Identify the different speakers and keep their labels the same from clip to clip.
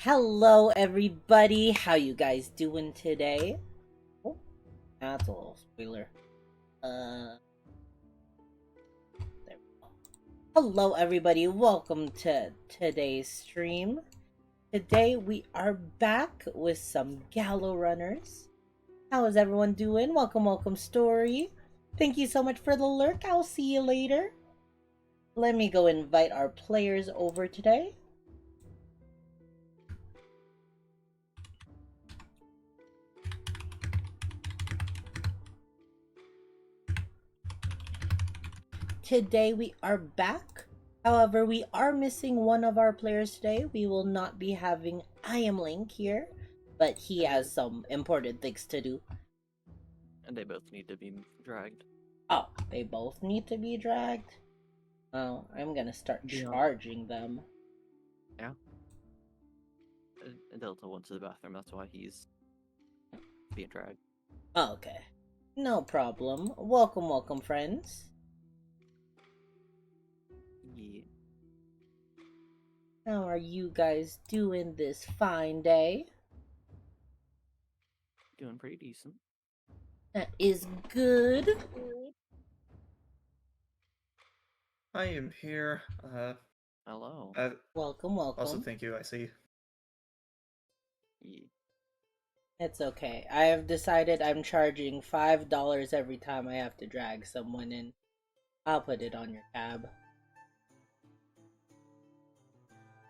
Speaker 1: Hello everybody, how you guys doing today? Oh, that's a little spoiler. There we go. Hello everybody, welcome to today's stream. Today we are back with some Gallow runners. How is everyone doing? Welcome, Story. Thank you so much for the lurk, I'll see you later. Let me go invite our players over today. Today we are back. However, we are missing one of our players today. We will not be having I Am Link here, but he has some important things to do.
Speaker 2: And they both need to be dragged.
Speaker 1: Oh, they both need to be dragged? Oh, I'm gonna start charging them.
Speaker 2: Yeah. Delta went to the bathroom, that's why he's being dragged.
Speaker 1: Okay. No problem. Welcome, friends.
Speaker 2: Yeah.
Speaker 1: How are you guys doing this fine day?
Speaker 2: Doing pretty decent.
Speaker 1: That is good.
Speaker 3: I am here.
Speaker 2: Hello.
Speaker 1: Welcome.
Speaker 3: Also, thank you. I see.
Speaker 2: Yeah.
Speaker 1: It's okay. I have decided I'm charging $5 every time I have to drag someone in. I'll put it on your tab.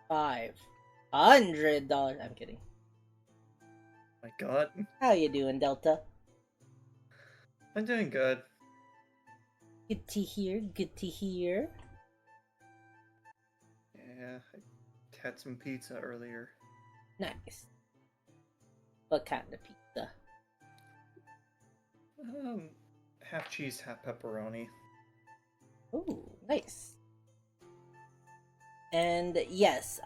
Speaker 1: $500. I'm kidding.
Speaker 3: My God.
Speaker 1: How you doing, Delta?
Speaker 3: I'm doing good.
Speaker 1: Good to hear.
Speaker 3: Yeah, I had some pizza earlier.
Speaker 1: Nice. What kind of pizza?
Speaker 3: Half cheese, half pepperoni.
Speaker 1: Ooh, nice. And yes,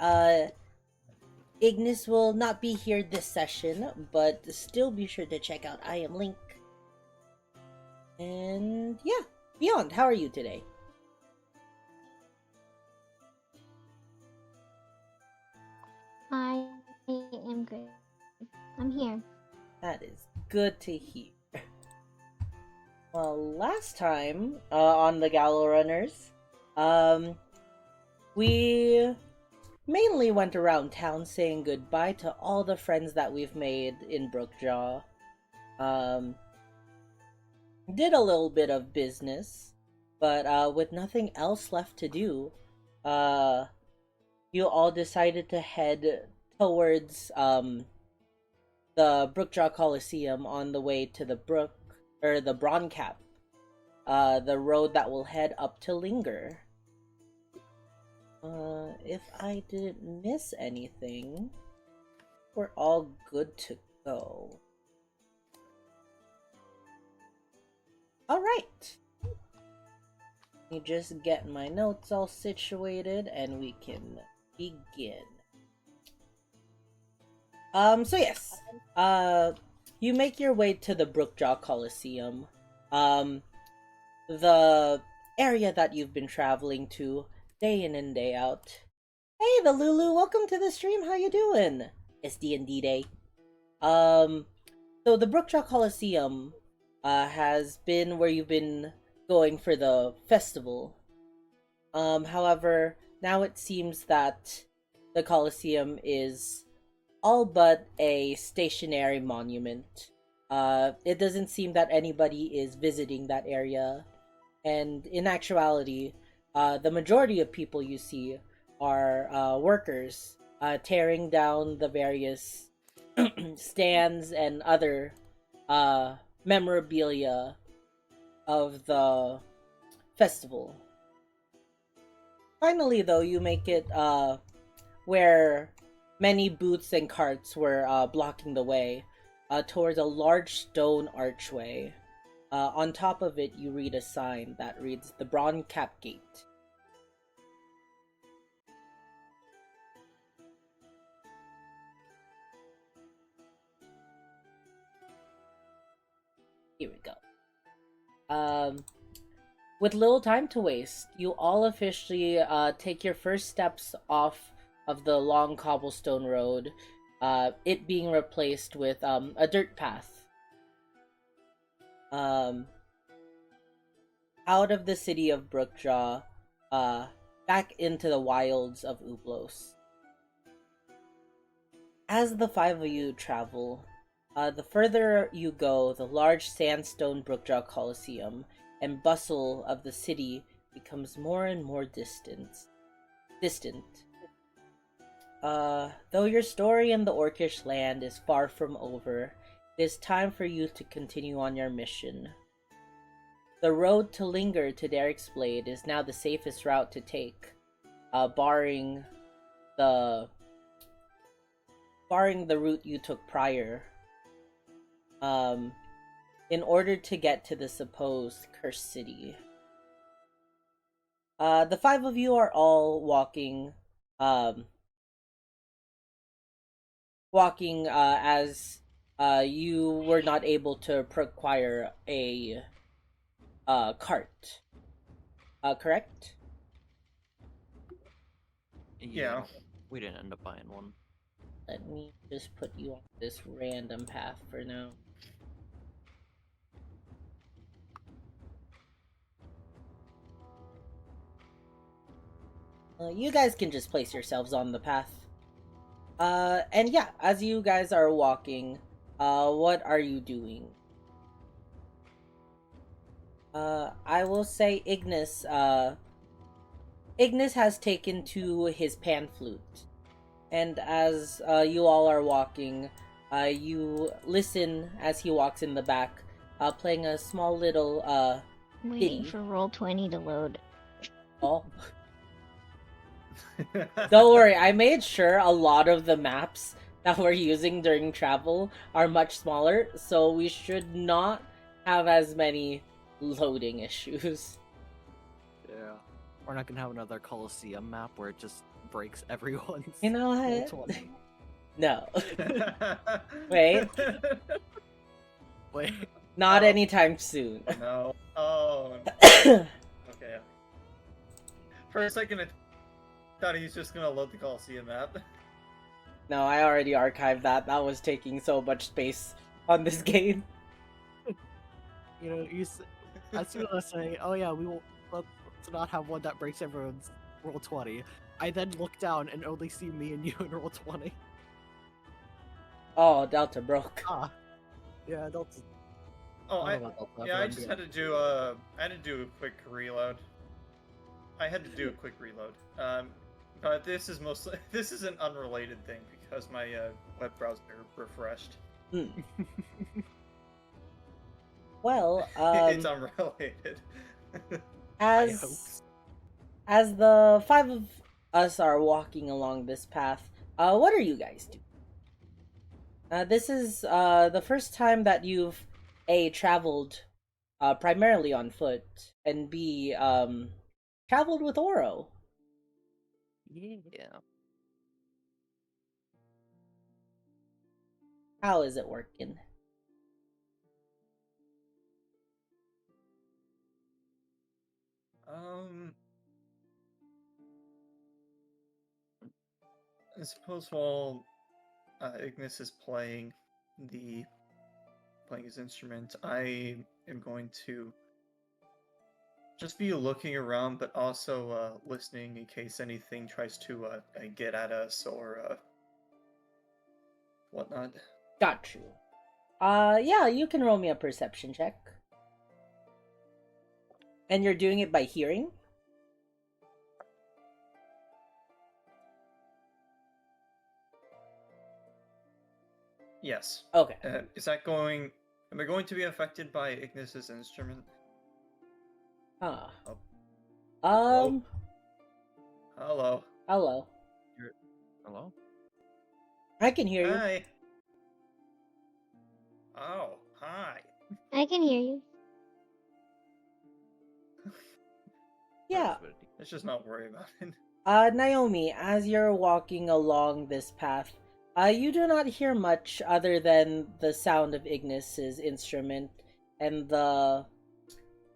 Speaker 1: Ignis will not be here this session, but still be sure to check out I Am Link. And yeah, Beyond, how are you today?
Speaker 4: I am good. I'm here.
Speaker 1: That is good to hear. Well, last time on the Gallow Runners, we mainly went around town saying goodbye to all the friends that we've made in Brookjaw. Did a little bit of business, but with nothing else left to do, you all decided to head towards the Brookjaw Coliseum on the way to the Broncap, the road that will head up to Linger. If I didn't miss anything, we're all good to go. Alright. Let me just get my notes all situated and we can begin. So yes. You make your way to the Brookjaw Coliseum. The area that you've been traveling to day in and day out. Hey, the Lulu, welcome to the stream. How you doing? It's D&D day. So the Brookjaw Coliseum has been where you've been going for the festival. However, now it seems that the Coliseum is all but a stationary monument. It doesn't seem that anybody is visiting that area, and in actuality, the majority of people you see are workers tearing down the various stands and other memorabilia of the festival. Finally, though, you make it where many booths and carts were blocking the way towards a large stone archway. On top of it, you read a sign that reads the Broncap Gate. Here we go. With little time to waste, you all officially take your first steps off of the long cobblestone road, it being replaced with a dirt path. Out of the city of Brookjaw, back into the wilds of Ublos. As the five of you travel, the further you go, the large sandstone Brookjaw Coliseum and bustle of the city becomes more and more distant. Though your story in the Orcish land is far from over, it is time for you to continue on your mission. The road to Linger to Derek's Blade is now the safest route to take, barring the route you took prior, in order to get to the supposed cursed city. The five of you are all walking as you were not able to acquire a cart. Correct?
Speaker 3: Yeah.
Speaker 2: We didn't end up buying one.
Speaker 1: Let me just put you on this random path for now. You guys can just place yourselves on the path. And yeah, as you guys are walking, what are you doing? I will say Ignis has taken to his pan flute. And as you all are walking, you listen as he walks in the back, playing a small little
Speaker 4: Waiting
Speaker 1: Kitty.
Speaker 4: for Roll20 to load.
Speaker 1: Oh. Don't worry, I made sure a lot of the maps that we're using during travel are much smaller, so we should not have as many loading issues.
Speaker 2: Yeah. We're not gonna have another Coliseum map where it just breaks everyone's.
Speaker 1: You know
Speaker 2: roll
Speaker 1: what?
Speaker 2: 20.
Speaker 1: No. Wait.
Speaker 2: Wait.
Speaker 1: Not
Speaker 3: Oh.
Speaker 1: anytime soon.
Speaker 3: No. Oh. Okay. For a second, I thought he was just gonna load the Coliseum map.
Speaker 1: No, I already archived that. That was taking so much space on this game.
Speaker 2: You know, as soon as I say, oh yeah, we will let's not have one that breaks everyone's roll 20. I then look down and only see me and you in roll 20.
Speaker 1: Oh, Delta broke.
Speaker 2: Ah, yeah, that's.
Speaker 3: Oh,
Speaker 2: I don't know about Delta,
Speaker 3: yeah,
Speaker 2: but
Speaker 3: I
Speaker 2: I'm
Speaker 3: just
Speaker 2: good.
Speaker 3: had to do a quick reload. I had to do a quick reload. But this is an unrelated thing because my web browser refreshed.
Speaker 1: Well,
Speaker 3: It's unrelated.
Speaker 2: I hope.
Speaker 1: as the five of us are walking along this path, what are you guys doing? This is the first time that you've traveled primarily on foot, and B traveled with Oro.
Speaker 2: Yeah.
Speaker 1: How is it working?
Speaker 3: I suppose while Ignis is playing his instrument, I am going to just be looking around, but also listening in case anything tries to get at us or whatnot.
Speaker 1: Got you. Yeah, you can roll me a perception check. And you're doing it by hearing?
Speaker 3: Yes.
Speaker 1: Okay.
Speaker 3: Am I going to be affected by Ignis's instrument?
Speaker 1: Huh.
Speaker 3: Oh. Hello.
Speaker 1: Hello.
Speaker 2: Hello?
Speaker 1: I can hear you.
Speaker 3: Hi. Oh, hi.
Speaker 4: I can hear you.
Speaker 1: Yeah.
Speaker 3: Let's just not worry about it.
Speaker 1: Naomi, as you're walking along this path, you do not hear much other than the sound of Ignis's instrument and the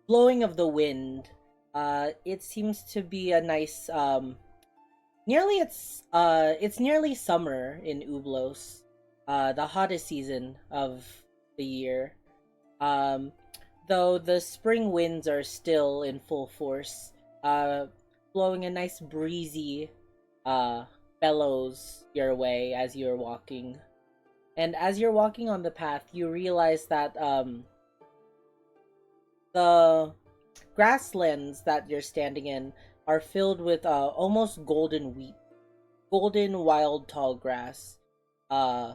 Speaker 1: blowing of the wind. It seems to be a nice it's nearly summer in Ublos, the hottest season of the year. Um, though the spring winds are still in full force, uh, blowing a nice breezy uh bellows your way as you're walking. And as you're walking on the path, you realize that the grasslands that you're standing in are filled with almost golden wheat. Golden wild tall grass uh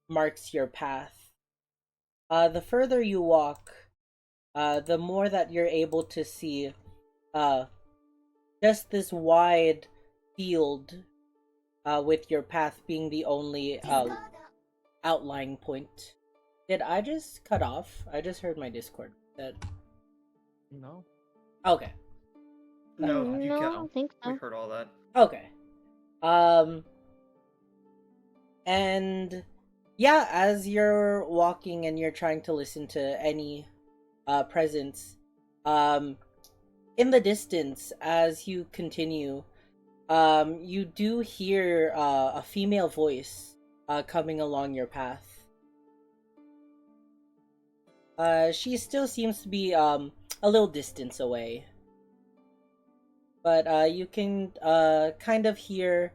Speaker 1: marks your path. The further you walk, the more that you're able to see uh just this wide field, with your path being the only outlying point. Did I just cut off? I just heard my Discord said.
Speaker 2: No.
Speaker 1: Okay.
Speaker 3: No, you
Speaker 4: No, I
Speaker 3: can't.
Speaker 4: don't think
Speaker 3: We
Speaker 4: so.
Speaker 3: heard all that.
Speaker 1: Okay. Um and yeah, as you're walking and you're trying to listen to any presence, um in the distance as you continue, you do hear a female voice coming along your path. She still seems to be a little distance away, but you can kind of hear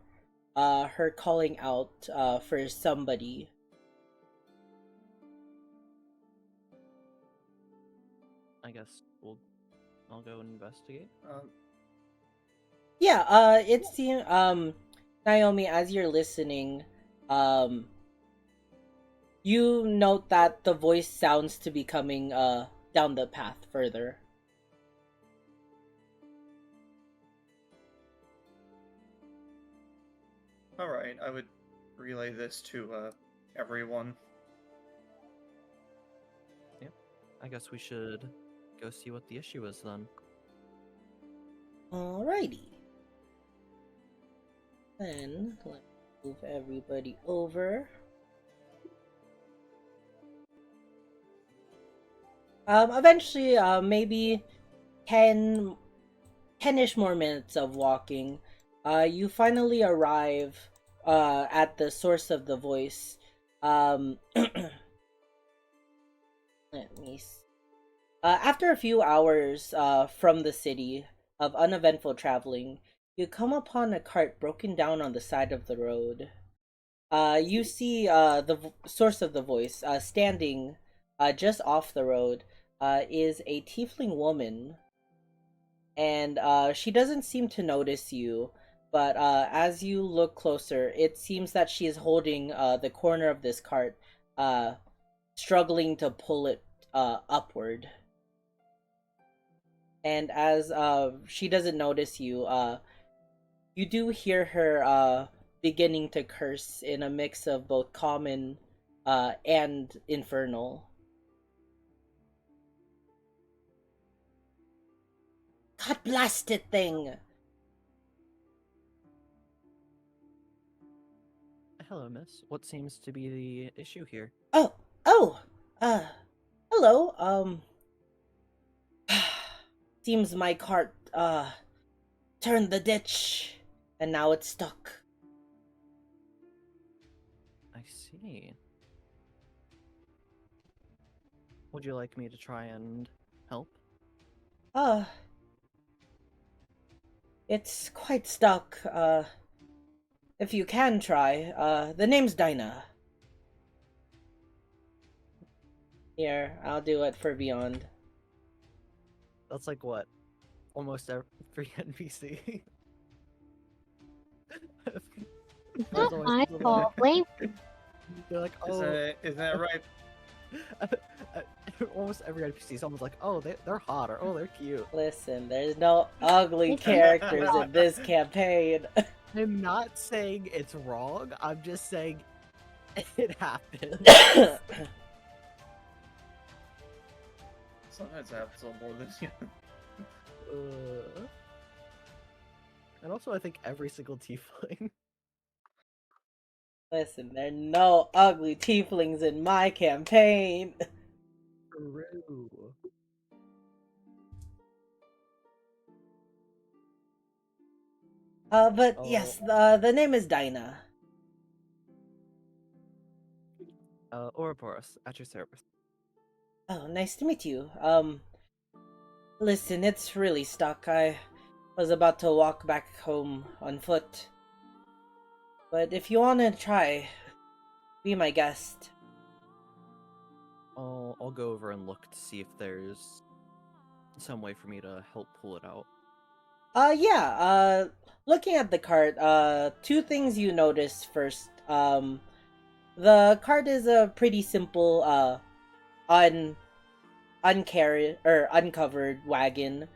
Speaker 1: her calling out for somebody.
Speaker 2: I guess I'll go investigate.
Speaker 1: Yeah, it seems Naomi, as you're listening, um you note that the voice sounds to be coming down the path further.
Speaker 3: All right, I would relay this to everyone.
Speaker 2: I guess we should go see what the issue is then.
Speaker 1: Alrighty. Then let's move everybody over. Eventually, maybe 10 10-ish more minutes of walking, you finally arrive at the source of the voice. Let me see. After a few hours from the city of uneventful traveling, you come upon a cart broken down on the side of the road. You see the source of the voice standing just off the road is a tiefling woman, and she doesn't seem to notice you. But as you look closer, it seems that she is holding the corner of this cart, uh, struggling to pull it upward. And as she doesn't notice you, you do hear her beginning to curse in a mix of both common and infernal. God blasted thing!
Speaker 2: Hello, miss. What seems to be the issue here?
Speaker 1: Oh, oh, hello. Seems my cart turned the ditch, and now it's stuck.
Speaker 2: I see. Would you like me to try and help?
Speaker 1: Uh, it's quite stuck. If you can try, the name's Dinah. Here, I'll do it for Beyond.
Speaker 2: That's like what? Almost every NPC. There's
Speaker 4: Not
Speaker 2: always
Speaker 4: my
Speaker 2: people
Speaker 4: fault. Blame.
Speaker 2: they're like,
Speaker 3: Isn't that right?
Speaker 2: almost every NPC, someone's like, oh, they're hot, or oh, they're cute.
Speaker 1: Listen, there's no ugly
Speaker 4: It's
Speaker 1: characters in this campaign.
Speaker 2: I'm not saying it's wrong. I'm just saying it happens.
Speaker 3: Sometimes it happens a little more than you.
Speaker 2: And also, I think every single tiefling.
Speaker 1: Listen, there are no ugly tieflings in my campaign.
Speaker 2: True.
Speaker 1: But
Speaker 5: Oh.
Speaker 1: yes, the name is Dinah.
Speaker 5: Ouroboros, at your service.
Speaker 1: Oh, nice to meet you. Listen, it's really stuck. I was about to walk back home on foot. But if you wanna try, be my guest.
Speaker 5: I'll go over and look to see if there's some way for me to help pull it out.
Speaker 1: Yeah, looking at the cart, two things you notice first. The cart is a pretty simple, uncarried, or uncovered wagon.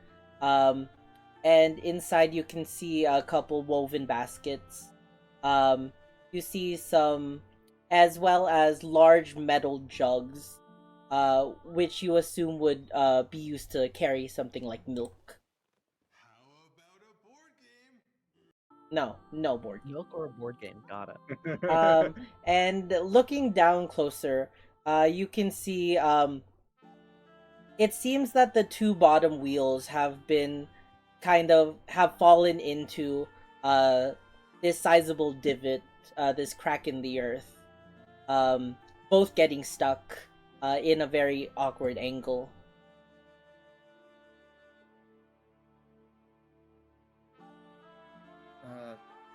Speaker 1: Um, and inside you can see a couple woven baskets. You see some, as well as large metal jugs, which you assume would, be used to carry something like milk. No board game.
Speaker 5: Milk or a board game? Got it.
Speaker 1: And looking down closer, you can see, it seems that the two bottom wheels have been have fallen into, this sizable divot, this crack in the earth, both getting stuck, in a very awkward angle.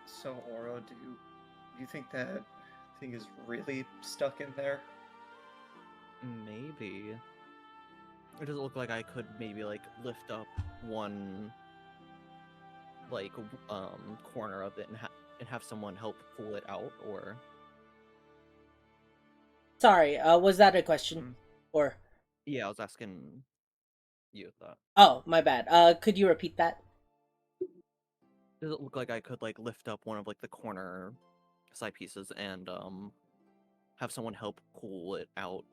Speaker 3: So Oro, do you think that thing is really stuck in there?
Speaker 5: Maybe. It doesn't look like I could maybe like lift up one like corner of it and have someone help pull it out, or
Speaker 1: Sorry, was that a question? Or
Speaker 5: yeah, I was asking you that.
Speaker 1: oh, my bad. Could you repeat that?
Speaker 5: Does it look like I could like lift up one of like the corner side pieces and have someone help pull it out?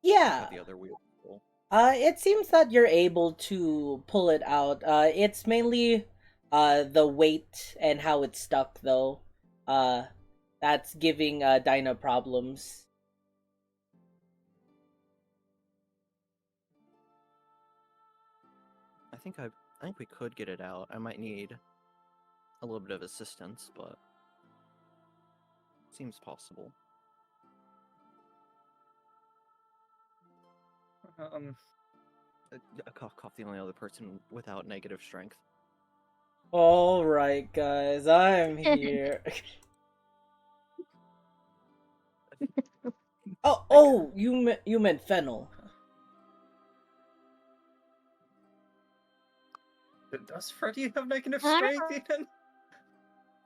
Speaker 1: Yeah.
Speaker 5: Have the other wheel pull?
Speaker 1: It seems that you're able to pull it out. It's mainly the weight and how it's stuck though. That's giving Dinah problems.
Speaker 5: I think we could get it out. I might need a little bit of assistance, but seems possible. Cough, the only other person without negative strength.
Speaker 1: All right, guys, I'm here. oh, you meant fennel.
Speaker 3: Does Freddy have negative
Speaker 4: I don't
Speaker 3: strength, Ethan?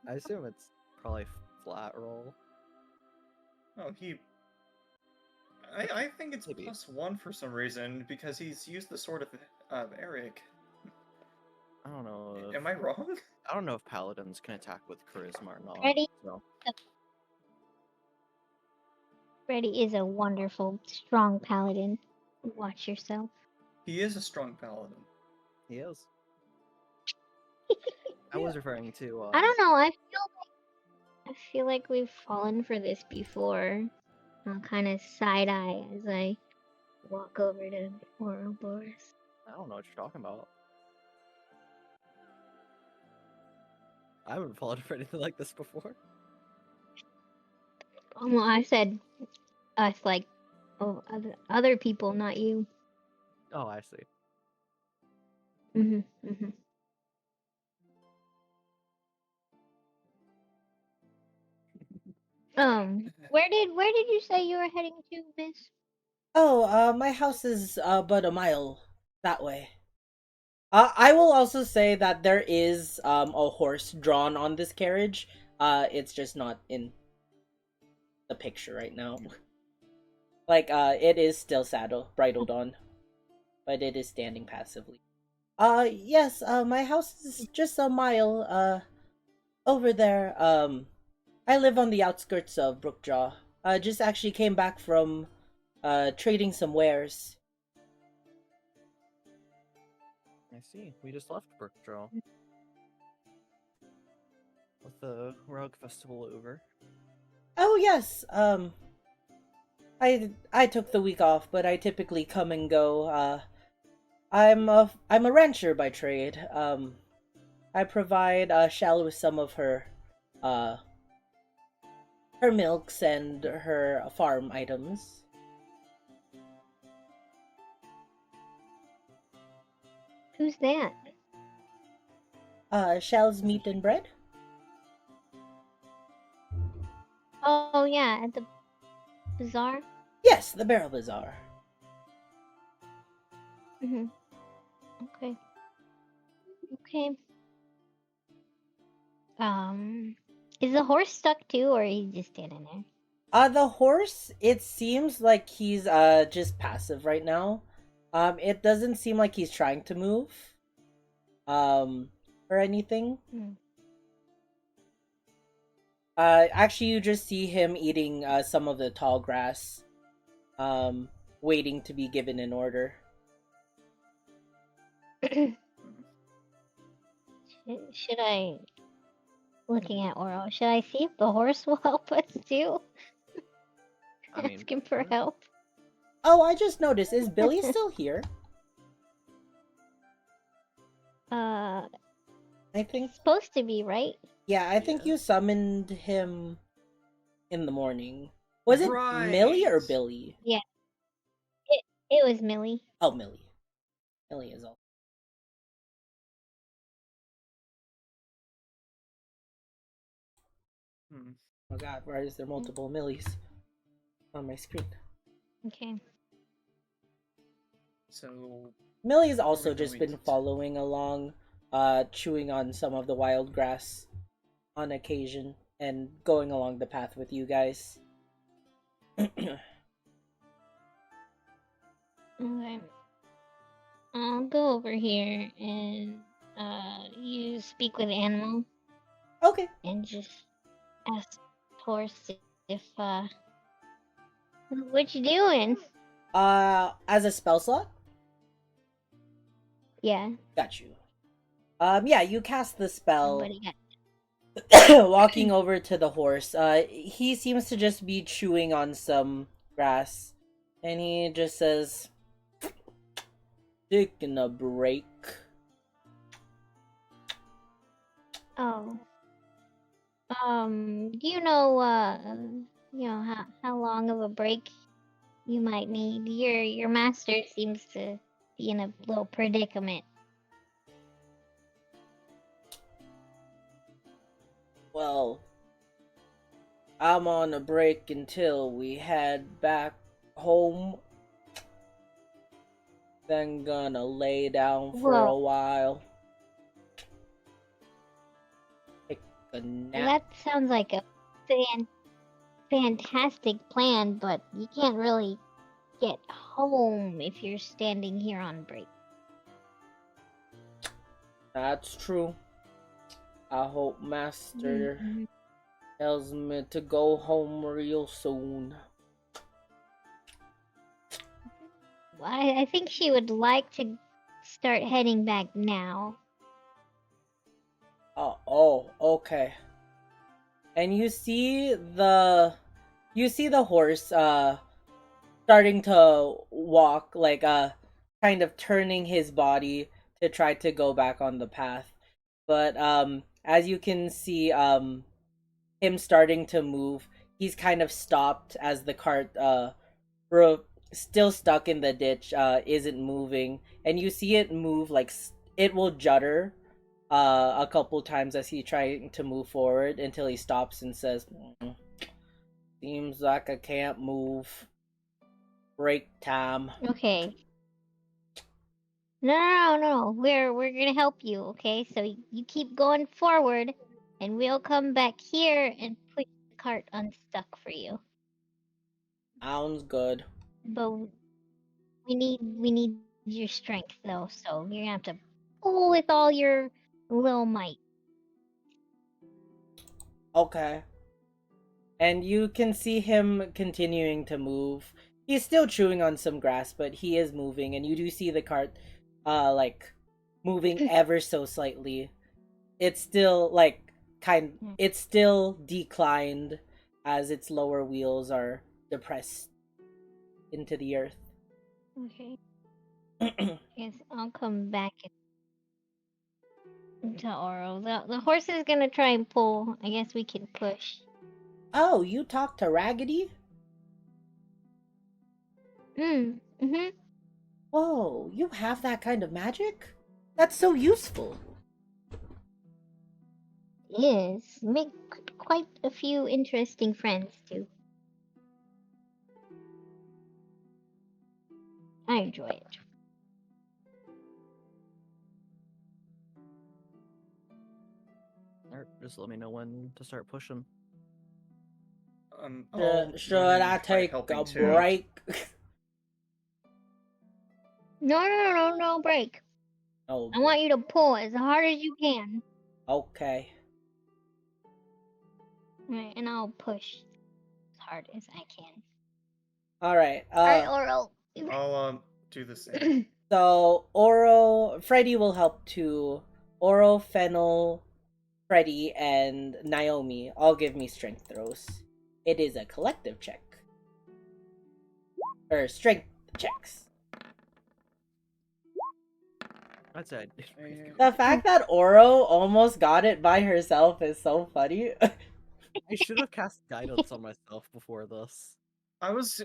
Speaker 5: I assume it's probably flat roll.
Speaker 3: Oh, I think it's
Speaker 5: Maybe.
Speaker 3: +1 for some reason, because he's used the Sword of Eric.
Speaker 5: I don't know.
Speaker 3: Am I wrong?
Speaker 5: I don't know if paladins can attack with charisma or not.
Speaker 4: Ready?
Speaker 5: So.
Speaker 4: Freddy is a wonderful, strong paladin. Watch yourself.
Speaker 3: He is a strong paladin.
Speaker 5: He is. I was referring to.
Speaker 4: I don't know. I feel like we've fallen for this before. I'll kind of side eye as I walk over to Ouroboros.
Speaker 5: I don't know what you're talking about. I haven't fallen for anything like this before.
Speaker 4: Well, I said us, like, other people, not you.
Speaker 5: Oh, I see.
Speaker 4: Mhm. Mhm. Where did you say you were heading to, Miss?
Speaker 1: Oh, my house is but a mile that way. I will also say that there is a horse drawn on this carriage. It's just not in the picture right now. Like, it is still bridled on, but it is standing passively. Yes, my house is just a mile, over there. I live on the outskirts of Brookjaw. I just actually came back from, trading some wares.
Speaker 5: I see. We just left Brookdraw. With the Rogue Festival over.
Speaker 1: Oh yes, I took the week off, but I typically come and go. I'm a rancher by trade. I provide Shell with some of uh her milks and her farm items.
Speaker 4: Who's that?
Speaker 1: Shell's meat and bread.
Speaker 4: Oh yeah, at the bazaar.
Speaker 1: Yes, the Barrel Bazaar.
Speaker 4: Mhm. Okay. Okay. Is the horse stuck too, or he's just standing there?
Speaker 1: The horse, it seems like he's just passive right now. It doesn't seem like he's trying to move. Um, or anything.
Speaker 4: Hmm.
Speaker 1: Actually, you just see him eating some of the tall grass. Waiting to be given an order.
Speaker 4: Should I, looking at Oro, should I see if the horse will help us too?
Speaker 5: I mean,
Speaker 4: Ask him for
Speaker 5: sure.
Speaker 4: help.
Speaker 1: Oh, I just noticed. Is Billy still here? I think.
Speaker 4: He's supposed to be, right?
Speaker 1: Yeah, I think
Speaker 5: Yeah.
Speaker 1: you summoned him in the morning. Was it Millie or
Speaker 3: Right.
Speaker 1: Billy?
Speaker 4: Yeah. It was Millie.
Speaker 1: Oh, Millie. Millie is all.
Speaker 3: Hmm.
Speaker 1: Oh god, why is there multiple Millies on my screen?
Speaker 4: Okay.
Speaker 3: So
Speaker 1: Millie's
Speaker 3: what are
Speaker 1: also
Speaker 3: we
Speaker 1: just
Speaker 3: going
Speaker 1: been
Speaker 3: to
Speaker 1: following along, chewing on some of the wild grass on occasion and going along the path with you guys.
Speaker 4: Okay. I'll go over here and you speak with Animal
Speaker 1: Okay.
Speaker 4: and just ask horse if what you doing?
Speaker 1: As a spell slot?
Speaker 4: Yeah.
Speaker 1: Got you. Yeah, you cast the spell.
Speaker 4: Somebody got
Speaker 1: Walking over to the horse. He seems to just be chewing on some grass. And he just says, taking a break.
Speaker 4: Oh. Do you know how long of a break you might need? Your master seems to be in a little predicament.
Speaker 1: Well, I'm on a break until we head back home. Then gonna lay down for a
Speaker 4: Well,
Speaker 1: while. Take a nap.
Speaker 4: that sounds like a fantastic plan, but you can't really get home if you're standing here on break.
Speaker 1: That's true. I hope Master
Speaker 4: Mhm.
Speaker 1: tells me to go home real soon.
Speaker 4: I think she would like to start heading back now.
Speaker 1: Oh, okay. And you see the horse starting to walk, like kind of turning his body to try to go back on the path. But as you can see him starting to move, he's kind of stopped as the cart ro- still stuck in the ditch isn't moving, and you see it move like it will judder a couple times as he trying to move forward until he stops and says, seems like I can't move. Break time.
Speaker 4: Okay. No. We're gonna help you, okay? So you keep going forward, and we'll come back here and put the cart unstuck for you.
Speaker 1: Sounds good.
Speaker 4: But we need your strength though, so you're gonna have to pull with all your little might.
Speaker 1: Okay. And you can see him continuing to move. He's still chewing on some grass, but he is moving, and you do see the cart like moving ever so slightly. It's still like it's still declined as its lower wheels are depressed into the earth.
Speaker 4: Okay. Yes, I'll come back. to Oro. The horse is gonna try and pull. I guess we can push.
Speaker 1: Oh, you talked to Raggedy?
Speaker 4: Mm-hmm.
Speaker 1: Whoa, you have that kind of magic? That's so useful.
Speaker 4: Yes. Make quite a few interesting friends too. I enjoy it.
Speaker 5: Alright, just let me know when to start pushing.
Speaker 3: I'll
Speaker 1: Should
Speaker 3: join
Speaker 1: I
Speaker 3: by
Speaker 1: take
Speaker 3: helping
Speaker 1: a
Speaker 3: too.
Speaker 1: break?
Speaker 4: No break.
Speaker 1: Oh,
Speaker 4: I want you to pull as hard as you can.
Speaker 1: okay.
Speaker 4: Right, and I'll push as hard as I can.
Speaker 1: Alright,
Speaker 4: Alright, Oro.
Speaker 3: I'll do the same.
Speaker 1: so Freddy will help too. Oro, Fennel, Freddy, and Naomi all give me strength throws. It is a collective check. Or strength checks.
Speaker 5: I'd say
Speaker 1: The fact that Oro almost got it by herself is so funny.
Speaker 5: I should have cast guidance on myself before this.
Speaker 3: I was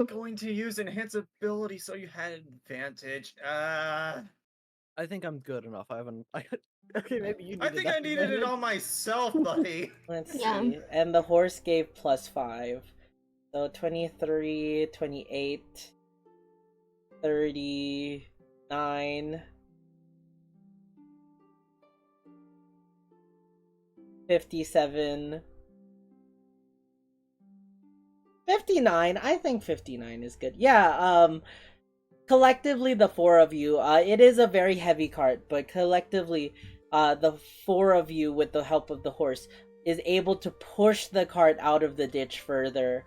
Speaker 3: going to use enhance ability so you had advantage.
Speaker 5: I think I'm good enough. I haven't. Okay, maybe you
Speaker 3: I
Speaker 5: needed
Speaker 3: think
Speaker 5: that
Speaker 3: I needed it
Speaker 5: advantage.
Speaker 3: on myself, buddy.
Speaker 1: Let's
Speaker 4: Yeah.
Speaker 1: see. And the horse gave +5. So 23, 28, 39, 57, 59. I think 59 is good. Yeah, collectively the four of you, it is a very heavy cart, but collectively, the four of you with the help of the horse is able to push the cart out of the ditch further.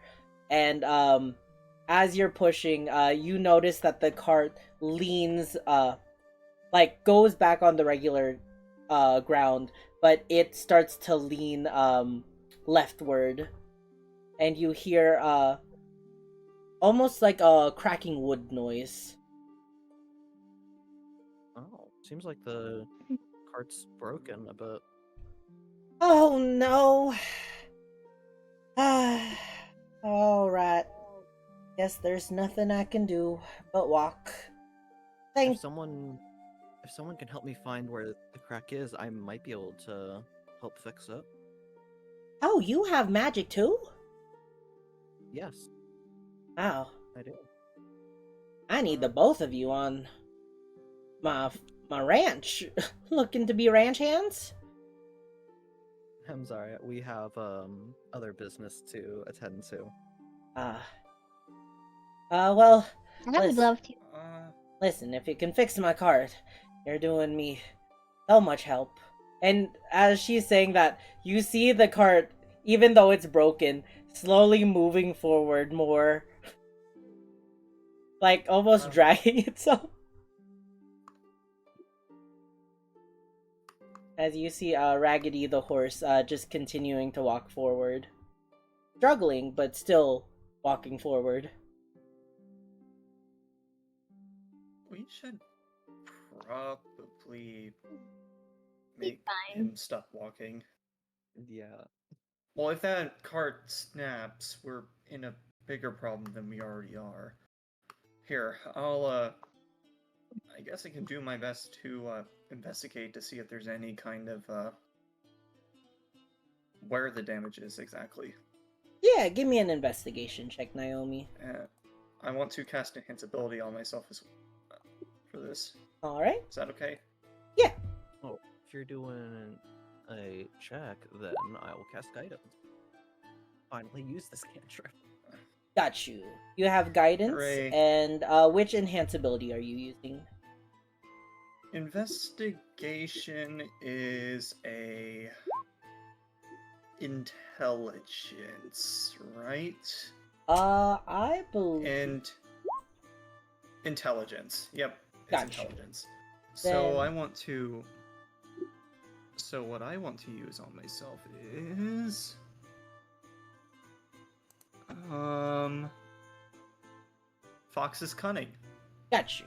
Speaker 1: And as you're pushing, you notice that the cart leans, like goes back on the regular ground, but it starts to lean leftward. And you hear almost like a cracking wood noise.
Speaker 5: Oh, seems like the cart's broken a bit.
Speaker 1: Oh no. Alright. Guess there's nothing I can do but walk. Thank
Speaker 5: If someone can help me find where the crack is, I might be able to help fix it.
Speaker 1: Oh, you have magic too?
Speaker 5: Yes,
Speaker 1: Wow.
Speaker 5: I do.
Speaker 1: I need the both of you on my ranch. Looking to be ranch hands?
Speaker 5: I'm sorry. We have other business to attend to.
Speaker 1: Well,
Speaker 4: I would
Speaker 1: listen,
Speaker 4: love to.
Speaker 1: listen, if you can fix my cart, you're doing me so much help. And as she's saying that, you see the cart, even though it's broken, slowly moving forward more. Like, almost dragging itself. As you see Raggedy the horse just continuing to walk forward. Struggling, but still walking forward.
Speaker 3: We should probably make
Speaker 4: fine.
Speaker 3: him stop walking.
Speaker 5: Yeah.
Speaker 3: Well, if that cart snaps, we're in a bigger problem than we already are. Here, I guess I can do my best to investigate to see if there's any kind of where the damage is exactly.
Speaker 1: Yeah, give me an investigation check, Naomi.
Speaker 3: I want to cast Enhance ability on myself as for this.
Speaker 1: Alright.
Speaker 3: Is that okay?
Speaker 1: Yeah.
Speaker 5: Oh, if you're doing a check, then I will cast guidance. Finally use this cantrip.
Speaker 1: Got you. You have guidance,
Speaker 3: Hooray.
Speaker 1: and which enhance ability are you using?
Speaker 3: Investigation is a intelligence, right?
Speaker 1: I believe.
Speaker 3: And intelligence. Yep, it's
Speaker 1: Gotcha.
Speaker 3: intelligence.
Speaker 1: Then-
Speaker 3: So I want to. So what I want to use on myself is Fox's cunning.
Speaker 1: Got you.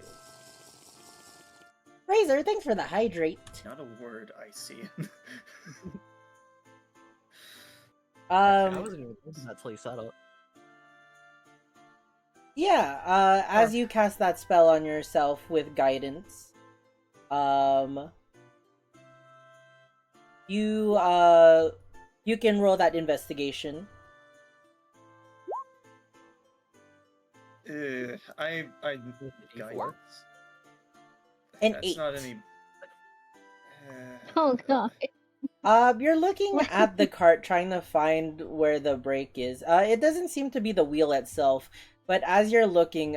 Speaker 1: Razor, thanks for the hydrate.
Speaker 3: Not a word I see.
Speaker 5: I
Speaker 1: Um,
Speaker 5: wasn't even thinking that until you said it.
Speaker 1: yeah, as you cast that spell on yourself with guidance, you you can roll that investigation.
Speaker 3: I
Speaker 5: D4.
Speaker 3: guidance.
Speaker 1: An
Speaker 3: That's
Speaker 1: 8.
Speaker 3: not any.
Speaker 4: Oh god.
Speaker 1: You're looking at the cart trying to find where the break is. It doesn't seem to be the wheel itself, but as you're looking,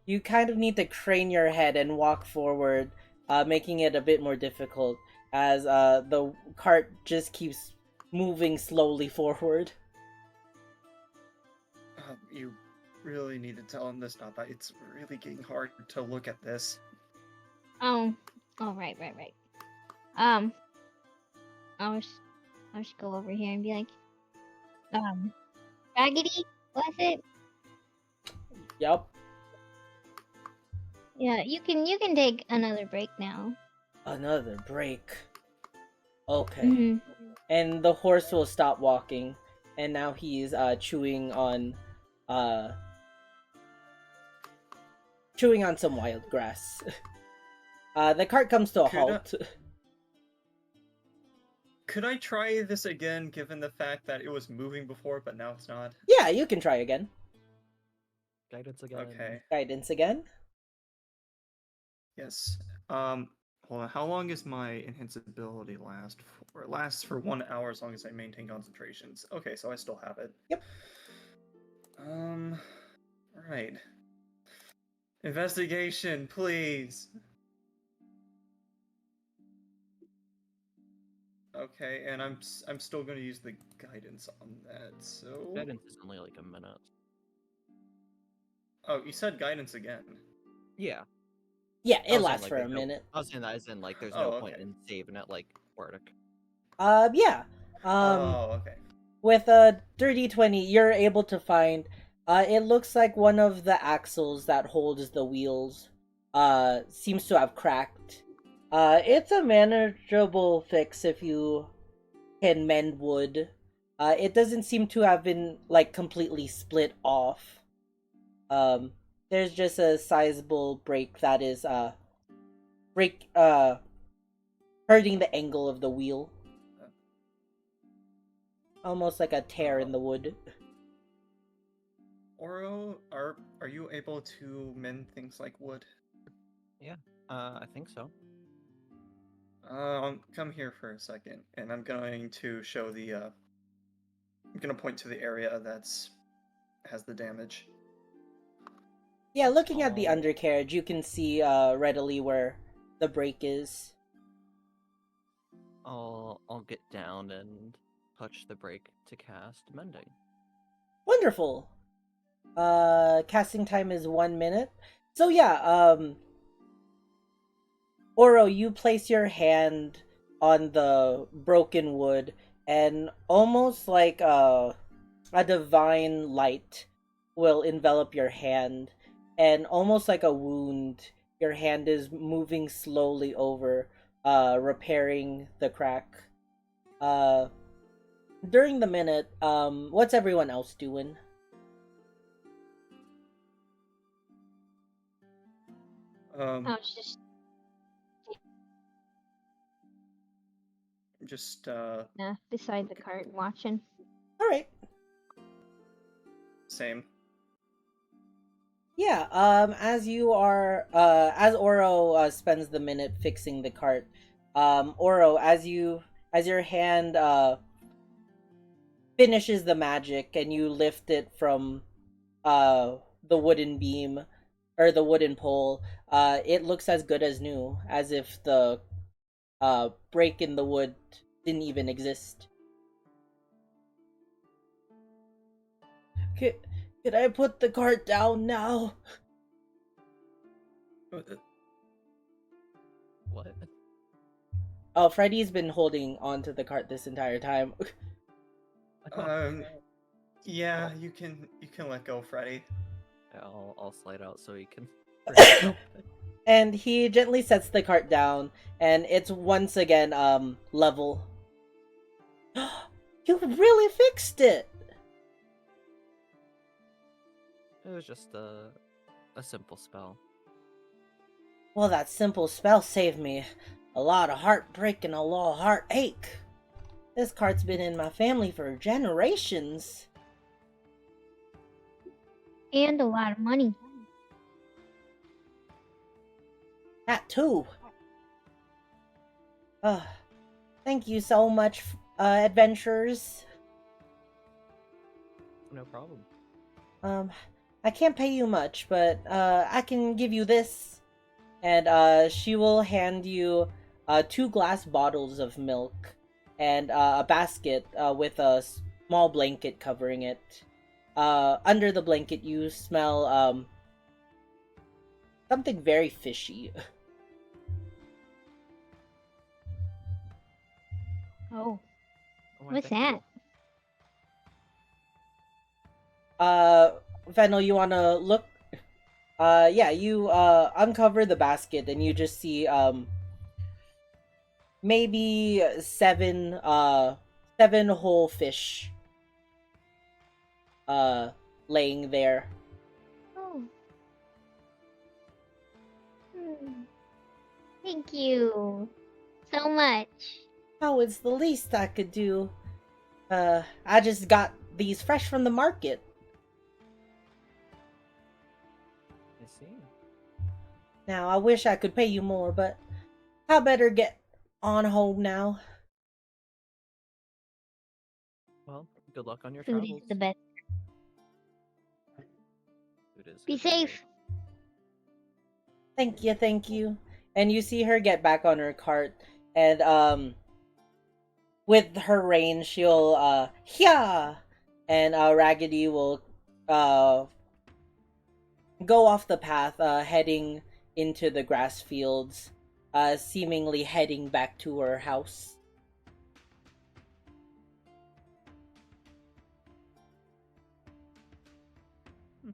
Speaker 1: you kind of need to crane your head and walk forward, making it a bit more difficult as the cart just keeps moving slowly forward.
Speaker 3: You really need to tell him this, not that. It's really getting hard to look at this.
Speaker 4: Oh, right. I'll just go over here and be like, Raggedy, was it?
Speaker 1: Yup.
Speaker 4: Yeah, you can take another break now.
Speaker 1: Another break. Okay.
Speaker 4: Mm-hmm.
Speaker 1: And the horse will stop walking, and now he's chewing on some wild grass. The cart comes to a halt.
Speaker 3: Could I try this again, given the fact that it was moving before, but now it's not?
Speaker 1: Yeah, you can try again.
Speaker 5: Guidance again.
Speaker 3: Okay.
Speaker 1: Guidance again.
Speaker 3: Yes. Hold on. How long is my invincibility last for? It lasts for 1 hour as long as I maintain concentrations. Okay, so I still have it.
Speaker 1: Yep.
Speaker 3: Right. Investigation, please. Okay, and I'm still going to use the guidance on that. So.
Speaker 5: Guidance is only like a minute.
Speaker 3: Oh, you said guidance again.
Speaker 5: Yeah.
Speaker 1: Yeah,
Speaker 5: I
Speaker 1: it
Speaker 5: was saying,
Speaker 1: lasts
Speaker 5: like,
Speaker 1: for a
Speaker 5: there's no-
Speaker 1: minute.
Speaker 5: I was saying that as in like there's
Speaker 3: Oh,
Speaker 5: no point
Speaker 3: okay.
Speaker 5: in saving it like Bardic.
Speaker 1: Yeah.
Speaker 3: Oh, okay.
Speaker 1: With a dirty 20, you're able to find. It looks like one of the axles that holds the wheels, seems to have cracked. It's a manageable fix if you can mend wood. It doesn't seem to have been like completely split off. There's just a sizable break that is hurting the angle of the wheel. Almost like a tear in the wood.
Speaker 3: Oro, are you able to mend things like wood?
Speaker 5: I think so.
Speaker 3: Come here for a second, and I'm going to show the. I'm gonna point to the area has the damage.
Speaker 1: Yeah, looking at the
Speaker 5: Oh.
Speaker 1: undercarriage, you can see readily where the break is.
Speaker 5: I'll get down and touch the break to cast mending.
Speaker 1: Wonderful. Casting time is 1 minute. So yeah, Oro, you place your hand on the broken wood, and almost like a divine light will envelop your hand, and almost like a wound, your hand is moving slowly over, repairing the crack. During the minute, what's everyone else doing?
Speaker 4: I was just beside the cart watching.
Speaker 1: All right.
Speaker 3: Same.
Speaker 1: Yeah, as you are, as Oro spends the minute fixing the cart, Oro, as your hand finishes the magic and you lift it from the wooden beam or the wooden pole, it looks as good as new, as if the break in the wood didn't even exist. Could I put the cart down now?
Speaker 5: What?
Speaker 1: Oh, Freddy's been holding onto the cart this entire time.
Speaker 3: Yeah, you can let go, Freddy.
Speaker 5: I'll slide out so he can.
Speaker 1: And he gently sets the cart down, and it's once again level. You really fixed it.
Speaker 5: It was just a simple spell.
Speaker 1: Well, that simple spell saved me a lot of heartbreak and a lot of heartache. This cart's been in my family for generations.
Speaker 4: And a lot of money.
Speaker 1: That too. Thank you so much, adventurers.
Speaker 5: No problem.
Speaker 1: I can't pay you much, but I can give you this. And she will hand you 2 glass bottles of milk and a basket with a small blanket covering it. Under the blanket, you smell something very fishy.
Speaker 4: Oh,
Speaker 5: Why,
Speaker 4: what's
Speaker 5: thank
Speaker 4: that?
Speaker 1: Fennel, you wanna look? Yeah, you uncover the basket and you just see maybe seven whole fish laying there.
Speaker 4: Oh. Hmm. Thank you so much.
Speaker 1: Oh, it's the least I could do. I just got these fresh from the market.
Speaker 5: I see.
Speaker 1: Now, I wish I could pay you more, but I better get on home now.
Speaker 5: Well, good luck on your
Speaker 4: Food
Speaker 5: travels.
Speaker 4: is the best.
Speaker 5: Food is
Speaker 4: Be
Speaker 5: good to eat.
Speaker 4: safe.
Speaker 1: Thank you, thank you. And you see her get back on her cart, and with her reins, she'll yeah, and Raggedy will uh go off the path, heading into the grass fields, seemingly heading back to her house.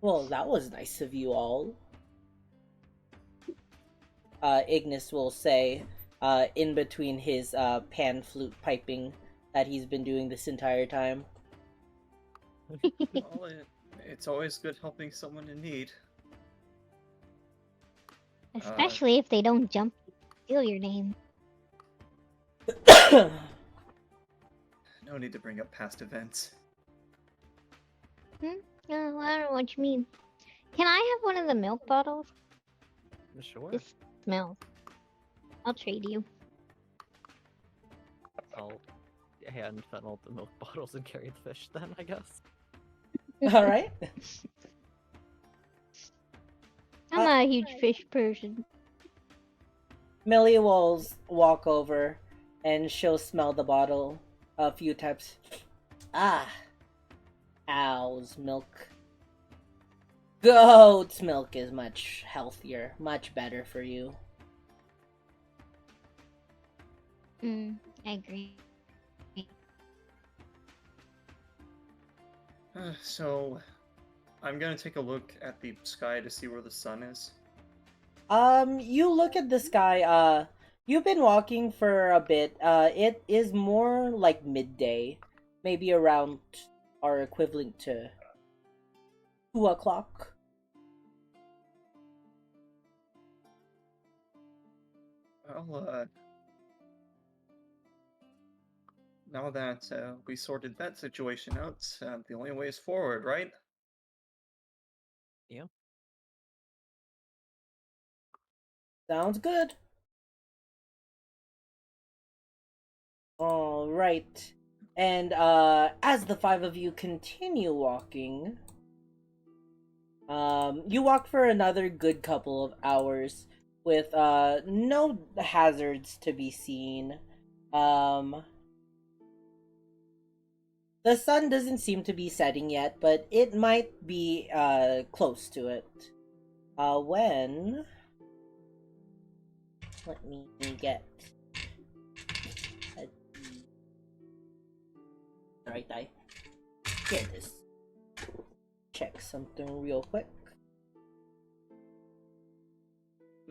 Speaker 1: Well, that was nice of you all. Ignis will say, in between his pan flute piping that he's been doing this entire time.
Speaker 3: Well, it's always good helping someone in need.
Speaker 4: Especially if they don't jump and steal your name.
Speaker 3: No need to bring up past events.
Speaker 4: Oh, I don't know what you mean. Can I have one of the milk bottles?
Speaker 5: Sure.
Speaker 4: This smells. I'll trade you.
Speaker 5: I'll hand Fennel the milk bottles and carry the fish then, I guess.
Speaker 1: All right.
Speaker 4: I'm not a huge fish person.
Speaker 1: Millie will walk over and she'll smell the bottle a few times. Ah, cow's milk. Goat's milk is much healthier, much better for you.
Speaker 4: I agree.
Speaker 3: So, I'm gonna take a look at the sky to see where the sun is.
Speaker 1: You look at the sky, you've been walking for a bit. It is more like midday, maybe around our equivalent to 2 o'clock.
Speaker 3: Well, now that we sorted that situation out, the only way is forward, right?
Speaker 5: Yeah.
Speaker 1: Sounds good. All right. And as the 5 of you continue walking, you walk for another good couple of hours with no hazards to be seen. The sun doesn't seem to be setting yet, but it might be close to it. When let me get Alright, here it is. Check something real quick.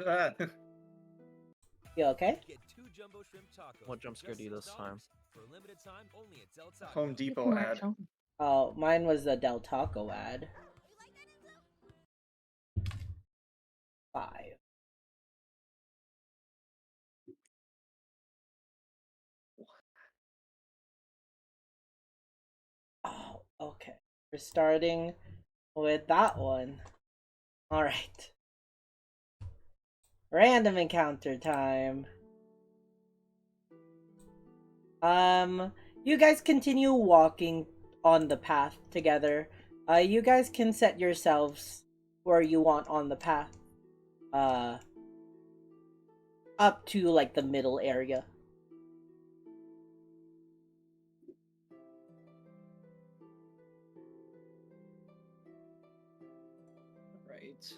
Speaker 3: Ah,
Speaker 1: You okay?
Speaker 6: Get 2 jumbo shrimp tacos
Speaker 5: What
Speaker 6: for
Speaker 5: jump scared
Speaker 6: just
Speaker 5: you this
Speaker 6: $6
Speaker 5: time?
Speaker 6: For a limited time only at Del Taco.
Speaker 3: Home
Speaker 4: It's
Speaker 3: Depot ad.
Speaker 4: commercial.
Speaker 1: Oh, mine was the Del Taco ad. 5. Oh, okay. We're starting with that one. Alright. Random encounter time. You guys continue walking on the path together. You guys can set yourselves where you want on the path. Up to like the middle area.
Speaker 3: Right.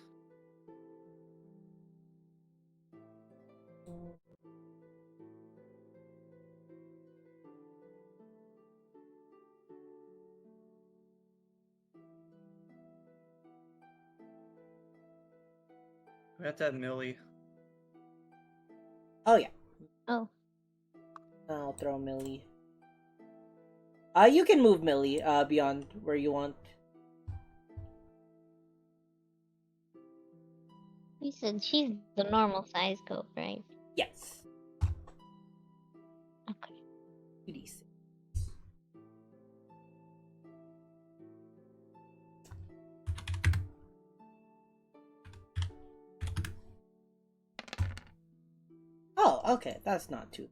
Speaker 3: We have to have Millie.
Speaker 1: Oh yeah,
Speaker 4: Oh,
Speaker 1: I'll throw Millie. You can move Millie beyond where you want.
Speaker 4: you said she's the normal size goat, right?
Speaker 1: Yes.
Speaker 4: Okay.
Speaker 1: 2d6. Oh, okay, that's not too.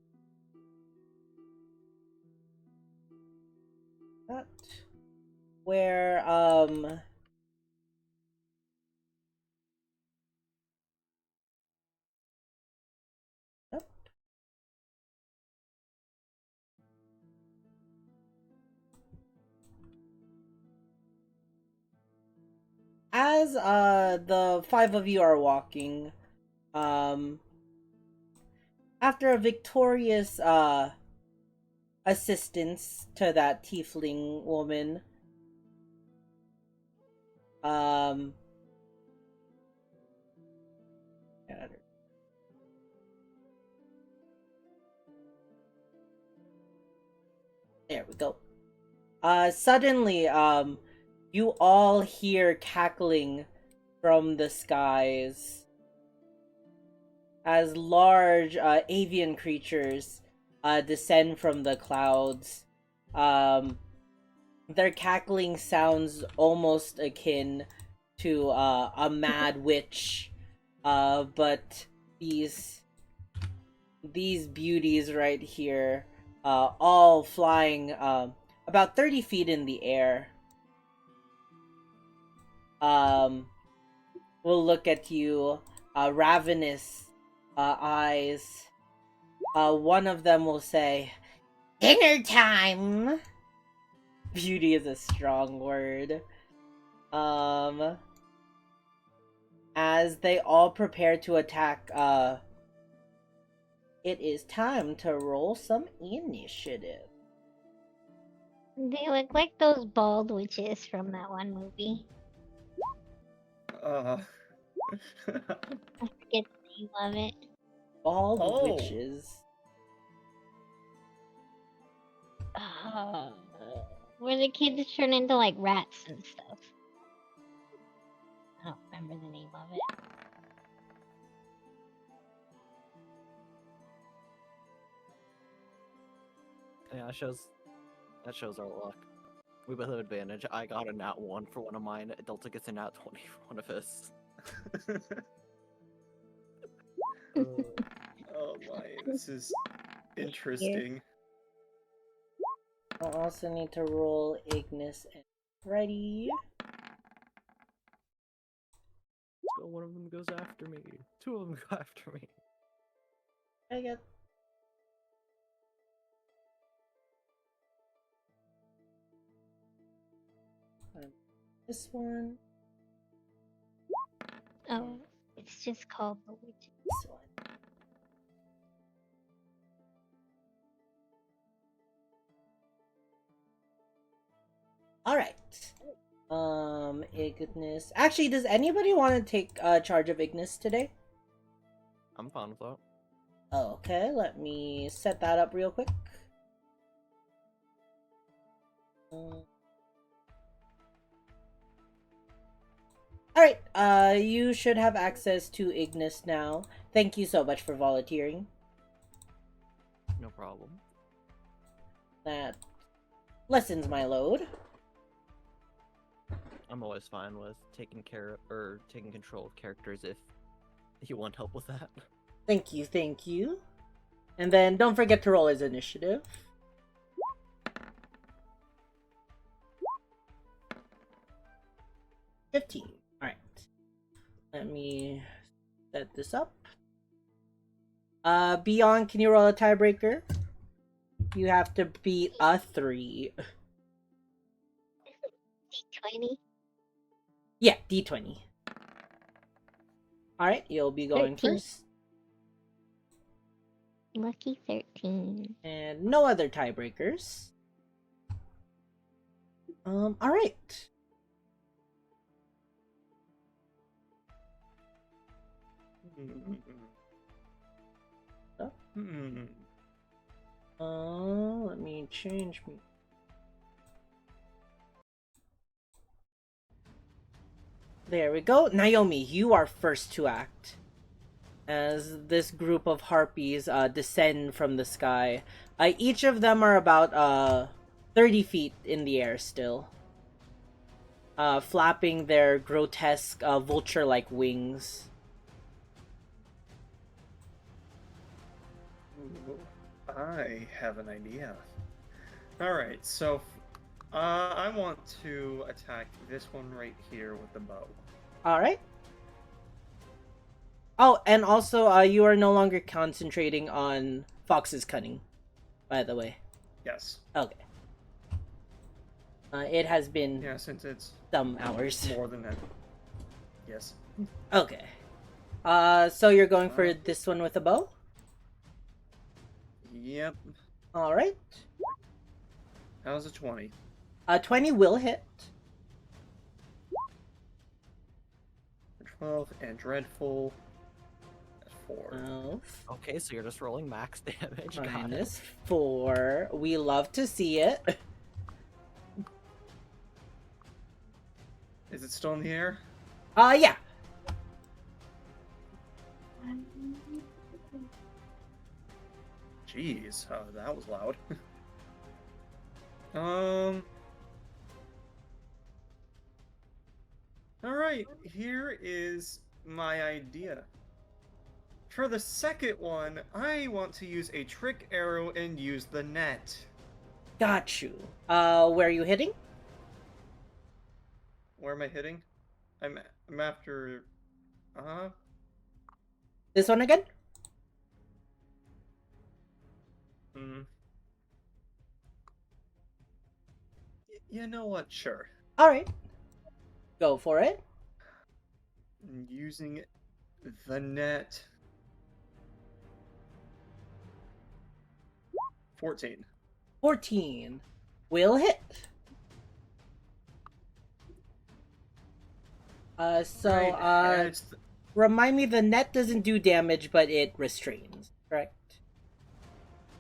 Speaker 1: That where Yep. As the 5 of you are walking, um after a victorious assistance to that tiefling woman, um there we go. Suddenly, you all hear cackling from the skies as large avian creatures descend from the clouds. Their cackling sounds almost akin to a mad witch, but these beauties right here, all flying about 30 feet in the air, will look at you, ravenous eyes. One of them will say, "Dinner time!" Beauty is a strong word. As they all prepare to attack, it is time to roll some initiative.
Speaker 4: They look like those bald witches from that one movie.
Speaker 3: Uh.
Speaker 4: I forget the name of it.
Speaker 1: Bald
Speaker 3: Oh.
Speaker 1: witches.
Speaker 4: Where the kids turn into like rats and stuff. I don't remember the name of it.
Speaker 5: Yeah, that shows our luck. We both have advantage. I got a nat 1 for one of mine. Delta gets a nat 20 for one of his.
Speaker 3: Oh my, this is interesting.
Speaker 1: I'll also need to roll Ignis and Ready.
Speaker 5: So one of them goes after me. 2 of them go after me.
Speaker 1: I get. This one.
Speaker 4: Oh, it's just called the witches.
Speaker 1: This one. Alright. Ignis. Actually, does anybody want to take charge of Ignis today?
Speaker 5: I'm fine with that.
Speaker 1: Okay, let me set that up real quick. Alright, you should have access to Ignis now. Thank you so much for volunteering.
Speaker 5: No problem.
Speaker 1: That lessens my load.
Speaker 5: I'm always fine with taking control of characters if you want help with that.
Speaker 1: Thank you, thank you. And then don't forget to roll his initiative. $15. Alright. Let me set this up. Beyond, can you roll a tiebreaker? You have to beat a 3.
Speaker 4: D20.
Speaker 1: Yeah, D20. Alright, you'll be going
Speaker 4: 13.
Speaker 1: first.
Speaker 4: Lucky 13.
Speaker 1: And no other tiebreakers. Alright. Let me change me. There we go. Naomi, you are first to act. As this group of harpies descend from the sky. Each of them are about 30 feet in the air still. Flapping their grotesque vulture-like wings.
Speaker 3: I have an idea. Alright, so I want to attack this one right here with the bow.
Speaker 1: Alright. Oh, and also, you are no longer concentrating on Fox's cunning, by the way.
Speaker 3: Yes.
Speaker 1: Okay. It has been
Speaker 3: Yeah, since it's
Speaker 1: some hours.
Speaker 3: more than that. Yes.
Speaker 1: Okay. So you're going for this one with a bow?
Speaker 3: Yep.
Speaker 1: Alright.
Speaker 3: How's a 20?
Speaker 1: 20 will hit.
Speaker 3: 12 and dreadful. 4.
Speaker 1: 12
Speaker 5: Okay, so you're just rolling max damage. Got it.
Speaker 1: minus 4. We love to see it.
Speaker 3: Is it still in the air?
Speaker 1: Yeah.
Speaker 3: Jeez, that was loud. Alright, here is my idea. For the second one, I want to use a trick arrow and use the net.
Speaker 1: Got you. Where are you hitting?
Speaker 3: Where am I hitting? I'm after...
Speaker 1: This one again?
Speaker 3: You know what? Sure.
Speaker 1: Alright. Go for it.
Speaker 3: Using the net. 14.
Speaker 1: 14. Will hit. Remind me, the net doesn't do damage, but it restrains, correct?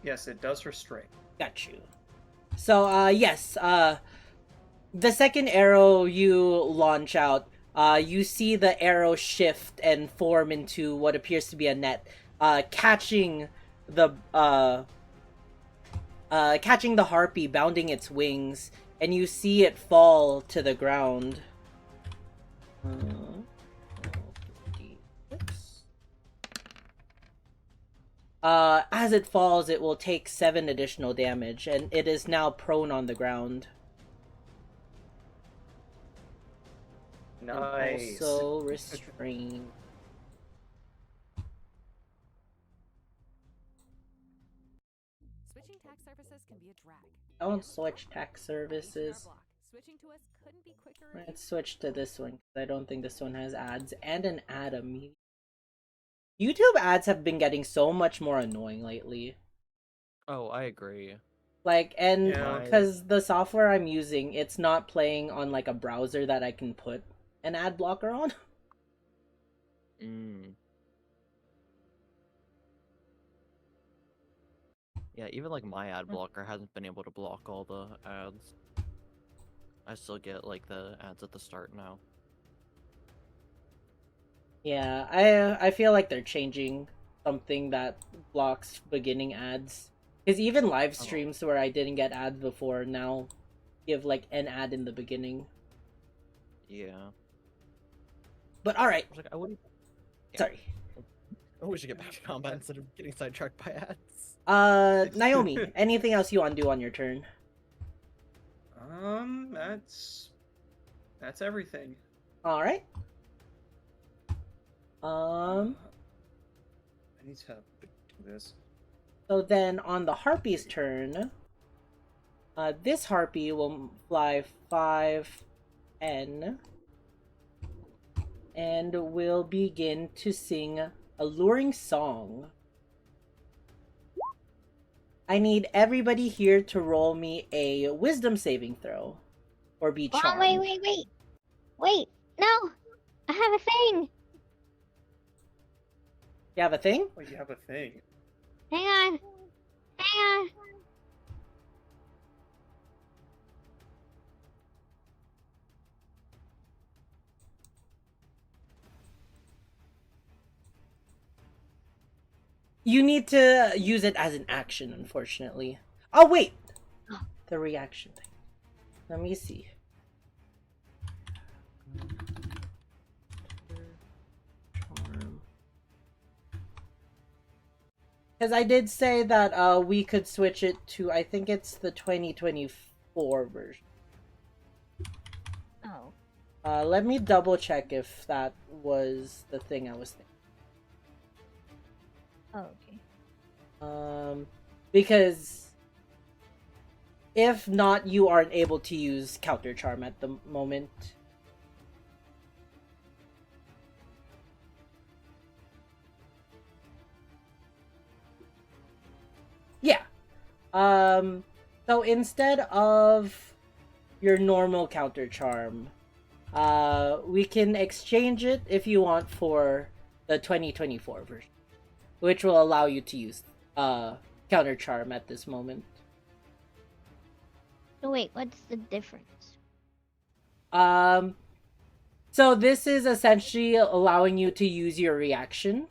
Speaker 3: Yes, it does restrain.
Speaker 1: Got you. So, yes, the second arrow you launch out, you see the arrow shift and form into what appears to be a net, catching the harpy, bounding its wings, and you see it fall to the ground. As it falls, it will take 7 additional damage, and it is now prone on the ground.
Speaker 3: Nice.
Speaker 1: And also restrained.
Speaker 7: Switching tax services can be a drag.
Speaker 1: Don't switch tax services.
Speaker 7: Switching to us couldn't be quicker.
Speaker 1: Let's switch to this one, because I don't think this one has ads. And an ad immediately. YouTube ads have been getting so much more annoying lately.
Speaker 5: Oh, I agree.
Speaker 1: Like, and
Speaker 3: Yeah.
Speaker 1: because the software I'm using, it's not playing on like a browser that I can put an ad blocker on.
Speaker 5: Yeah, even like my ad blocker hasn't been able to block all the ads. I still get like the ads at the start now.
Speaker 1: Yeah, I feel like they're changing something that blocks beginning ads. Because even live
Speaker 5: Oh.
Speaker 1: streams where I didn't get ads before now give like an ad in the beginning.
Speaker 5: Yeah.
Speaker 1: But alright,
Speaker 5: I was like, I wouldn't. Yeah.
Speaker 1: sorry.
Speaker 5: Oh, we should get back to combat instead of getting sidetracked by ads.
Speaker 1: Naomi, anything else you want to do on your turn?
Speaker 3: That's everything.
Speaker 1: Alright.
Speaker 3: I need to do this.
Speaker 1: So then on the Harpy's turn, this Harpy will fly 5N and will begin to sing a luring song. I need everybody here to roll me a wisdom saving throw or be
Speaker 4: Oh,
Speaker 1: charmed.
Speaker 4: wait! No, I have a thing.
Speaker 1: You have a thing?
Speaker 3: Oh, you have a thing.
Speaker 4: Hang on.
Speaker 1: You need to use it as an action, unfortunately. Oh, wait! The reaction thing. Let me see. Because I did say that we could switch it to, I think it's the 2024 version.
Speaker 4: Oh.
Speaker 1: Let me double check if that was the thing I was thinking.
Speaker 4: Oh, okay.
Speaker 1: Because if not, you aren't able to use Counter Charm at the moment. Yeah. So instead of your normal Counter Charm, we can exchange it if you want for the 2024 version, which will allow you to use Counter Charm at this moment.
Speaker 4: So wait, what's the difference?
Speaker 1: So this is essentially allowing you to use your reaction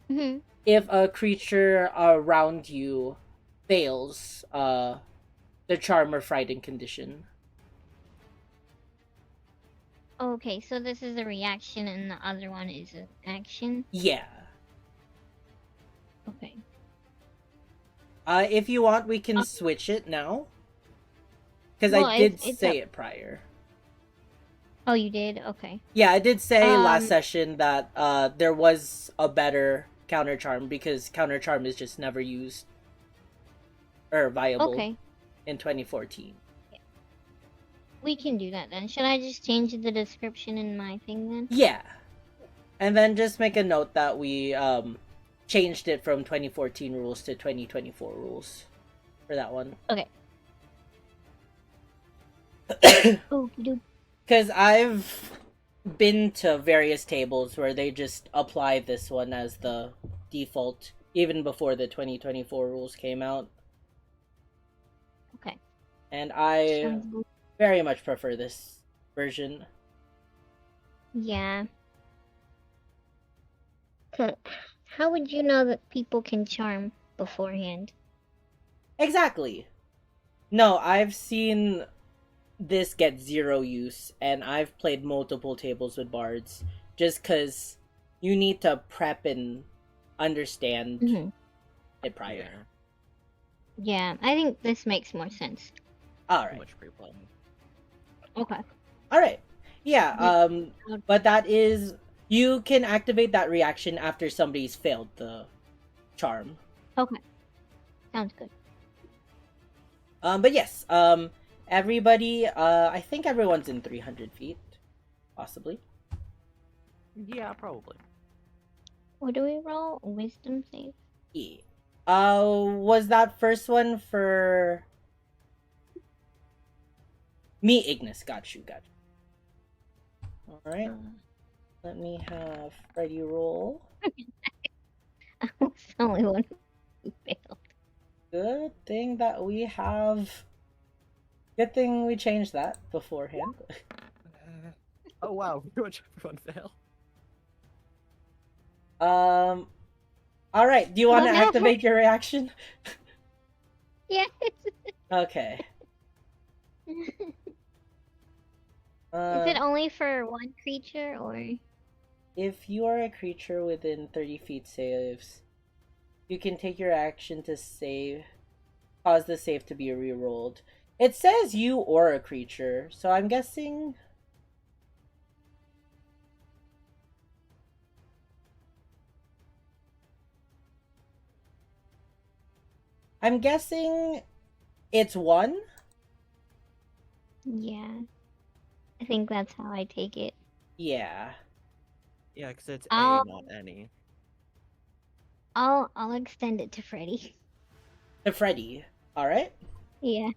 Speaker 4: Mm-hmm.
Speaker 1: if a creature around you fails the charm or frighten condition.
Speaker 4: Okay, so this is a reaction and the other one is an action?
Speaker 1: Yeah.
Speaker 4: Okay.
Speaker 1: If you want, we can switch it now. Because
Speaker 4: Well,
Speaker 1: I did
Speaker 4: it's
Speaker 1: say it prior.
Speaker 4: Oh, you did? Okay.
Speaker 1: Yeah, I did say last session that there was a better counter charm because counter charm is just never used or viable in 2014.
Speaker 4: Yeah. We can do that then. Should I just change the description in my thing then?
Speaker 1: Yeah. And then just make a note that we changed it from 2014 rules to 2024 rules for that one.
Speaker 4: Okay.
Speaker 1: Because I've been to various tables where they just apply this one as the default, even before the 2024 rules came out.
Speaker 4: Okay.
Speaker 1: And I very much prefer this version.
Speaker 4: Yeah. How would you know that people can charm beforehand?
Speaker 1: Exactly. No, I've seen this get zero use, and I've played multiple tables with bards just because you need to prep and understand it prior.
Speaker 4: Yeah, I think this makes more sense.
Speaker 1: Alright.
Speaker 5: Much pre-planning.
Speaker 4: Okay.
Speaker 1: Alright. Yeah, but that is... You can activate that reaction after somebody's failed the charm.
Speaker 4: Okay. Sounds good.
Speaker 1: But yes, everybody, I think everyone's in 300 feet. Possibly.
Speaker 5: Yeah, probably.
Speaker 4: What do we roll? A wisdom save?
Speaker 1: Yeah. Was that first one for... Me, Ignis. Got you. Alright. Let me have Freddy roll.
Speaker 4: I was the only one who failed.
Speaker 1: Good thing that we have. Good thing we changed that beforehand.
Speaker 2: Oh wow, pretty much everyone failed.
Speaker 1: All right. Do you want to
Speaker 4: Oh, no.
Speaker 1: activate your reaction?
Speaker 4: Yes.
Speaker 1: Okay.
Speaker 4: Is it
Speaker 1: Um,
Speaker 4: only for one creature or?
Speaker 1: if you are a creature within 30 feet saves, you can take your action to save, cause the save to be re-rolled. It says you or a creature, so I'm guessing. I'm guessing it's one.
Speaker 4: Yeah. I think that's how I take it.
Speaker 1: Yeah.
Speaker 5: Yeah, because it's
Speaker 4: I'll
Speaker 5: A, not any.
Speaker 4: I'll extend it to Freddy.
Speaker 1: To Freddy. All right.
Speaker 4: Yeah.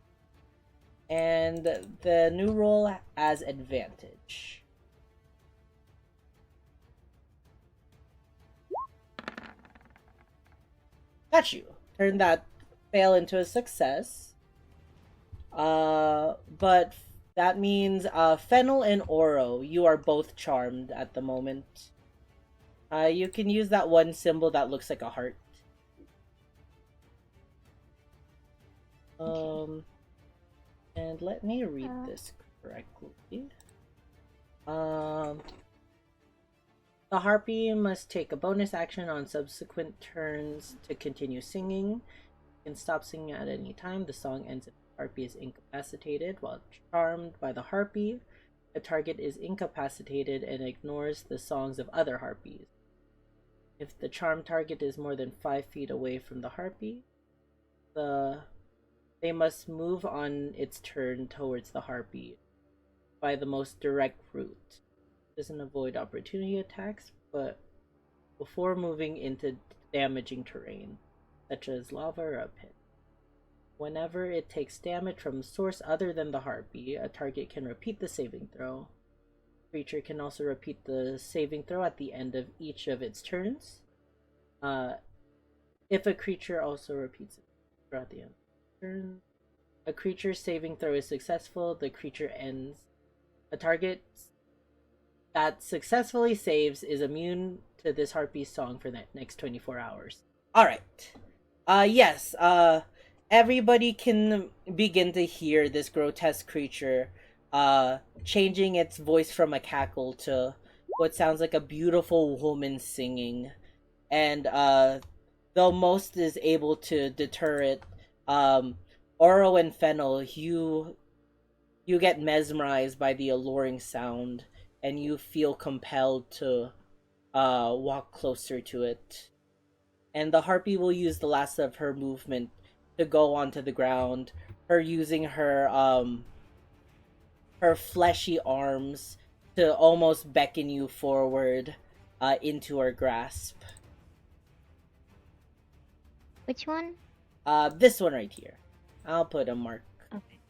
Speaker 1: And the new roll as advantage. Got you. Turn that fail into a success. But that means Fennel and Oro, you are both charmed at the moment. You can use that one symbol that looks like a heart. And let me read this correctly. The harpy must take a bonus action on subsequent turns to continue singing. You can stop singing at any time. The song ends if the harpy is incapacitated. While charmed by the harpy, the target is incapacitated and ignores the songs of other harpies. If the charmed target is more than 5 feet away from the harpy, they must move on its turn towards the harpy by the most direct route. It doesn't avoid opportunity attacks, but before moving into damaging terrain, such as lava or a pit. Whenever it takes damage from a source other than the harpy, a target can repeat the saving throw. The creature can also repeat the saving throw at the end of each of its turns. If a creature also repeats it at the end of the turn, a creature's saving throw is successful, the creature ends. A target that successfully saves is immune to this harpy's song for the next 24 hours. Alright. Yes, everybody can begin to hear this grotesque creature, changing its voice from a cackle to what sounds like a beautiful woman singing. And, though most is able to deter it, Oro and Fennel, you get mesmerized by the alluring sound, and you feel compelled to walk closer to it. And the harpy will use the last of her movement to go onto the ground, her using her fleshy arms to almost beckon you forward into her grasp.
Speaker 4: Which one?
Speaker 1: This one right here. I'll put a mark.
Speaker 4: Okay.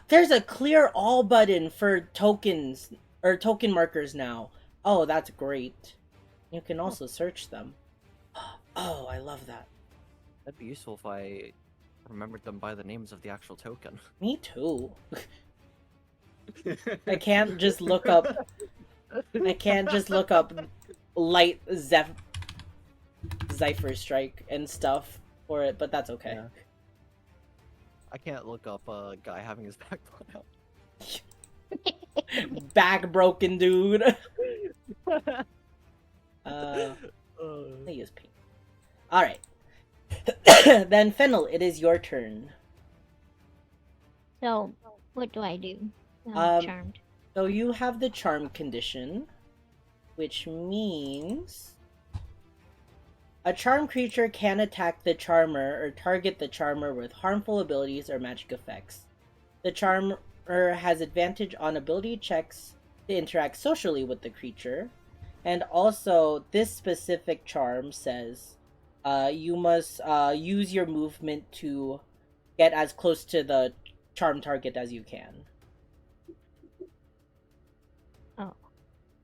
Speaker 1: There's a clear all button for tokens or token markers now. Oh, that's great. You can also search them. Oh, I love that.
Speaker 5: That'd be useful if I remembered them by the names of the actual token.
Speaker 1: Me too. I can't just look up. I can't just look up light Zephyr Strike and stuff for it, but that's okay.
Speaker 5: Yeah. I can't look up a guy having his back blown out.
Speaker 1: Back broken, dude. I use paint. All right. Then Fennel, it is your turn.
Speaker 4: So, what do I do? Charmed.
Speaker 1: So you have the charm condition, which means a charmed creature can attack the charmer or target the charmer with harmful abilities or magic effects. The charmer has advantage on ability checks to interact socially with the creature, and also this specific charm says you must use your movement to get as close to the charm target as you can.
Speaker 4: Oh,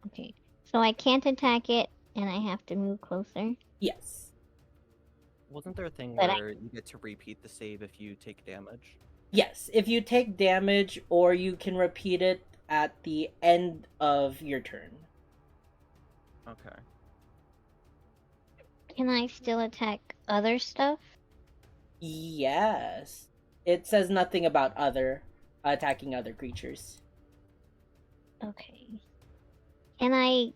Speaker 4: okay. So I can't attack it, and I have to move closer.
Speaker 1: Yes.
Speaker 5: Wasn't there a thing
Speaker 4: But
Speaker 5: where you get to repeat the save if you take damage?
Speaker 1: Yes, if you take damage, or you can repeat it at the end of your turn.
Speaker 5: Okay.
Speaker 4: can I still attack other stuff?
Speaker 1: Yes. It says nothing about attacking other creatures.
Speaker 4: Okay. Can I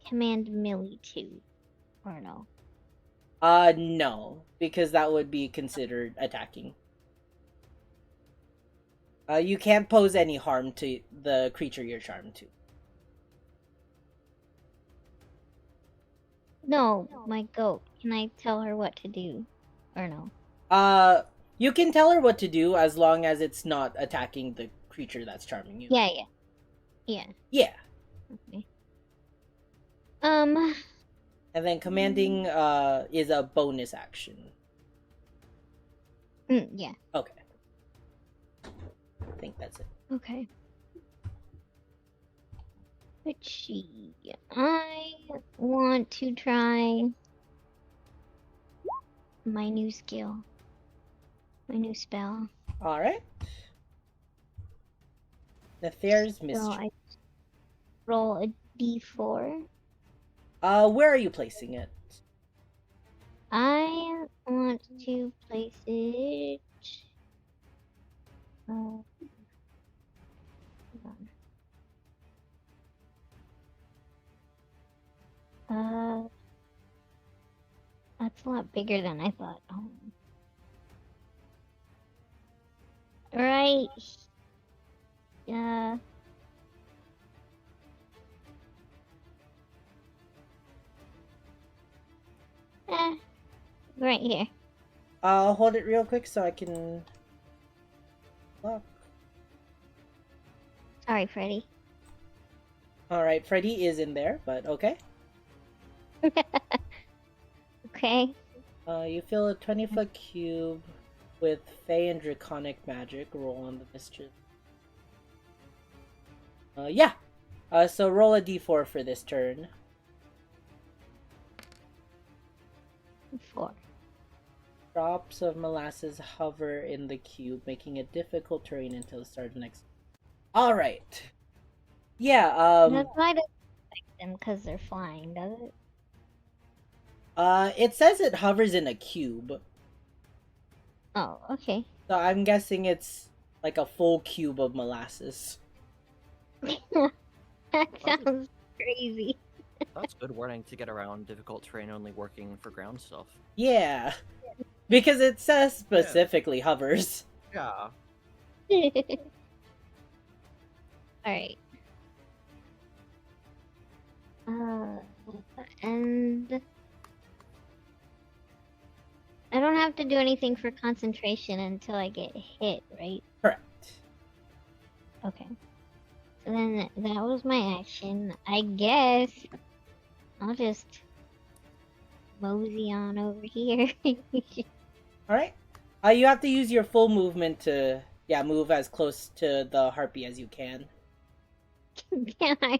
Speaker 4: command Millie too? Or no?
Speaker 1: No, because that would be considered attacking. You can't pose any harm to the creature you're charmed to.
Speaker 4: No, my goat. Can I tell her what to do? Or no?
Speaker 1: You can tell her what to do as long as it's not attacking the creature that's charming you.
Speaker 4: Yeah. Yeah.
Speaker 1: Yeah.
Speaker 4: Okay.
Speaker 1: And then commanding is a bonus action.
Speaker 4: Yeah.
Speaker 1: Okay. I think that's it.
Speaker 4: Okay. Let's see. I want to try my new skill. My new spell.
Speaker 1: Alright. Nefarious
Speaker 4: So
Speaker 1: Mystery.
Speaker 4: I roll a d4.
Speaker 1: Where are you placing it?
Speaker 4: I want to place it. Hold on. That's a lot bigger than I thought. Right. Right here.
Speaker 1: Hold it real quick so I can look.
Speaker 4: Sorry, Freddy.
Speaker 1: Alright, Freddy is in there, but okay.
Speaker 4: Okay.
Speaker 1: You fill a 20-foot cube with Fey and Draconic magic. Roll on the mischief. Yeah. So roll a d4 for this turn.
Speaker 4: 4.
Speaker 1: Drops of molasses hover in the cube, making it difficult terrain until the start of next. Alright. Yeah,
Speaker 4: That's why it doesn't affect them because they're flying, does it?
Speaker 1: it says it hovers in a cube.
Speaker 4: Oh, okay.
Speaker 1: So I'm guessing it's like a full cube of molasses.
Speaker 4: That sounds crazy.
Speaker 5: That's good warning to get around difficult terrain only working for ground stuff.
Speaker 1: Yeah. Because it says specifically hovers.
Speaker 5: Yeah.
Speaker 4: Alright. And I don't have to do anything for concentration until I get hit, right?
Speaker 1: Correct.
Speaker 4: Okay. So then that was my action. I guess I'll just mosey on over here.
Speaker 1: Alright. You have to use your full movement to, move as close to the harpy as you can.
Speaker 4: Can I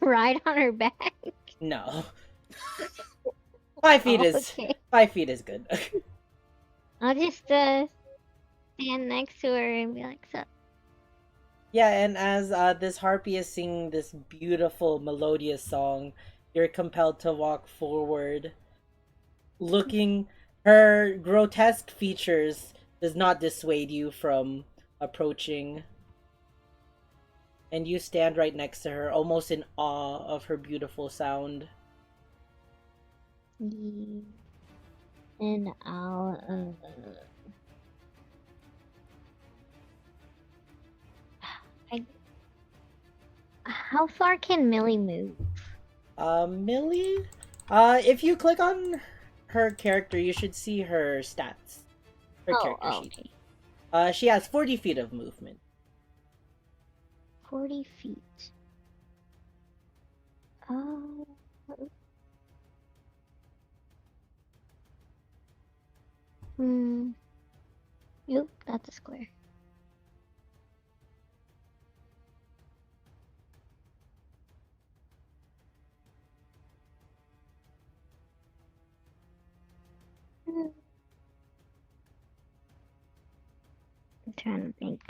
Speaker 4: ride on her back?
Speaker 1: No. 5 feet
Speaker 4: Oh,
Speaker 1: is
Speaker 4: okay.
Speaker 1: 5 feet is good.
Speaker 4: I'll just stand next to her and be like, "Sup?"
Speaker 1: Yeah, and as this harpy is singing this beautiful melodious song, you're compelled to walk forward. Looking, her grotesque features does not dissuade you from approaching. And you stand right next to her, almost in awe of her beautiful sound.
Speaker 4: And I'll how far can Millie move?
Speaker 1: Millie? If you click on her character, you should see her stats. Her character sheet.
Speaker 4: Okay.
Speaker 1: She has 40 feet of movement.
Speaker 4: 40 feet. Yep, that's a square. trying to think.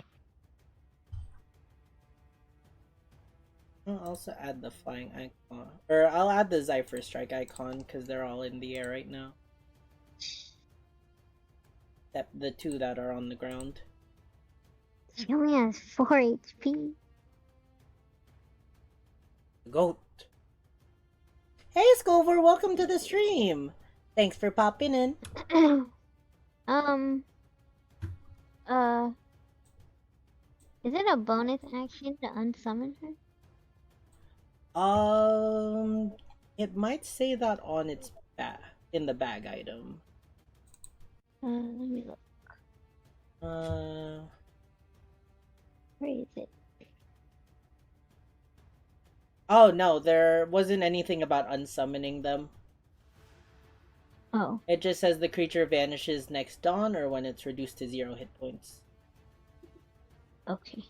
Speaker 1: I'll also add the flying icon. Or I'll add the Zypher Strike icon because they're all in the air right now. Except the two that are on the ground.
Speaker 4: She only has 4 HP.
Speaker 1: Goat. Hey Scover, welcome to the stream. Thanks for popping in.
Speaker 4: Is it a bonus action to unsummon her?
Speaker 1: It might say that on its in the bag item.
Speaker 4: Let me look. Where is it?
Speaker 1: Oh no, there wasn't anything about unsummoning them.
Speaker 4: Oh.
Speaker 1: It just says the creature vanishes next dawn or when it's reduced to 0 hit points.
Speaker 4: Okay.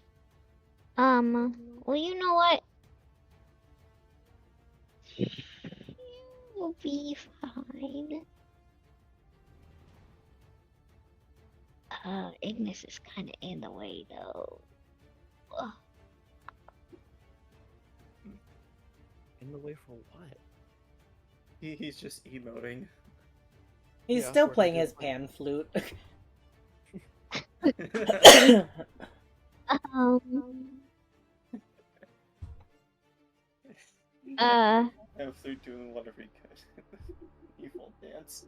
Speaker 4: Well, you know what? You'll be fine. Ignis is kind of in the way, though. Ugh.
Speaker 5: In the way for what?
Speaker 3: He's just emoting.
Speaker 1: He's
Speaker 5: Yeah,
Speaker 1: still
Speaker 5: we're
Speaker 1: playing
Speaker 5: gonna
Speaker 1: his
Speaker 5: do
Speaker 1: pan flute.
Speaker 4: Um.
Speaker 3: I'm through doing whatever he could. Evil dance.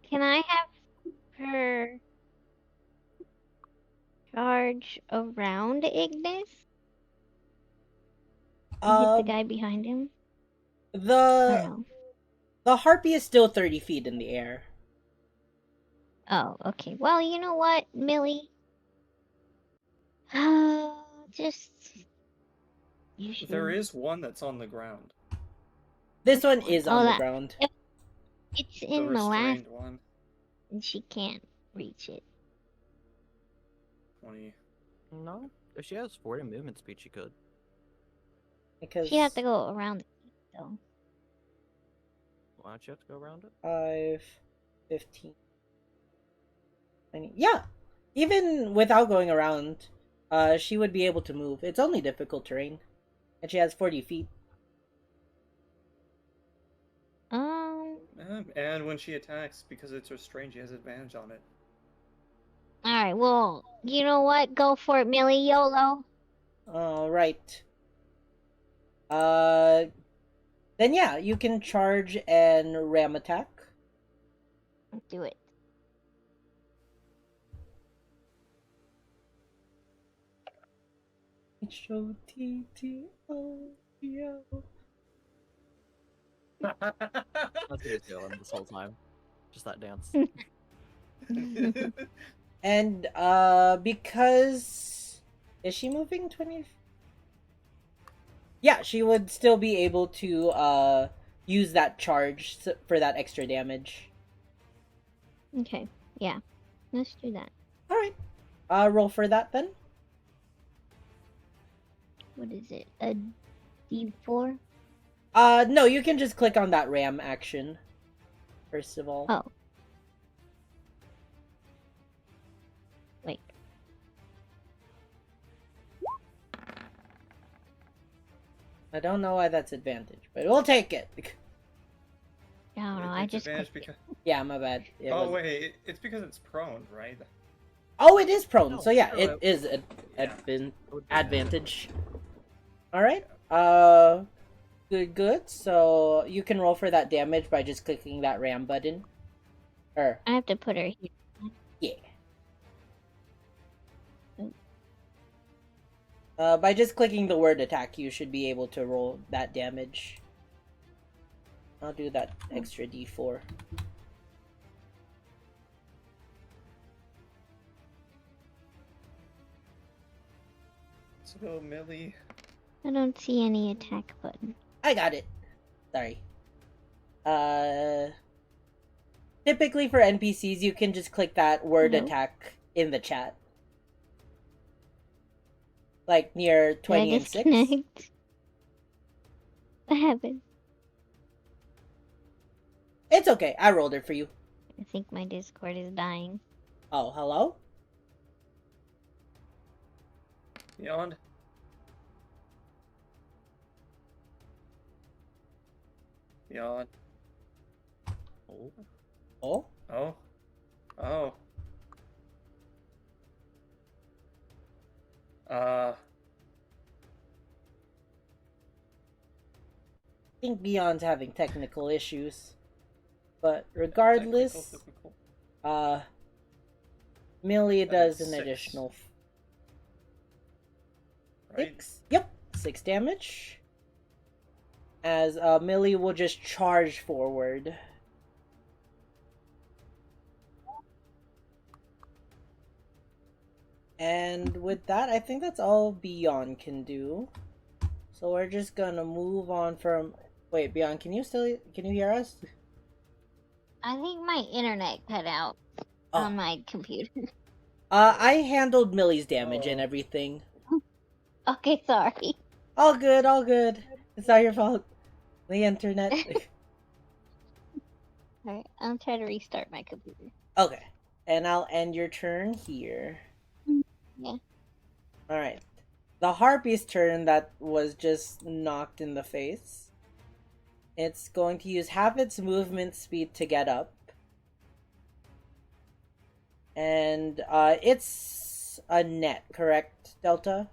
Speaker 4: Can I have her charge around Ignis? And hit the guy behind him? Or no?
Speaker 1: The harpy is still 30 feet in the air.
Speaker 4: Oh, okay. Well, you know what, Millie? Just... You should...
Speaker 3: There is one that's on the ground.
Speaker 1: This
Speaker 4: Which
Speaker 1: one
Speaker 4: one?
Speaker 1: is
Speaker 4: Oh,
Speaker 1: on the
Speaker 4: that-
Speaker 1: ground.
Speaker 4: It's
Speaker 3: The
Speaker 4: in the last...
Speaker 3: restrained one.
Speaker 4: And she can't reach it.
Speaker 3: 20.
Speaker 5: No. If she has 40 movement speed, she could.
Speaker 1: Because
Speaker 4: She'd have to go around it, though.
Speaker 5: Why don't you have to go around it?
Speaker 1: 5, 15, 20. Yeah! Even without going around, she would be able to move. It's only difficult terrain. And she has 40 feet.
Speaker 3: And when she attacks, because it's restrained, she has advantage on it.
Speaker 4: Alright, well, you know what? Go for it, Millie. YOLO.
Speaker 1: Alright. Then yeah, you can charge and ram attack.
Speaker 4: Do it.
Speaker 1: H-O-T-T-O-P-O.
Speaker 5: That's what he's doing this whole time. Just that dance.
Speaker 1: And because is she moving 20? Yeah, she would still be able to use that charge for that extra damage.
Speaker 4: Okay, yeah. Let's do that.
Speaker 1: All right. Roll for that then.
Speaker 4: What is it? A D4?
Speaker 1: No, you can just click on that ram action. First of all.
Speaker 4: Oh. Wait.
Speaker 1: I don't know why that's advantage, but we'll take it.
Speaker 4: I don't know, I
Speaker 3: It's
Speaker 4: just
Speaker 3: advantage
Speaker 4: clicked it.
Speaker 3: because...
Speaker 1: Yeah, my bad. It
Speaker 3: Oh
Speaker 1: was-
Speaker 3: wait, it's because it's prone, right?
Speaker 1: Oh, it is prone.
Speaker 5: No,
Speaker 1: So yeah,
Speaker 5: no,
Speaker 1: it is
Speaker 5: yeah.
Speaker 1: advantage. All right. Good. So you can roll for that damage by just clicking that ram button.
Speaker 4: I have to put her here.
Speaker 1: Yeah.
Speaker 4: Oh.
Speaker 1: By just clicking the word attack, you should be able to roll that damage. I'll do that extra D4.
Speaker 3: Let's go, Millie.
Speaker 4: I don't see any attack button.
Speaker 1: I got it. Sorry. Typically for NPCs, you can just click that word
Speaker 4: Hello?
Speaker 1: attack in the chat. Like near
Speaker 4: Did
Speaker 1: 20
Speaker 4: I
Speaker 1: and 6.
Speaker 4: disconnect? What happened?
Speaker 1: It's okay. I rolled it for you.
Speaker 4: I think my Discord is dying.
Speaker 1: Oh, hello?
Speaker 3: Beyond. Beyond.
Speaker 5: Oh.
Speaker 1: Oh?
Speaker 3: Oh. Oh.
Speaker 1: I think Beyond's having technical issues. But regardless,
Speaker 3: Technical.
Speaker 1: Millie does an
Speaker 3: 6.
Speaker 1: additional
Speaker 3: Right?
Speaker 1: 6. Yep, 6 damage. As Millie will just charge forward. And with that, I think that's all Beyond can do. So we're just gonna move on from... Wait, Beyond, can you hear us?
Speaker 4: I think my internet cut out on my computer.
Speaker 1: I handled Millie's damage and
Speaker 3: Oh.
Speaker 1: everything.
Speaker 4: Okay, sorry.
Speaker 1: All good, all good. It's not your fault. The internet.
Speaker 4: Alright, I'll try to restart my computer.
Speaker 1: Okay. And I'll end your turn here.
Speaker 4: Yeah.
Speaker 1: Alright. The Harpy's turn that was just knocked in the face. It's going to use half its movement speed to get up. And it's a net, correct, Delta?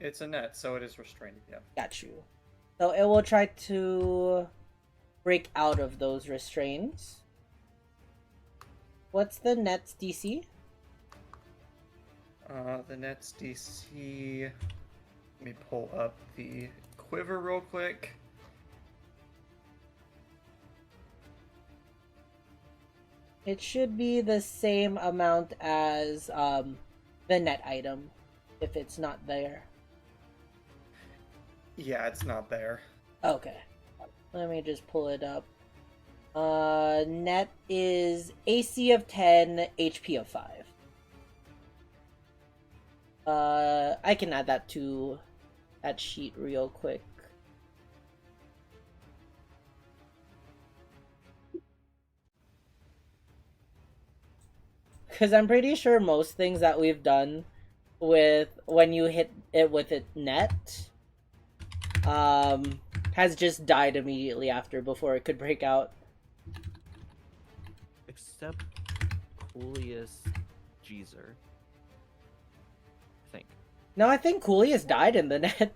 Speaker 3: It's a net, so it is restrained, yeah.
Speaker 1: Got you. So it will try to break out of those restraints. What's the net's DC?
Speaker 3: The net's DC... Let me pull up the quiver real quick.
Speaker 1: It should be the same amount as the net item, if it's not there.
Speaker 3: Yeah, it's not there.
Speaker 1: Okay. Let me just pull it up. Net is AC of 10, HP of 5. I can add that to that sheet real quick. Because I'm pretty sure most things that we've done with when you hit it with a net has just died immediately after before it could break out.
Speaker 5: Except Coolius Jeezer. I think.
Speaker 1: No, I think Coolius died in the net.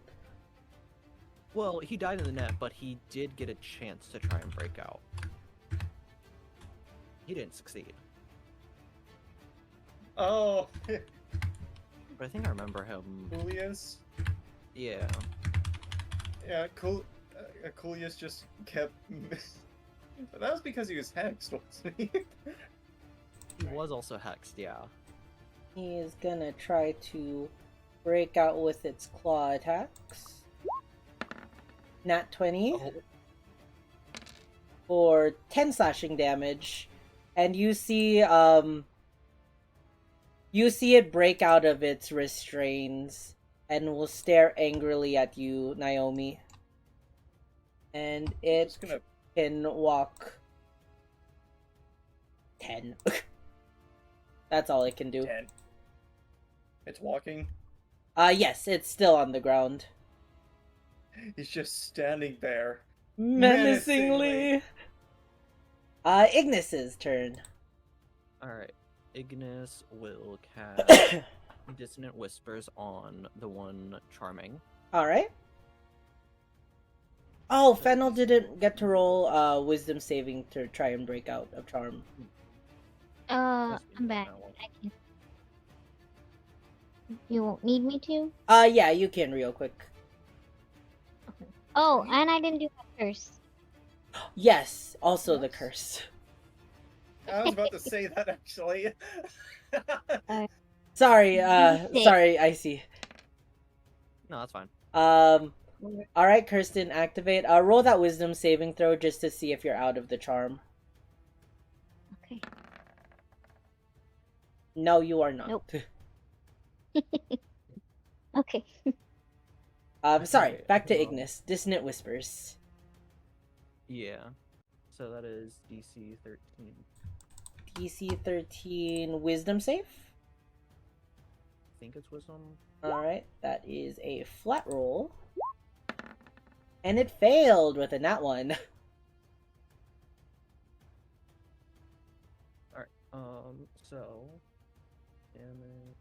Speaker 5: Well, he died in the net, but he did get a chance to try and break out. He didn't succeed.
Speaker 3: Oh,
Speaker 5: But I think I remember him.
Speaker 3: Julius.
Speaker 5: Yeah.
Speaker 3: Yeah, Coolius just kept. That was because he was hexed, wasn't he?
Speaker 5: He was also hexed, yeah.
Speaker 1: He is gonna try to break out with its claw attacks. Nat 20
Speaker 5: Oh.
Speaker 1: for 10 slashing damage. And you see it break out of its restraints and will stare angrily at you, Naomi. And it
Speaker 3: Just gonna.
Speaker 1: can walk 10. That's all it can do.
Speaker 3: 10. It's walking.
Speaker 1: Yes, it's still on the ground.
Speaker 3: He's just standing there.
Speaker 1: Menacingly. Ignis's turn.
Speaker 5: Alright. Ignis will cast Dissonant Whispers on the one Charming.
Speaker 1: Alright. Oh, Fennel didn't get to roll wisdom saving to try and break out of charm.
Speaker 5: Yes, we
Speaker 4: I'm
Speaker 5: know
Speaker 4: back.
Speaker 5: that one.
Speaker 4: I can... You won't need me to?
Speaker 1: Yeah, you can real quick.
Speaker 4: Oh, and I didn't do my curse.
Speaker 1: Yes, also the curse.
Speaker 3: I was about to say that actually.
Speaker 1: Sorry,
Speaker 4: D6.
Speaker 1: sorry, I see.
Speaker 5: No, that's fine.
Speaker 1: Alright, Kirsten, activate. Roll that wisdom saving throw just to see if you're out of the charm.
Speaker 4: Okay.
Speaker 1: No, you are not.
Speaker 4: Nope. Okay.
Speaker 1: Sorry,
Speaker 5: Okay,
Speaker 1: back to Ignis. Dissonant Whispers.
Speaker 5: Yeah. So that is DC 13.
Speaker 1: DC 13 wisdom save?
Speaker 5: I think it's Wisdom.
Speaker 1: Alright, that is a flat roll. And it failed with a nat one.
Speaker 5: Alright, so... Damage...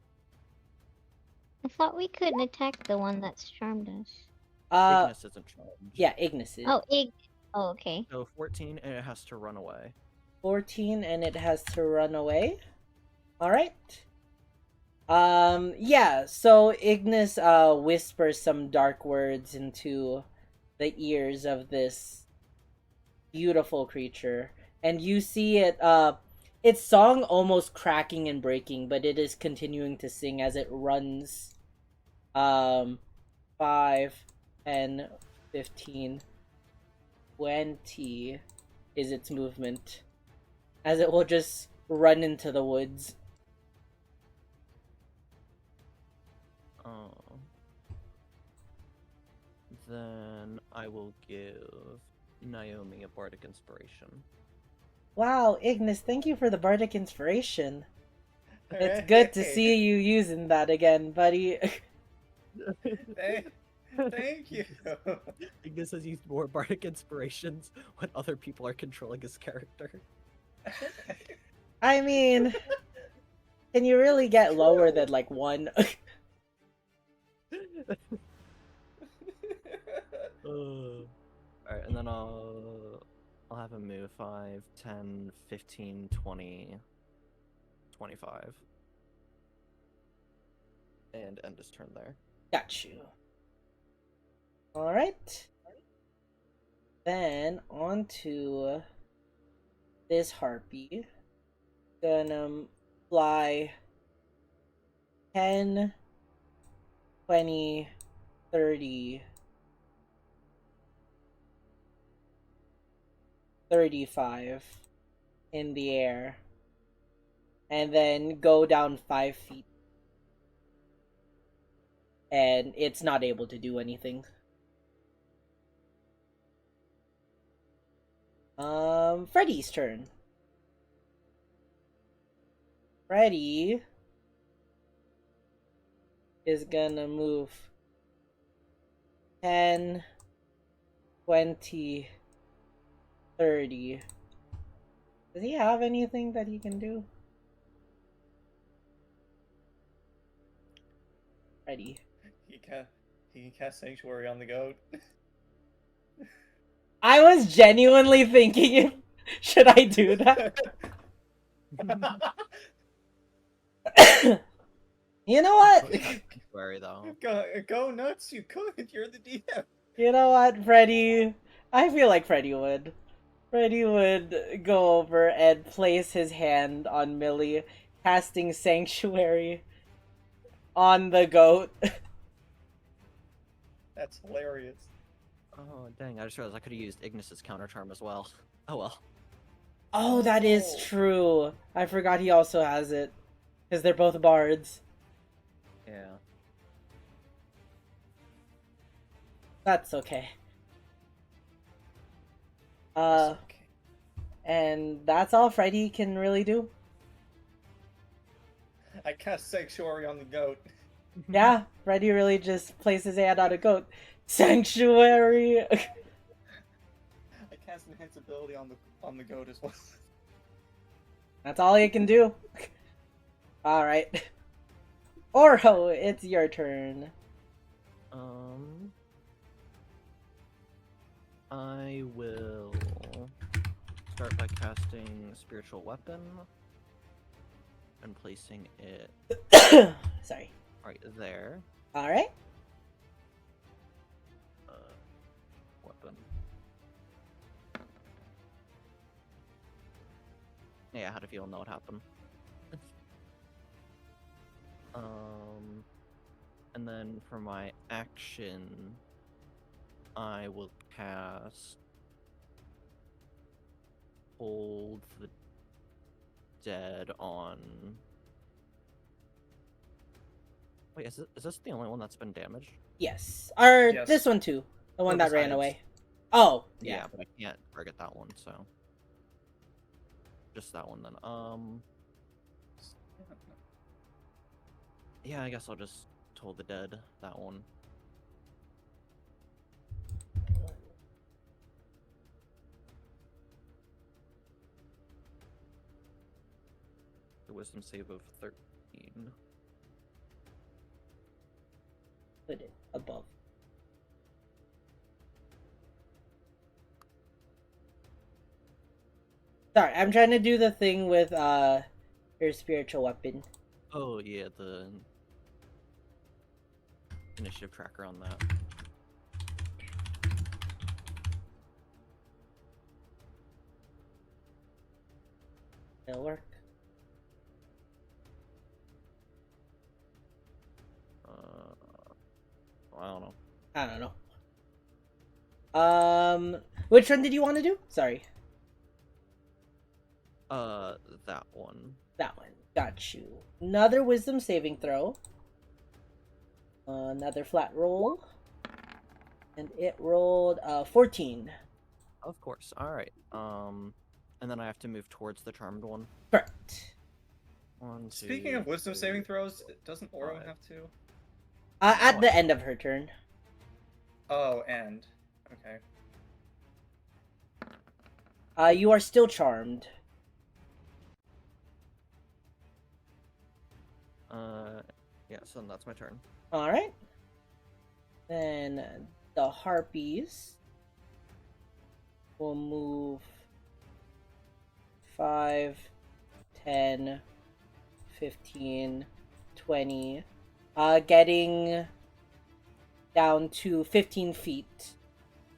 Speaker 4: I thought we couldn't attack the one that's charmed us.
Speaker 5: Ignis isn't charmed.
Speaker 1: Yeah, Ignis is.
Speaker 4: Oh, Oh, okay.
Speaker 5: So 14, and it has to run away.
Speaker 1: 14 and it has to run away. Alright. Yeah, so Ignis whispers some dark words into the ears of this beautiful creature. And you see it its song almost cracking and breaking, but it is continuing to sing as it runs 5, 10, 15, 20 is its movement. As it will just run into the woods.
Speaker 5: Then I will give Naomi a bardic inspiration.
Speaker 1: Wow, Ignis, thank you for the bardic inspiration. It's good to see you using that again, buddy.
Speaker 3: Thank you.
Speaker 5: Ignis has used more bardic inspirations when other people are controlling his character.
Speaker 1: I mean, can you really get lower than like 1?
Speaker 5: Alright, and then I'll have him move 5, 10, 15, 20, 25. And end his turn there.
Speaker 1: Got you. Alright. Then on to this harpy. Gonna fly 10, 20, 30, 35 in the air. And then go down 5 feet. And it's not able to do anything. Freddy's turn. Freddy is gonna move 10, 20, 30. Does he have anything that he can do? Freddy.
Speaker 3: He can cast Sanctuary on the goat.
Speaker 1: I was genuinely thinking, should I do that? You know what?
Speaker 5: Wary though.
Speaker 3: Go nuts, you could. You're the DM.
Speaker 1: You know what, Freddy? I feel like Freddy would. Freddy would go over and place his hand on Millie, casting Sanctuary on the goat.
Speaker 3: That's hilarious.
Speaker 5: Oh, dang, I just realized I could have used Ignis's counter charm as well. Oh well.
Speaker 1: Oh, that is true. I forgot he also has it. Because they're both bards.
Speaker 5: Yeah.
Speaker 1: That's okay.
Speaker 3: That's okay.
Speaker 1: And that's all Freddy can really do.
Speaker 3: I cast Sanctuary on the goat.
Speaker 1: Yeah, Freddy really just places his hand on a goat. Sanctuary!
Speaker 3: I cast Enhance ability on the goat as well.
Speaker 1: That's all he can do. Alright. Oro, it's your turn.
Speaker 5: I will start by casting Spiritual Weapon and placing it
Speaker 1: Sorry.
Speaker 5: right there.
Speaker 1: Alright.
Speaker 5: Weapon. Yeah, I had a feeling that would happen. And then for my action, I will cast Hold the Dead on... Wait, is this the only one that's been damaged?
Speaker 1: Yes. Or
Speaker 3: Yes.
Speaker 1: this one too. The one
Speaker 5: No,
Speaker 1: that ran
Speaker 5: besides.
Speaker 1: away. Oh,
Speaker 5: Yeah,
Speaker 1: yeah.
Speaker 5: but I can't target that one, so... Just that one then. Yeah, I guess I'll just Toll the Dead, that one. The wisdom save of 13.
Speaker 1: Put it above. Sorry, I'm trying to do the thing with your spiritual weapon.
Speaker 5: Oh yeah, the initiative tracker on that.
Speaker 1: It'll work.
Speaker 5: I don't know.
Speaker 1: I don't know. Which one did you want to do? Sorry.
Speaker 5: That one.
Speaker 1: That one. Got you. Another wisdom saving throw. Another flat roll. And it rolled 14.
Speaker 5: Of course. All right. And then I have to move towards the charmed one.
Speaker 1: Correct.
Speaker 5: One, two,
Speaker 3: Speaking of wisdom
Speaker 5: three.
Speaker 3: saving throws, doesn't Oro
Speaker 5: 5.
Speaker 3: have to?
Speaker 1: At the end of her turn.
Speaker 3: Oh, and okay.
Speaker 1: You are still charmed.
Speaker 5: Yeah. So that's my turn.
Speaker 1: All right. Then the harpies will move 5, 10, 15, 20, getting down to 15 feet.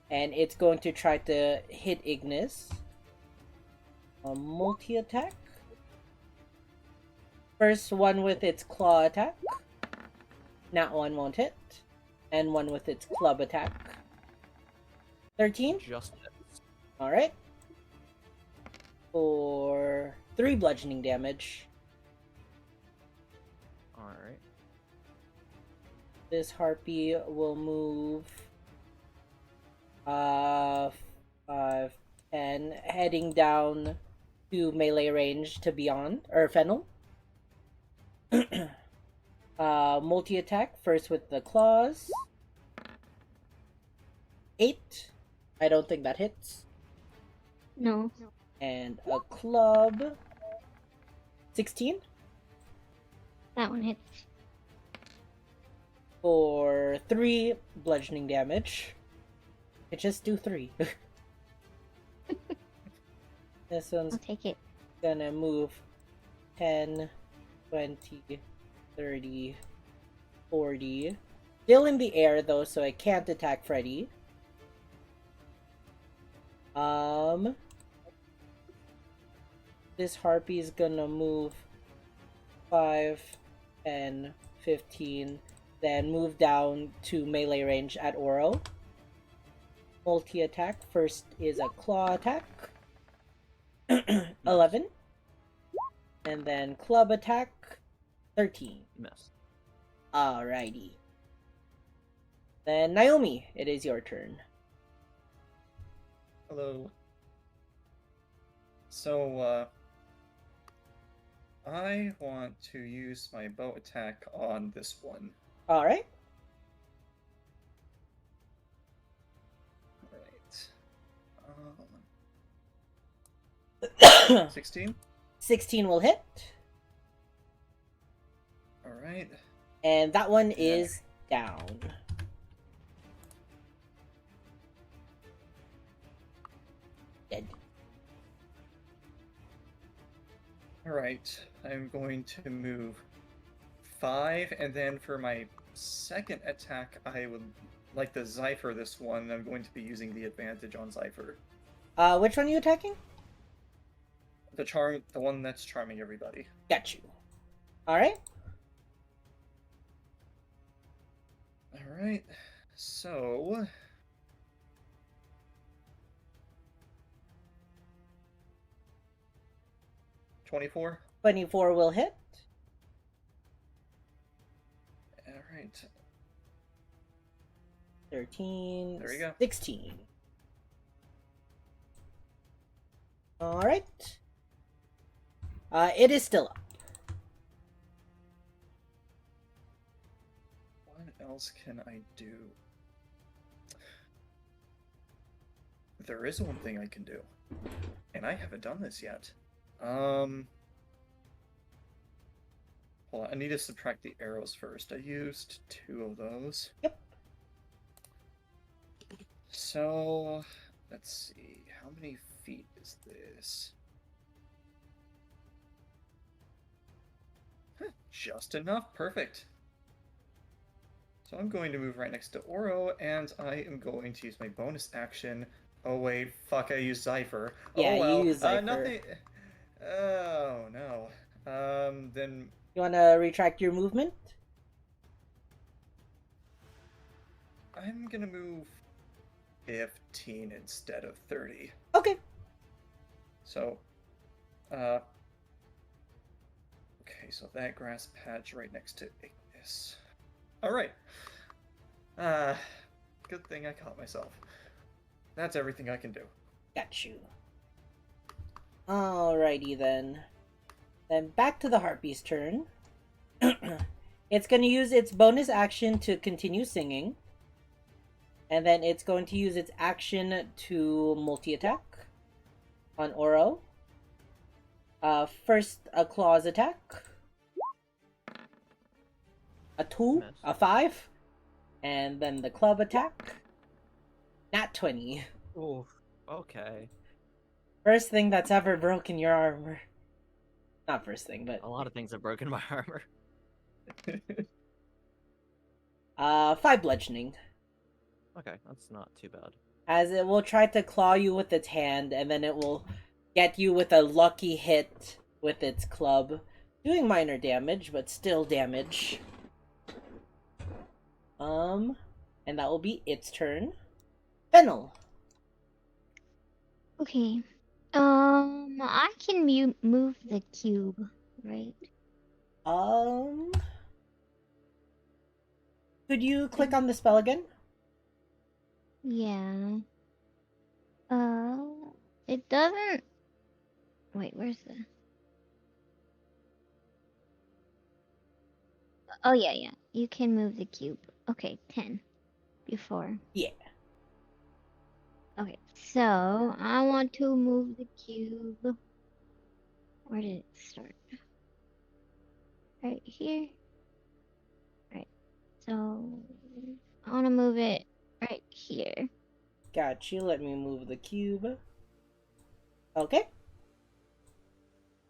Speaker 1: And it's going to try to hit Ignis. A multi-attack. First one with its claw attack. That one won't hit. And one with its club attack. 13?
Speaker 5: Just hits.
Speaker 1: Alright. For 3 bludgeoning damage.
Speaker 5: All right.
Speaker 1: This harpy will move 5, 10, heading down to melee range to Beyond, or Fennel. Multi-attack, first with the claws. 8. I don't think that hits.
Speaker 4: No.
Speaker 1: And a club. 16
Speaker 4: That one hits.
Speaker 1: for 3 bludgeoning damage. I just do 3. This one's
Speaker 4: I'll take it.
Speaker 1: gonna move 10, 20, 30, 40. Still in the air though, so I can't attack Freddy. This harpy is gonna move 5, 10, 15, then move down to melee range at Oro. Multi-attack, first is a claw attack. 11. And then club attack, 13.
Speaker 5: Miss.
Speaker 1: Alrighty. Then Naomi, it is your turn.
Speaker 3: Hello. So, I want to use my bow attack on this one.
Speaker 1: Alright.
Speaker 3: Alright. 16?
Speaker 1: 16 will hit.
Speaker 3: Alright.
Speaker 1: And that one is down. Dead.
Speaker 3: Alright. I'm going to move 5, and then for my second attack, I would like to Zypher this one. I'm going to be using the advantage on Zypher.
Speaker 1: Which one are you attacking?
Speaker 3: The one that's charming everybody.
Speaker 1: Got you. Alright.
Speaker 3: Alright, so... $24?
Speaker 1: 24 will hit.
Speaker 3: Alright.
Speaker 1: 13.
Speaker 3: There you go.
Speaker 1: 16. Alright. It is still up.
Speaker 3: else can I do? There is one thing I can do, and I haven't done this yet. Hold on, I need to subtract the arrows first. I used 2 of those.
Speaker 1: Yep.
Speaker 3: So, let's see. How many feet is this? Just enough. Perfect. So I'm going to move right next to Oro, and I am going to use my bonus action. Oh wait, fuck, I used Zephyr.
Speaker 1: Yeah,
Speaker 3: Oh
Speaker 1: you
Speaker 3: well.
Speaker 1: use Zephyr.
Speaker 3: Nothing. Oh no. Then
Speaker 1: You want to retract your movement?
Speaker 3: I'm gonna move 15 instead of 30.
Speaker 1: Okay.
Speaker 3: So, okay, so that grass patch right next to Ignis. Alright. Good thing I caught myself. That's everything I can do.
Speaker 1: Got you. Alrighty then. Then back to the Harpy's turn. It's going to use its bonus action to continue singing. And then it's going to use its action to multi-attack on Oro. First, a claws attack. A 2,
Speaker 5: Miss.
Speaker 1: a 5. And then the club attack. Nat 20.
Speaker 5: Oof. Okay.
Speaker 1: First thing that's ever broken your armor. Not first thing, but...
Speaker 5: A lot of things have broken my armor.
Speaker 1: 5 bludgeoning.
Speaker 5: Okay, that's not too bad.
Speaker 1: As it will try to claw you with its hand, and then it will get you with a lucky hit with its club. Doing minor damage, but still damage. And that will be its turn. Fennel.
Speaker 4: Okay. I can move the cube, right?
Speaker 1: Could you click on the spell again?
Speaker 4: Yeah. It doesn't. Wait, where's the? Oh yeah, yeah. You can move the cube. Okay, 10. Before.
Speaker 1: Yeah.
Speaker 4: Okay, so I want to move the cube. Where did it start? Right here. Right. So I want to move it right here.
Speaker 1: Got you. Let me move the cube. Okay.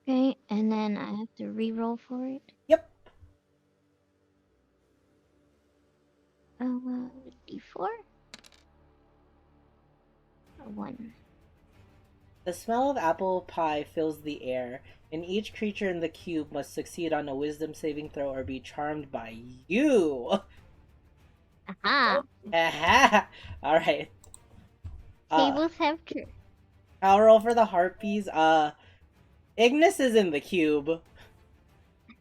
Speaker 4: Okay, and then I have to re-roll for it.
Speaker 1: Yep.
Speaker 4: D4? 1.
Speaker 1: The smell of apple pie fills the air, and each creature in the cube must succeed on a wisdom saving throw or be charmed by you.
Speaker 4: Aha!
Speaker 1: Aha! Alright.
Speaker 4: Tables have true.
Speaker 1: I'll roll for the harpies. Ignis is in the cube.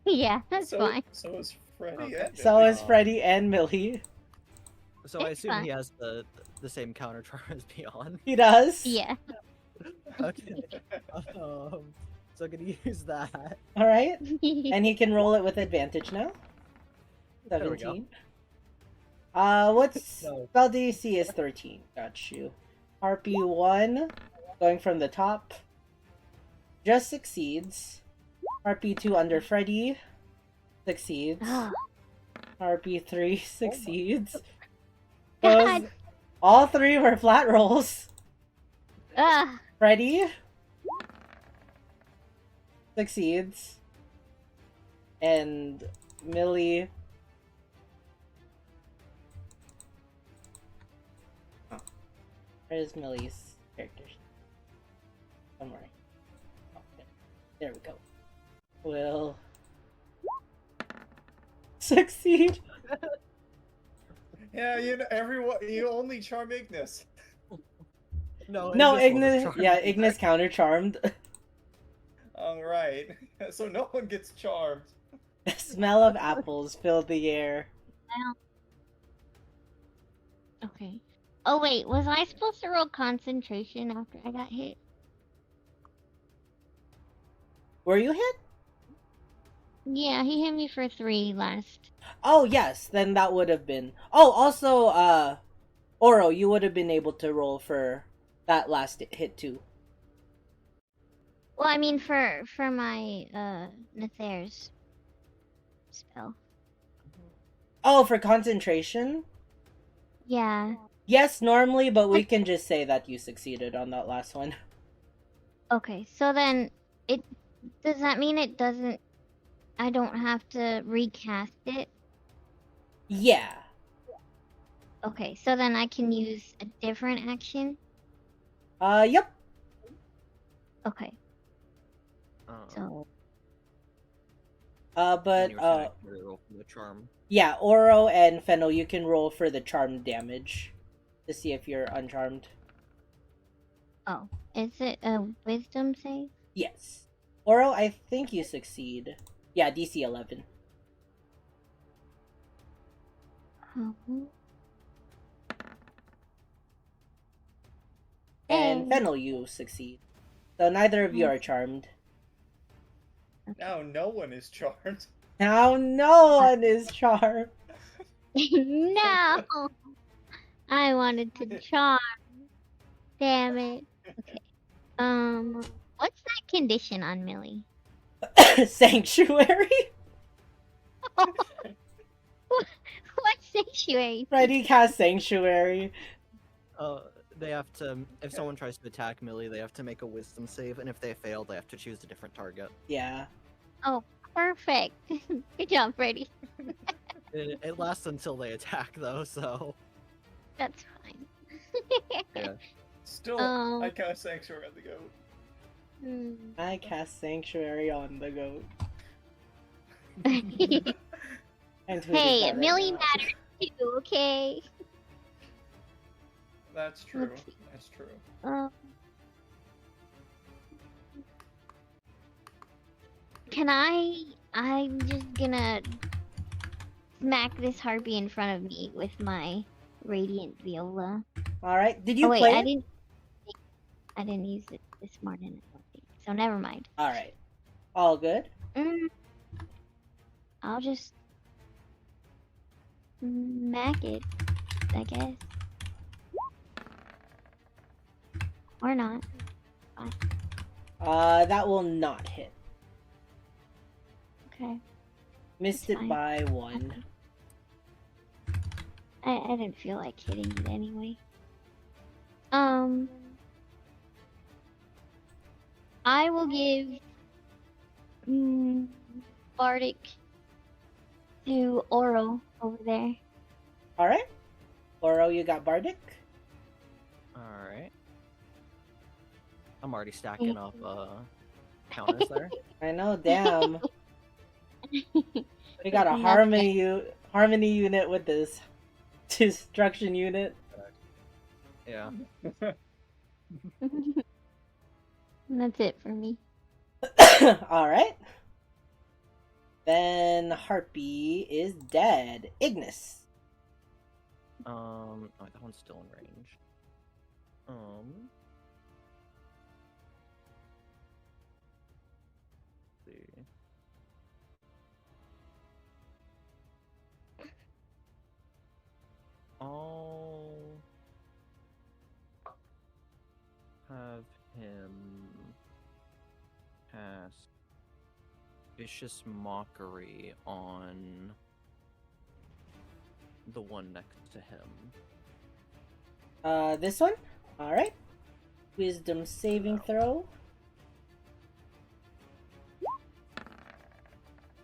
Speaker 4: Yeah, that's
Speaker 3: so,
Speaker 4: fine.
Speaker 3: So is Freddy.
Speaker 5: Okay.
Speaker 3: And
Speaker 1: So
Speaker 3: Millie.
Speaker 1: is Freddy and Millie.
Speaker 5: So I
Speaker 4: It's
Speaker 5: assume
Speaker 4: fine.
Speaker 5: he has the same counter charm as Beyond.
Speaker 1: He does.
Speaker 4: Yeah.
Speaker 5: Okay. So I'm gonna use that.
Speaker 1: Alright. And he can roll it with advantage now.
Speaker 5: There we go.
Speaker 1: 17. What's
Speaker 5: No.
Speaker 1: spell DC is 13. Got you. Harpy 1, going from the top, just succeeds. Harpy 2 under Freddy, succeeds.
Speaker 4: Ah,
Speaker 1: Harpy 3 succeeds.
Speaker 4: God.
Speaker 1: Those, all 3 were flat rolls.
Speaker 4: Ah,
Speaker 1: Freddy succeeds. And Millie... Where's Millie's character? Somewhere. Oh, there we go. Will succeed.
Speaker 3: Yeah, you know, everyone. You only charm Ignis.
Speaker 5: No,
Speaker 1: No,
Speaker 5: will
Speaker 1: Ignis.
Speaker 5: charm
Speaker 1: Yeah,
Speaker 5: me
Speaker 1: Ignis
Speaker 5: back.
Speaker 1: counter charmed.
Speaker 3: All right. So no one gets charmed.
Speaker 1: The smell of apples filled the air.
Speaker 4: okay. Oh wait, was I supposed to roll concentration after I got hit?
Speaker 1: Were you hit?
Speaker 4: Yeah, he hit me for 3 last.
Speaker 1: Oh, yes, then that would have been. Oh, also, Oro, you would have been able to roll for that last hit too.
Speaker 4: Well, I mean for my Nether's spell.
Speaker 1: Oh, for concentration?
Speaker 4: Yeah.
Speaker 1: Yes, normally, but we can just say that you succeeded on that last one.
Speaker 4: Okay, so then it does that mean it doesn't I don't have to recast it?
Speaker 1: Yeah.
Speaker 4: Okay, so then I can use a different action?
Speaker 1: Yep.
Speaker 4: Okay,
Speaker 5: Um,
Speaker 4: so
Speaker 5: and
Speaker 1: But,
Speaker 5: you were saying I can reroll from the charm.
Speaker 1: yeah, Oro and Fennel, you can roll for the charm damage to see if you're uncharmed.
Speaker 4: oh, is it a wisdom save?
Speaker 1: Yes. Oro, I think you succeed. Yeah, DC 11.
Speaker 4: Oh.
Speaker 1: And
Speaker 4: Hey.
Speaker 1: Fennel, you succeed. So neither of you
Speaker 4: Nice.
Speaker 1: are charmed.
Speaker 3: Now no one is charmed.
Speaker 1: Now no one is charmed.
Speaker 4: No! I wanted to charm. Damn it. Okay. What's that condition on Millie?
Speaker 1: Sanctuary?
Speaker 4: What sanctuary?
Speaker 1: Freddy cast Sanctuary.
Speaker 5: They have to. If someone tries to attack Millie, they have to make a wisdom save, and if they fail, they have to choose a different target.
Speaker 1: Yeah.
Speaker 4: Oh, perfect. Good job, Freddy.
Speaker 5: It lasts until they attack, though, so.
Speaker 4: That's fine.
Speaker 5: Yeah.
Speaker 3: Still,
Speaker 4: Um,
Speaker 3: I cast Sanctuary on the goat.
Speaker 4: Hmm.
Speaker 1: I cast Sanctuary on the goat. And who did
Speaker 4: Hey,
Speaker 1: that right
Speaker 4: Millie
Speaker 1: now?
Speaker 4: matters too, okay?
Speaker 3: That's true.
Speaker 4: Let's see.
Speaker 3: That's true.
Speaker 4: Can I'm just gonna smack this harpy in front of me with my radiant viola.
Speaker 1: Alright, did you
Speaker 4: Oh wait,
Speaker 1: play
Speaker 4: I
Speaker 1: it?
Speaker 4: didn't use it this morning, I don't think. So never mind.
Speaker 1: Alright. All good?
Speaker 4: I'll just smack it, I guess. Or not.
Speaker 1: That will not hit.
Speaker 4: Okay.
Speaker 1: Missed
Speaker 4: It's
Speaker 1: it
Speaker 4: fine.
Speaker 1: by 1.
Speaker 4: I didn't feel like hitting it anyway. I will give Bardic to Oro over there.
Speaker 1: Alright. Oro, you got Bardic?
Speaker 5: Alright. I'm already stacking up counters there.
Speaker 1: I know, damn. We got a
Speaker 4: Nothing.
Speaker 1: harmony unit with this destruction unit.
Speaker 5: Yeah.
Speaker 4: That's it for me.
Speaker 1: Alright. Then Harpy is dead. Ignis.
Speaker 5: Oh, that one's still in range. Let's see. I'll have him cast Vicious Mockery on the one next to him.
Speaker 1: This one? Alright. Wisdom saving throw.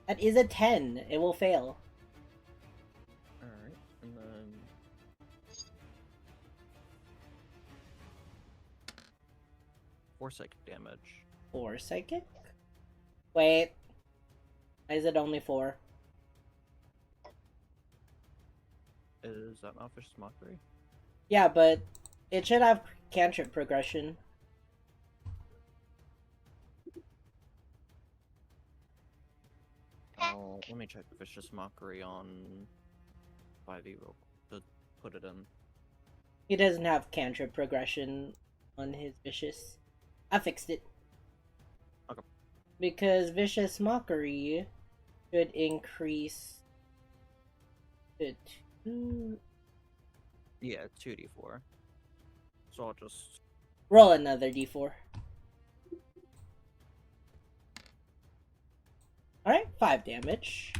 Speaker 1: That is a 10. It will fail.
Speaker 5: Alright, and then... 4 psychic damage.
Speaker 1: 4 psychic? Wait. Why is it only 4?
Speaker 5: Is that not Vicious Mockery?
Speaker 1: Yeah, but it should have cantrip progression.
Speaker 5: Let me check Vicious Mockery on 5e real quick to put it in.
Speaker 1: He doesn't have cantrip progression on his vicious. I fixed it.
Speaker 5: Okay.
Speaker 1: Because vicious mockery should increase to 2.
Speaker 5: Yeah, 2d4. So I'll just
Speaker 1: Roll another d4. Alright, 5 damage.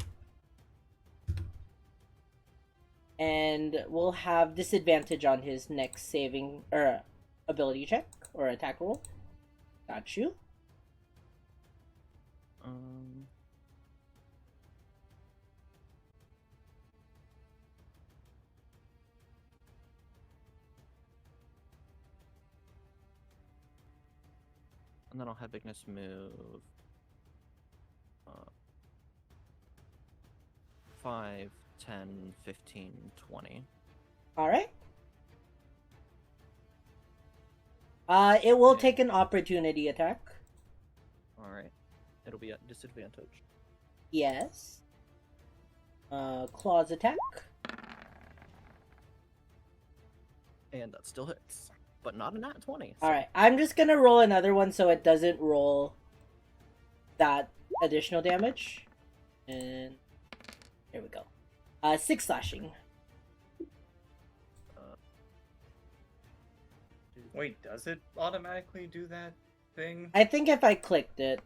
Speaker 1: And we'll have disadvantage on his next saving or ability check or attack roll. Got you.
Speaker 5: And then I'll have Ignis move 5, 10, 15, 20.
Speaker 1: Alright. It will take an opportunity attack.
Speaker 5: Alright. It'll be at disadvantage.
Speaker 1: Yes. Claws attack.
Speaker 5: And that still hits. But not a nat 20. So.
Speaker 1: Alright, I'm just gonna roll another one so it doesn't roll that additional damage. And there we go. 6 slashing.
Speaker 3: Wait, does it automatically do that thing?
Speaker 1: I think if I clicked it.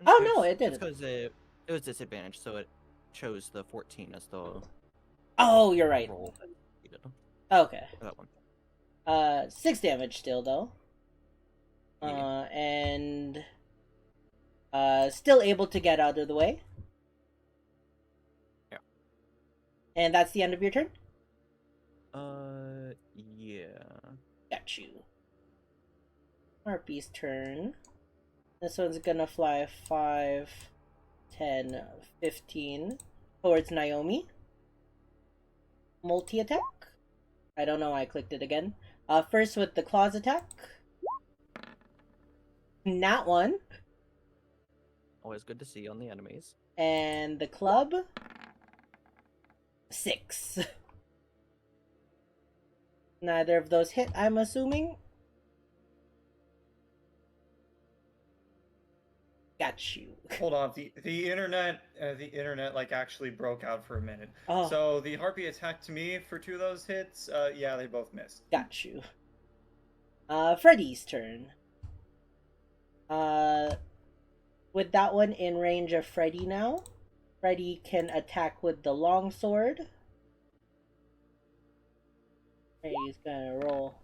Speaker 1: Oh no, it didn't.
Speaker 5: Because it was disadvantage, so it chose the 14 as the
Speaker 1: Oh, you're right.
Speaker 5: roll that you did
Speaker 1: Okay.
Speaker 5: for that one.
Speaker 1: 6 damage still though.
Speaker 5: Yeah.
Speaker 1: And still able to get out of the way.
Speaker 5: Yeah.
Speaker 1: And that's the end of your turn?
Speaker 5: Yeah.
Speaker 1: Got you. Harpy's turn. This one's gonna fly 5, 10, 15 towards Naomi. Multi-attack? I don't know why I clicked it again. First with the claws attack. Nat 1.
Speaker 5: Always good to see on the enemies.
Speaker 1: And the club. 6. Neither of those hit, I'm assuming. Got you.
Speaker 3: Hold on, the internet like actually broke out for a minute.
Speaker 1: Oh.
Speaker 3: So the harpy attacked me for 2 of those hits. Yeah, they both missed.
Speaker 1: Got you. Freddy's turn. With that one in range of Freddy now, Freddy can attack with the longsword. Freddy's gonna roll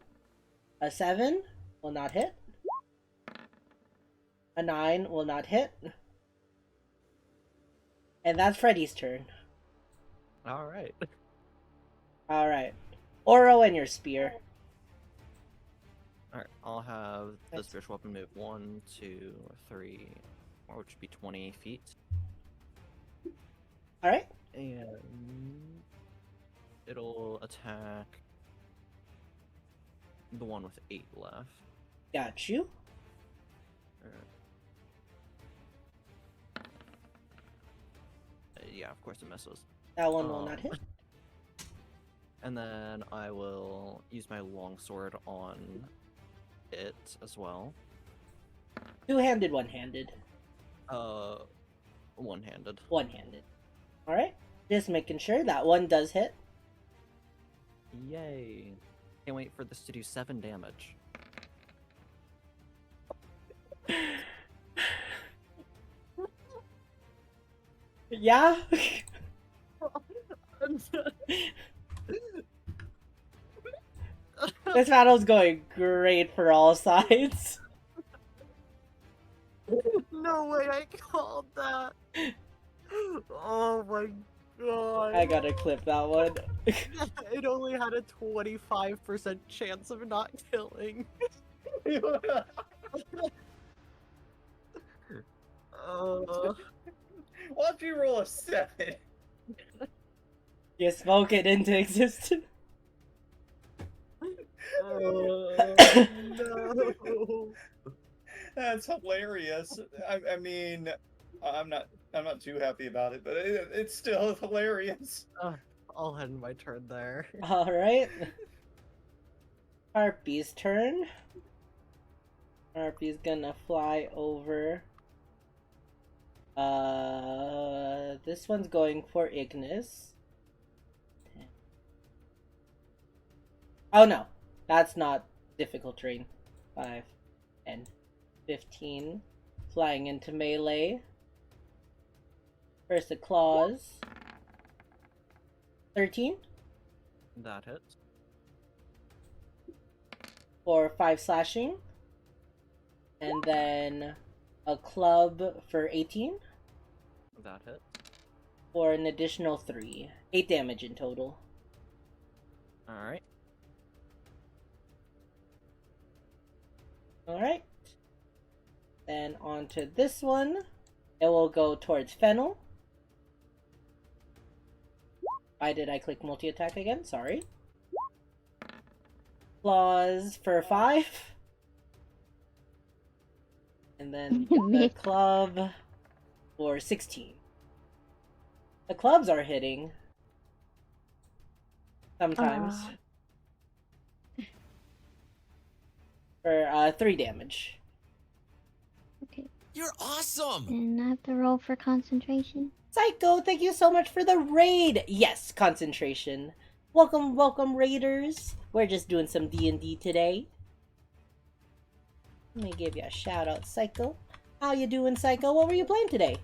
Speaker 1: a 7, will not hit. A 9 will not hit. And that's Freddy's turn.
Speaker 5: Alright.
Speaker 1: Alright. Oro and your spear.
Speaker 5: Alright, I'll have the spiritual weapon move 1, 2, 3, or which would be 20 feet.
Speaker 1: Alright.
Speaker 5: And it'll attack the one with 8 left.
Speaker 1: Got you.
Speaker 5: Yeah, of course it misses.
Speaker 1: That one will not hit.
Speaker 5: And then I will use my longsword on it as well.
Speaker 1: Two-handed, one-handed.
Speaker 5: One-handed.
Speaker 1: One-handed. Alright. Just making sure that one does hit.
Speaker 5: Yay. Can't wait for this to do 7 damage.
Speaker 1: Yeah? This battle's going great for all sides.
Speaker 5: No way I called that! Oh my god.
Speaker 1: I gotta clip that one.
Speaker 2: It only had a 25% chance of not killing.
Speaker 3: Why'd you roll a 7?
Speaker 1: You spoke it into existence.
Speaker 2: No.
Speaker 3: That's hilarious. I mean, I'm not too happy about it, but it's still hilarious.
Speaker 2: I'll end my turn there.
Speaker 1: Alright. Harpy's turn. Harpy's gonna fly over This one's going for Ignis. Oh no, that's not difficult terrain. 5, 10, 15. Flying into melee. First a claws. 13
Speaker 5: That hits.
Speaker 1: for 5 slashing. And then a club for 18
Speaker 5: That hits.
Speaker 1: for an additional 3. 8 damage in total.
Speaker 5: Alright.
Speaker 1: Alright. Then on to this one. It will go towards Fennel. Why did I click multi-attack again? Sorry. Claws for 5. And then the club for 16. The clubs are hitting. Sometimes. For 3 damage.
Speaker 4: Okay.
Speaker 6: You're awesome!
Speaker 4: And I have to roll for concentration.
Speaker 1: Psycho, thank you so much for the raid! Yes, concentration. Welcome, welcome, raiders. We're just doing some D&D today. Let me give you a shout out, Psycho. How you doing, Psycho? What were you playing today?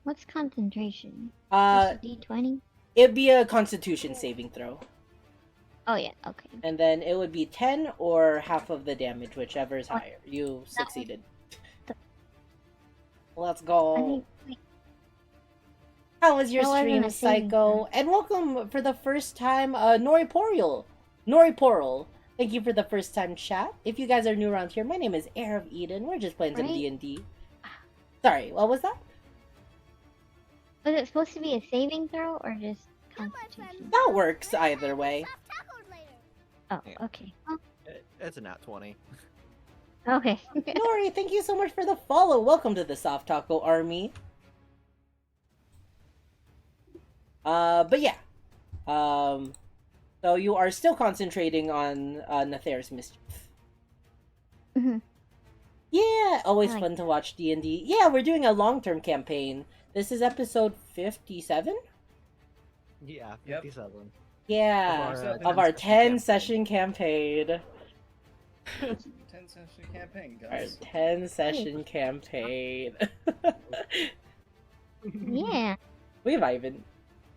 Speaker 4: What's concentration?
Speaker 1: Uh,
Speaker 4: Just a D20?
Speaker 1: it'd be a Constitution saving throw.
Speaker 4: Oh yeah, okay.
Speaker 1: And then it would be 10 or half of the damage, whichever is higher. You succeeded. Let's
Speaker 4: I
Speaker 1: go.
Speaker 4: think wait,
Speaker 1: How was your
Speaker 4: that wasn't
Speaker 1: stream,
Speaker 4: a saving
Speaker 1: Psycho?
Speaker 4: throw.
Speaker 1: And welcome for the first time, Noriporal. Thank you for the first time chat. If you guys are new around here, my name is Heir of Eden. We're just playing some
Speaker 4: Right.
Speaker 1: D&D. Sorry, what was that?
Speaker 4: Was it supposed to be a saving throw or just constitution?
Speaker 1: That works either way.
Speaker 4: Oh,
Speaker 5: Yeah.
Speaker 4: okay. Oh,
Speaker 5: It's a nat 20.
Speaker 4: okay.
Speaker 1: Nori, thank you so much for the follow. Welcome to the Soft Taco Army. But yeah. So you are still concentrating on Nathair's mischief.
Speaker 4: Mhm.
Speaker 1: Yeah, always
Speaker 4: I like
Speaker 1: fun to watch D&D. Yeah, we're doing a long-term campaign. This is episode 57?
Speaker 5: Yeah,
Speaker 3: Yep.
Speaker 5: 57.
Speaker 1: Yeah, of our 10-session campaign.
Speaker 3: 10-session campaign,
Speaker 1: Our
Speaker 3: guys.
Speaker 1: 10-session campaign.
Speaker 4: Yeah.
Speaker 1: We vibing.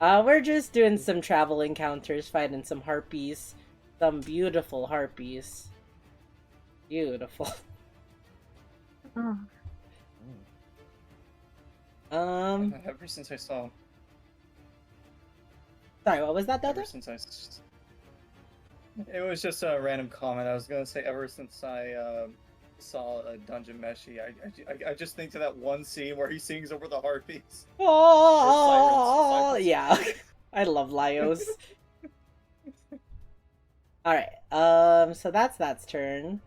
Speaker 1: We're just doing some travel encounters, fighting some harpies. Some beautiful harpies. Beautiful.
Speaker 4: Oh.
Speaker 3: Ever since I saw,
Speaker 1: Sorry, what was that, Delta?
Speaker 3: ever since it was just a random comment. I was gonna say ever since I saw a Dungeon Meshi, I just think to that one scene where he sings over the harpies.
Speaker 1: Oh,
Speaker 3: Sirens.
Speaker 1: yeah. I love Lyos. Alright, so that's turn.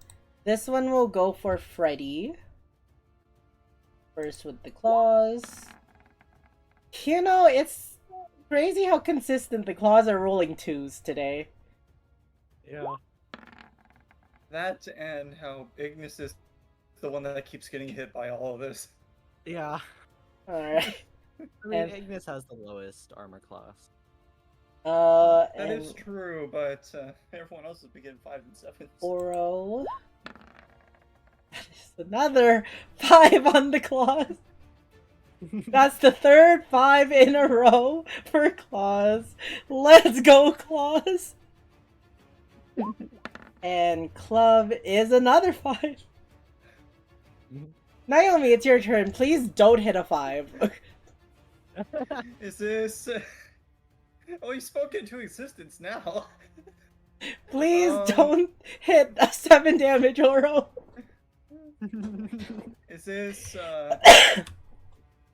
Speaker 1: This one will go for Freddy. First with the claws. You know, it's crazy how consistent the claws are rolling 2s today.
Speaker 5: Yeah.
Speaker 3: That and how Ignis is the one that keeps getting hit by all of this.
Speaker 5: Yeah.
Speaker 1: Alright.
Speaker 5: I mean,
Speaker 1: And-
Speaker 5: Ignis has the lowest armor class.
Speaker 3: That
Speaker 1: And
Speaker 3: is true, but everyone else is beginning 5 and 7s.
Speaker 1: Oro. That is another 5 on the claws. That's the third 5 in a row for claws. Let's go, claws. And club is another 5. Naomi, it's your turn. Please don't hit a 5.
Speaker 3: Is this? Oh, you spoke into existence now.
Speaker 1: Please
Speaker 3: Um,
Speaker 1: don't hit a 7 damage, Oro.
Speaker 3: Is this?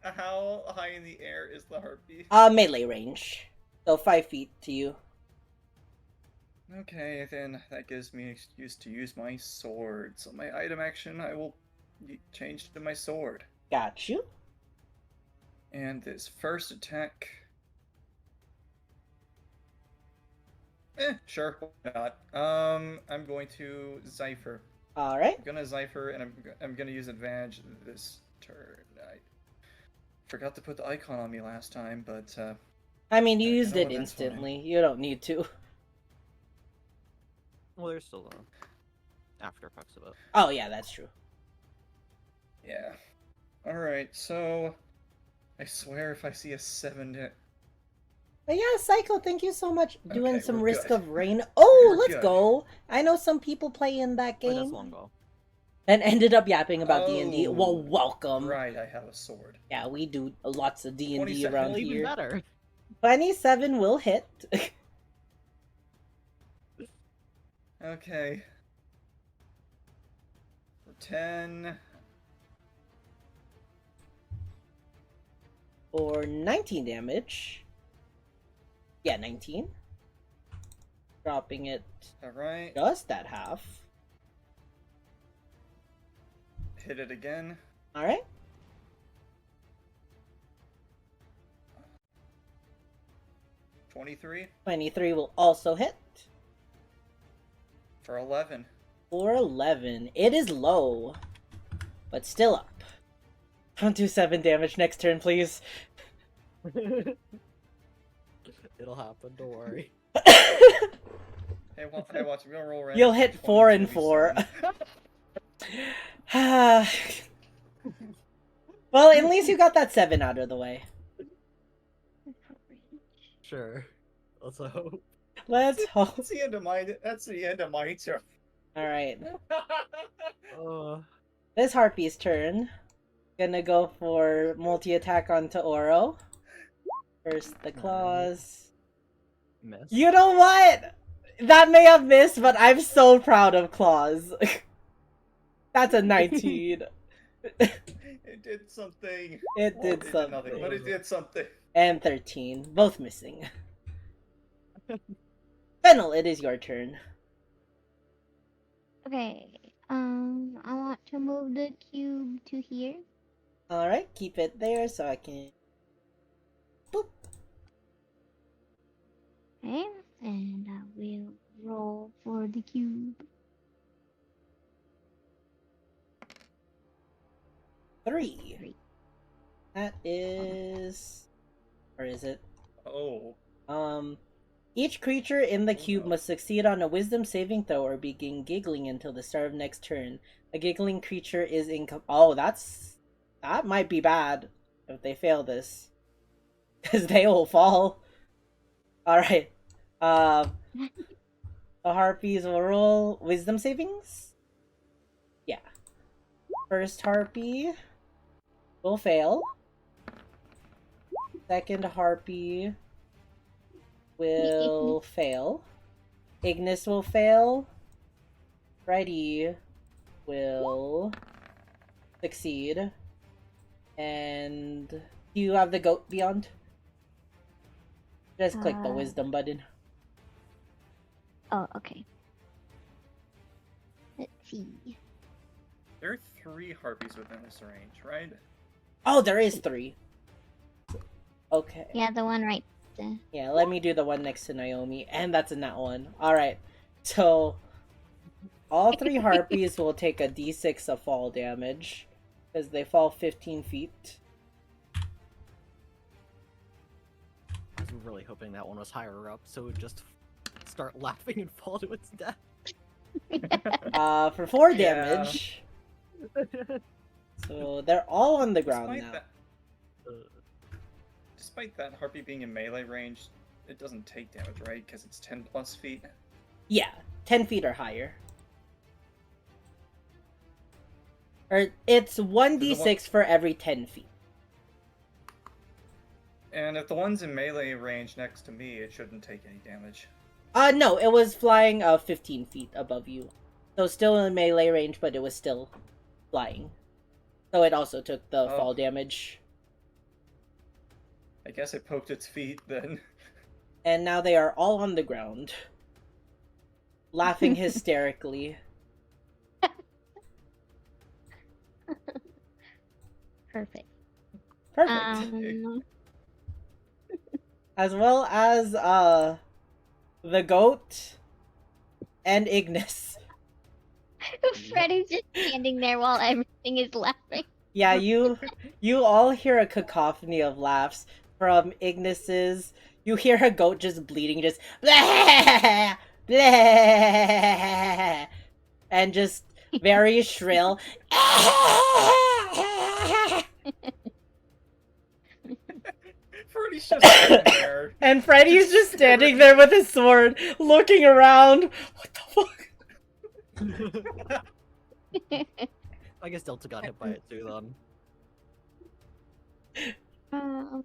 Speaker 3: How high in the air is the heartbeat?
Speaker 1: Melee range. So 5 feet to you.
Speaker 3: Okay, then that gives me an excuse to use my sword. So my item action, I will change to my sword.
Speaker 1: Got you.
Speaker 3: And this first attack. Sure, why not? I'm going to Zypher.
Speaker 1: Alright.
Speaker 3: I'm gonna Zypher, and I'm gonna use advantage this turn. I forgot to put the icon on me last time, but
Speaker 1: I mean, you
Speaker 3: You
Speaker 1: used
Speaker 3: know
Speaker 1: it
Speaker 3: what, that's fine.
Speaker 1: instantly. You don't need to.
Speaker 5: Well, there's still after effects of it.
Speaker 1: Oh, yeah, that's true.
Speaker 3: yeah. All right, so I swear if I see a 7,
Speaker 1: But yeah, Psycho, thank you so much. Doing
Speaker 3: Okay,
Speaker 1: some
Speaker 3: we're
Speaker 1: Risk
Speaker 3: good.
Speaker 1: of Rain. Oh,
Speaker 3: We're
Speaker 1: let's
Speaker 3: good.
Speaker 1: go. I know some people play in that
Speaker 5: Oh, that's
Speaker 1: game.
Speaker 5: Longbow.
Speaker 1: And ended up yapping about D&D. Well,
Speaker 3: Oh,
Speaker 1: welcome.
Speaker 3: Right, I have a sword.
Speaker 1: Yeah, we do lots of D&D
Speaker 3: 27.
Speaker 1: around
Speaker 2: Well, even
Speaker 1: here.
Speaker 2: better.
Speaker 1: 27 will hit.
Speaker 3: Okay. For 10.
Speaker 1: For 19 damage. Yeah, 19. Dropping it
Speaker 3: All right.
Speaker 1: just at half.
Speaker 3: Hit it again.
Speaker 1: Alright.
Speaker 3: 23
Speaker 1: 23 will also hit.
Speaker 3: for 11.
Speaker 1: For 11. It is low, but still up. Don't do 7 damage next turn, please.
Speaker 2: It'll happen, don't worry.
Speaker 3: Hey, watch. I'm gonna roll around.
Speaker 1: You'll hit 4 and 4. Well, at least you got that 7 out of the way.
Speaker 2: Sure. Let's hope.
Speaker 1: Let's hope.
Speaker 3: That's the end of my. That's the end of my turn.
Speaker 1: Alright.
Speaker 2: Uh,
Speaker 1: This Harpy's turn. Gonna go for multi-attack onto Oro. First the claws.
Speaker 5: Miss.
Speaker 1: You know what? That may have missed, but I'm so proud of claws. That's a 19.
Speaker 3: It did something.
Speaker 1: It
Speaker 3: Well,
Speaker 1: did
Speaker 3: nothing,
Speaker 1: something.
Speaker 3: but it did something.
Speaker 1: And 13. Both missing. Fennel, it is your turn.
Speaker 4: Okay. I want to move the cube to here.
Speaker 1: Alright, keep it there so I can... Boop.
Speaker 4: Okay. And I will roll for the cube.
Speaker 1: 3.
Speaker 4: 3.
Speaker 1: That is... Or is it?
Speaker 3: Oh.
Speaker 1: Each creature in the cube
Speaker 3: no.
Speaker 1: must succeed on a wisdom saving throw or begin giggling until the start of next turn. A giggling creature is Oh, that might be bad if they fail this. Because they will fall. Alright. The harpies will roll wisdom savings? Yeah. First harpy will fail. Second harpy will fail. Ignis will fail. Freddy will succeed. And do you have the goat beyond? Just click the wisdom button.
Speaker 4: Oh, okay. Let's see.
Speaker 3: There are 3 harpies within this range, right?
Speaker 1: Oh, there is 3. Okay.
Speaker 4: Yeah, the one right there.
Speaker 1: Yeah, let me do the one next to Naomi. And that's in that one. Alright. So, all 3 harpies will take a d6 of fall damage. Because they fall 15 feet.
Speaker 2: I was really hoping that one was higher up, so it would just start laughing and fall to its death.
Speaker 1: For 4
Speaker 3: Yeah.
Speaker 1: damage. So, they're all on the ground
Speaker 3: Despite
Speaker 1: now.
Speaker 3: that, despite that harpy being in melee range, it doesn't take damage, right? Because it's 10 plus feet.
Speaker 1: Yeah, 10 feet or higher. Or it's 1d6 for every 10 feet.
Speaker 3: And if the one's in melee range next to me, it shouldn't take any damage.
Speaker 1: No, it was flying 15 feet above you. So still in melee range, but it was still flying. So it also took the fall damage.
Speaker 3: I guess it poked its feet then.
Speaker 1: And now they are all on the ground. Laughing hysterically.
Speaker 4: Perfect.
Speaker 1: Perfect. As well as, the goat and Ignis.
Speaker 4: Freddy's just standing there while everything is laughing.
Speaker 1: Yeah, you all hear a cacophony of laughs from Ignis's. You hear a goat just bleeding, just blah, blah, and just very shrill.
Speaker 3: Freddy's just sitting there.
Speaker 1: And Freddy's just standing there with his sword, looking around. What the fuck?
Speaker 5: I guess Delta got hit by it too then.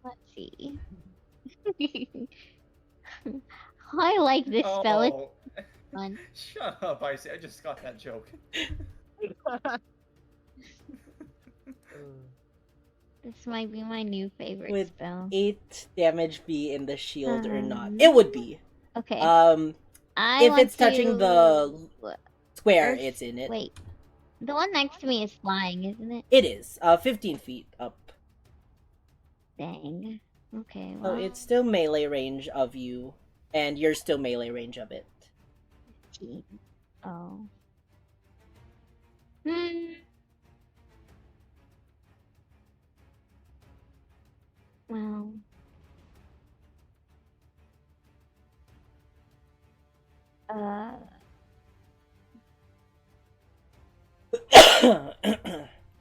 Speaker 4: Let's see. I like this spell. It's
Speaker 3: Oh,
Speaker 4: fun.
Speaker 3: shut up, Icy. I just got that joke.
Speaker 4: This might be my new favorite
Speaker 1: Would
Speaker 4: spell.
Speaker 1: 8 damage be in the shield or not? It would be.
Speaker 4: Okay.
Speaker 1: I if
Speaker 4: want
Speaker 1: it's touching the square,
Speaker 4: Earth-
Speaker 1: it's in it.
Speaker 4: Wait. The one next to me is flying, isn't it?
Speaker 1: It is. 15 feet up.
Speaker 4: Dang. Okay,
Speaker 1: So
Speaker 4: well.
Speaker 1: it's still melee range of you, and you're still melee range of it.
Speaker 4: 15. Oh. Hmm. Well.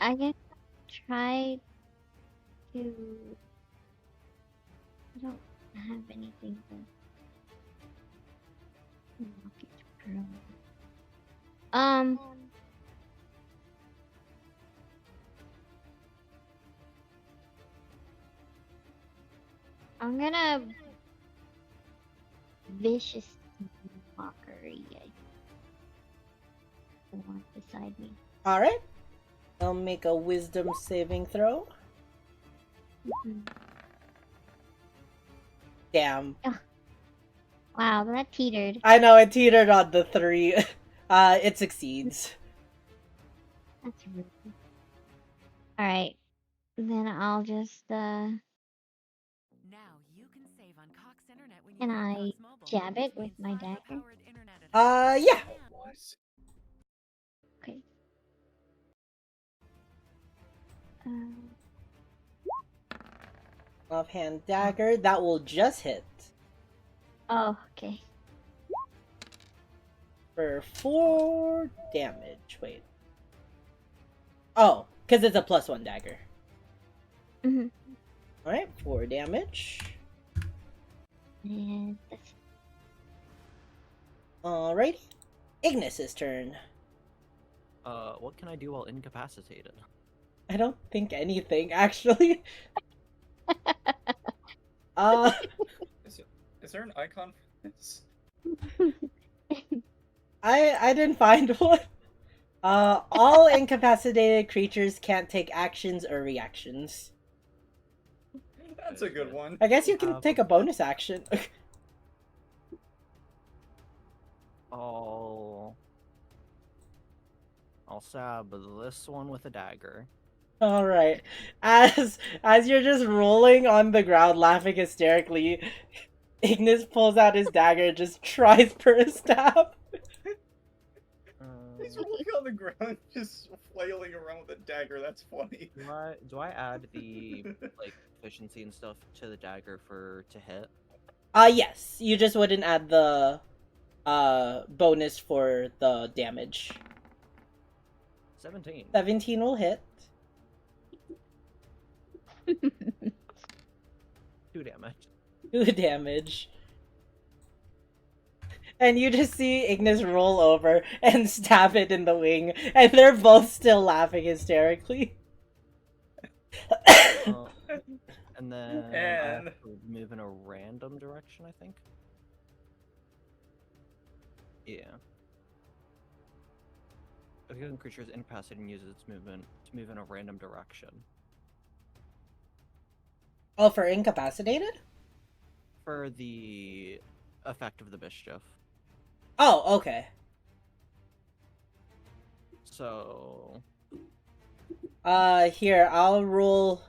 Speaker 4: I guess I'll try to. I don't have anything to. I'm gonna vicious mockery. The one beside me.
Speaker 1: Alright. I'll make a wisdom saving throw. Damn.
Speaker 4: Wow, that teetered.
Speaker 1: I know, it teetered on the 3. It succeeds.
Speaker 4: That's rude. Alright. Then I'll just,
Speaker 7: Now you can save on Cox Internet when you
Speaker 4: Can
Speaker 7: use
Speaker 4: I
Speaker 7: Cox Mobile,
Speaker 4: jab it
Speaker 7: which
Speaker 4: with
Speaker 7: means
Speaker 4: my dagger?
Speaker 7: high-powered internet at
Speaker 1: Yeah.
Speaker 4: Okay.
Speaker 1: Offhand dagger, that will just hit.
Speaker 4: Oh, okay.
Speaker 1: For 4 damage. Wait. Oh, because it's a +1 dagger.
Speaker 4: Mm-hmm.
Speaker 1: Alright, 4 damage.
Speaker 4: And that's
Speaker 1: Alrighty. Ignis's turn.
Speaker 5: What can I do while incapacitated?
Speaker 1: I don't think anything, actually.
Speaker 3: Is there an icon for this?
Speaker 1: I didn't find one. All incapacitated creatures can't take actions or reactions.
Speaker 3: That's a good one.
Speaker 1: I guess you can take a bonus action.
Speaker 5: I'll stab this one with a dagger.
Speaker 1: Alright. As you're just rolling on the ground laughing hysterically, Ignis pulls out his dagger and just tries for a stab.
Speaker 3: He's rolling on the ground, just flailing around with a dagger. That's funny.
Speaker 5: Do I add the like efficiency and stuff to the dagger to hit?
Speaker 1: Yes. You just wouldn't add the bonus for the damage.
Speaker 5: 17.
Speaker 1: 17 will hit.
Speaker 5: 2 damage.
Speaker 1: 2 damage. And you just see Ignis roll over and stab it in the wing, and they're both still laughing hysterically.
Speaker 5: And then I have to move in a random direction, I think. Yeah. If a creature is incapacitated and uses its movement to move in a random direction.
Speaker 1: Oh, for incapacitated?
Speaker 5: For the effect of the mischief.
Speaker 1: Oh, okay.
Speaker 5: So
Speaker 1: here, I'll roll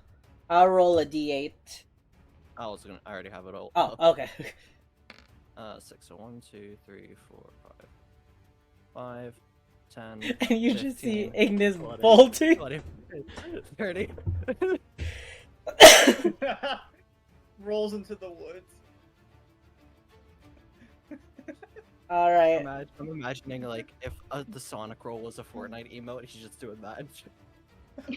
Speaker 1: a d8.
Speaker 5: I already have it all.
Speaker 1: Oh, okay.
Speaker 5: 6. So 1, 2, 3, 4, 5. 10,
Speaker 1: And you just see
Speaker 5: 15,
Speaker 1: Ignis
Speaker 5: 20,
Speaker 1: bolting.
Speaker 5: 20, 30.
Speaker 3: Rolls into the woods.
Speaker 1: All right.
Speaker 5: I'm imagining like if the Sonic roll was a Fortnite emote, he's just doing that.
Speaker 3: He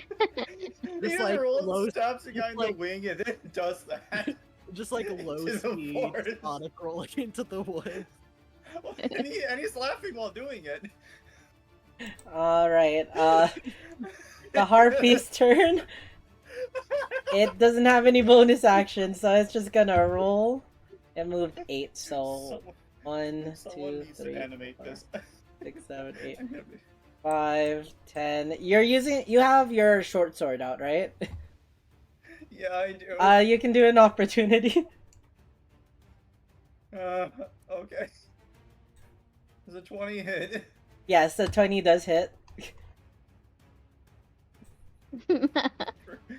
Speaker 5: Just
Speaker 3: just
Speaker 5: like
Speaker 3: rolls,
Speaker 5: low,
Speaker 3: stabs the guy in the
Speaker 5: like-
Speaker 3: wing, and then does that.
Speaker 5: just like low
Speaker 3: To the
Speaker 5: speed
Speaker 3: forest.
Speaker 5: Sonic rolling into the woods.
Speaker 3: and he's laughing while doing it.
Speaker 1: All right. The Harpy's turn. It doesn't have any bonus action, so it's just gonna roll. It moved 8, so 1,
Speaker 3: Someone
Speaker 1: 2,
Speaker 3: needs
Speaker 1: 3,
Speaker 3: to animate
Speaker 1: 4,
Speaker 3: this.
Speaker 1: 6, 7, 8, 5, 10. You have your short sword out, right?
Speaker 3: Yeah, I do.
Speaker 1: You can do an opportunity.
Speaker 3: Okay. Does a 20 hit?
Speaker 1: Yes, the 20 does hit.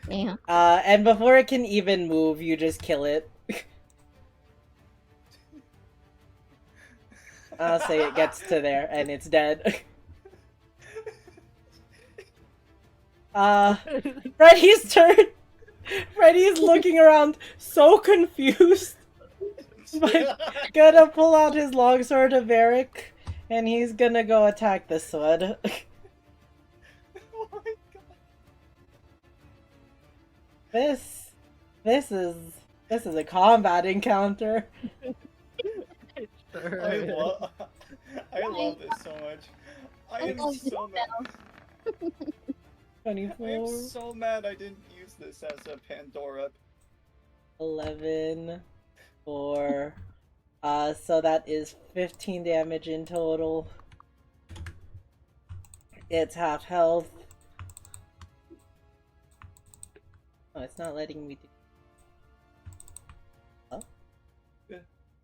Speaker 4: Damn.
Speaker 1: And before it can even move, you just kill it. I'll say it gets to there and it's dead. Freddy's turn. Freddy's looking around so confused. But gonna pull out his longsword of Eric, and he's gonna go attack this one.
Speaker 3: Oh my god.
Speaker 1: This is a combat encounter.
Speaker 3: I love this so much. I am so mad. I
Speaker 1: 24,
Speaker 3: am so mad I didn't use this as a Pandora.
Speaker 1: 11, 4. So that is 15 damage in total. It's half health. Oh, it's not letting me do. Oh.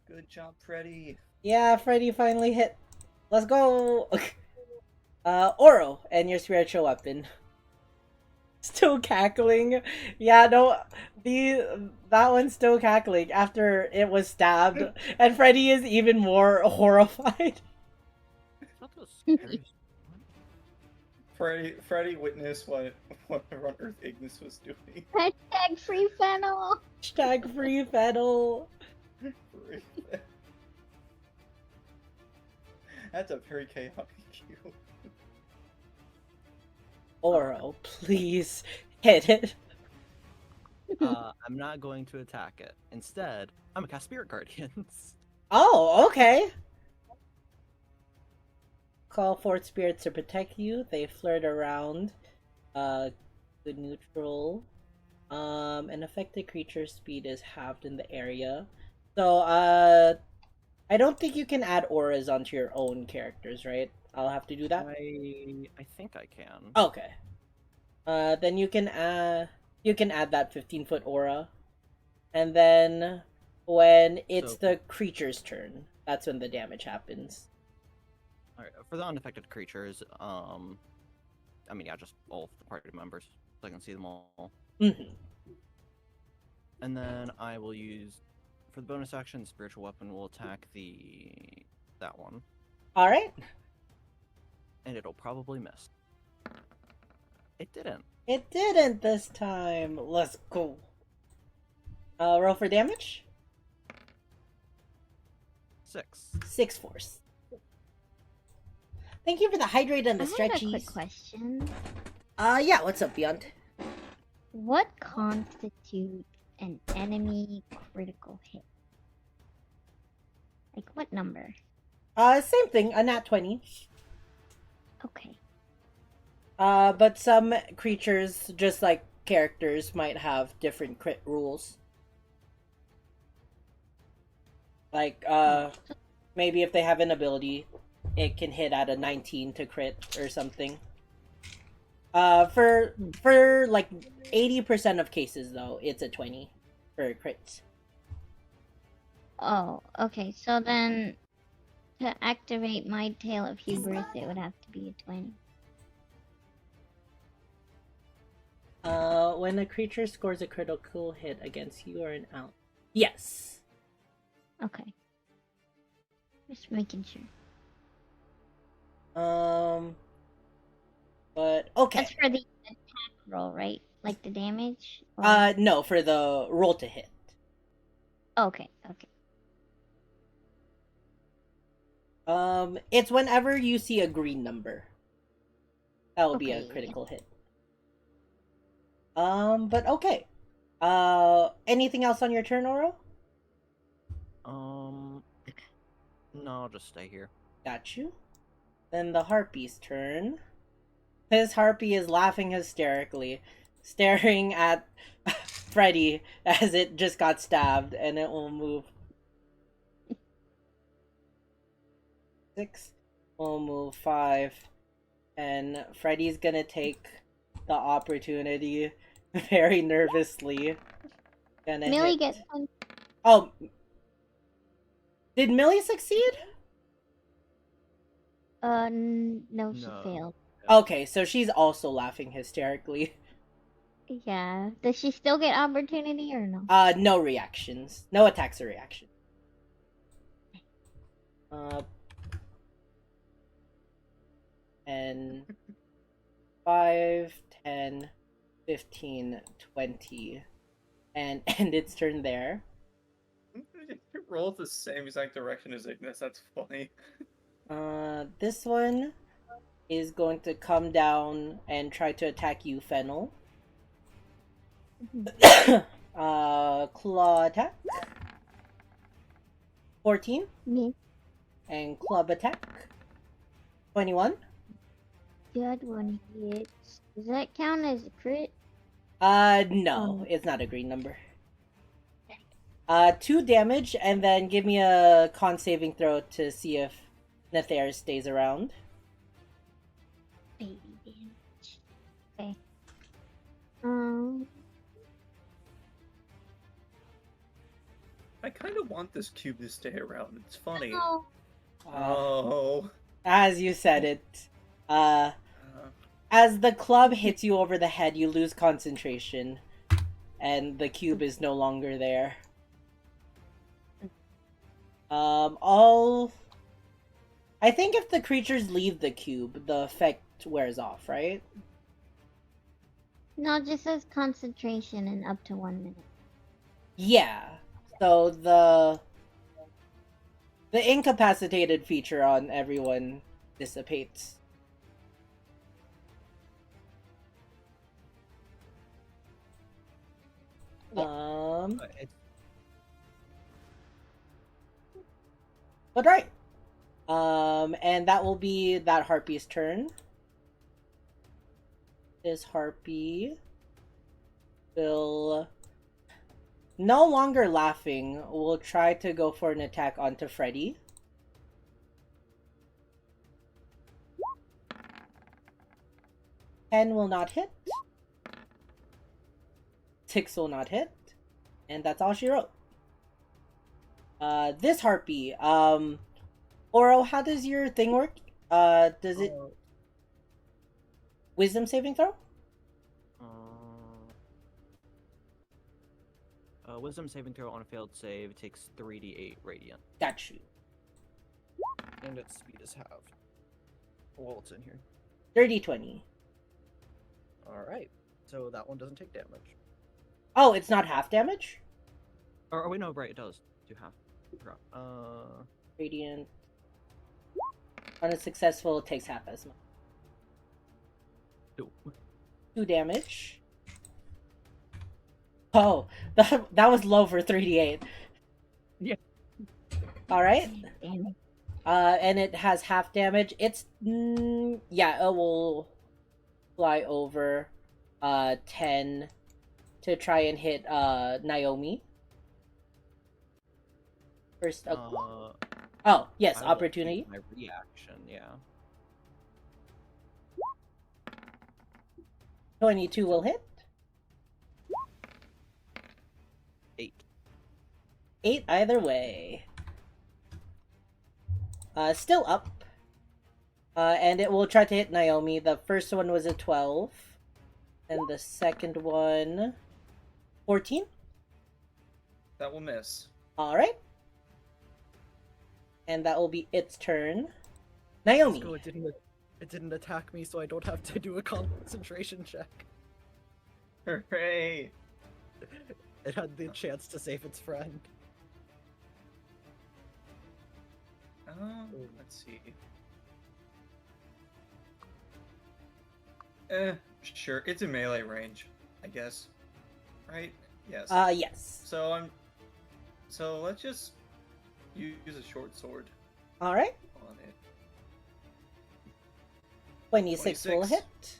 Speaker 3: Good job, Freddy.
Speaker 1: Yeah, Freddy finally hit. Let's go! Oro, and your spiritual weapon. Still cackling. Yeah, no, that one's still cackling after it was stabbed, and Freddy is even more horrified.
Speaker 5: Not those scary.
Speaker 3: Freddy witnessed what on Earth Ignis was doing.
Speaker 4: Hashtag free fennel.
Speaker 1: Hashtag free Fennel.
Speaker 3: That's a very chaotic cue.
Speaker 1: Oro, please hit it.
Speaker 5: I'm not going to attack it. Instead, I'm gonna cast Spirit Guardians.
Speaker 1: Oh, okay. Call forth spirits to protect you. They flirt around. Good neutral. An affected creature's speed is halved in the area. So, I don't think you can add auras onto your own characters, right? I'll have to do that?
Speaker 5: I think I can.
Speaker 1: Okay. Then you can add that 15-foot aura. And then when it's the creature's turn, that's when the damage happens.
Speaker 5: Alright, for the unaffected creatures, I mean, yeah, just all of the party members, so I can see them all.
Speaker 1: Mm-hmm.
Speaker 5: And then I will use, for the bonus action, spiritual weapon will attack that one.
Speaker 1: Alright.
Speaker 5: And it'll probably miss. It didn't.
Speaker 1: It didn't this time. Let's go. Roll for damage.
Speaker 5: 6.
Speaker 1: 6 force. Thank you for the hydrate and the
Speaker 4: I have a
Speaker 1: stretchies.
Speaker 4: quick question.
Speaker 1: Yeah, what's up, Beyond?
Speaker 4: What constitutes an enemy critical hit? Like what number?
Speaker 1: Same thing, a nat 20.
Speaker 4: Okay.
Speaker 1: But some creatures, just like characters, might have different crit rules. Like, maybe if they have an ability, it can hit at a 19 to crit or something. For like 80% of cases though, it's a 20 for crits.
Speaker 4: Oh, okay. So then, to activate my Tale of Hubris, it would have to be a 20.
Speaker 1: When a creature scores a critical hit against you or an ally. Yes.
Speaker 4: Okay. Just making sure.
Speaker 1: But okay.
Speaker 4: That's for the attack roll, right? Like the damage? Or...
Speaker 1: No, for the roll to hit.
Speaker 4: Okay, okay.
Speaker 1: It's whenever you see a green number. That will be a
Speaker 4: Okay, yeah.
Speaker 1: critical hit. But okay. Anything else on your turn, Oro?
Speaker 5: No, I'll just stay here.
Speaker 1: Got you. Then the harpy's turn. This harpy is laughing hysterically, staring at Freddy as it just got stabbed, and it will move 6. We'll move 5. And Freddy's gonna take the opportunity very nervously. Gonna
Speaker 4: Millie
Speaker 1: hit.
Speaker 4: gets one.
Speaker 1: Oh, did Millie succeed?
Speaker 4: No, she
Speaker 5: No.
Speaker 4: failed.
Speaker 1: Okay, so she's also laughing hysterically.
Speaker 4: Yeah. Does she still get opportunity or no?
Speaker 1: No reactions. No attacks or reaction. And 5, 10, 15, 20. And end its turn there.
Speaker 3: You roll the same exact direction as Ignis. That's funny.
Speaker 1: This one is going to come down and try to attack you, Fennel. Claw attack. 14.
Speaker 4: Miss.
Speaker 1: And club attack. 21.
Speaker 4: Good one hits. Does that count as a crit?
Speaker 1: No, it's not a green number. 2 damage, and then give me a con saving throw to see if Nether stays around.
Speaker 4: Baby damage. Okay.
Speaker 3: I kind of want this cube to stay around. It's funny.
Speaker 4: Oh.
Speaker 3: Oh.
Speaker 1: As you said it, as the club hits you over the head, you lose concentration, and the cube is no longer there. I think if the creatures leave the cube, the effect wears off, right?
Speaker 4: No, it just says concentration and up to 1 minute.
Speaker 1: Yeah. So the incapacitated feature on everyone dissipates.
Speaker 4: Yeah.
Speaker 1: But right. And that will be that harpy's turn. This harpy will, no longer laughing, will try to go for an attack onto Freddy. Ten will not hit. 6 will not hit. And that's all she wrote. This harpy, Oro, how does your thing work? Does it wisdom saving throw?
Speaker 5: Wisdom saving throw on a failed save takes 3d8 radiant.
Speaker 1: Got you.
Speaker 5: And its speed is halved. Well, it's in here.
Speaker 1: 30-20.
Speaker 5: Alright. So that one doesn't take damage.
Speaker 1: Oh, it's not half damage?
Speaker 5: Or wait, no, right, it does do half.
Speaker 1: Radiant. On a successful, it takes half as much. 2 damage. Oh, that was low for 3d8.
Speaker 5: Yeah.
Speaker 1: Alright.
Speaker 4: Damn it.
Speaker 1: And it has half damage. It's, yeah, it will fly over 10 to try and hit Naomi. First, oh, yes,
Speaker 5: I will
Speaker 1: opportunity.
Speaker 5: take my reaction, yeah.
Speaker 1: 22 will hit.
Speaker 5: 8.
Speaker 1: 8 either way. Still up. And it will try to hit Naomi. The first one was a 12. And the second one... 14?
Speaker 3: That will miss.
Speaker 1: Alright. And that will be its turn. Naomi.
Speaker 5: Let's go, it didn't miss.
Speaker 2: It didn't attack me, so I don't have to do a concentration check.
Speaker 3: Hooray!
Speaker 2: It had the chance to save its friend.
Speaker 3: Let's see. Sure. It's a melee range, I guess. Right? Yes.
Speaker 1: Yes.
Speaker 3: So let's just use a short sword
Speaker 1: All right.
Speaker 3: on it.
Speaker 1: 26 will
Speaker 3: 26.
Speaker 1: hit.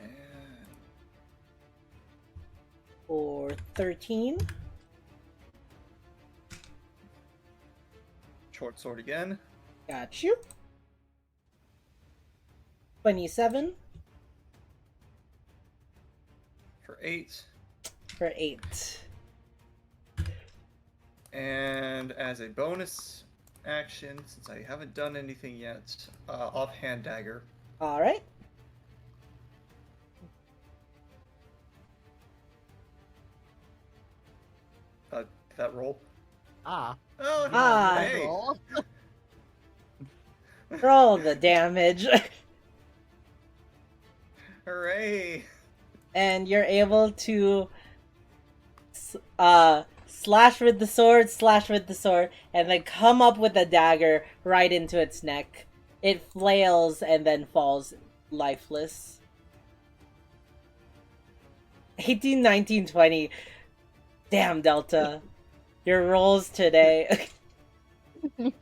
Speaker 3: And
Speaker 1: For 13.
Speaker 3: short sword again.
Speaker 1: Got you. 27
Speaker 3: For 8.
Speaker 1: for 8.
Speaker 3: And as a bonus action, since I haven't done anything yet, offhand dagger.
Speaker 1: All right.
Speaker 3: That roll.
Speaker 2: Ah.
Speaker 3: Oh,
Speaker 1: Ah.
Speaker 3: hey!
Speaker 2: Roll.
Speaker 1: Roll the damage.
Speaker 3: Hooray!
Speaker 1: And you're able to slash with the sword, and then come up with a dagger right into its neck. It flails and then falls lifeless. 18, 19, 20. Damn, Delta. Your rolls today.
Speaker 3: Alright,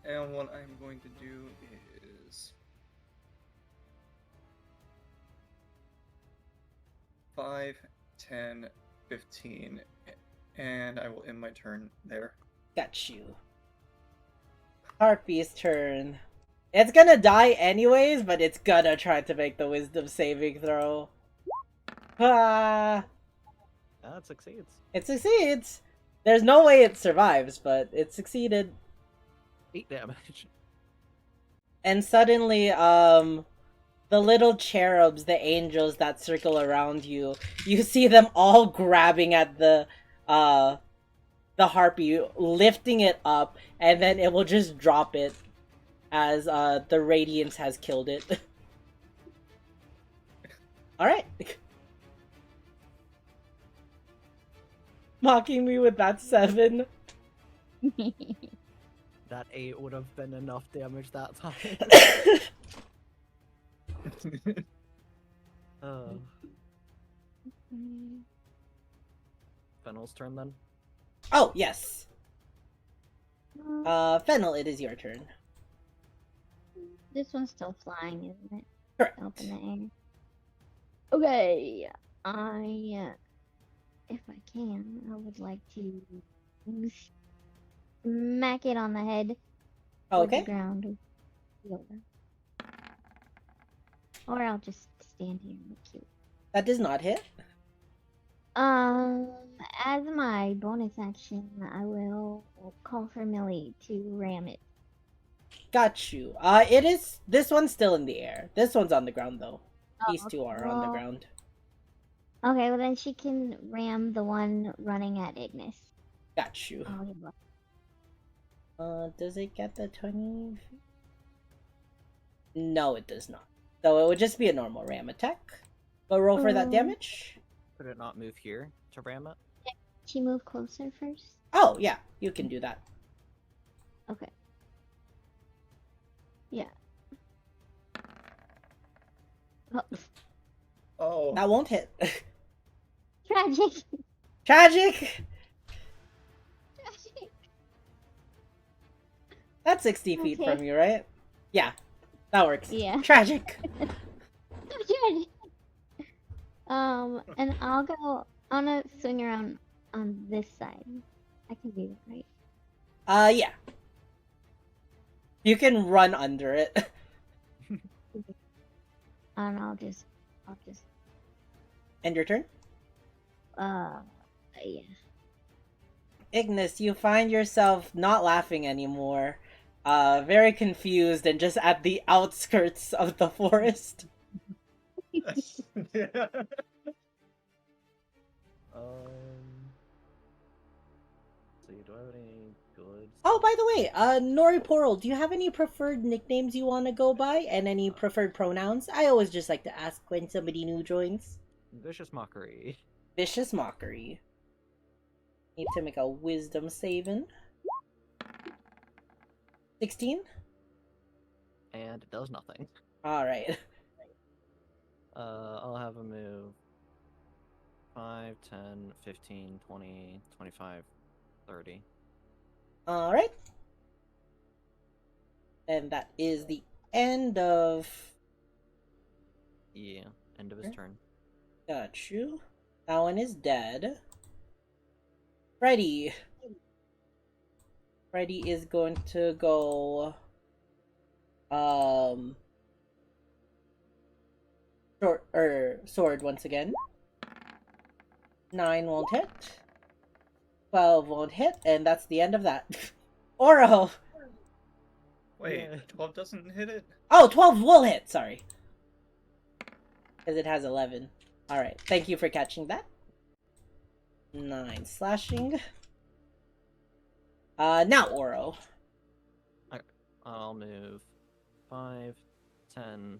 Speaker 3: and what I'm going to do is 5, 10, 15, and I will end my turn there.
Speaker 1: Got you. Harpy's turn. It's gonna die anyways, but it's gonna try to make the wisdom saving throw. Ah,
Speaker 5: That succeeds.
Speaker 1: it succeeds. There's no way it survives, but it succeeded.
Speaker 5: 8 damage.
Speaker 1: And suddenly, the little cherubs, the angels that circle around you, you see them all grabbing at the harpy, lifting it up, and then it will just drop it as the radiance has killed it. Alright. Mocking me with that 7.
Speaker 2: That 8 would have been enough damage that time.
Speaker 5: Fennel's turn then.
Speaker 1: Oh, yes. Fennel, it is your turn.
Speaker 4: This one's still flying, isn't it?
Speaker 1: Correct.
Speaker 4: Up in the air. Okay, if I can, I would like to smack it on the head. With
Speaker 1: Okay.
Speaker 4: the ground. with Yoda. Or I'll just stand here and look cute.
Speaker 1: That does not hit.
Speaker 4: As my bonus action, I will call for Millie to ram it.
Speaker 1: Got you. This one's still in the air. This one's on the ground, though. These two are on the
Speaker 4: well-
Speaker 1: ground.
Speaker 4: Okay, well then she can ram the one running at Ignis.
Speaker 1: Got you.
Speaker 4: I'll give up.
Speaker 1: Does it get the 20? No, it does not. So it would just be a normal ram attack. But roll for that damage.
Speaker 5: Could it not move here to ram it?
Speaker 4: She move closer first?
Speaker 1: Oh, yeah. You can do that.
Speaker 4: Okay. Yeah. Oh,
Speaker 3: Oh,
Speaker 1: That won't hit.
Speaker 4: tragic!
Speaker 1: Tragic!
Speaker 4: Tragic!
Speaker 1: That's 60 feet
Speaker 4: Okay.
Speaker 1: from you, right? Yeah. That works.
Speaker 4: Yeah.
Speaker 1: Tragic.
Speaker 4: Tragic! And I'm gonna swing around on this side. I can do that, right?
Speaker 1: Yeah. You can run under it.
Speaker 4: And I'll just,
Speaker 1: End your turn.
Speaker 4: yeah.
Speaker 1: Ignis, you find yourself not laughing anymore. Very confused and just at the outskirts of the forest.
Speaker 3: yeah.
Speaker 5: See, do I have any goods?
Speaker 1: Oh, by the way, Nori Portal, do you have any preferred nicknames you want to go by, and any preferred pronouns? I always just like to ask when somebody new joins.
Speaker 5: Vicious Mockery.
Speaker 1: Vicious Mockery. Need to make a wisdom saving. 16?
Speaker 5: And it does nothing.
Speaker 1: Alright.
Speaker 5: I'll have a move 5, 10, 15, 20, 25, 30.
Speaker 1: Alright. And that is the end of...
Speaker 5: Yeah, end of his turn.
Speaker 1: Got you. That one is dead. Freddy. Freddy is going to go... sword once again. 9 won't hit. 12 won't hit, and that's the end of that. Oro!
Speaker 3: Wait,
Speaker 5: Yeah.
Speaker 3: 12 doesn't hit it?
Speaker 1: Oh, 12 will hit, sorry. Because it has 11. Alright, thank you for catching that. 9 slashing. Now Oro.
Speaker 5: I'll move 5, 10,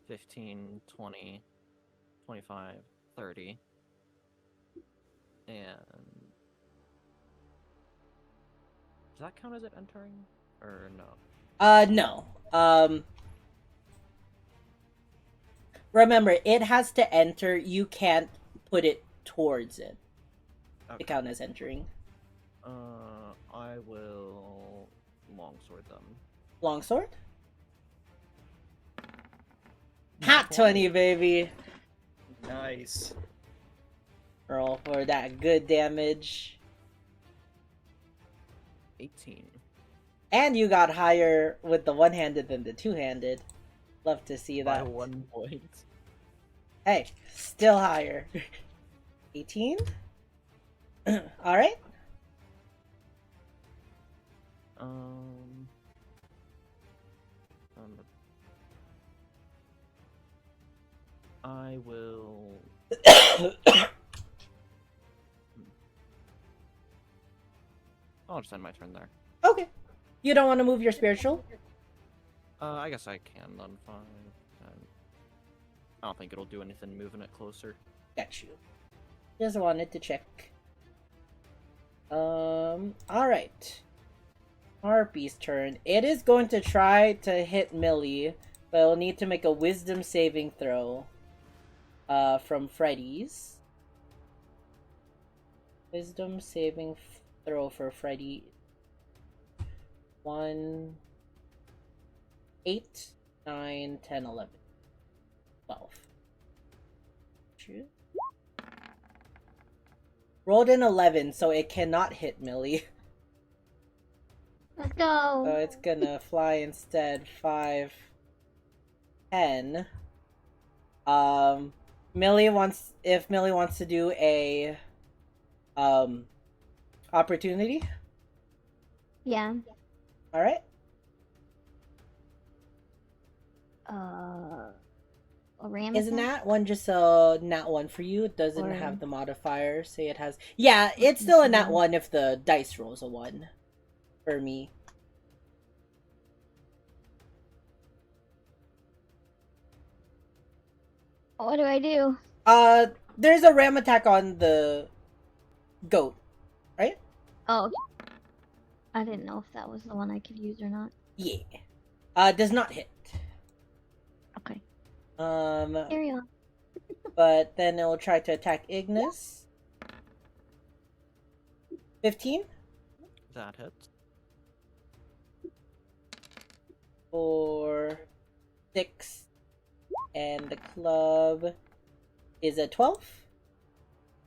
Speaker 5: 15, 20, 25, 30. And... does that count as it entering? Or no?
Speaker 1: No. Remember, it has to enter. You can't put it towards it.
Speaker 5: Okay.
Speaker 1: To count as entering.
Speaker 5: I will longsword them.
Speaker 1: Longsword? Hot 20, baby!
Speaker 3: Nice.
Speaker 1: Roll for that good damage.
Speaker 5: 18.
Speaker 1: And you got higher with the one-handed than the two-handed. Love to see
Speaker 5: By
Speaker 1: that.
Speaker 5: 1 point.
Speaker 1: Hey, still higher. 18? Alright.
Speaker 5: I will... I'll just end my turn there.
Speaker 1: Okay. You don't want to move your spiritual?
Speaker 5: I guess I can then. 5, 10. I don't think it'll do anything moving it closer.
Speaker 1: Got you. Just wanted to check. Alright. Harpy's turn. It is going to try to hit Millie, but it'll need to make a wisdom saving throw. From Freddy's. Wisdom saving throw for Freddy. 1, 8, 9, 10, 11, 12. True. Rolled an 11, so it cannot hit Millie.
Speaker 4: Let's go.
Speaker 1: So it's gonna fly instead. 5, 10. Millie wants, if Millie wants to do a opportunity.
Speaker 4: Yeah.
Speaker 1: All right.
Speaker 4: A ram.
Speaker 1: Isn't
Speaker 4: attack?
Speaker 1: that one just a nat 1 for you? It doesn't
Speaker 4: Or-
Speaker 1: have the modifier. Say it has. Yeah, it's still a nat 1 if the dice rolls a 1 for me.
Speaker 4: What do I do?
Speaker 1: There's a ram attack on the goat, right?
Speaker 4: Oh, I didn't know if that was the one I could use or not.
Speaker 1: Yeah. Does not hit.
Speaker 4: Okay.
Speaker 1: Um,
Speaker 4: Carry on.
Speaker 1: but then it will try to attack Ignis. 15
Speaker 5: That hits.
Speaker 1: for 6, and the club is a 12.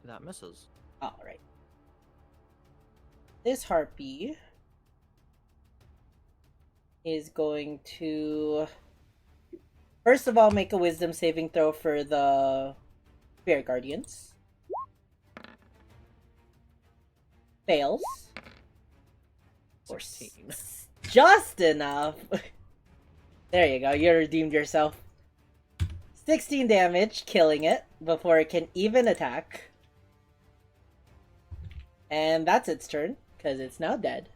Speaker 5: That misses.
Speaker 1: All right. This harpy is going to first of all make a wisdom saving throw for the spirit guardians. Fails. Or
Speaker 5: 16.
Speaker 1: just enough. There you go. You redeemed yourself. 16 damage, killing it before it can even attack. And that's its turn, because it's now dead.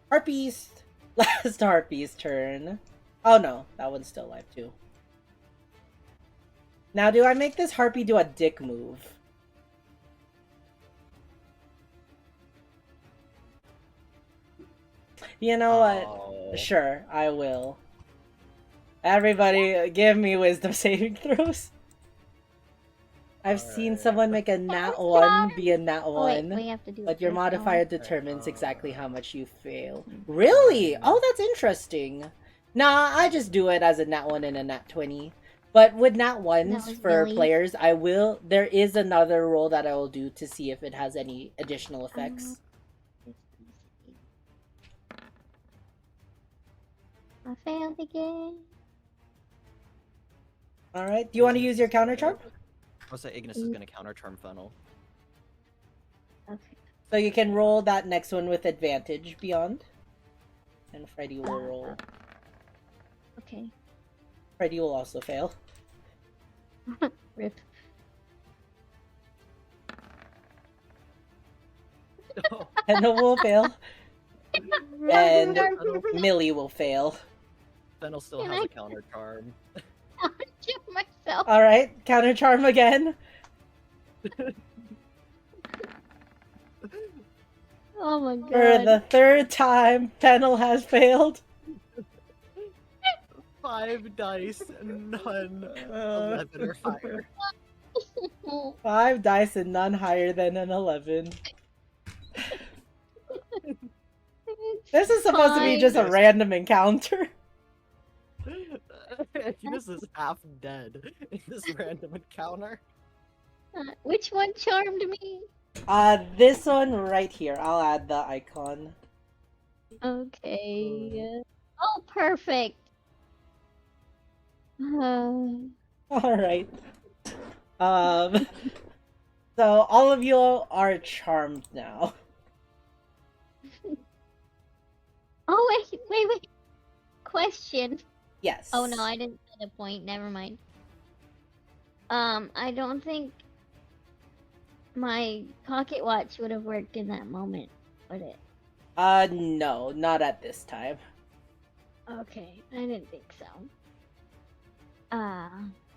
Speaker 1: Harpies. Last Harpy's turn. Oh no, that one's still alive too. Now, do I make this Harpy do a dick move? You know what?
Speaker 5: Oh.
Speaker 1: Sure, I will. Everybody, give me wisdom saving throws. I've seen
Speaker 5: Alright.
Speaker 1: someone make a nat 1 be a nat
Speaker 4: Oh, wait,
Speaker 1: 1,
Speaker 4: we have to do
Speaker 1: but
Speaker 4: it
Speaker 1: your
Speaker 4: first,
Speaker 1: modifier
Speaker 4: don't
Speaker 1: determines exactly how much you fail.
Speaker 5: Fine.
Speaker 1: Really? Oh, that's interesting. Nah, I just do it as a nat 1 and a nat 20. But with nat 1s
Speaker 4: was
Speaker 1: for
Speaker 4: Billy.
Speaker 1: players, there is another roll that I will do to see if it has any additional effects.
Speaker 4: I failed again.
Speaker 1: Alright, do you want to use your counter charm?
Speaker 5: I'll say Ignis is gonna counter charm Fennel.
Speaker 4: Okay.
Speaker 1: So you can roll that next one with advantage beyond. And Freddy will roll.
Speaker 4: Okay.
Speaker 1: Freddy will also fail.
Speaker 4: Rip.
Speaker 1: And will fail. And Millie will fail.
Speaker 5: Fennel still
Speaker 4: Can
Speaker 5: has
Speaker 4: I-
Speaker 5: a counter charm.
Speaker 4: I'll check myself.
Speaker 1: Alright, counter charm again.
Speaker 4: Oh my god.
Speaker 1: For the third time, Pennell has failed.
Speaker 2: 5 dice, none 11 or higher.
Speaker 1: 5 dice and none higher than an 11. This is supposed to be just a
Speaker 2: Fine.
Speaker 1: random encounter.
Speaker 2: This is half dead in this random encounter.
Speaker 4: Which one charmed me?
Speaker 1: This one right here. I'll add the icon.
Speaker 4: Okay. Oh, perfect.
Speaker 1: Alright. So all of you are charmed now.
Speaker 4: Oh, wait. Question.
Speaker 1: Yes.
Speaker 4: Oh no, I didn't set a point. Never mind. I don't think my pocket watch would have worked in that moment, would it?
Speaker 1: No, not at this time.
Speaker 4: Okay, I didn't think so.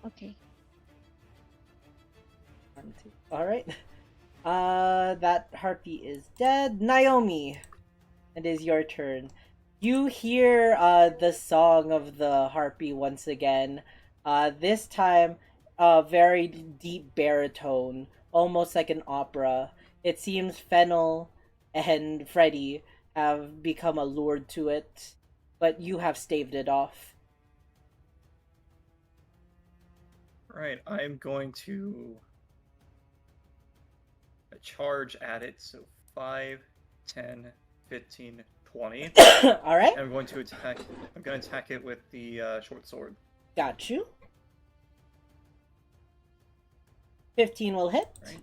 Speaker 4: Okay.
Speaker 1: Alright. That harpy is dead. Naomi, it is your turn. You hear the song of the harpy once again. This time, a very deep baritone, almost like an opera. It seems Fennel and Freddy have become allured to it, but you have staved it off.
Speaker 3: Right, I'm going to charge at it. So 5, 10, 15, 20.
Speaker 1: Alright,
Speaker 3: I'm going to attack. I'm going to attack it with the short sword.
Speaker 1: got you. 15 will hit.
Speaker 3: Right.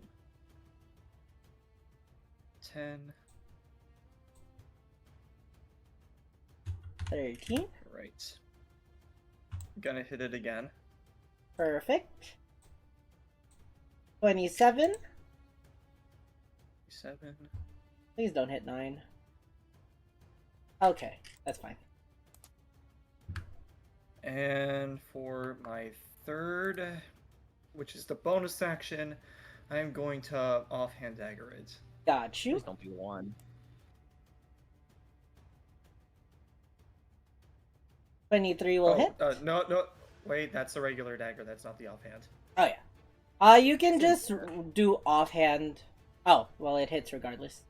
Speaker 3: 10.
Speaker 1: 13.
Speaker 3: Right. I'm gonna hit it again.
Speaker 1: Perfect. 27.
Speaker 3: 7.
Speaker 1: Please don't hit 9. Okay, that's fine.
Speaker 3: And for my third, which is the bonus action, I'm going to offhand dagger it.
Speaker 1: Got you.
Speaker 5: Please don't be 1.
Speaker 1: 23 will hit.
Speaker 3: No, wait, that's the regular dagger. That's not the offhand.
Speaker 1: Oh yeah. You can just do offhand. Oh, well, it hits regardless.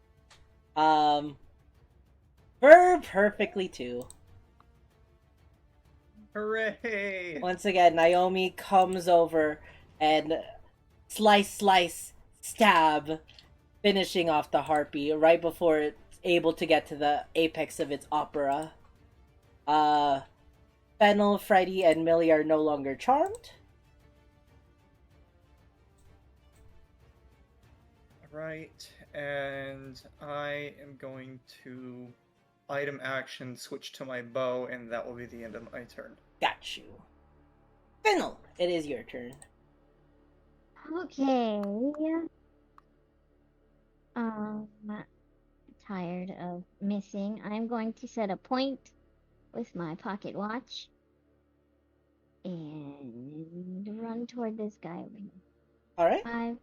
Speaker 1: Perfectly too.
Speaker 3: Hooray!
Speaker 1: Once again, Naomi comes over and slice, stab, finishing off the harpy right before it's able to get to the apex of its opera. Fennel, Freddy, and Millie are no longer charmed.
Speaker 3: Right, and I am going to item action switch to my bow, and that will be the end of my turn.
Speaker 1: Got you. Fennel, it is your turn.
Speaker 4: Okay. tired of missing, I'm going to set a point with my pocket watch and run toward this guy over here.
Speaker 1: Alright.
Speaker 4: 5,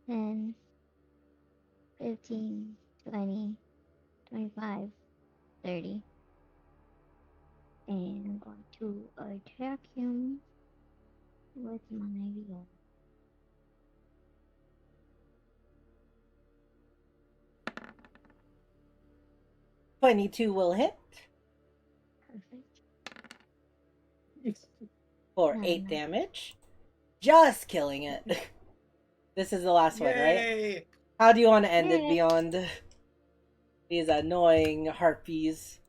Speaker 4: 10, 15, 20, 25, 30. And I'm going to attack him with my viola.
Speaker 1: $22 will hit
Speaker 4: Perfect.
Speaker 1: for
Speaker 4: No,
Speaker 1: 8
Speaker 4: no.
Speaker 1: damage. Just killing it. This is the last one, right?
Speaker 3: Yay!
Speaker 1: How do you want to end it
Speaker 4: Yeah.
Speaker 1: beyond these annoying harpies?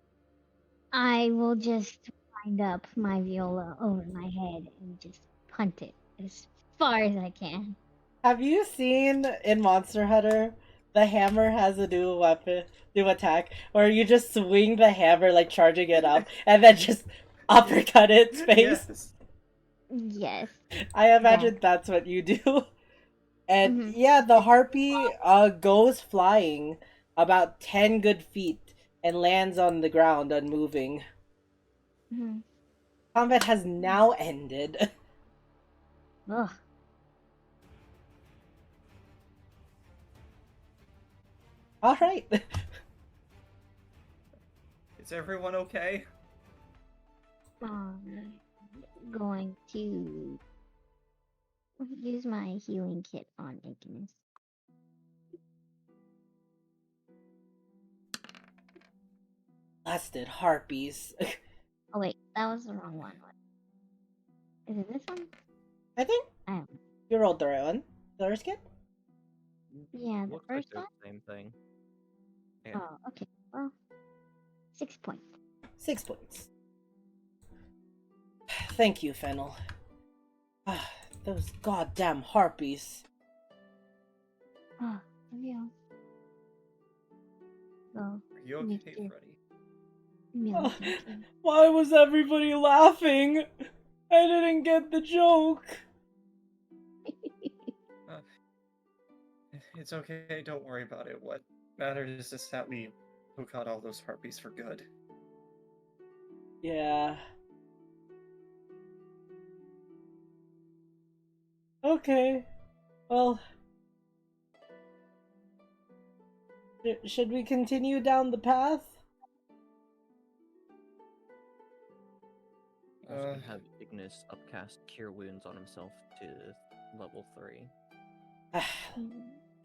Speaker 4: I will just wind up my viola over my head and just punt it as far as I can.
Speaker 1: Have you seen in Monster Hunter, the hammer has a new weapon, new attack, where you just swing the hammer like charging it up, and then just uppercut its face?
Speaker 3: Yes.
Speaker 4: Yes.
Speaker 1: I imagine that's what you do. And
Speaker 4: Mhm.
Speaker 1: yeah, the harpy goes flying about 10 good feet and lands on the ground unmoving.
Speaker 4: Mhm.
Speaker 1: Combat has now ended.
Speaker 4: Ugh.
Speaker 1: Alright.
Speaker 3: Is everyone okay?
Speaker 4: Going to use my healing kit on Ignis.
Speaker 1: Blasted harpies.
Speaker 4: Oh wait, that was the wrong one. Is it this one?
Speaker 1: I think
Speaker 4: I don't know.
Speaker 1: you rolled the right one. First kid?
Speaker 4: Yeah, the
Speaker 5: Looks like
Speaker 4: first
Speaker 5: they're
Speaker 4: one?
Speaker 5: the same thing. Yeah.
Speaker 4: Oh, okay. Well, 6 points.
Speaker 1: 6 points. Thank you, Fennel. Ah, those goddamn harpies.
Speaker 4: Oh, yeah. Well,
Speaker 3: Are you
Speaker 4: me
Speaker 3: okay,
Speaker 4: too.
Speaker 3: Freddy?
Speaker 4: Millie, thank you.
Speaker 1: Why was everybody laughing? I didn't get the joke.
Speaker 3: It's okay, don't worry about it. What matters is that we took out all those harpies for good.
Speaker 1: Yeah. Okay. Well, should we continue down the path?
Speaker 5: Also can have Ignis upcast Cure Wounds on himself to level 3.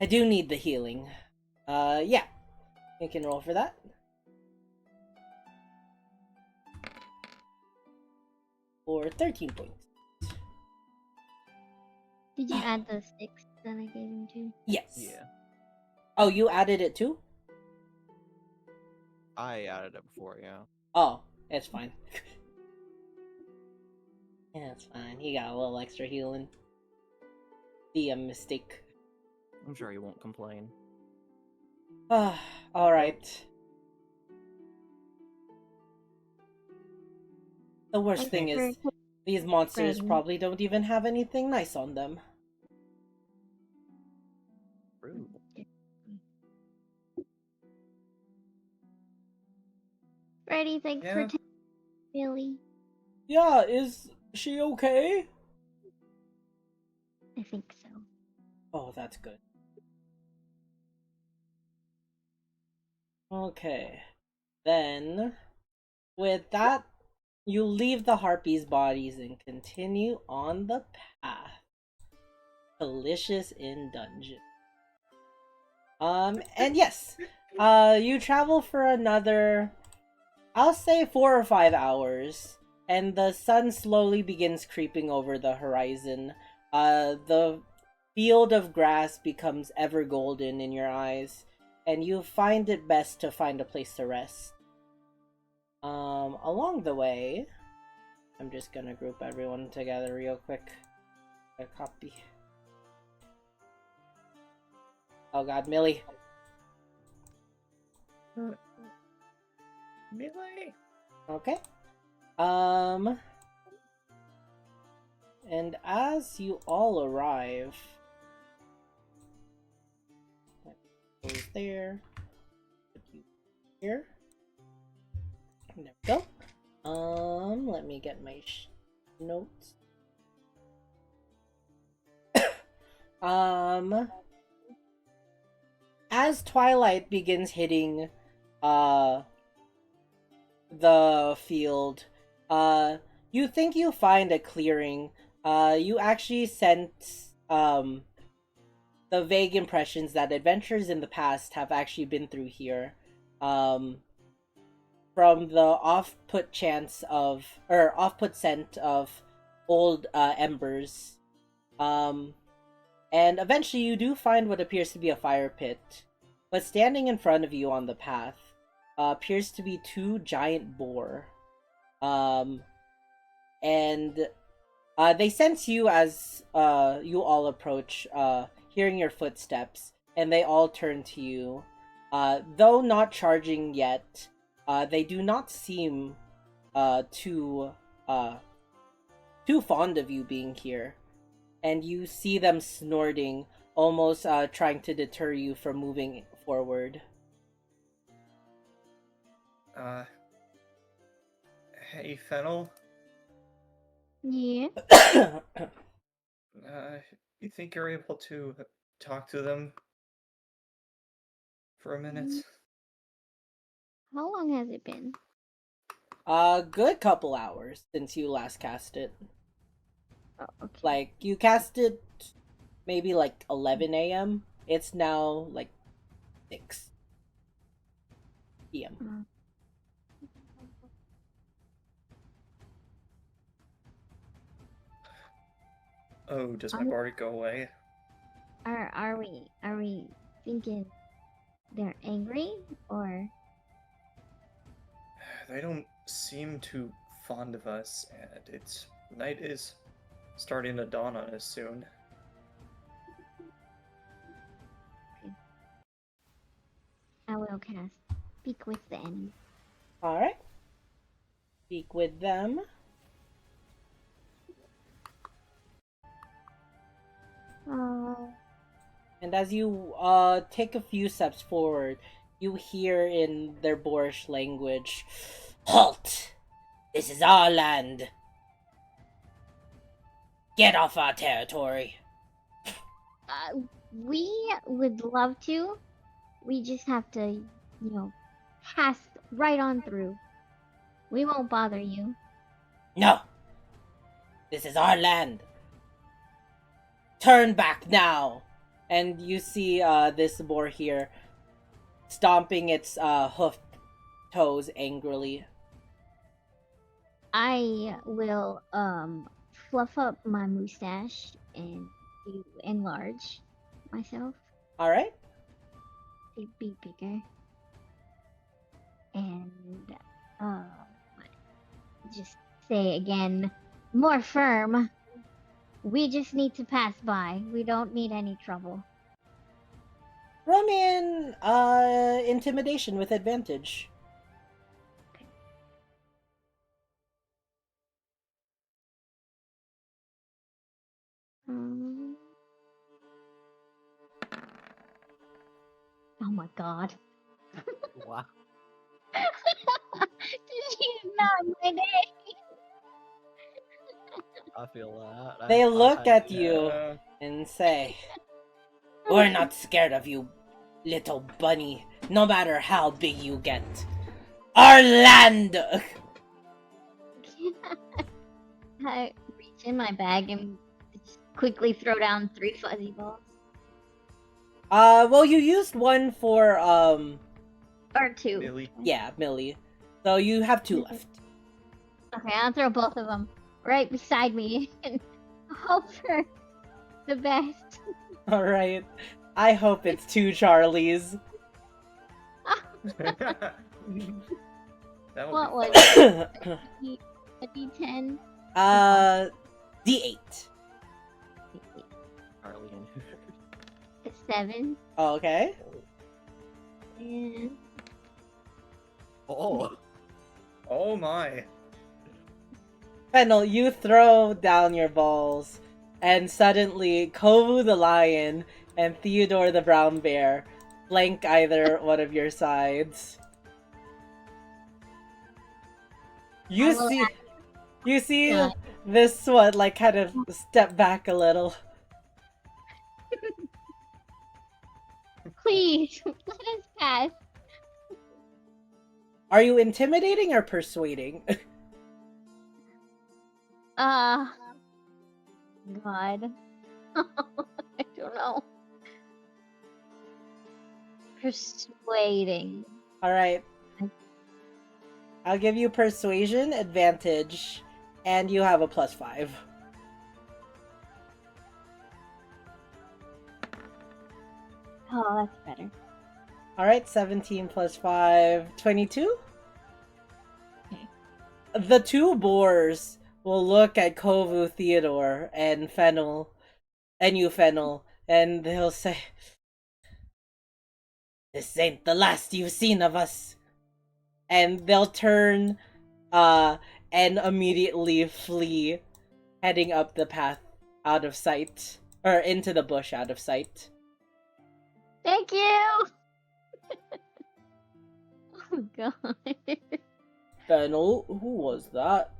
Speaker 1: I do need the healing. Yeah. You can roll for that. For 13 points.
Speaker 4: Did you add the 6 that I gave him to?
Speaker 1: Yes.
Speaker 5: Yeah.
Speaker 1: Oh, you added it too?
Speaker 5: I added it before, yeah.
Speaker 1: Oh, it's fine. Yeah, it's fine. He got a little extra healing. Be a mistake.
Speaker 5: I'm sure he won't complain.
Speaker 1: Alright. The worst thing is, these monsters
Speaker 4: Freddy.
Speaker 1: probably don't even have anything nice on them.
Speaker 5: True.
Speaker 4: Freddy, thanks for
Speaker 3: Yeah.
Speaker 4: Billy.
Speaker 1: Yeah, is she okay?
Speaker 4: I think so.
Speaker 1: Oh, that's good. Okay. Then, with that, you leave the harpies' bodies and continue on the path. Delicious in dungeon. And yes, you travel for another, I'll say 4 or 5 hours, and the sun slowly begins creeping over the horizon. The field of grass becomes ever golden in your eyes, and you find it best to find a place to rest. Along the way, I'm just gonna group everyone together real quick. A copy. Oh god, Millie.
Speaker 3: Melee!
Speaker 1: Okay. And as you all arrive, that goes there. here. There we go. Let me get my notes. As twilight begins hitting the field, you think you find a clearing. You actually sense the vague impressions that adventurers in the past have actually been through here. From the off-put scent of old embers. And eventually you do find what appears to be a fire pit. But standing in front of you on the path appears to be two giant boar. And they sense you as you all approach, hearing your footsteps, and they all turn to you. Though not charging yet, they do not seem too fond of you being here. And you see them snorting, almost trying to deter you from moving forward.
Speaker 3: Hey, Fennel.
Speaker 4: Yeah.
Speaker 3: You think you're able to talk to them for a minute?
Speaker 4: How long has it been?
Speaker 1: Good couple hours since you last cast it.
Speaker 4: Oh, okay.
Speaker 1: Like, you cast it maybe like 11 a.m. It's now like 6 p.m.
Speaker 3: Oh, does my bardic go away?
Speaker 4: Are we thinking they're angry or?
Speaker 3: They don't seem too fond of us, and night is starting to dawn on us soon.
Speaker 4: Okay. I will cast Speak with the Enemy.
Speaker 1: Alright. Speak with them. And as you take a few steps forward, you hear in their boorish language, "Halt! This is our land! Get off our territory!"
Speaker 4: We would love to. We just have to, pass right on through. We won't bother you.
Speaker 1: No! This is our land! Turn back now! And you see this boar here stomping its hoof toes angrily.
Speaker 4: I will fluff up my mustache and enlarge myself.
Speaker 1: Alright?
Speaker 4: To be bigger. And just say again, more firm. We just need to pass by. We don't need any trouble.
Speaker 1: Roll me an intimidation with advantage.
Speaker 4: Oh my god.
Speaker 5: Wow.
Speaker 4: She's not my day.
Speaker 5: I feel that.
Speaker 1: They look at
Speaker 3: Yeah.
Speaker 1: you and say, "We're not scared of you, little bunny, no matter how big you get. Our land!"
Speaker 4: I reach in my bag and just quickly throw down 3 fuzzy balls.
Speaker 1: Well, you used one for,
Speaker 4: Or 2.
Speaker 3: Millie.
Speaker 1: yeah, Millie. So you have 2 left.
Speaker 4: Okay, I'll throw both of them right beside me and hope for the best.
Speaker 1: Alright. I hope it's 2 Charlies.
Speaker 3: That would
Speaker 4: What
Speaker 3: be
Speaker 4: was
Speaker 3: fun.
Speaker 4: it? A D10?
Speaker 1: D8.
Speaker 5: Charlie and
Speaker 4: A 7?
Speaker 1: Okay.
Speaker 4: And
Speaker 5: Oh,
Speaker 3: Oh my.
Speaker 1: Fennel, you throw down your balls, and suddenly Kovu the lion and Theodore the brown bear flank either one of your sides. You
Speaker 4: I will
Speaker 1: see, you see
Speaker 4: Yeah.
Speaker 1: this one like kind of step back a little.
Speaker 4: Please, let us pass.
Speaker 1: Are you intimidating or persuading?
Speaker 4: God. I don't know. Persuading.
Speaker 1: All right. I'll give you persuasion advantage, and you have a +5.
Speaker 4: Oh, that's better.
Speaker 1: All right, 17 plus 5, 22.
Speaker 4: Okay.
Speaker 1: The two boars will look at Kovu, Theodore, and Fennel, and you, Fennel, and they'll say, "This ain't the last you've seen of us." And they'll turn, and immediately flee, heading up the path out of sight, or into the bush out of sight.
Speaker 4: Thank you! Oh, God.
Speaker 1: Fennel, who was that?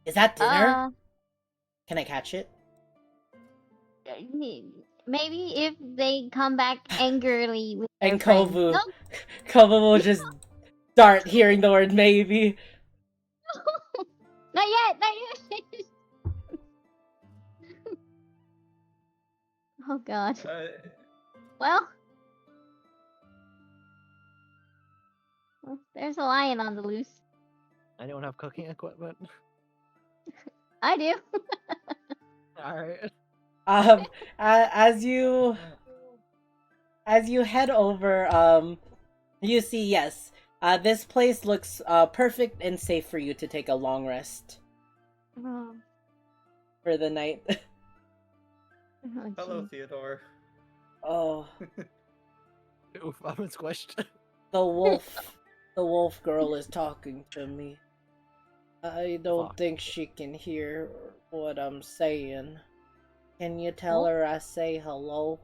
Speaker 1: Is that dinner? Can I catch it?
Speaker 4: Maybe if they come back angrily with their
Speaker 1: And
Speaker 4: friends.
Speaker 1: Kovu,
Speaker 4: No,
Speaker 1: Kovu will just dart hearing the word maybe.
Speaker 4: not yet, not yet. Oh, God. Well, there's a lion on the loose.
Speaker 2: I don't have cooking equipment.
Speaker 4: I do.
Speaker 2: Alright.
Speaker 1: As you head over, you see, yes, this place looks perfect and safe for you to take a long rest
Speaker 4: Oh,
Speaker 1: for the night.
Speaker 4: oh,
Speaker 3: Hello,
Speaker 4: geez.
Speaker 3: Theodore.
Speaker 1: Oh,
Speaker 2: Oof, I'm squished.
Speaker 1: the wolf girl is talking to me. I don't
Speaker 2: Fuck.
Speaker 1: think she can hear what I'm saying. Can you tell
Speaker 4: Oh.
Speaker 1: her I say hello?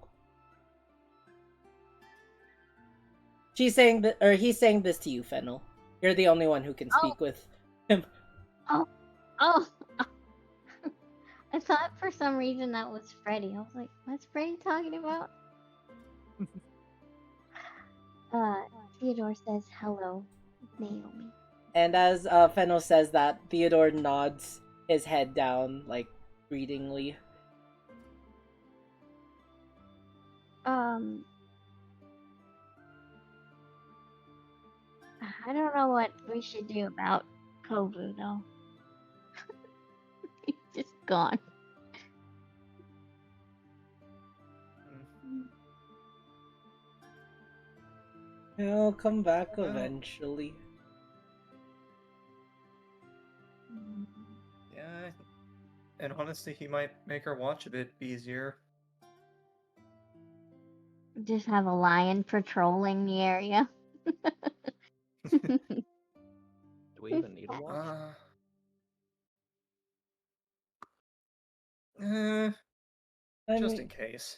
Speaker 1: She's saying that, or he's saying this to you, Fennel. You're the only one who can speak with him.
Speaker 4: Oh. I thought for some reason that was Freddy. I was like, what's Freddy talking about? Theodore says hello, Naomi.
Speaker 1: And as Fennel says that, Theodore nods his head down, like, greetingly.
Speaker 4: I don't know what we should do about Kovu though. He's just gone.
Speaker 1: He'll come back
Speaker 3: Well.
Speaker 1: eventually.
Speaker 3: Yeah, and honestly, he might make our watch a bit easier.
Speaker 4: Just have a lion patrolling the area.
Speaker 5: Do we even need a watch?
Speaker 1: I
Speaker 3: Just
Speaker 1: mean,
Speaker 3: in case.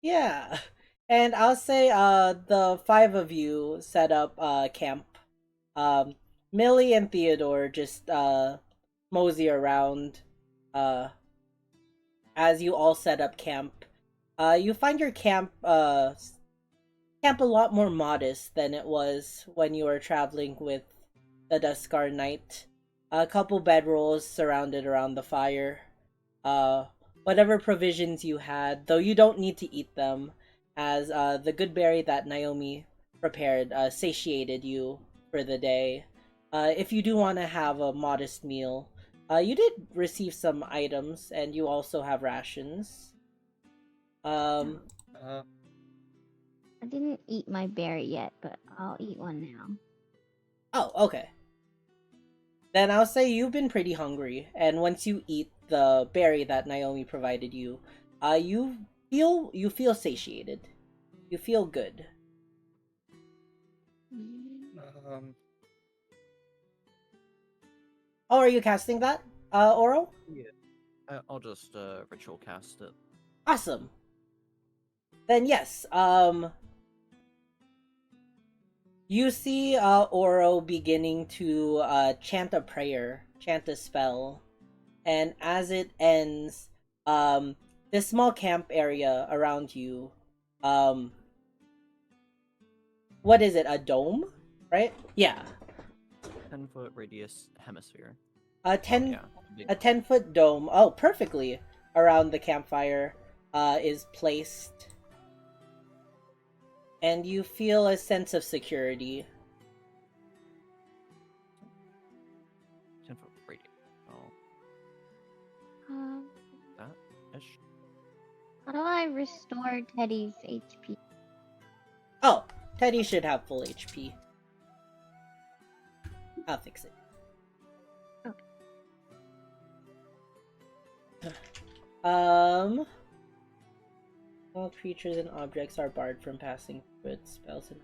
Speaker 1: yeah. And I'll say the five of you set up camp. Millie and Theodore just mosey around as you all set up camp. You find your camp a lot more modest than it was when you were traveling with the Duskar Knight. A couple bedrolls surrounded around the fire. Whatever provisions you had, though you don't need to eat them, as the good berry that Naomi prepared satiated you for the day. If you do want to have a modest meal, you did receive some items, and you also have rations.
Speaker 3: Uh,
Speaker 4: I didn't eat my berry yet, but I'll eat one now.
Speaker 1: Oh, okay. Then I'll say you've been pretty hungry, and once you eat the berry that Naomi provided you, you feel satiated. You feel good. Oh, are you casting that, Oro?
Speaker 5: Yeah. I'll just ritual cast it.
Speaker 1: Awesome. Then yes, You see Oro beginning to chant a prayer, chant a spell, and as it ends, this small camp area around you, um, what is it? A dome, right? Yeah,
Speaker 5: 10-foot radius hemisphere.
Speaker 1: a ten
Speaker 5: Yeah.
Speaker 1: a 10-foot dome. Oh, perfectly around the campfire is placed, and you feel a sense of security.
Speaker 5: 10-foot radius. Oh,
Speaker 4: Um,
Speaker 5: that ish.
Speaker 4: how do I restore Teddy's HP?
Speaker 1: Oh, Teddy should have full HP. I'll fix it. Um, all creatures and objects are barred from passing through its spells and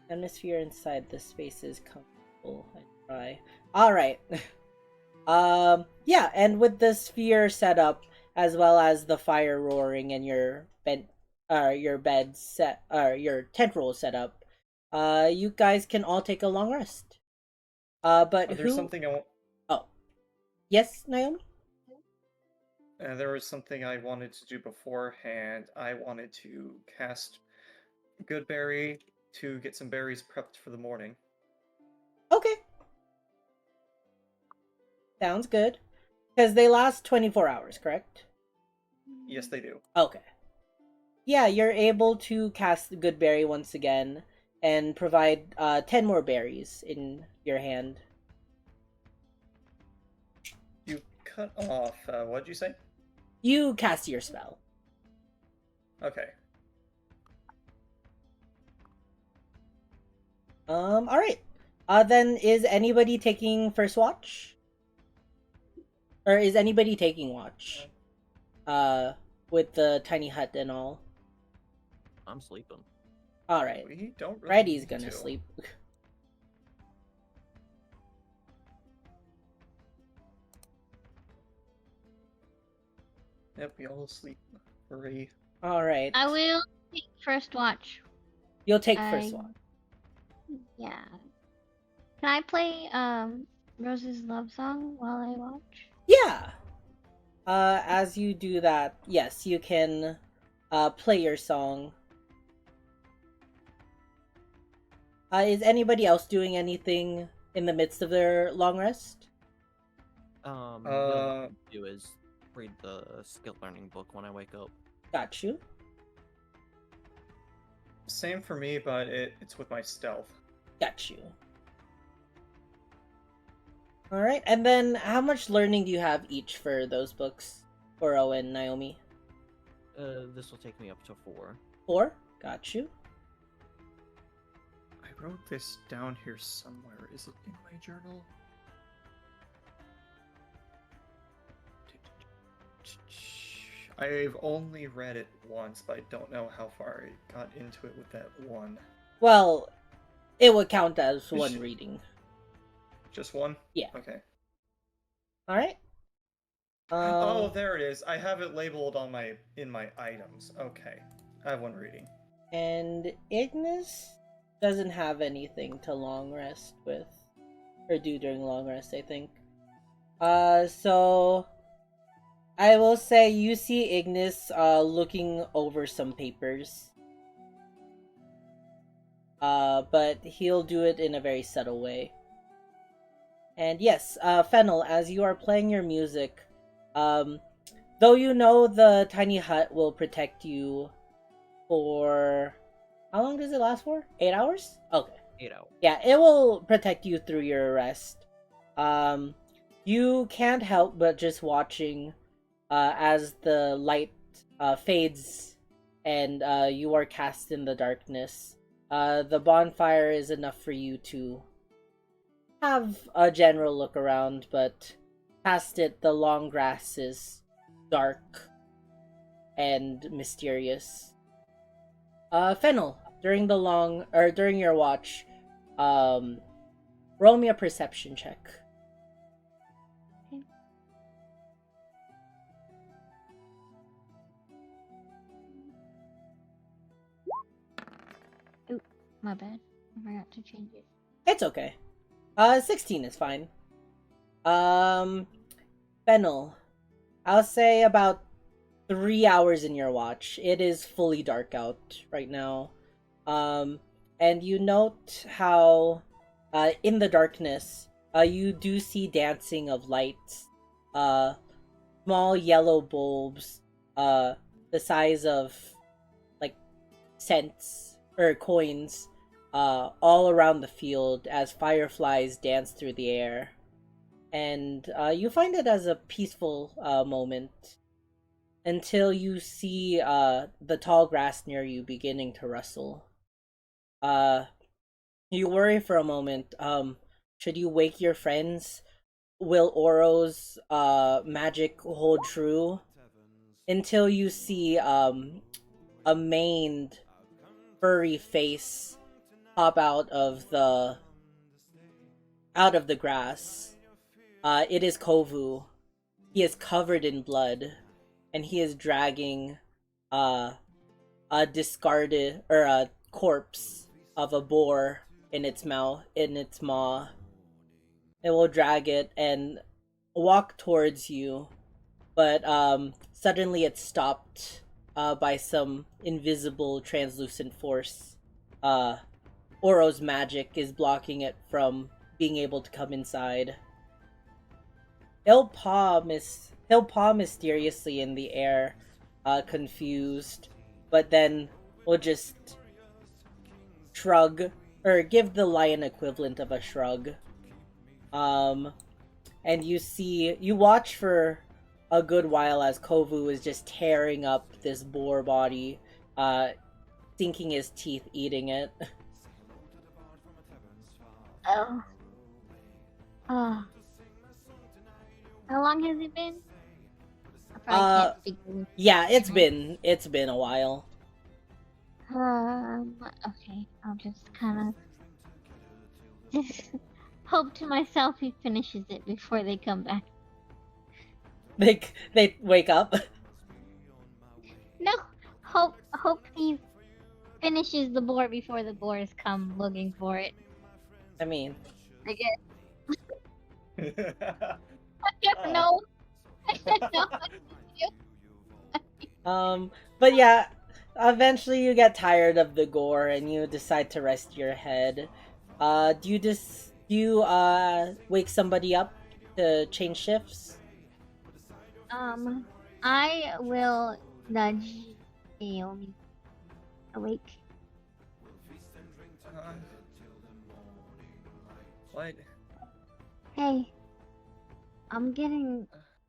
Speaker 1: atmosphere inside the space is comfortable and dry. Alright. Yeah, and with the sphere set up, as well as the fire roaring and your bed set, your tent roll set up, you guys can all take a long rest. But
Speaker 3: There's something I want.
Speaker 1: Oh, yes, Naomi.
Speaker 3: There was something I wanted to do beforehand. I wanted to cast Goodberry to get some berries prepped for the morning.
Speaker 1: Okay, sounds good. Because they last 24 hours, correct?
Speaker 3: Yes, they do.
Speaker 1: Okay. Yeah, you're able to cast Goodberry once again and provide 10 more berries in your hand.
Speaker 3: You cut off. What'd you say?
Speaker 1: You cast your spell.
Speaker 3: Okay.
Speaker 1: Alright. Then is anybody taking first watch? Or is anybody taking watch? With the tiny hut and all.
Speaker 5: I'm sleeping.
Speaker 1: Alright.
Speaker 3: We don't really
Speaker 1: Freddy's
Speaker 3: need
Speaker 1: gonna
Speaker 3: to.
Speaker 1: sleep.
Speaker 3: Yep, we all sleep. Hooray.
Speaker 1: Alright.
Speaker 4: I will take first watch.
Speaker 1: You'll take first watch.
Speaker 4: Yeah. Can I play Rose's love song while I watch?
Speaker 1: Yeah! As you do that, yes, you can play your song. Is anybody else doing anything in the midst of their long rest?
Speaker 5: The other thing to do is read the skill learning book when I wake up.
Speaker 1: Got you.
Speaker 3: Same for me, but it's with my stealth.
Speaker 1: Got you. Alright, and then how much learning do you have each for those books? Oro and Naomi?
Speaker 5: This will take me up to 4.
Speaker 1: 4? Got you.
Speaker 3: I wrote this down here somewhere. Is it in my journal? I've only read it once, but I don't know how far I got into it with that one.
Speaker 1: Well, it would count as one reading.
Speaker 3: Just one?
Speaker 1: Yeah.
Speaker 3: Okay.
Speaker 1: Alright.
Speaker 3: Oh, there it is. I have it labeled on in my items. Okay. I have one reading.
Speaker 1: And Ignis doesn't have anything to long rest with. Or do during long rest, I think. So I will say you see Ignis looking over some papers. But he'll do it in a very subtle way. And yes, Fennel, as you are playing your music, though you know the tiny hut will protect you for... How long does it last for? 8 hours? Okay.
Speaker 5: 8 hours.
Speaker 1: Yeah, it will protect you through your rest. You can't help but just watching as the light fades and you are cast in the darkness. The bonfire is enough for you to have a general look around, but past it, the long grass is dark and mysterious. Fennel, during your watch, roll me a perception check.
Speaker 4: Okay. My bad. I forgot to change it.
Speaker 1: It's okay. 16 is fine. Fennel, I'll say about 3 hours in your watch. It is fully dark out right now. And you note how, in the darkness, you do see dancing of lights. Small yellow bulbs, the size of, like, cents or coins, all around the field as fireflies dance through the air. And you find it as a peaceful moment until you see the tall grass near you beginning to rustle. Uh, you worry for a moment. Should you wake your friends? Will Oro's magic hold true? Until you see a maned furry face pop out of the grass. It is Kovu. He is covered in blood, and he is dragging a discarded or a corpse of a boar in its maw. It will drag it and walk towards you, but suddenly it's stopped by some invisible translucent force. Oro's magic is blocking it from being able to come inside. He'll paw mysteriously in the air, confused, but then will just shrug, or give the lion equivalent of a shrug. And you watch for a good while as Kovu is just tearing up this boar body, sinking his teeth eating it.
Speaker 4: Oh. Oh. How long has it been? I probably can't figure.
Speaker 1: Yeah, it's been a while.
Speaker 4: Okay. I'll just kind of hope to myself he finishes it before they come back.
Speaker 1: They wake up.
Speaker 4: No, hope he finishes the boar before the boars come looking for it.
Speaker 1: I mean,
Speaker 4: I guess. I don't know. I don't know.
Speaker 1: but yeah, eventually you get tired of the gore and you decide to rest your head. Do you wake somebody up to change shifts?
Speaker 4: I will nudge Naomi awake.
Speaker 3: What?
Speaker 4: Hey, I'm getting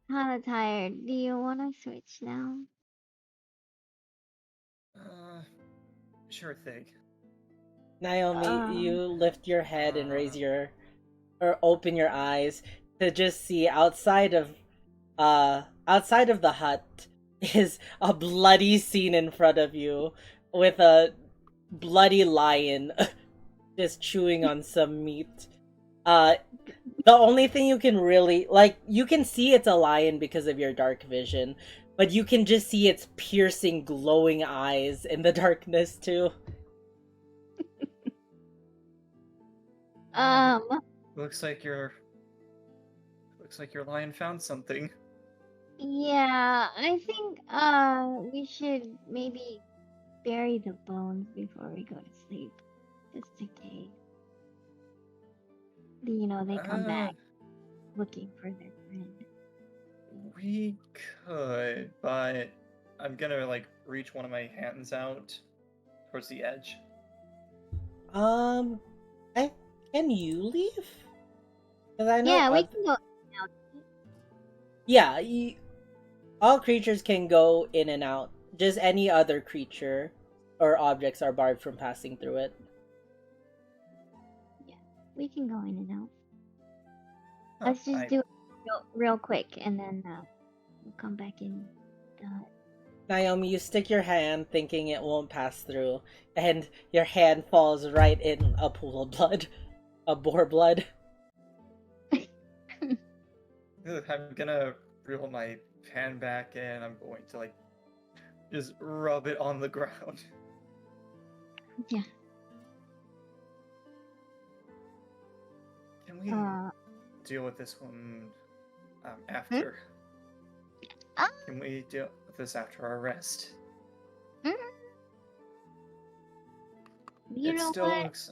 Speaker 4: kind of tired. Do you want to switch now?
Speaker 3: Sure thing.
Speaker 1: Naomi, you lift your head and or open your eyes to just see outside of the hut is a bloody scene in front of you with a bloody lion just chewing on some meat. The only thing you can really, like, you can see it's a lion because of your dark vision, but you can just see its piercing, glowing eyes in the darkness too.
Speaker 3: Looks like your lion found something.
Speaker 4: Yeah, I think we should maybe bury the bones before we go to sleep, just in case. You know, they come back looking for their friend.
Speaker 3: We could, but I'm gonna like reach one of my hands out towards the edge.
Speaker 1: Can you leave? Because I know.
Speaker 4: Yeah, we can go now.
Speaker 1: Yeah, all creatures can go in and out. Just any other creature or objects are barred from passing through it.
Speaker 4: Yeah, we can go in and out. Let's just do it real quick, and then we'll come back in the hut.
Speaker 1: Naomi, you stick your hand thinking it won't pass through, and your hand falls right in a pool of blood. A boar blood.
Speaker 3: I'm gonna reel my hand back in. I'm going to like just rub it on the ground.
Speaker 4: Yeah.
Speaker 3: Can we deal with this one after? Can we deal with this after our rest?
Speaker 4: You
Speaker 3: It
Speaker 4: know
Speaker 3: still
Speaker 4: what?
Speaker 3: looks.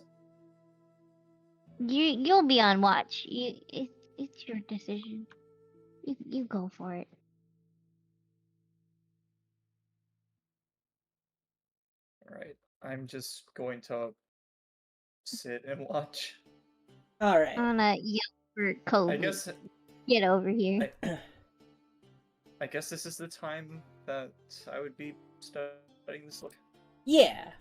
Speaker 4: You'll be on watch. It's your decision. You go for it.
Speaker 3: Alright, I'm just going to sit and watch.
Speaker 1: All right.
Speaker 4: I'm gonna yell for Kobe.
Speaker 3: I guess
Speaker 4: Get over here.
Speaker 3: I guess this is the time that I would be studying this look.
Speaker 1: Yeah.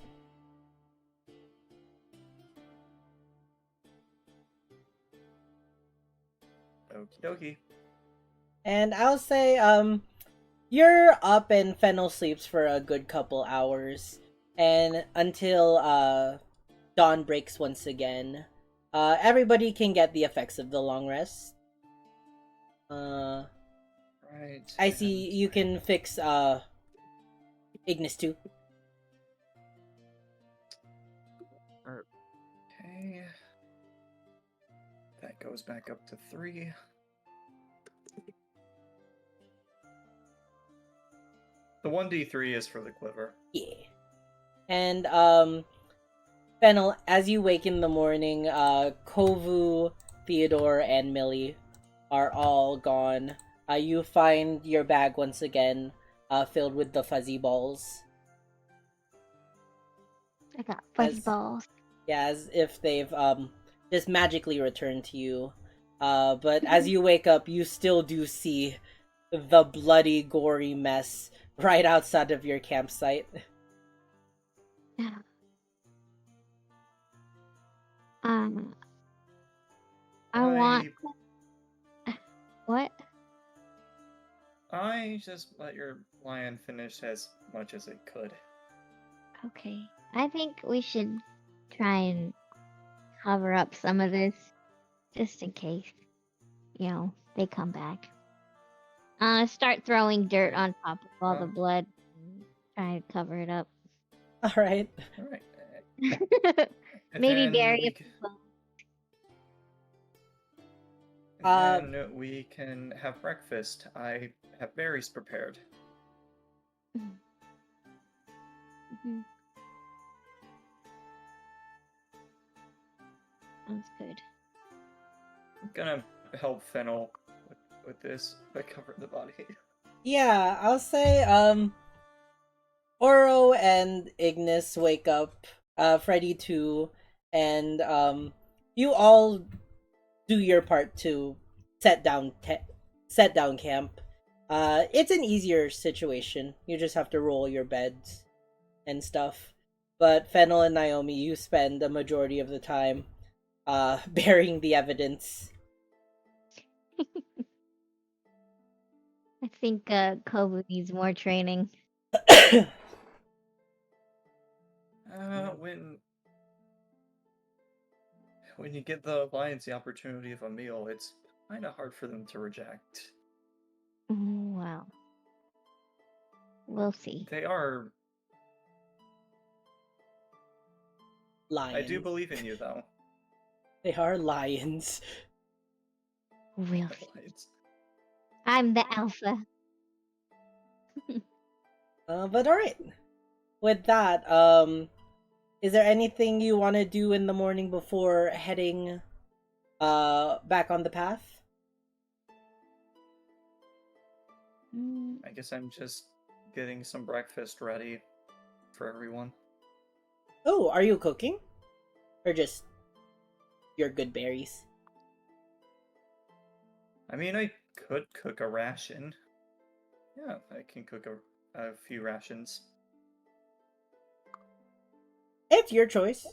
Speaker 3: Okie dokie.
Speaker 1: And I'll say, you're up and Fennel sleeps for a good couple hours. And until, dawn breaks once again, everybody can get the effects of the long rest.
Speaker 3: Right.
Speaker 1: I see you can fix, Ignis too.
Speaker 3: Okay. That goes back up to 3. The 1d3 is for the quiver.
Speaker 1: Yeah. And, Fennel, as you wake in the morning, Kovu, Theodore, and Millie are all gone. You find your bag once again, filled with the fuzzy balls.
Speaker 4: I got fuzzy
Speaker 1: As-
Speaker 4: balls.
Speaker 1: Yeah, as if they've, just magically returned to you. But as you wake up, you still do see the bloody, gory mess right outside of your campsite.
Speaker 4: I want. What?
Speaker 3: I just let your lion finish as much as it could.
Speaker 4: Okay. I think we should try and cover up some of this, just in case, they come back. Start throwing dirt on top of all the blood, and try to cover it up.
Speaker 1: Alright.
Speaker 3: Alright.
Speaker 4: Maybe
Speaker 3: then
Speaker 4: bury
Speaker 3: we
Speaker 4: it.
Speaker 3: Then we can have breakfast. I have berries prepared.
Speaker 4: Mm-hmm. Sounds good.
Speaker 3: I'm gonna help Fennel with this by covering the body.
Speaker 1: Yeah, I'll say, Oro and Ignis wake up, Freddy too, and, you all do your part to set down camp. It's an easier situation. You just have to roll your beds and stuff. But Fennel and Naomi, you spend the majority of the time, burying the evidence.
Speaker 4: I think Kobu needs more training.
Speaker 3: When you give the lions the opportunity of a meal, it's kind of hard for them to reject.
Speaker 4: Well, we'll see.
Speaker 3: They are.
Speaker 1: Lions.
Speaker 3: I do believe in you, though.
Speaker 1: They are lions.
Speaker 4: We'll see. I'm the alpha.
Speaker 1: But alright. With that, is there anything you want to do in the morning before heading back on the path?
Speaker 3: I guess I'm just getting some breakfast ready for everyone.
Speaker 1: Oh, are you cooking? Or just your good berries?
Speaker 3: I mean, I could cook a ration. Yeah, I can cook a few rations.
Speaker 1: It's your choice.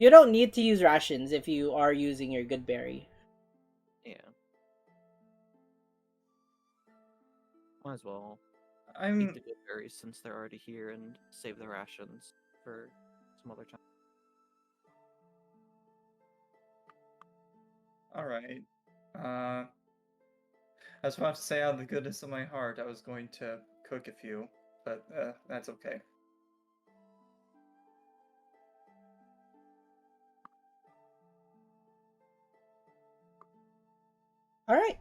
Speaker 1: You don't need to use rations if you are using your good berry.
Speaker 5: Yeah. Might as well
Speaker 3: eat
Speaker 5: the good berries since they're already here and save the rations for some other time.
Speaker 3: Alright. I was about to say out of the goodness of my heart I was going to cook a few, but that's okay.
Speaker 1: All right,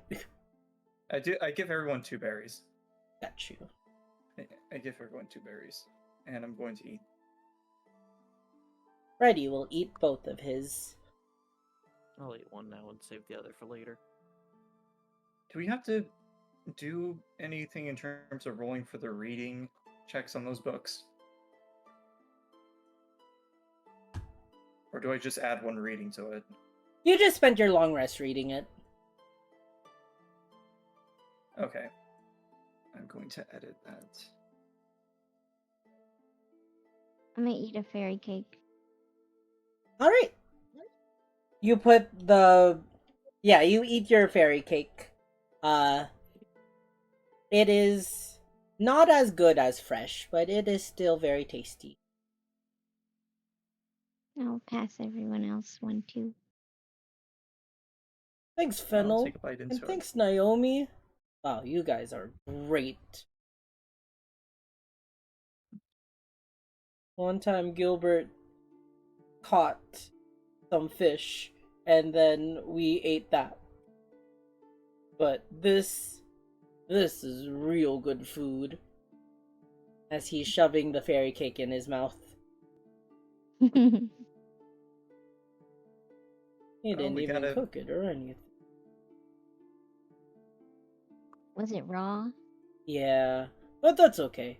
Speaker 3: I give everyone 2 berries.
Speaker 1: got you.
Speaker 3: I give everyone 2 berries, and I'm going to eat.
Speaker 1: Freddy will eat both of his.
Speaker 5: I'll eat one now and save the other for later.
Speaker 3: Do we have to do anything in terms of rolling for the reading checks on those books? Or do I just add 1 reading to it?
Speaker 1: You just spent your long rest reading it.
Speaker 3: Okay. I'm going to edit that.
Speaker 4: I'm gonna eat a fairy cake.
Speaker 1: All right. You put the you eat your fairy cake. It is not as good as fresh, but it is still very tasty.
Speaker 4: I'll pass everyone else one too.
Speaker 1: Thanks,
Speaker 3: I'll
Speaker 1: Fennel.
Speaker 3: take a bite
Speaker 1: And
Speaker 3: into it.
Speaker 1: thanks, Naomi. Wow, you guys are great. One time Gilbert caught some fish and then we ate that. But this is real good food. As he's shoving the fairy cake in his mouth. He didn't
Speaker 3: we
Speaker 1: even
Speaker 3: gotta-
Speaker 1: cook it or anything.
Speaker 4: Was it raw?
Speaker 1: Yeah, but that's okay.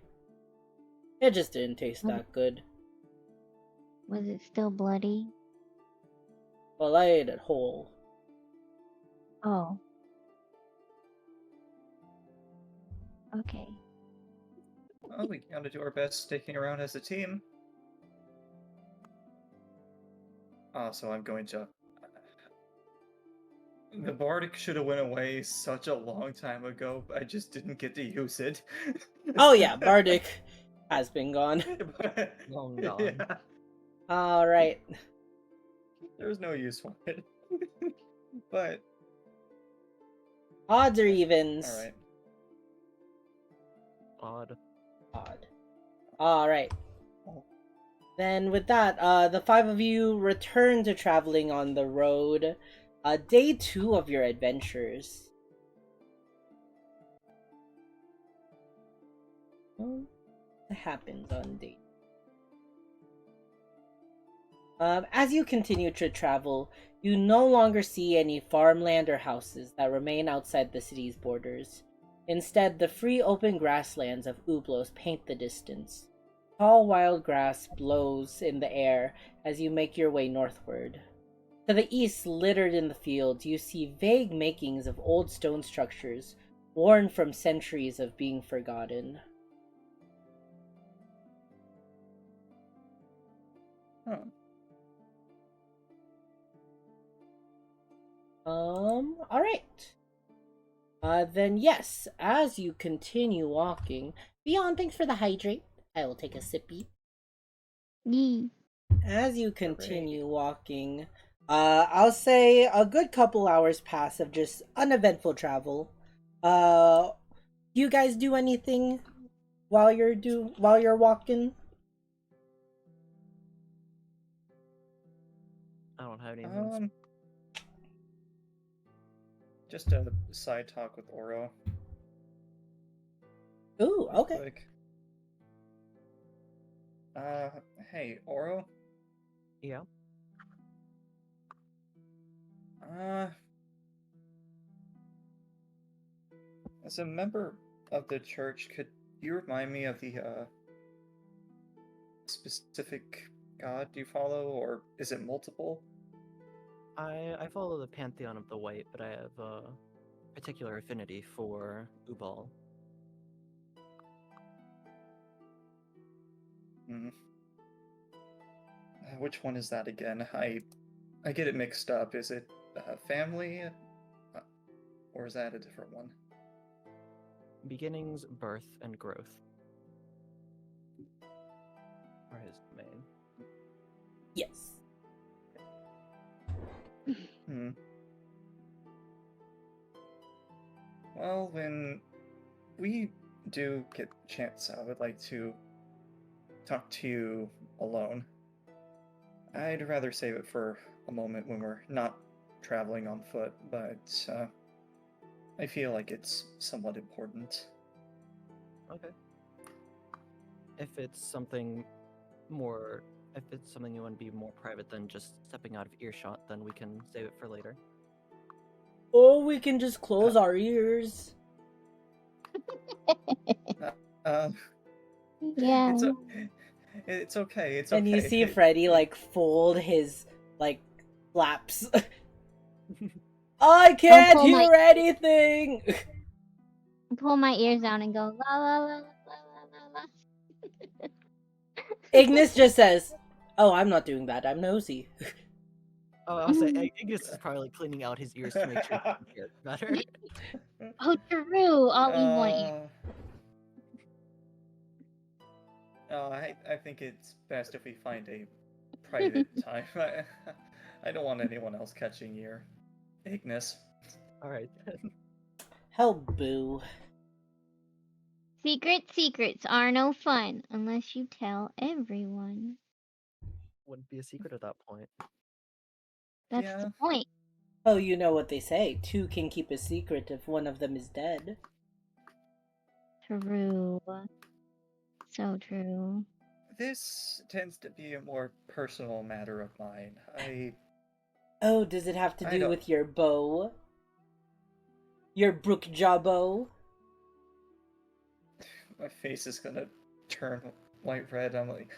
Speaker 1: It just didn't taste that good.
Speaker 4: Was it still bloody?
Speaker 1: Well, I ate it whole.
Speaker 4: Oh. Okay.
Speaker 3: Well, we gotta do our best sticking around as a team. So I'm going to... The Bardic should have went away such a long time ago, but I just didn't get to use it.
Speaker 1: Oh yeah, Bardic has been gone.
Speaker 5: Long gone.
Speaker 3: Yeah,
Speaker 1: Alright.
Speaker 3: there was no use for it. But,
Speaker 1: Odds or evens?
Speaker 3: alright.
Speaker 5: Odd.
Speaker 1: Odd. Alright.
Speaker 3: Oh.
Speaker 1: Then with that, the 5 of you return to traveling on the road. Day 2 of your adventures. What happens on day? As you continue to travel, you no longer see any farmland or houses that remain outside the city's borders. Instead, the free open grasslands of Ublos paint the distance. Tall wild grass blows in the air as you make your way northward. To the east, littered in the fields, you see vague makings of old stone structures, worn from centuries of being forgotten.
Speaker 3: Huh.
Speaker 1: Alright. Then yes, as you continue walking, Beyond, thanks for the hydrate. I will take a sippy.
Speaker 4: Yee.
Speaker 1: As you continue walking, I'll say a good couple hours pass of just uneventful travel. Do you guys do anything while you're walking?
Speaker 5: I don't have anything.
Speaker 3: Just a side talk with Oro.
Speaker 1: Ooh,
Speaker 3: real
Speaker 1: okay.
Speaker 3: quick. Hey, Oro?
Speaker 5: Yeah.
Speaker 3: As a member of the church, could you remind me of the, specific god you follow, or is it multiple?
Speaker 5: I follow the Pantheon of the White, but I have a particular affinity for Ubal.
Speaker 3: Hmm. Which one is that again? I get it mixed up. Is it family, or is that a different one?
Speaker 5: Beginnings, birth, and growth are his domain.
Speaker 1: Yes.
Speaker 3: Hmm. Well, when we do get a chance, I would like to talk to you alone. I'd rather save it for a moment when we're not traveling on foot, but I feel like it's somewhat important.
Speaker 5: Okay. If it's something more, if it's something you want to be more private than just stepping out of earshot, then we can save it for later.
Speaker 1: Or we can just close our ears.
Speaker 3: Uh,
Speaker 4: Yeah.
Speaker 3: it's okay. It's
Speaker 1: And
Speaker 3: okay.
Speaker 1: you see Freddy like fold his like flaps. I can't
Speaker 4: pull my-
Speaker 1: hear anything.
Speaker 4: Pull my ears down and go la la la la la la la.
Speaker 1: Ignis just says, "Oh, I'm not doing that. I'm nosy."
Speaker 5: Oh, I'll say Ignis is probably cleaning out his ears to make sure he can hear it better.
Speaker 4: Oh, true. All we want you.
Speaker 3: I think it's best if we find a private time. I don't want anyone else catching your Ignis.
Speaker 5: Alright.
Speaker 1: Hell, boo.
Speaker 4: Secrets are no fun unless you tell everyone.
Speaker 5: Wouldn't be a secret at that point.
Speaker 4: That's
Speaker 3: Yeah.
Speaker 4: the point.
Speaker 1: Oh, you know what they say. Two can keep a secret if one of them is dead.
Speaker 4: True. So true.
Speaker 3: This tends to be a more personal matter of mine.
Speaker 1: Oh, does it have to
Speaker 3: I
Speaker 1: do
Speaker 3: don't-
Speaker 1: with your bow? Your Brookjaw bow?
Speaker 3: My face is gonna turn light red. I'm like,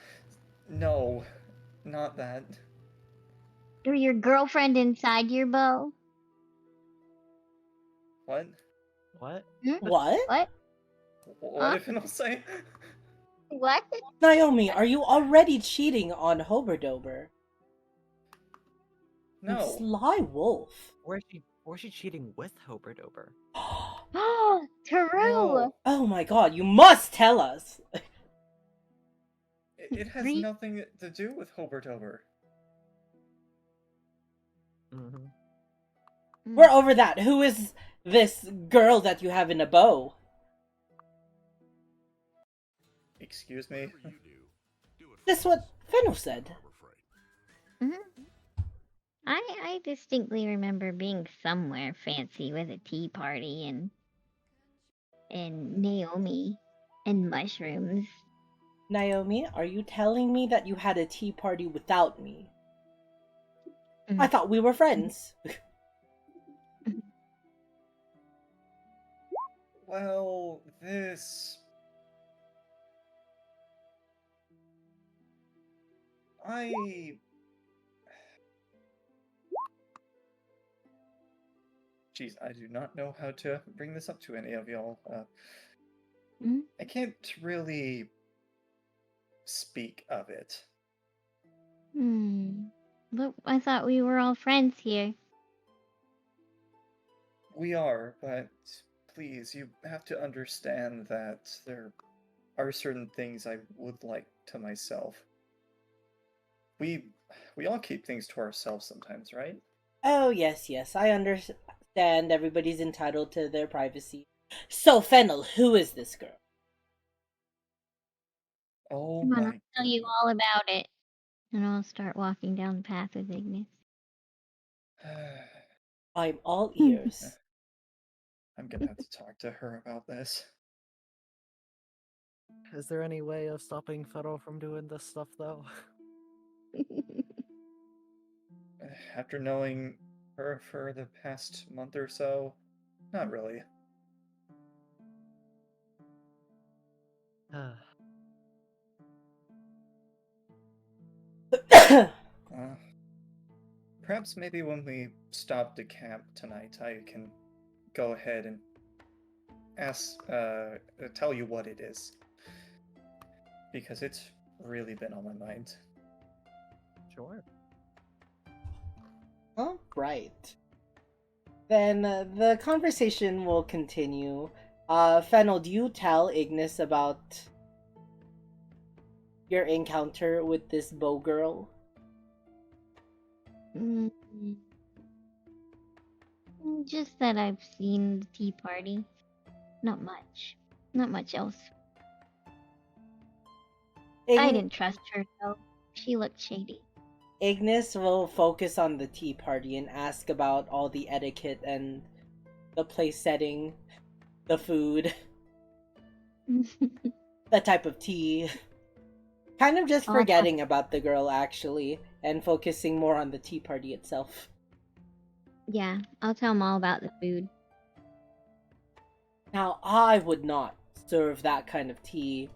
Speaker 3: no, not that.
Speaker 4: Or your girlfriend inside your bow?
Speaker 3: What?
Speaker 5: What?
Speaker 1: What?
Speaker 4: What?
Speaker 3: What
Speaker 4: Huh?
Speaker 3: did Fennel say?
Speaker 4: What?
Speaker 1: Naomi, are you already cheating on Hoberdober? You
Speaker 3: No.
Speaker 1: sly wolf.
Speaker 5: Or is she cheating with Hoberdober?
Speaker 4: Oh, true.
Speaker 3: No.
Speaker 1: Oh my god, you must tell us!
Speaker 3: It has
Speaker 4: Re-
Speaker 3: nothing to do with Hobertober.
Speaker 5: Mm-hmm.
Speaker 1: We're over that. Who is this girl that you have in a bow?
Speaker 3: Excuse me?
Speaker 1: That's what Fennel said.
Speaker 4: I distinctly remember being somewhere fancy with a tea party and Naomi and mushrooms.
Speaker 1: Naomi, are you telling me that you had a tea party without me?
Speaker 4: Mm.
Speaker 1: I thought we were friends.
Speaker 3: Well, this... Jeez, I do not know how to bring this up to any of y'all. I can't really speak of it.
Speaker 4: But I thought we were all friends here.
Speaker 3: We are, but please, you have to understand that there are certain things I would like to myself. We all keep things to ourselves sometimes, right?
Speaker 1: Oh, yes, I understand. Everybody's entitled to their privacy. So, Fennel, who is this girl?
Speaker 3: Oh
Speaker 4: Come on,
Speaker 3: my
Speaker 4: I'll tell you all about it. And I'll start walking down the path with Ignis.
Speaker 1: I'm all ears.
Speaker 3: I'm gonna have to talk to her about this.
Speaker 5: Is there any way of stopping Fennel from doing this stuff, though?
Speaker 3: After knowing her for the past month or so, not really. Perhaps maybe when we stop to camp tonight, I can go ahead and tell you what it is. Because it's really been on my mind.
Speaker 5: Sure.
Speaker 1: All right. Then the conversation will continue. Fennel, do you tell Ignis about your encounter with this bow girl?
Speaker 4: Just that I've seen the tea party. Not much. Not much else. I didn't trust her, though. She looked shady.
Speaker 1: Ignis will focus on the tea party and ask about all the etiquette and the place setting, the food, the type of tea. Kind of just
Speaker 4: Oh.
Speaker 1: forgetting about the girl, actually, and focusing more on the tea party itself.
Speaker 4: Yeah, I'll tell them all about the food.
Speaker 1: Now, I would not serve that kind of tea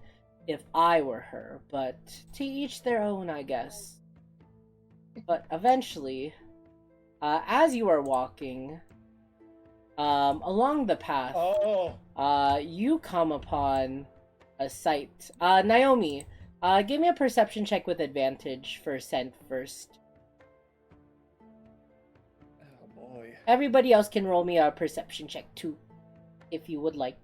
Speaker 1: if I were her, but to each their own, I guess. But eventually, as you are walking along the path,
Speaker 3: Oh,
Speaker 1: you come upon a sight. Naomi, give me a perception check with advantage for scent first.
Speaker 3: oh boy.
Speaker 1: Everybody else can roll me a perception check too, if you would like.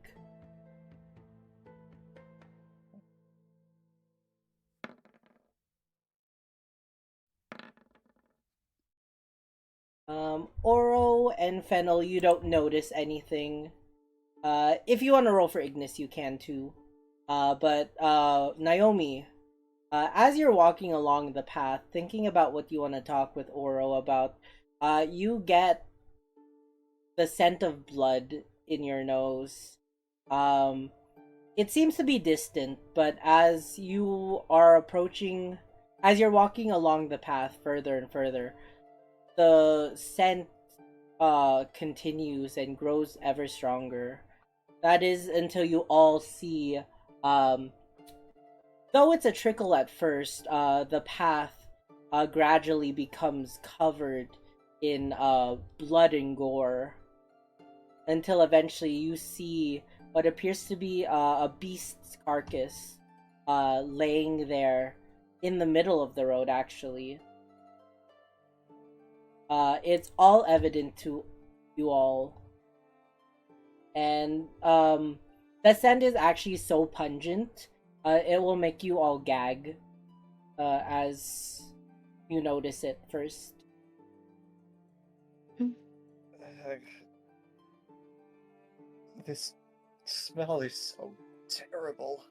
Speaker 1: Oro and Fennel, you don't notice anything. If you want to roll for Ignis, you can too. But Naomi, as you're walking along the path, thinking about what you want to talk with Oro about, you get the scent of blood in your nose. It seems to be distant, but as you are approaching, as you're walking along the path further and further, the scent continues and grows ever stronger. That is until you all see, though it's a trickle at first, the path gradually becomes covered in blood and gore, until eventually you see what appears to be a beast's carcass laying there in the middle of the road, actually. It's all evident to you all. And the scent is actually so pungent, it will make you all gag as you notice it first.
Speaker 3: This smell is so terrible.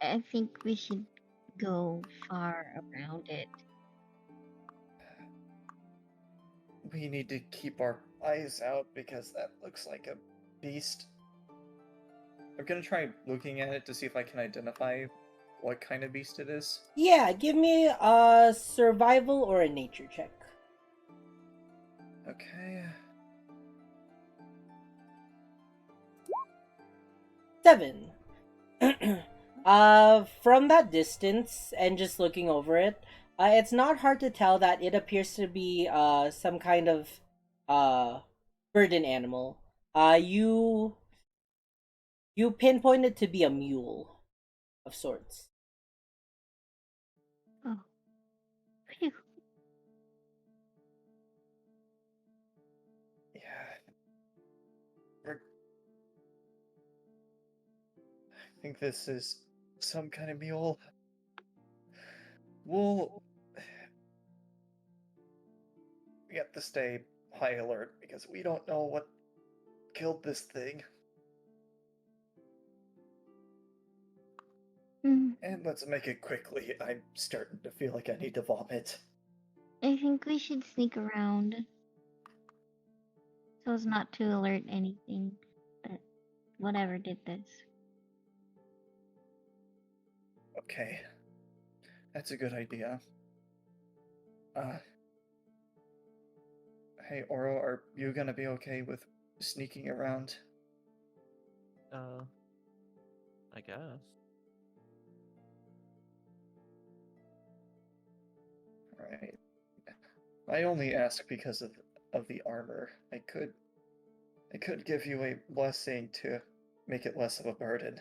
Speaker 4: I think we should go far around it.
Speaker 3: We need to keep our eyes out because that looks like a beast. I'm gonna try looking at it to see if I can identify what kind of beast it is.
Speaker 1: Yeah, give me a survival or a nature check.
Speaker 3: Okay.
Speaker 1: 7. From that distance and just looking over it, it's not hard to tell that it appears to be some kind of burden animal. You pinpoint it to be a mule of sorts.
Speaker 4: Oh. Phew.
Speaker 3: Yeah. I think this is some kind of mule. We'll we have to stay high alert because we don't know what killed this thing.
Speaker 4: Mm,
Speaker 3: And let's make it quickly. I'm starting to feel like I need to vomit.
Speaker 4: I think we should sneak around so as not to alert anything. But whatever did this.
Speaker 3: Okay. That's a good idea. Hey Oro, are you gonna be okay with sneaking around?
Speaker 5: I guess.
Speaker 3: Alright. I only ask because of the armor. I could give you a blessing to make it less of a burden.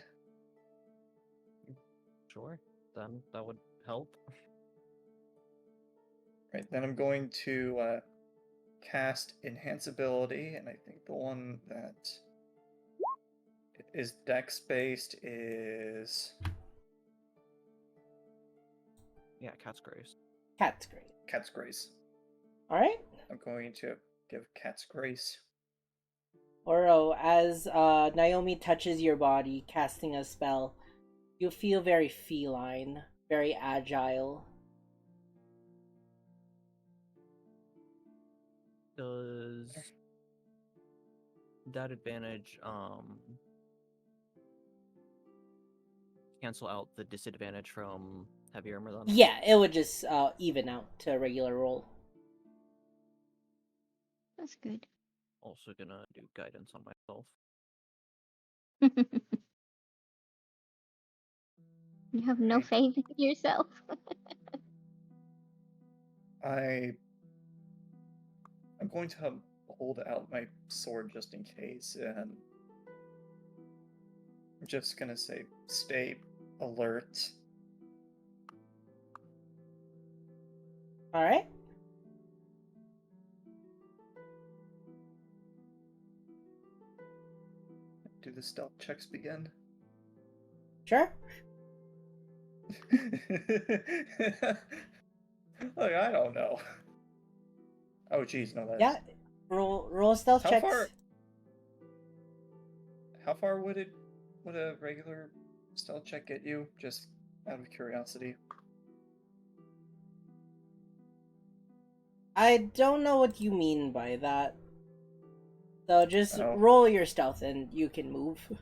Speaker 5: Sure. Then that would help.
Speaker 3: Right, then I'm going to cast Enhance Ability, and I think the one that is Dex based is
Speaker 5: Yeah, Cat's Grace.
Speaker 1: Cat's great.
Speaker 3: Cat's Grace.
Speaker 1: Alright?
Speaker 3: I'm going to give Cat's Grace.
Speaker 1: Oro, as Naomi touches your body, casting a spell, you feel very feline, very agile.
Speaker 5: Does that advantage cancel out the disadvantage from heavy armor then?
Speaker 1: Yeah, it would just even out to a regular roll.
Speaker 4: That's good.
Speaker 5: Also gonna do guidance on myself.
Speaker 4: You have no
Speaker 3: Okay.
Speaker 4: faith in yourself.
Speaker 3: I'm going to hold out my sword just in case, and I'm just gonna say, stay alert.
Speaker 1: All right.
Speaker 3: Do the stealth checks begin?
Speaker 1: Sure.
Speaker 3: Look, I don't know. Oh, geez, no, that's...
Speaker 1: Yeah. Roll stealth
Speaker 3: How
Speaker 1: checks.
Speaker 3: far would a regular stealth check get you? Just out of curiosity.
Speaker 1: I don't know what you mean by that. So just
Speaker 3: Oh.
Speaker 1: roll your stealth and you can move.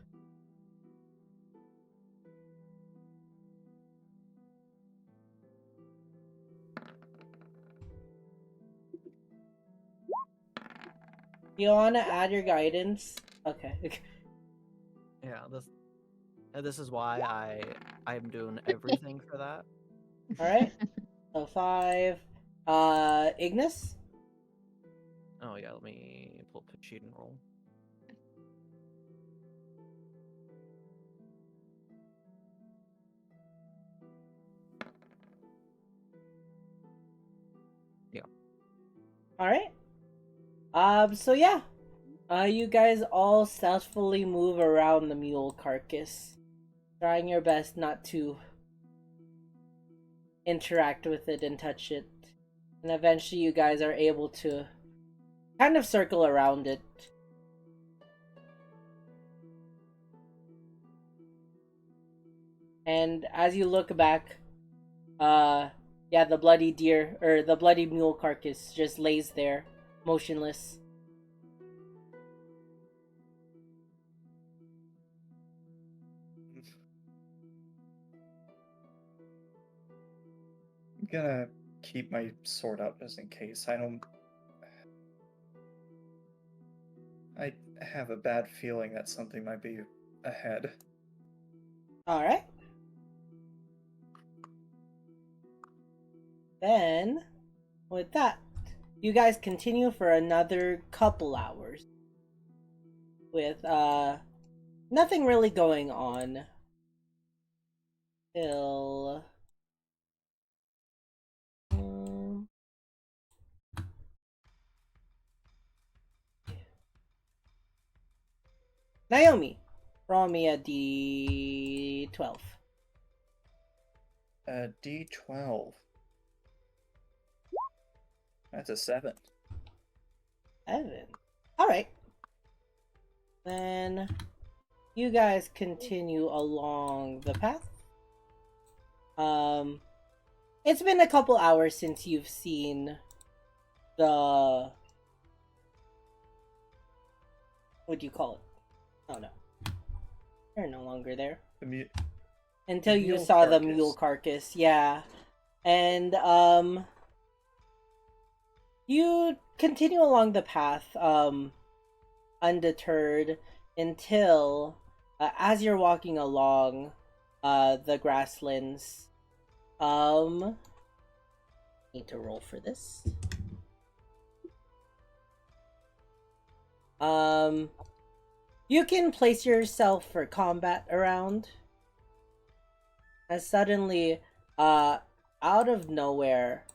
Speaker 1: You want to add your guidance? Okay.
Speaker 5: Yeah, this is why I'm doing everything for that.
Speaker 1: All right. So 5. Ignis?
Speaker 5: Oh yeah, let me pull up the sheet and roll. Yeah.
Speaker 1: All right. So yeah. You guys all stealthily move around the mule carcass, trying your best not to interact with it and touch it. And eventually you guys are able to kind of circle around it. And as you look back, yeah, the bloody deer, or the bloody mule carcass just lays there, motionless.
Speaker 3: I'm gonna keep my sword out just in case. I have a bad feeling that something might be ahead.
Speaker 1: Alright. Then, with that, you guys continue for another couple hours. With, nothing really going on. Till... Naomi, roll me a d12.
Speaker 3: D12. That's a 7.
Speaker 1: 7. Alright. Then you guys continue along the path. It's been a couple hours since you've seen the... What do you call it? Oh no. They're no longer there. Until you
Speaker 3: mule
Speaker 1: saw the
Speaker 3: carcass.
Speaker 1: mule carcass, yeah. And, you continue along the path, undeterred until, as you're walking along, the grasslands, need to roll for this. You can place yourself for combat around. As suddenly, out of nowhere,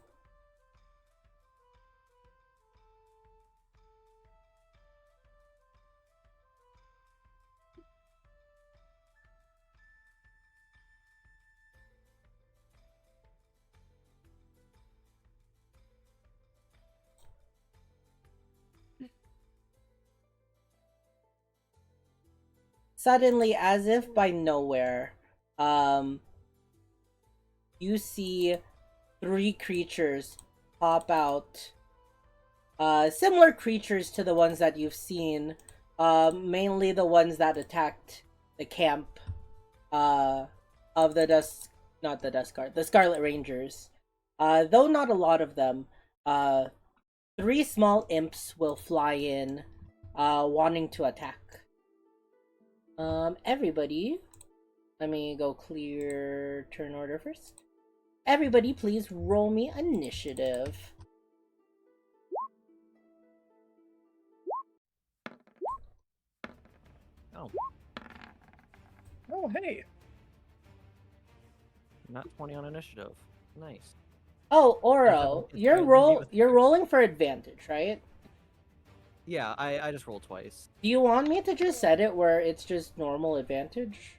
Speaker 1: as if by nowhere, you see 3 creatures pop out similar creatures to the ones that you've seen, mainly the ones that attacked the camp of the not the Dust Guard, the Scarlet Rangers. Though not a lot of them, three small imps will fly in, wanting to attack. Everybody, let me go clear turn order first. Everybody, please roll me initiative.
Speaker 5: Oh,
Speaker 3: Oh, hey.
Speaker 5: not 20 on initiative. Nice.
Speaker 1: Oh, Oro,
Speaker 5: It's surprising me
Speaker 1: you're
Speaker 5: with
Speaker 1: rolling for advantage, right?
Speaker 5: Yeah, I just rolled twice.
Speaker 1: Do you want me to just set it where it's just normal advantage?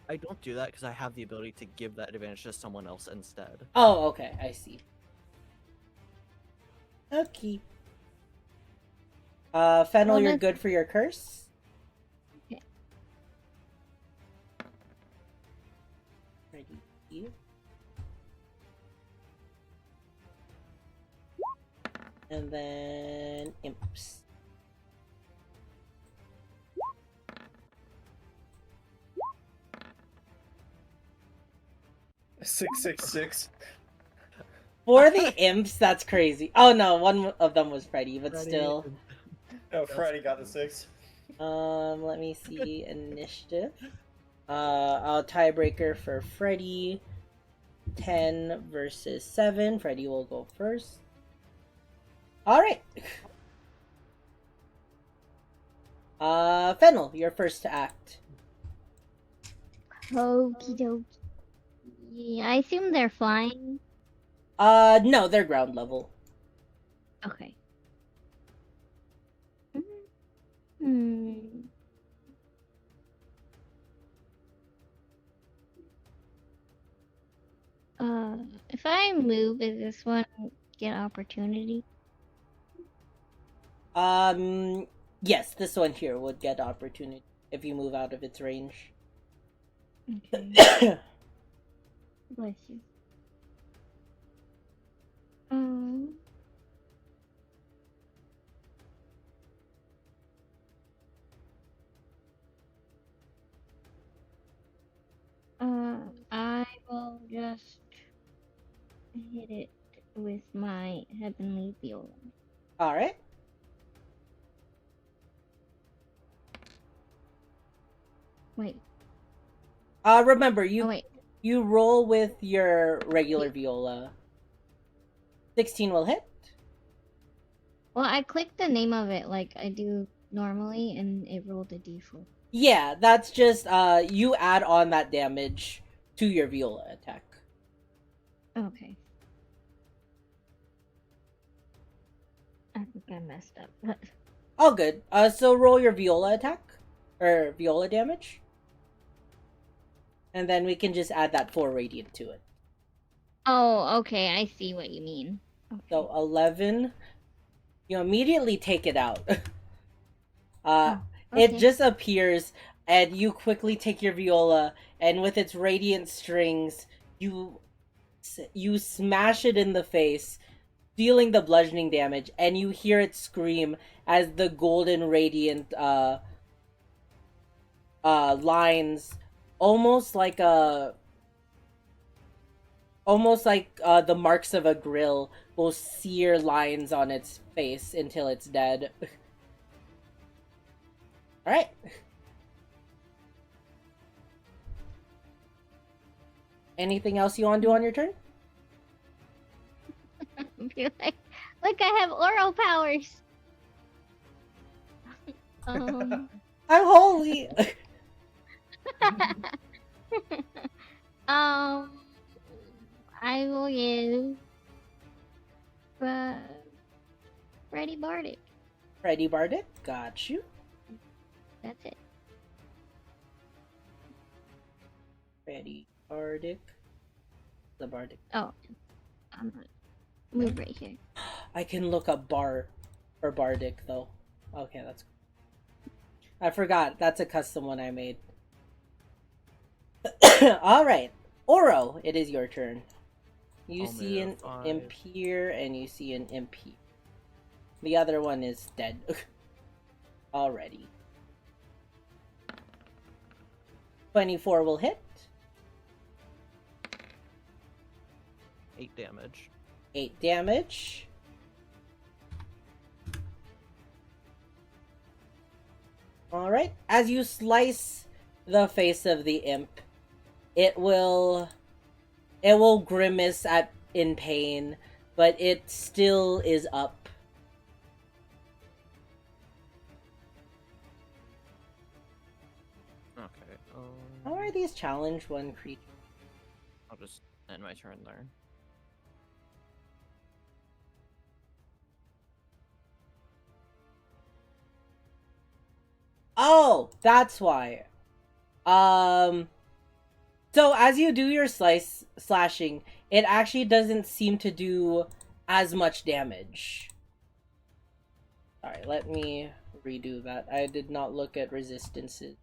Speaker 5: I don't do that because I have the ability to give that advantage to someone else instead.
Speaker 1: Oh, okay, I see. Okay. Fennel,
Speaker 4: Well,
Speaker 1: you're
Speaker 4: that's-
Speaker 1: good for your curse?
Speaker 4: Okay.
Speaker 1: Ready. And then imps.
Speaker 3: Six, 6.
Speaker 1: For the imps, that's crazy. Oh no, one of them was Freddy, but
Speaker 5: Freddy
Speaker 1: still.
Speaker 5: and-
Speaker 3: Oh, Freddy got the 6.
Speaker 1: Let me see initiative. I'll tiebreaker for Freddy. 10 versus 7. Freddy will go first. All right. Fennel, you're first to act.
Speaker 4: Okie dokie. Yeah, I assume they're flying.
Speaker 1: No, they're ground level.
Speaker 4: Okay. Hmm. If I move, is this one get opportunity?
Speaker 1: Yes, this one here would get opportunity if you move out of its range.
Speaker 4: Okay. Bless you. I will just hit it with my heavenly viola.
Speaker 1: All right.
Speaker 4: Wait.
Speaker 1: Remember you
Speaker 4: Oh wait.
Speaker 1: you roll with your regular viola. 16 will hit.
Speaker 4: Well, I clicked the name of it like I do normally, and it rolled a d4.
Speaker 1: Yeah, that's just you add on that damage to your viola attack.
Speaker 4: Okay. I think I messed up.
Speaker 1: All good. So roll your viola attack or viola damage, and then we can just add that 4 radiant to it.
Speaker 4: Oh, okay. I see what you mean. Okay.
Speaker 1: So 11. You immediately take it out.
Speaker 4: Okay.
Speaker 1: It just appears, and you quickly take your viola, and with its radiant strings, you smash it in the face, dealing the bludgeoning damage, and you hear it scream as the golden radiant lines, almost like the marks of a grill, will sear lines on its face until it's dead. All right. Anything else you want to do on your turn?
Speaker 4: Be like, look, I have oral powers.
Speaker 1: I'm holy.
Speaker 4: I will give Freddy Bardic.
Speaker 1: Freddy Bardic, got you.
Speaker 4: That's it.
Speaker 1: Freddy Bardic. The Bardic.
Speaker 4: Oh, I'm not. Move right here.
Speaker 1: I can look up bar for Bardic though. Okay, that's cool. I forgot. That's a custom one I made. Alright. Oro, it is your turn. You
Speaker 5: I'll
Speaker 1: see an
Speaker 5: move 5.
Speaker 1: imp here, and you see an imp here. The other one is dead already. 24 will hit.
Speaker 5: 8 damage.
Speaker 1: 8 damage. Alright, as you slice the face of the imp, it will grimace in pain, but it still is up.
Speaker 5: Okay.
Speaker 1: How are these challenge one creatures?
Speaker 5: I'll just end my turn there.
Speaker 1: Oh, that's why. So as you do your slashing, it actually doesn't seem to do as much damage. Sorry, let me redo that. I did not look at resistances.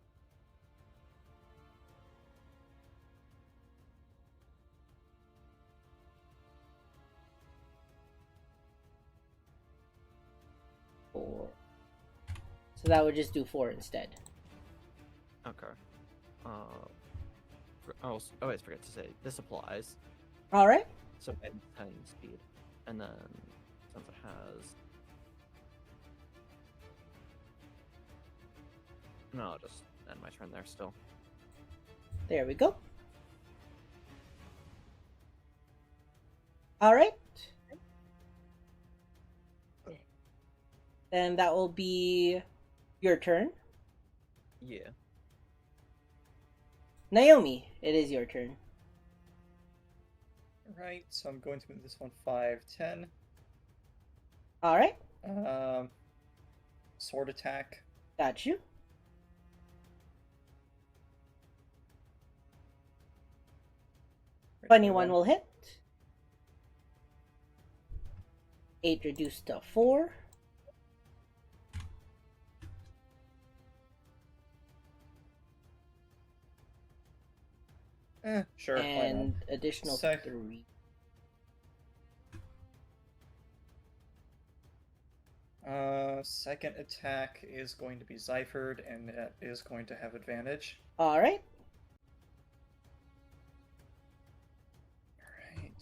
Speaker 1: Four. So that would just do 4 instead.
Speaker 5: Okay. I always forget to say this applies.
Speaker 1: Alright.
Speaker 5: So 10 speed, and then since it has, no, I'll just end my turn there still.
Speaker 1: There we go. Alright. Then that will be your turn.
Speaker 5: Yeah.
Speaker 1: Naomi, it is your turn.
Speaker 3: Right, so I'm going to move this one 5, 10.
Speaker 1: Alright,
Speaker 3: Sword attack.
Speaker 1: got you.
Speaker 3: Right,
Speaker 1: 21 will hit. 8 reduced to 4.
Speaker 3: Sure. why not?
Speaker 1: And additional
Speaker 3: So-
Speaker 1: 3.
Speaker 3: Second attack is going to be Zyphered, and that is going to have advantage.
Speaker 1: Alright,
Speaker 3: Alright.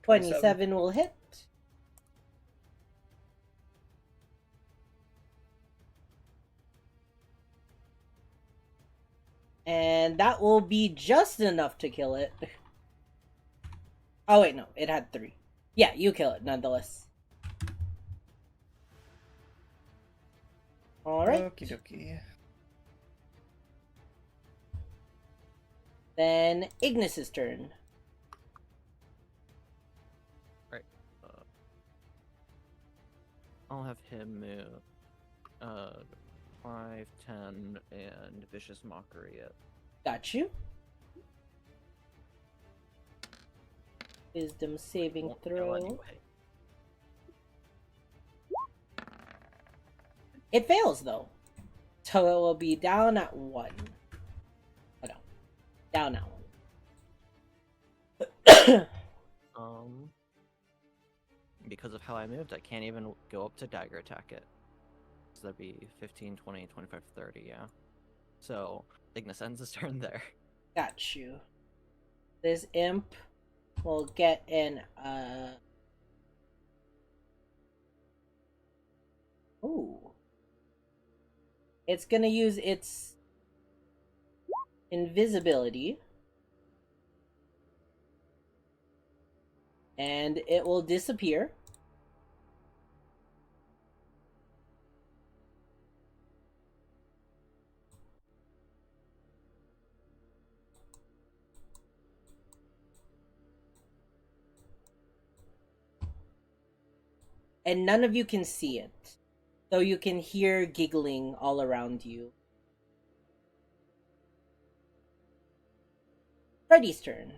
Speaker 1: 27 will hit. And that will be just enough to kill it. Oh wait, no, it had 3. Yeah, you kill it nonetheless. Alright.
Speaker 3: Okie dokie.
Speaker 1: Then Ignis's turn.
Speaker 5: I'll have him move 5, 10, and Vicious Mockery it.
Speaker 1: Got you. Wisdom saving
Speaker 5: Won't go
Speaker 1: throw.
Speaker 5: anyway.
Speaker 1: It fails though. So it will be down at 1. Oh no. Down at 1.
Speaker 5: Because of how I moved, I can't even go up to dagger attack it. So that'd be 15, 20, 25, 30, yeah. So, Ignis ends his turn there.
Speaker 1: Got you. This imp will get an Ooh. It's gonna use its invisibility. And it will disappear. And none of you can see it, though you can hear giggling all around you. Freddy's turn.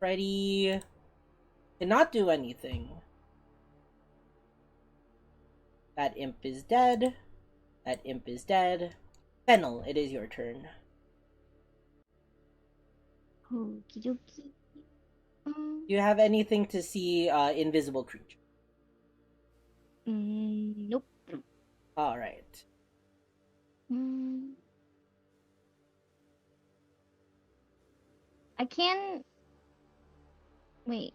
Speaker 1: Freddy did not do anything. That imp is dead. That imp is dead. Fennel, it is your turn.
Speaker 4: Okie dokie.
Speaker 1: Do you have anything to see invisible creature?
Speaker 4: Nope.
Speaker 1: All right.
Speaker 4: I can. Wait.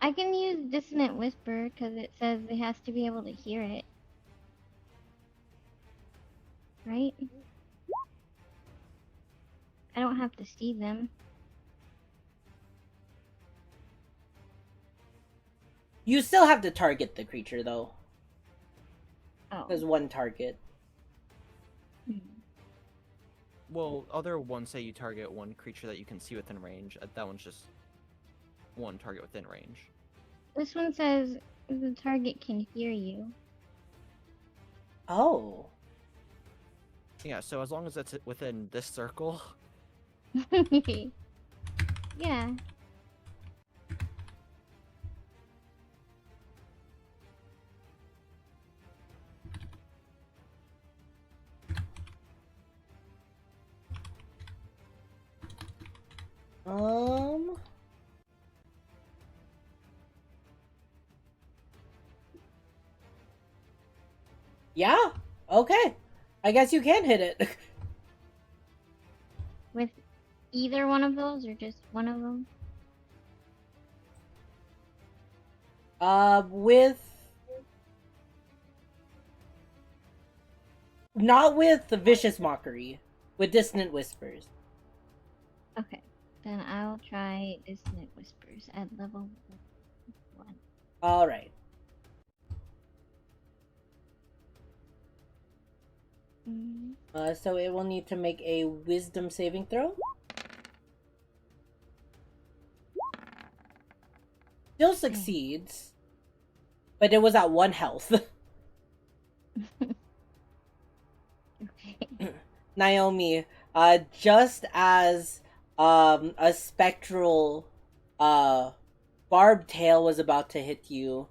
Speaker 4: I can use Dissonant Whisper because it says it has to be able to hear it. Right? I don't have to see them.
Speaker 1: You still have to target the creature though.
Speaker 4: Oh.
Speaker 1: There's one target.
Speaker 5: Well, other ones say you target one creature that you can see within range. That one's just one target within range.
Speaker 4: This one says the target can hear you.
Speaker 1: Oh.
Speaker 5: Yeah, so as long as it's within this circle.
Speaker 4: Yeah.
Speaker 1: Yeah. Okay. I guess you can hit it.
Speaker 4: With either one of those or just one of them?
Speaker 1: With not with the vicious mockery, with dissonant whispers.
Speaker 4: Okay. Then I'll try Dissonant Whispers at level 1.
Speaker 1: All right. So it will need to make a wisdom saving throw. Still succeeds, but it was at 1 health.
Speaker 4: Okay.
Speaker 1: Naomi, just as a spectral barbed tail was about to hit you,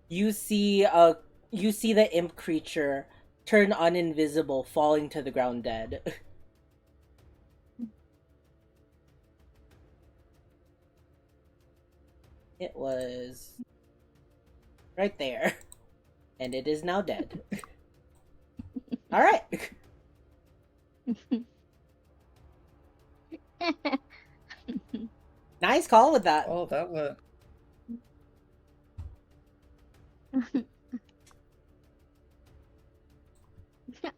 Speaker 1: you see the imp creature turn uninvisible, falling to the ground dead. It was right there, and it is now dead. All right. Nice call with that.
Speaker 3: Oh, that was.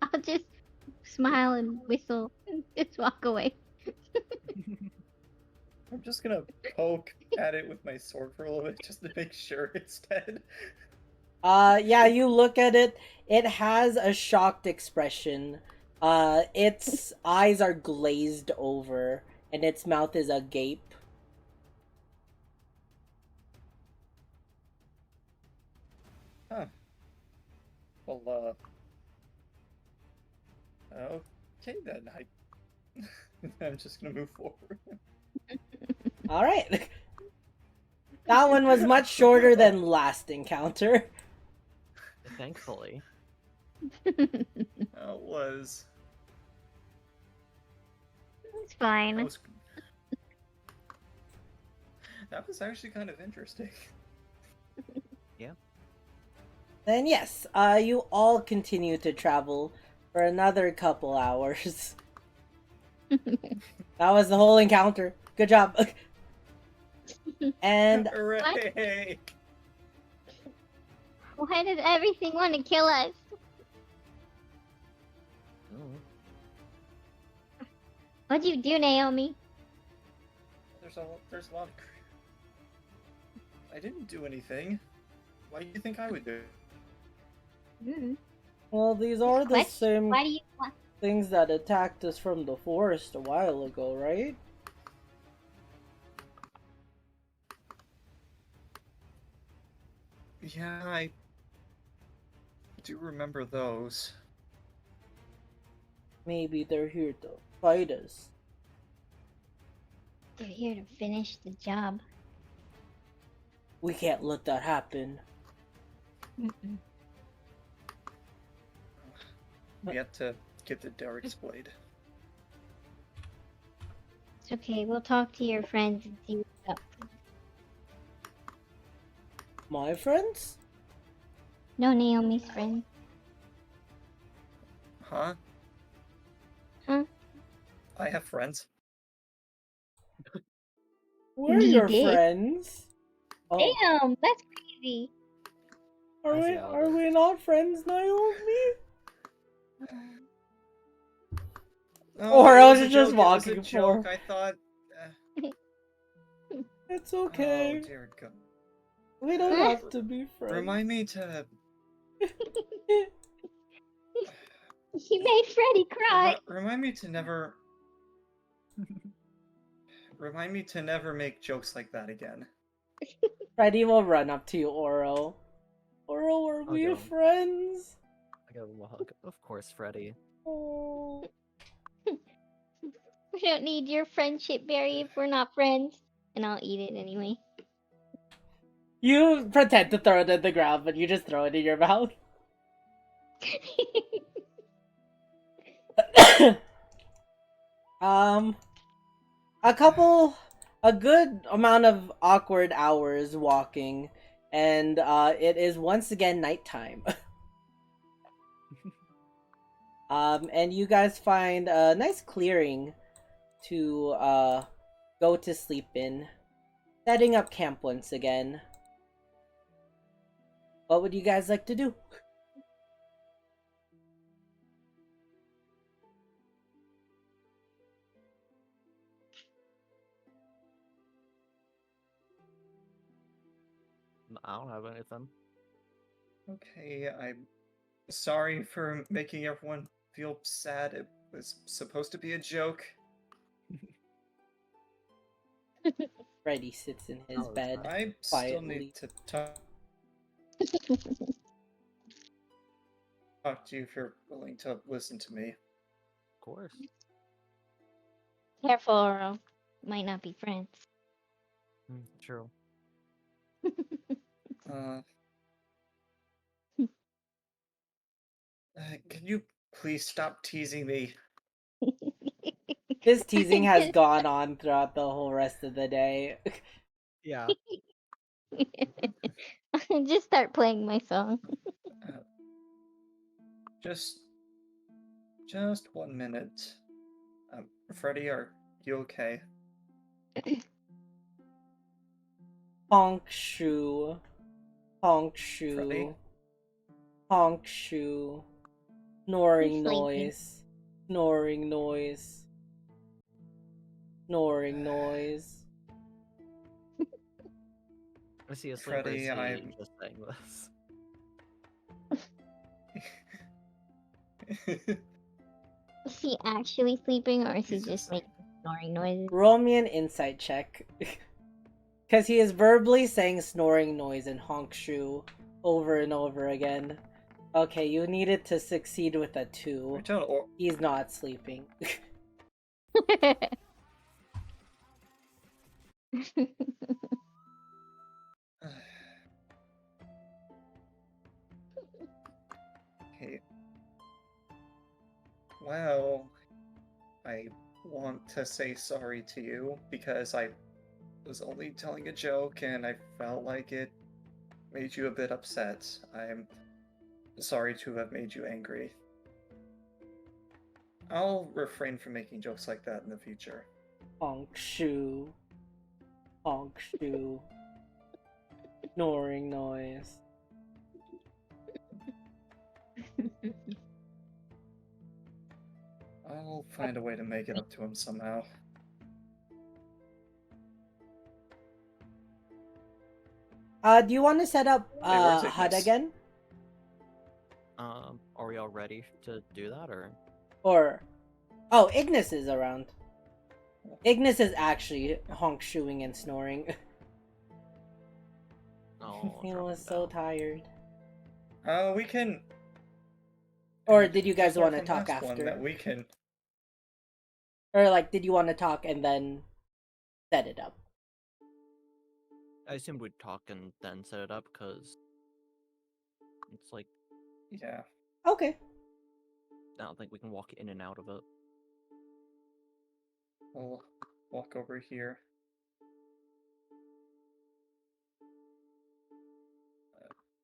Speaker 4: I'll just smile and whistle and just walk away.
Speaker 3: I'm just gonna poke at it with my sword for a little bit just to make sure it's dead.
Speaker 1: Yeah, you look at it. It has a shocked expression. Its eyes are glazed over, and its mouth is agape.
Speaker 3: Huh. Well, okay then. I'm just gonna move forward.
Speaker 1: All right. That one was much shorter than last encounter.
Speaker 5: Thankfully.
Speaker 3: That was.
Speaker 4: It's fine.
Speaker 3: That was actually kind of interesting.
Speaker 5: Yeah.
Speaker 1: Then yes, you all continue to travel for another couple hours. That was the whole encounter. Good job. And
Speaker 3: Hooray!
Speaker 4: Why does everything want to kill us?
Speaker 5: Oh.
Speaker 4: What'd you do, Naomi?
Speaker 3: There's a lot of. I didn't do anything. Why do you think I would do it?
Speaker 1: well, these are the same
Speaker 4: Why do you want?
Speaker 1: things that attacked us from the forest a while ago, right?
Speaker 3: Yeah, I do remember those.
Speaker 1: Maybe they're here to fight us.
Speaker 4: They're here to finish the job.
Speaker 1: We can't let that happen.
Speaker 4: Mm-mm.
Speaker 3: We have to get the Derek's blade.
Speaker 4: It's okay. We'll talk to your friends and see what's up.
Speaker 1: My friends?
Speaker 4: No, Naomi's friend.
Speaker 3: Huh?
Speaker 4: Huh?
Speaker 3: I have friends.
Speaker 1: We're
Speaker 4: You
Speaker 1: your
Speaker 4: did?
Speaker 1: friends. Oh,
Speaker 4: Damn, that's crazy.
Speaker 1: are
Speaker 5: I see
Speaker 1: we?
Speaker 5: how it
Speaker 1: Are
Speaker 5: is.
Speaker 1: we not friends, Naomi?
Speaker 3: No,
Speaker 1: Or
Speaker 3: it
Speaker 1: else
Speaker 3: was a
Speaker 1: you're just
Speaker 3: joke. It was a
Speaker 1: walking
Speaker 3: joke.
Speaker 1: for.
Speaker 3: I thought.
Speaker 1: It's
Speaker 3: Oh
Speaker 1: okay.
Speaker 3: dear God.
Speaker 1: We don't
Speaker 4: Huh?
Speaker 1: have to be friends.
Speaker 3: Remind me to.
Speaker 4: You made Freddy cry.
Speaker 3: Remind me to never. Remind me to never make jokes like that again.
Speaker 1: Freddy will run up to you, Oro. Oro, are
Speaker 5: I'll
Speaker 1: we
Speaker 5: go.
Speaker 1: friends?
Speaker 5: I give him a hug. Of course, Freddy.
Speaker 1: Oh.
Speaker 4: We don't need your friendship berry if we're not friends. And I'll eat it anyway.
Speaker 1: You pretend to throw it in the ground, but you just throw it in your mouth. A good amount of awkward hours walking, and it is once again nighttime. And you guys find a nice clearing to go to sleep in, setting up camp once again. What would you guys like to do?
Speaker 5: I don't have anything.
Speaker 3: Okay, I'm sorry for making everyone feel sad. It was supposed to be a joke.
Speaker 1: Freddy sits in his
Speaker 5: Oh, that's
Speaker 1: bed
Speaker 5: fine.
Speaker 3: I still
Speaker 1: quietly.
Speaker 3: need to talk to you if you're willing to listen to me.
Speaker 5: Of course.
Speaker 4: Careful, or might not be friends.
Speaker 5: True.
Speaker 3: Uh, can you please stop teasing me?
Speaker 1: This teasing has gone on throughout the whole rest of the day.
Speaker 5: Yeah.
Speaker 4: Just start playing my song.
Speaker 3: Uh, just 1 minute. Freddy, are you okay?
Speaker 1: Honk shoe. Honk
Speaker 3: Freddy?
Speaker 1: shoe. Honk shoe.
Speaker 4: He's
Speaker 1: Snoring
Speaker 4: sleeping.
Speaker 1: noise. Snoring noise. Snoring noise.
Speaker 5: Is he asleep or is
Speaker 3: Freddy,
Speaker 5: he
Speaker 3: I'm.
Speaker 5: just saying this?
Speaker 4: Is he actually sleeping or is he
Speaker 3: He's
Speaker 4: just
Speaker 3: just
Speaker 4: making snoring noises?
Speaker 1: Roll me an insight check. Because he is verbally saying snoring noise and honk shoe over and over again. Okay, you needed to succeed with a 2.
Speaker 3: Reach out or.
Speaker 1: He's not sleeping.
Speaker 3: Okay. Well, I want to say sorry to you because I was only telling a joke and I felt like it made you a bit upset. I'm sorry to have made you angry. I'll refrain from making jokes like that in the future.
Speaker 1: Honk shoe. Honk shoe. Snoring noise.
Speaker 3: I'll find a way to make it up to him somehow.
Speaker 1: Do you want to set up
Speaker 3: Hey, where's
Speaker 1: HUD
Speaker 3: Ignis?
Speaker 1: again?
Speaker 5: Are we all ready to do that or?
Speaker 1: Or oh, Ignis is around. Ignis is actually honk shoeing and snoring.
Speaker 5: No.
Speaker 1: He was so tired.
Speaker 3: We can.
Speaker 1: Or did you guys
Speaker 3: Just learn
Speaker 1: want to
Speaker 3: from
Speaker 1: talk
Speaker 3: last one
Speaker 1: after?
Speaker 3: that we can.
Speaker 1: Or like, did you want to talk and then set it up?
Speaker 5: I assume we'd talk and then set it up because it's like
Speaker 3: Yeah.
Speaker 1: Okay.
Speaker 5: I don't think we can walk in and out of it.
Speaker 3: Well, walk over here.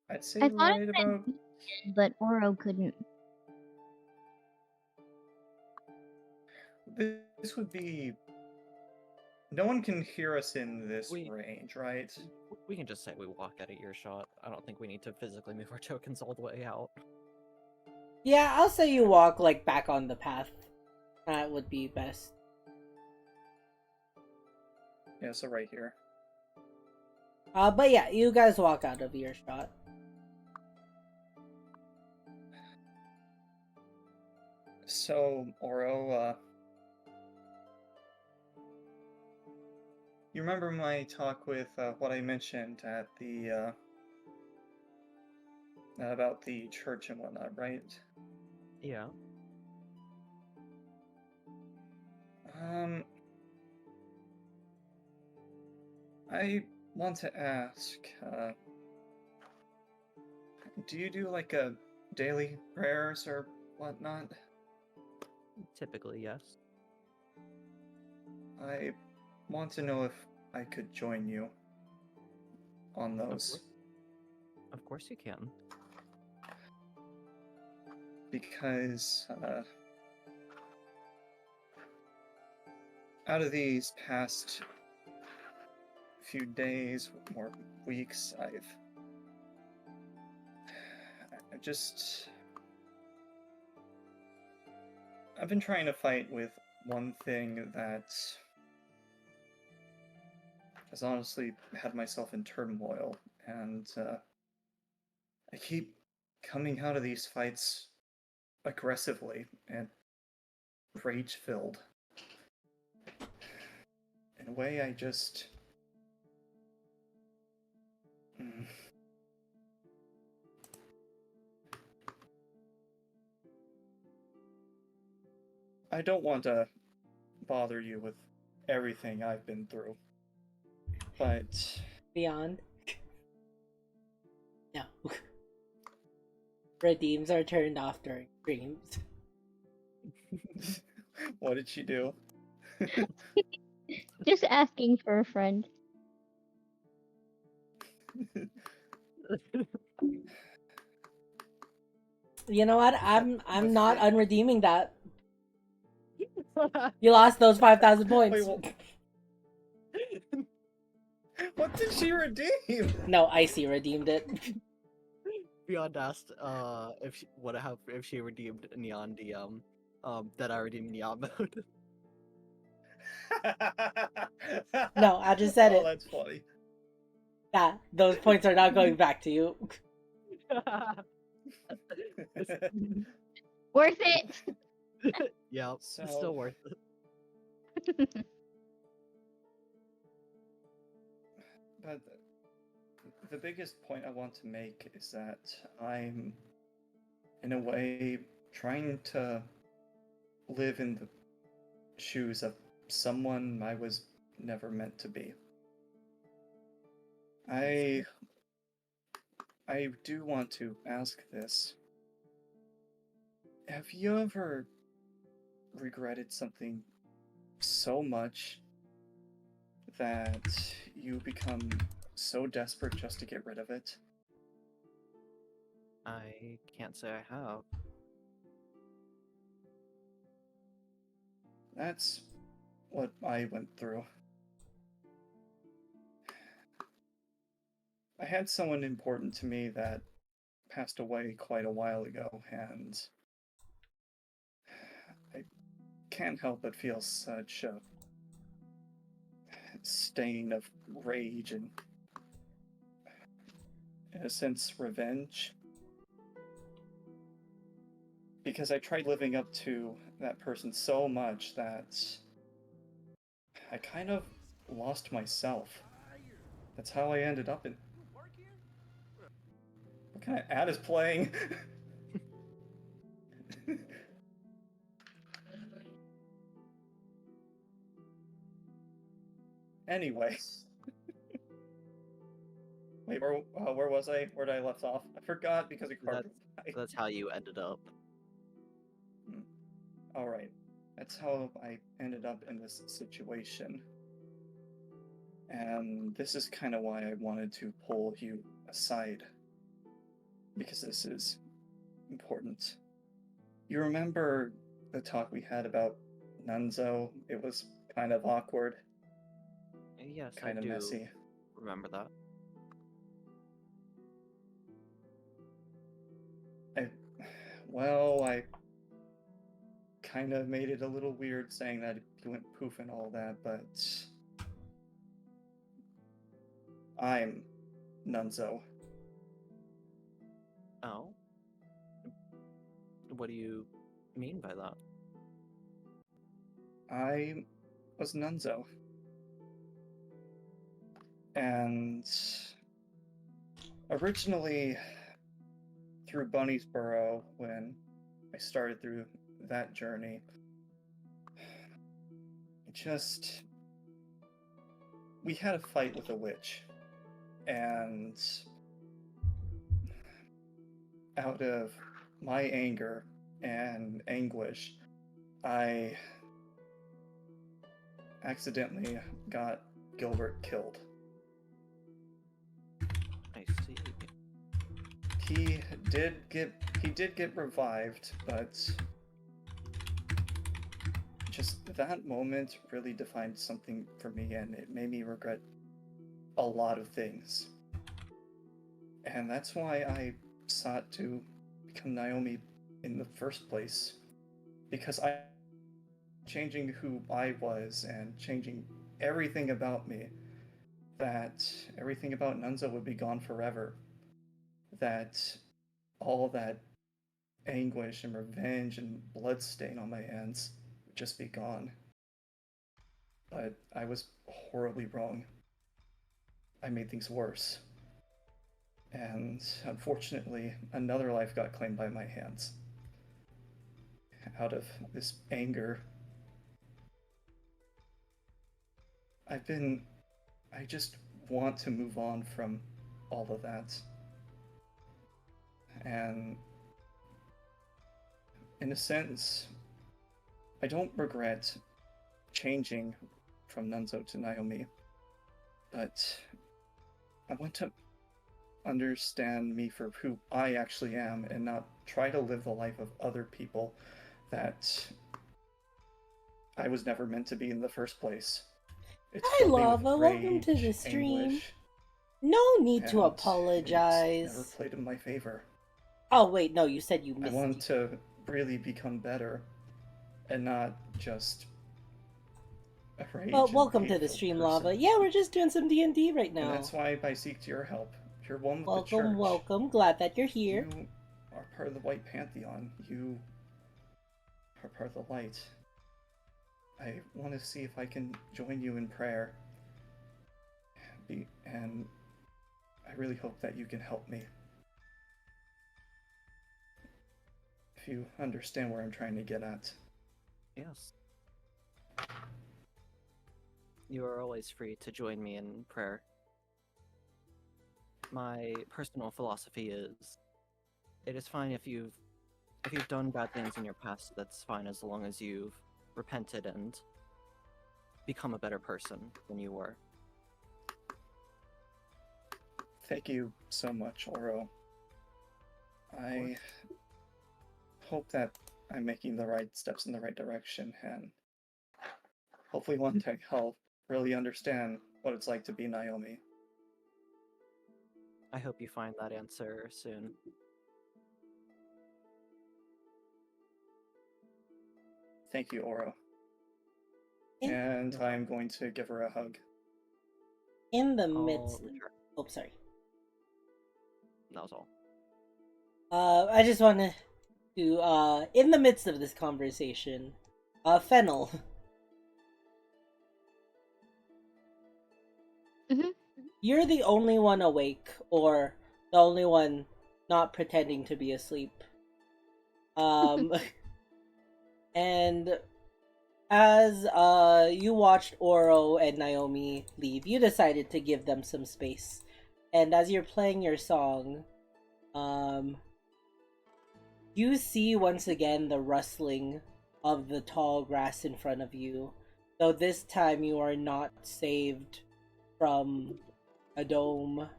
Speaker 3: I'd say
Speaker 4: I thought
Speaker 3: right
Speaker 4: it
Speaker 3: about.
Speaker 4: said but Oro couldn't.
Speaker 3: This would be. No one can hear us in this
Speaker 5: We-
Speaker 3: range, right?
Speaker 5: We can just say we walk at a earshot. I don't think we need to physically move our tokens all the way out.
Speaker 1: Yeah, I'll say you walk like back on the path. That would be best.
Speaker 3: Yeah, so right here.
Speaker 1: But yeah, you guys walk out of earshot.
Speaker 3: So, Oro, you remember my talk with what I mentioned at the about the church and whatnot, right?
Speaker 5: Yeah.
Speaker 3: I want to ask, do you do like a daily prayers or whatnot?
Speaker 5: Typically, yes.
Speaker 3: I want to know if I could join you on those.
Speaker 5: Of course you can.
Speaker 3: Because out of these past few days or weeks, I've been trying to fight with one thing that has honestly had myself in turmoil, and I keep coming out of these fights aggressively and rage-filled. In a way, I just... I don't want to bother you with everything I've been through, but...
Speaker 1: Beyond. No. Redeems are turned off during streams.
Speaker 3: What did she do?
Speaker 4: Just asking for a friend.
Speaker 1: You know what? I'm
Speaker 3: The
Speaker 1: not
Speaker 3: thing-
Speaker 1: unredeeming that. You lost those 5,000 points.
Speaker 3: Wait, what did she redeem?
Speaker 1: No, Icy redeemed it.
Speaker 2: Beyond asked if she redeemed Neon DM, that I redeemed Neon mode.
Speaker 1: No, I just said
Speaker 3: oh,
Speaker 1: it.
Speaker 3: that's funny.
Speaker 1: Yeah, those points are not going back to you.
Speaker 4: Worth it.
Speaker 2: Yeah,
Speaker 3: So-
Speaker 2: it's still worth it.
Speaker 3: But the biggest point I want to make is that I'm, in a way, trying to live in the shoes of someone I was never meant to be. I do want to ask this. Have you ever regretted something so much that you become so desperate just to get rid of it?
Speaker 5: I can't say I have.
Speaker 3: That's what I went through. I had someone important to me that passed away quite a while ago, and I can't help but feel such a stain of rage and, in a sense, revenge. Because I tried living up to that person so much that I kind of lost myself. That's how I ended up in... What kind of ad is playing? Anyway. Wait, where was I? Where did I left off? I forgot because of carpet.
Speaker 5: That's how you ended up.
Speaker 3: Alright. That's how I ended up in this situation. And this is kind of why I wanted to pull you aside. Because this is important. You remember the talk we had about Nunzo? It was kind of awkward,
Speaker 5: Yes,
Speaker 3: kind
Speaker 5: I
Speaker 3: of
Speaker 5: do
Speaker 3: messy.
Speaker 5: remember that.
Speaker 3: I kind of made it a little weird saying that he went poof and all that, but I'm Nunzo.
Speaker 5: Oh? What do you mean by that?
Speaker 3: I was Nunzo. And originally, through Bunny's Burrow, when I started through that journey, we had a fight with a witch. And out of my anger and anguish, I accidentally got Gilbert killed.
Speaker 5: I see.
Speaker 3: He did get revived, but just that moment really defined something for me, and it made me regret a lot of things. And that's why I sought to become Naomi in the first place, because I changing who I was and changing everything about me, that everything about Nunzo would be gone forever, that all that anguish and revenge and bloodstain on my hands would just be gone. But I was horribly wrong. I made things worse. And unfortunately, another life got claimed by my hands. Out of this anger, I just want to move on from all of that. And in a sense, I don't regret changing from Nunzo to Naomi, but I want to understand me for who I actually am and not try to live the life of other people that I was never meant to be in the first place. It's
Speaker 1: Hi,
Speaker 3: filled me with
Speaker 1: Lava. Welcome to the
Speaker 3: rage,
Speaker 1: stream.
Speaker 3: anguish,
Speaker 1: No need to
Speaker 3: and it's never
Speaker 1: apologize.
Speaker 3: played in my favor.
Speaker 1: Oh, wait, no, you said you
Speaker 3: I
Speaker 1: missed
Speaker 3: want
Speaker 1: you.
Speaker 3: to really become better and not just a rage
Speaker 1: Well,
Speaker 3: and
Speaker 1: welcome to the
Speaker 3: hate-filled
Speaker 1: stream,
Speaker 3: person.
Speaker 1: Lava. Yeah, we're just doing some D&D right now.
Speaker 3: And that's why I seek your help. You're one with the
Speaker 1: Welcome,
Speaker 3: church.
Speaker 1: welcome. Glad that you're here.
Speaker 3: You are part of the White Pantheon. You are part of the light. I want to see if I can join you in prayer. And I really hope that you can help me. If you understand where I'm trying to get at.
Speaker 5: Yes. You are always free to join me in prayer. My personal philosophy is, it is fine if you've done bad things in your past, that's fine as long as you've repented and become a better person than you were.
Speaker 3: Thank you so much, Oro. I hope that I'm making the right steps in the right direction, and hopefully one day I'll really understand what it's like to be Naomi.
Speaker 5: I hope you find that answer soon.
Speaker 3: Thank you, Oro. And I'm going to give her a hug.
Speaker 1: In the
Speaker 5: I'll
Speaker 1: midst...
Speaker 5: return.
Speaker 1: Oh, sorry.
Speaker 5: That was all.
Speaker 1: I just want to, in the midst of this conversation, Fennel.
Speaker 4: Mhm.
Speaker 1: You're the only one awake, or the only one not pretending to be asleep. And as you watched Oro and Naomi leave, you decided to give them some space. And as you're playing your song, you see once again the rustling of the tall grass in front of you. Though this time you are not saved from a dome.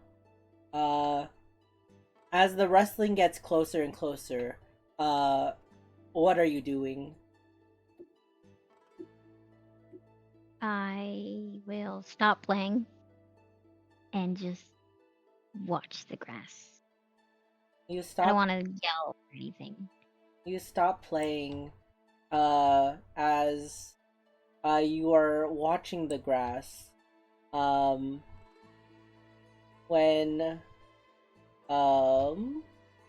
Speaker 1: As the rustling gets closer and closer, what are you doing?
Speaker 4: I will stop playing and just watch the grass.
Speaker 1: You
Speaker 4: I don't
Speaker 1: stop.
Speaker 4: want to yell or anything.
Speaker 1: You stop playing. As you are watching the grass. When sorry,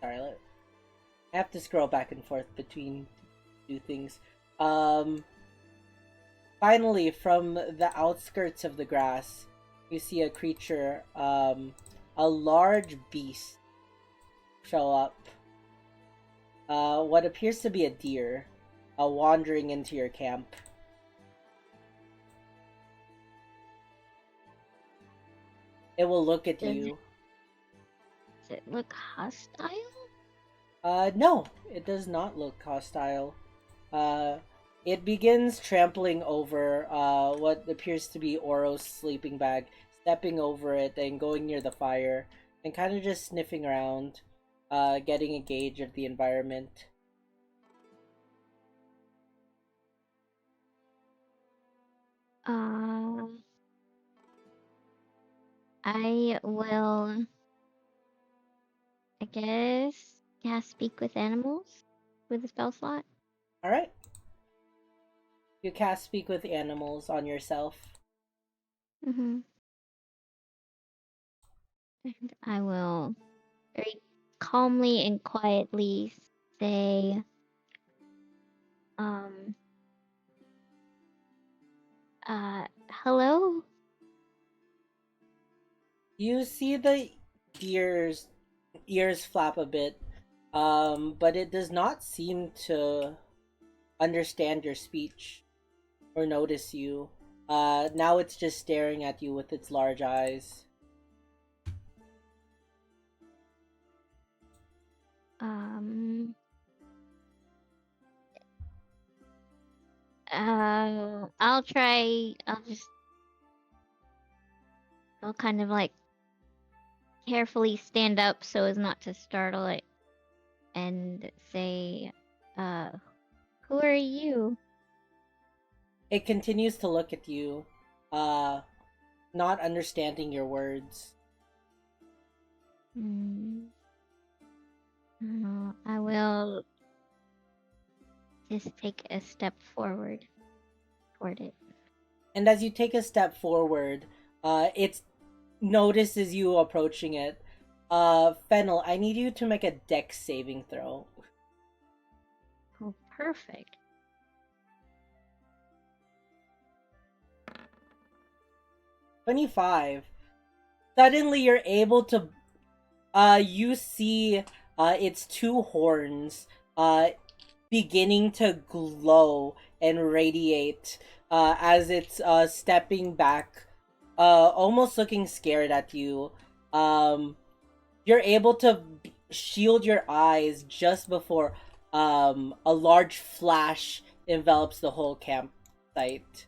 Speaker 1: I have to scroll back and forth between two things. Finally, from the outskirts of the grass, you see a creature, a large beast, show up. What appears to be a deer, wandering into your camp. It will look at you.
Speaker 4: Does it look hostile?
Speaker 1: No, it does not look hostile. It begins trampling over what appears to be Oro's sleeping bag, stepping over it and going near the fire, and kind of just sniffing around, getting a gauge of the environment.
Speaker 4: I will, I guess, cast Speak with Animals with a spell slot.
Speaker 1: Alright. You cast Speak with Animals on yourself.
Speaker 4: Mm-hmm. And I will very calmly and quietly say, hello?
Speaker 1: You see the deer's ears flap a bit, but it does not seem to understand your speech or notice you. Now it's just staring at you with its large eyes.
Speaker 4: I'll kind of like carefully stand up so as not to startle it and say, who are you?
Speaker 1: It continues to look at you, not understanding your words.
Speaker 4: I will just take a step forward toward it.
Speaker 1: And as you take a step forward, it notices you approaching it. Fennel, I need you to make a dex saving throw.
Speaker 4: Oh, perfect.
Speaker 1: $25. Suddenly you're able to you see its two horns beginning to glow and radiate as it's stepping back, almost looking scared at you. You're able to shield your eyes just before a large flash envelops the whole campsite.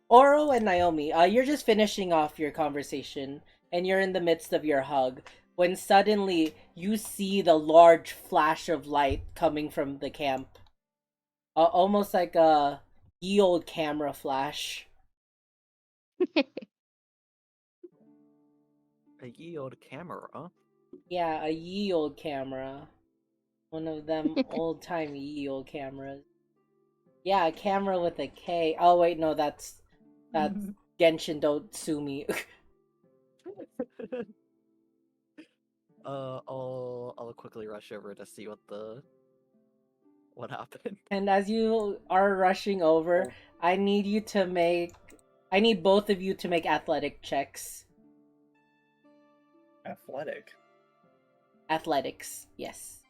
Speaker 1: Oro and Naomi, you're just finishing off your conversation, and you're in the midst of your hug, when suddenly you see the large flash of light coming from the camp. Almost like a ye old camera flash.
Speaker 5: A ye old camera.
Speaker 1: Yeah, a ye old camera. One of them old-timey ye old cameras. Yeah, a camera with a K. Oh wait, no, that's Genshin, don't sue me.
Speaker 5: I'll quickly rush over to see what happened.
Speaker 1: And as you are rushing over, I need both of you to make athletic checks.
Speaker 3: Athletic.
Speaker 1: Athletics, yes.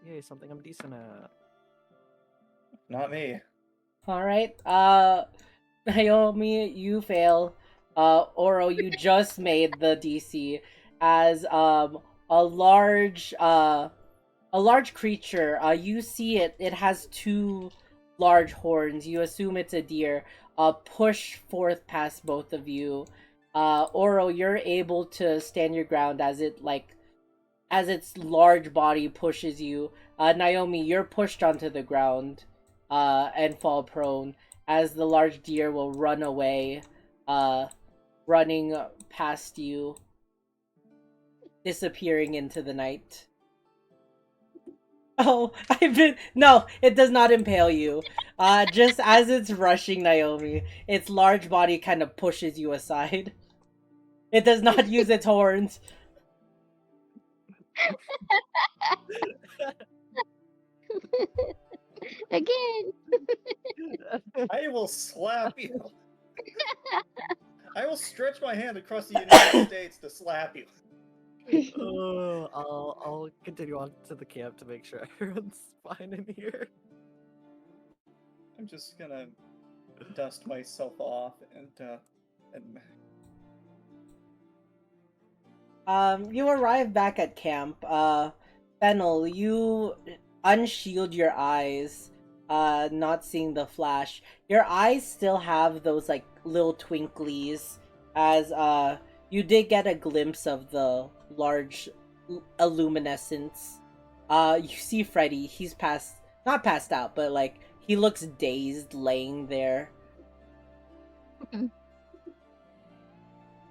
Speaker 5: Yay, something I'm decent at.
Speaker 3: Not me.
Speaker 1: Alright, Naomi, you fail. Oro, you just made the DC as a large a large creature. You see it. It has two large horns. You assume it's a deer. Push forth past both of you. Oro, you're able to stand your ground as its large body pushes you. Naomi, you're pushed onto the ground, and fall prone as the large deer will run away, running past you, disappearing into the night. Oh, no, it does not impale you. Just as it's rushing Naomi, its large body kind of pushes you aside. It does not use its horns.
Speaker 4: Again.
Speaker 3: I will slap you. I will stretch my hand across the United States to slap you.
Speaker 2: I'll continue on to the camp to make sure everyone's fine in here.
Speaker 3: I'm just gonna dust myself off and
Speaker 1: You arrive back at camp. Fennel, you unshield your eyes, not seeing the flash. Your eyes still have those, like, little twinklies, as, you did get a glimpse of the large illuminescence. You see Freddy. He's not passed out, but, like, he looks dazed laying there.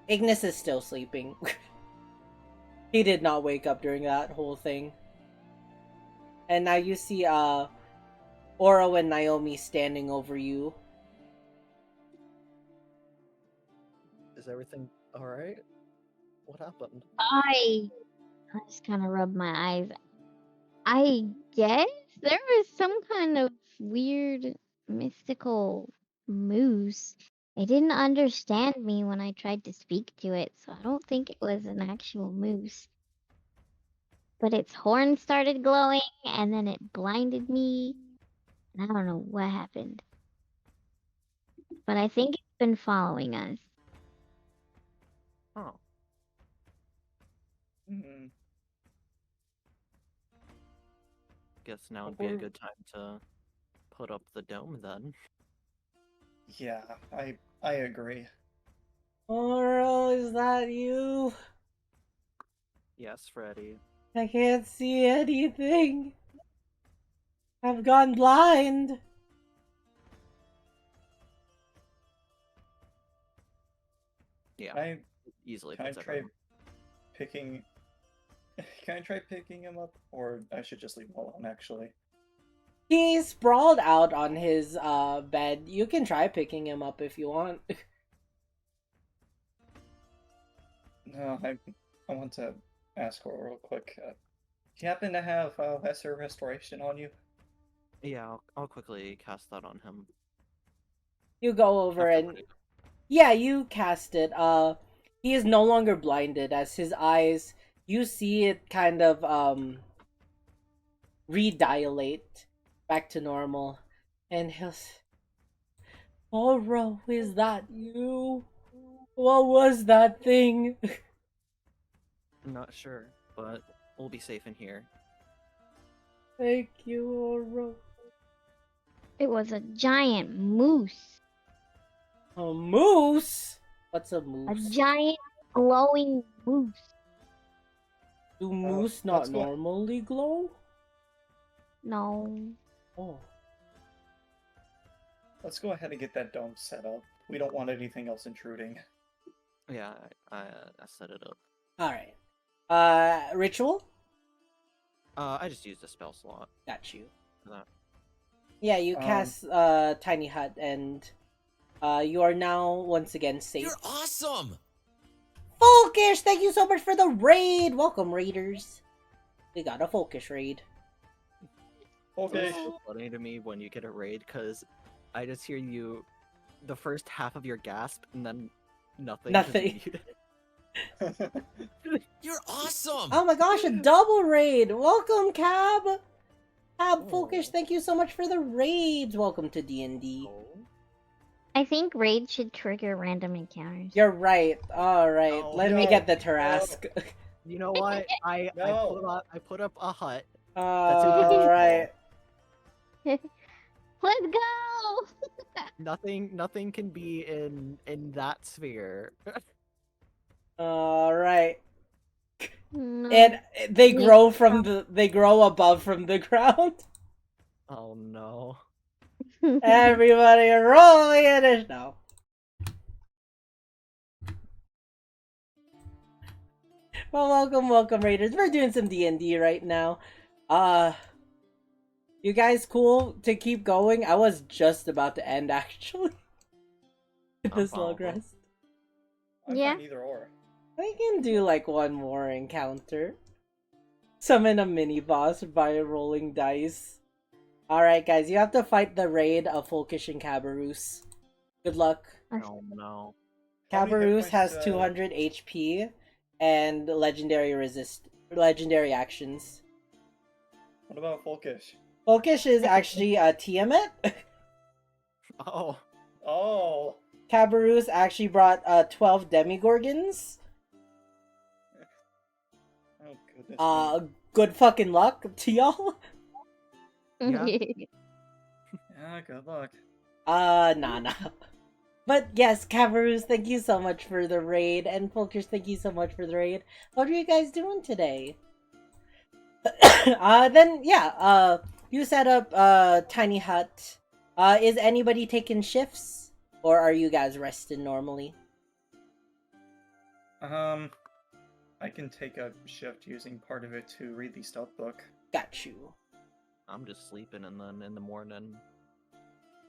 Speaker 1: Ignis is still sleeping. He did not wake up during that whole thing. And now you see Oro and Naomi standing over you.
Speaker 2: Is everything alright? What happened?
Speaker 4: I just kind of rubbed my eyes. I guess there was some kind of weird mystical moose. It didn't understand me when I tried to speak to it, so I don't think it was an actual moose. But its horn started glowing, and then it blinded me. And I don't know what happened. But I think it's been following us.
Speaker 5: Oh,
Speaker 3: mm,
Speaker 5: guess now would be a good time to put up the dome then.
Speaker 3: yeah, I agree.
Speaker 1: Oro, is that you?
Speaker 5: Yes, Freddy.
Speaker 1: I can't see anything. I've gone blind.
Speaker 5: Yeah,
Speaker 3: I
Speaker 5: easily
Speaker 3: can I
Speaker 5: puts
Speaker 3: try
Speaker 5: everyone.
Speaker 3: picking. Can I try picking him up, or I should just leave him alone? Actually,
Speaker 1: He's sprawled out on his bed. You can try picking him up if you want.
Speaker 3: no, I want to ask her real quick. Do you happen to have lesser restoration on you?
Speaker 5: Yeah, I'll quickly cast that on him.
Speaker 1: You go over
Speaker 5: After
Speaker 1: and
Speaker 5: putting-
Speaker 1: yeah, you cast it. He is no longer blinded as his eyes, you see it kind of redilate back to normal. And he'll Oro, is that you? What was that thing?
Speaker 5: I'm not sure, but we'll be safe in here.
Speaker 1: Thank you, Oro.
Speaker 4: It was a giant moose.
Speaker 1: A moose? What's a
Speaker 4: A
Speaker 1: moose?
Speaker 4: giant glowing moose.
Speaker 1: Do moose not
Speaker 3: let's go-
Speaker 1: normally glow?
Speaker 4: No.
Speaker 1: Oh.
Speaker 3: Let's go ahead and get that dome set up. We don't want anything else intruding.
Speaker 5: Yeah, I set it up.
Speaker 1: Alright. Ritual?
Speaker 5: I just used a spell slot
Speaker 1: Got you.
Speaker 5: for that.
Speaker 1: Yeah, you cast Tiny Hut, and you are now once again safe.
Speaker 6: You're awesome!
Speaker 1: Folkish, thank you so much for the raid! Welcome, raiders. We got a Folkish raid.
Speaker 3: Okay.
Speaker 5: It's so funny to me when you get a raid, because I just hear you, the first half of your gasp, and then nothing. 'cause
Speaker 1: Nothing.
Speaker 6: You're awesome!
Speaker 1: Oh my gosh, a double raid! Welcome, Cab! Cab Folkish,
Speaker 5: Oh.
Speaker 1: thank you so much for the raids! Welcome to D&D.
Speaker 4: I think raid should trigger random encounters.
Speaker 1: You're right. Alright,
Speaker 5: No.
Speaker 1: let me
Speaker 3: No.
Speaker 1: get the Tarask.
Speaker 2: You know what? I
Speaker 3: No.
Speaker 2: put up a hut intentional.
Speaker 1: Alright.
Speaker 4: Let's go!
Speaker 2: Nothing can be in that sphere.
Speaker 1: Alright.
Speaker 4: No.
Speaker 1: And they
Speaker 4: Wait,
Speaker 1: grow they grow above from the ground.
Speaker 5: Oh no.
Speaker 1: Everybody roll it now. Well, welcome, Raiders. We're doing some D&D right now. You guys cool to keep going? I was just about to end, actually. With
Speaker 5: I'm
Speaker 1: this
Speaker 5: fine
Speaker 1: long
Speaker 5: with it.
Speaker 1: rest.
Speaker 3: I'm
Speaker 4: Yeah.
Speaker 3: fine either or.
Speaker 1: I can do, like, one more encounter. Summon a mini-boss by rolling dice. Alright, guys, you have to fight the raid of Folkish and Cabarrus. Good luck.
Speaker 5: Oh no.
Speaker 3: How many hit
Speaker 1: Cabarrus
Speaker 3: points,
Speaker 1: has 200 HP and legendary actions.
Speaker 3: What about Folkish?
Speaker 1: Folkish is actually a Tiamat.
Speaker 5: Oh.
Speaker 3: Oh!
Speaker 1: Cabarrus actually brought 12 demigorgons.
Speaker 3: Oh, goodness me.
Speaker 1: Good fucking luck to y'all.
Speaker 5: Yeah.
Speaker 3: Yeah, good luck.
Speaker 1: Nah. But yes, Cabarrus, thank you so much for the raid, and Folkish, thank you so much for the raid. What are you guys doing today? You set up a tiny hut. Is anybody taking shifts? Or are you guys resting normally?
Speaker 3: I can take a shift using part of it to read the stealth book.
Speaker 1: Got you.
Speaker 5: I'm just sleeping and then in the morning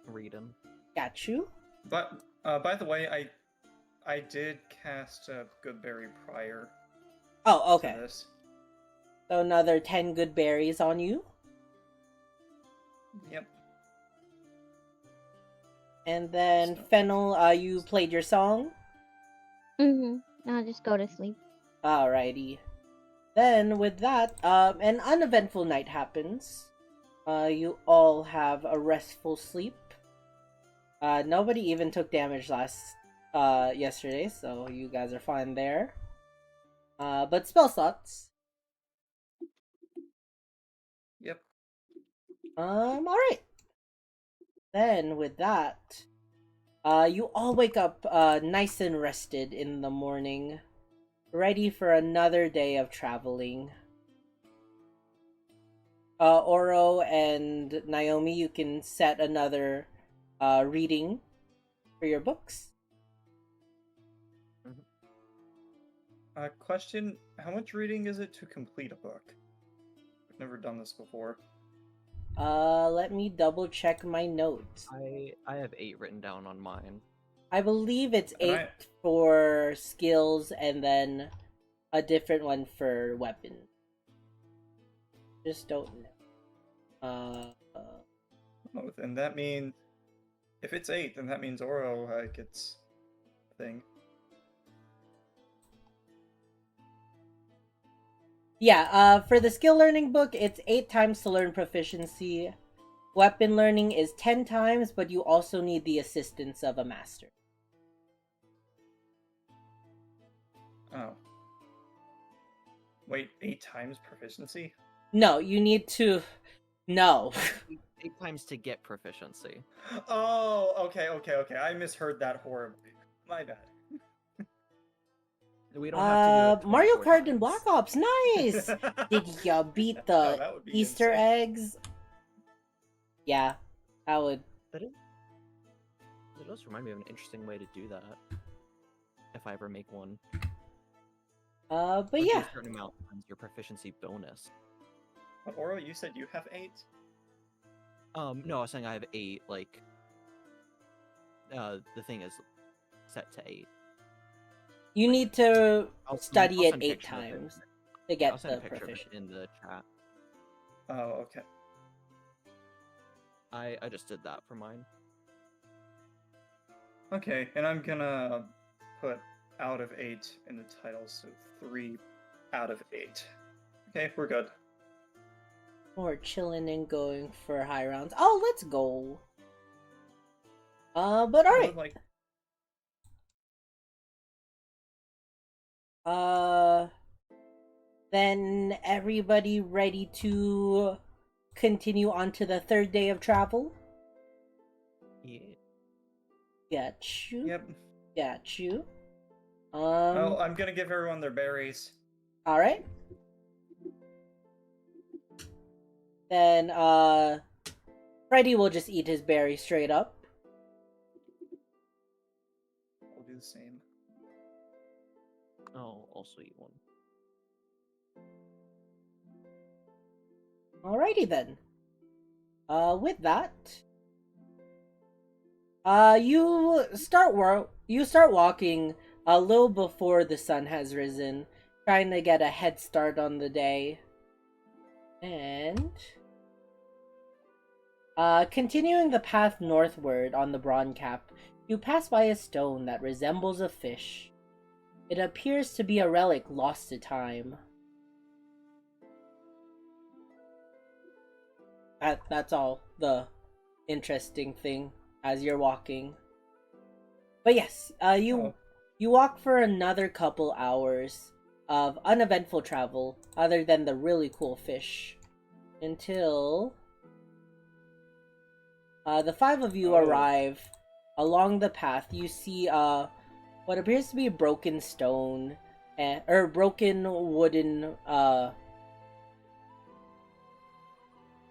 Speaker 5: reading.
Speaker 1: Got you.
Speaker 3: But, by the way, I did cast Goodberry prior
Speaker 1: Oh,
Speaker 3: to
Speaker 1: okay.
Speaker 3: this.
Speaker 1: So another 10 good berries on you.
Speaker 3: Yep.
Speaker 1: And then,
Speaker 3: So-
Speaker 1: Fennel, you played your song?
Speaker 4: I'll just go to sleep.
Speaker 1: Alrighty. Then, with that, an uneventful night happens. You all have a restful sleep. Nobody even took damage yesterday, so you guys are fine there. But spell slots.
Speaker 3: Yep.
Speaker 1: Alright. Then, with that, you all wake up, nice and rested in the morning, ready for another day of traveling. Oro and Naomi, you can set another, reading for your books.
Speaker 3: Question, how much reading is it to complete a book? I've never done this before.
Speaker 1: Let me double check my notes.
Speaker 5: I have 8 written down on mine.
Speaker 1: I believe it's
Speaker 3: And
Speaker 1: 8 for skills and then a different one for weapon. Just don't know.
Speaker 3: Oh, then that means... If it's 8, then that means Oro gets a thing.
Speaker 1: Yeah, for the skill learning book, it's 8 times to learn proficiency. Weapon learning is 10 times, but you also need the assistance of a master.
Speaker 3: Oh. Wait, 8 times proficiency?
Speaker 1: No, you need to... No.
Speaker 5: 8 times to get proficiency.
Speaker 3: Oh, okay. I misheard that horribly. My bad.
Speaker 5: We don't have to do it
Speaker 1: Mario
Speaker 5: 24
Speaker 1: Kart and
Speaker 5: times.
Speaker 1: Black Ops, nice! Did ya beat
Speaker 3: No,
Speaker 1: the
Speaker 3: that would be
Speaker 1: Easter
Speaker 3: insane.
Speaker 1: eggs? Yeah, I would.
Speaker 5: It does remind me of an interesting way to do that. If I ever make one.
Speaker 1: But
Speaker 5: Once
Speaker 1: yeah.
Speaker 5: you a certain amount times your proficiency bonus.
Speaker 3: But Oro, you said you have 8?
Speaker 5: No, I was saying I have 8, like... the thing is set to 8.
Speaker 1: You need to
Speaker 5: I'll
Speaker 1: study it
Speaker 5: send
Speaker 1: 8
Speaker 5: pictures of it.
Speaker 1: times to
Speaker 5: I'll
Speaker 1: get
Speaker 5: send
Speaker 1: the
Speaker 5: a picture of it
Speaker 1: proficiency.
Speaker 5: in the chat.
Speaker 3: Oh, okay.
Speaker 5: I just did that for mine.
Speaker 3: Okay, and I'm gonna put out of 8 in the title, so 3 out of 8. Okay, we're good.
Speaker 1: We're chilling and going for high rounds. Oh, let's go. But
Speaker 3: I
Speaker 1: alright.
Speaker 3: would like...
Speaker 1: Then everybody ready to continue on to the third day of travel?
Speaker 5: Yeah.
Speaker 1: Got you.
Speaker 3: Yep.
Speaker 1: Got you.
Speaker 3: Oh, I'm gonna give everyone their berries.
Speaker 1: All right. Then Freddy will just eat his berry straight up.
Speaker 3: I'll do the same.
Speaker 5: I'll also eat one.
Speaker 1: Alrighty then. With that, you start walking a little before the sun has risen, trying to get a head start on the day. And continuing the path northward on the Broncap, you pass by a stone that resembles a fish. It appears to be a relic lost to time. That's all the interesting thing as you're walking. But yes, you walk for another couple hours of uneventful travel, other than the really cool fish, until the five of you arrive along the path. You see what appears to be broken stone or broken wooden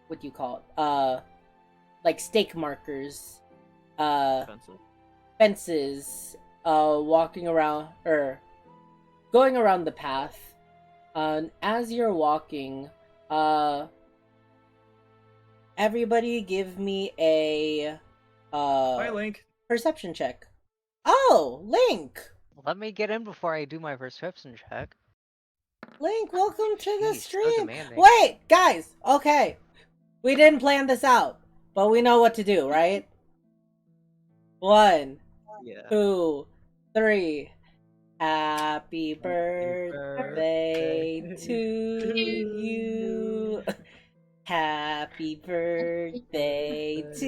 Speaker 1: what do you call it? Like stake markers,
Speaker 5: Expensive.
Speaker 1: fences, walking around or going around the path. As you're walking, everybody give me a
Speaker 3: Bye, Link.
Speaker 1: perception check. Oh, Link!
Speaker 8: Let me get in before I do my perception check.
Speaker 1: Link, welcome to the
Speaker 8: Jeez, so
Speaker 1: stream.
Speaker 8: demanding.
Speaker 1: Wait, guys. Okay, we didn't plan this out, but we know what to do, right? 1,
Speaker 5: Yeah.
Speaker 1: 2, 3. Happy birthday to you. Happy birthday to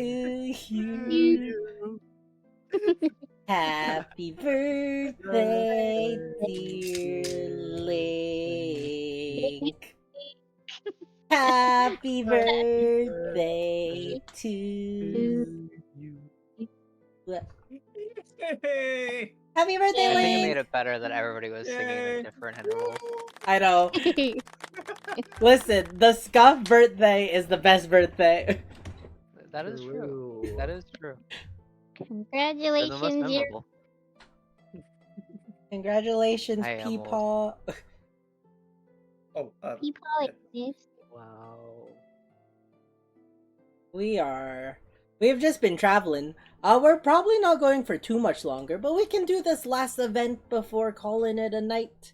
Speaker 1: you. Happy birthday, dear Link. Happy birthday to you.
Speaker 3: Hey!
Speaker 1: Happy birthday,
Speaker 8: I think it
Speaker 1: Link!
Speaker 8: made it better that everybody was singing
Speaker 3: Yay.
Speaker 8: in different intervals.
Speaker 1: I know. Listen, the Scuff birthday is the best birthday.
Speaker 8: That is true. That is true. They're the most
Speaker 4: Congratulations, you're
Speaker 8: memorable.
Speaker 1: Congratulations,
Speaker 8: I am old.
Speaker 1: Peepaw.
Speaker 3: Oh,
Speaker 4: people exist.
Speaker 8: Wow.
Speaker 1: We've just been traveling. We're probably not going for too much longer, but we can do this last event before calling it a night.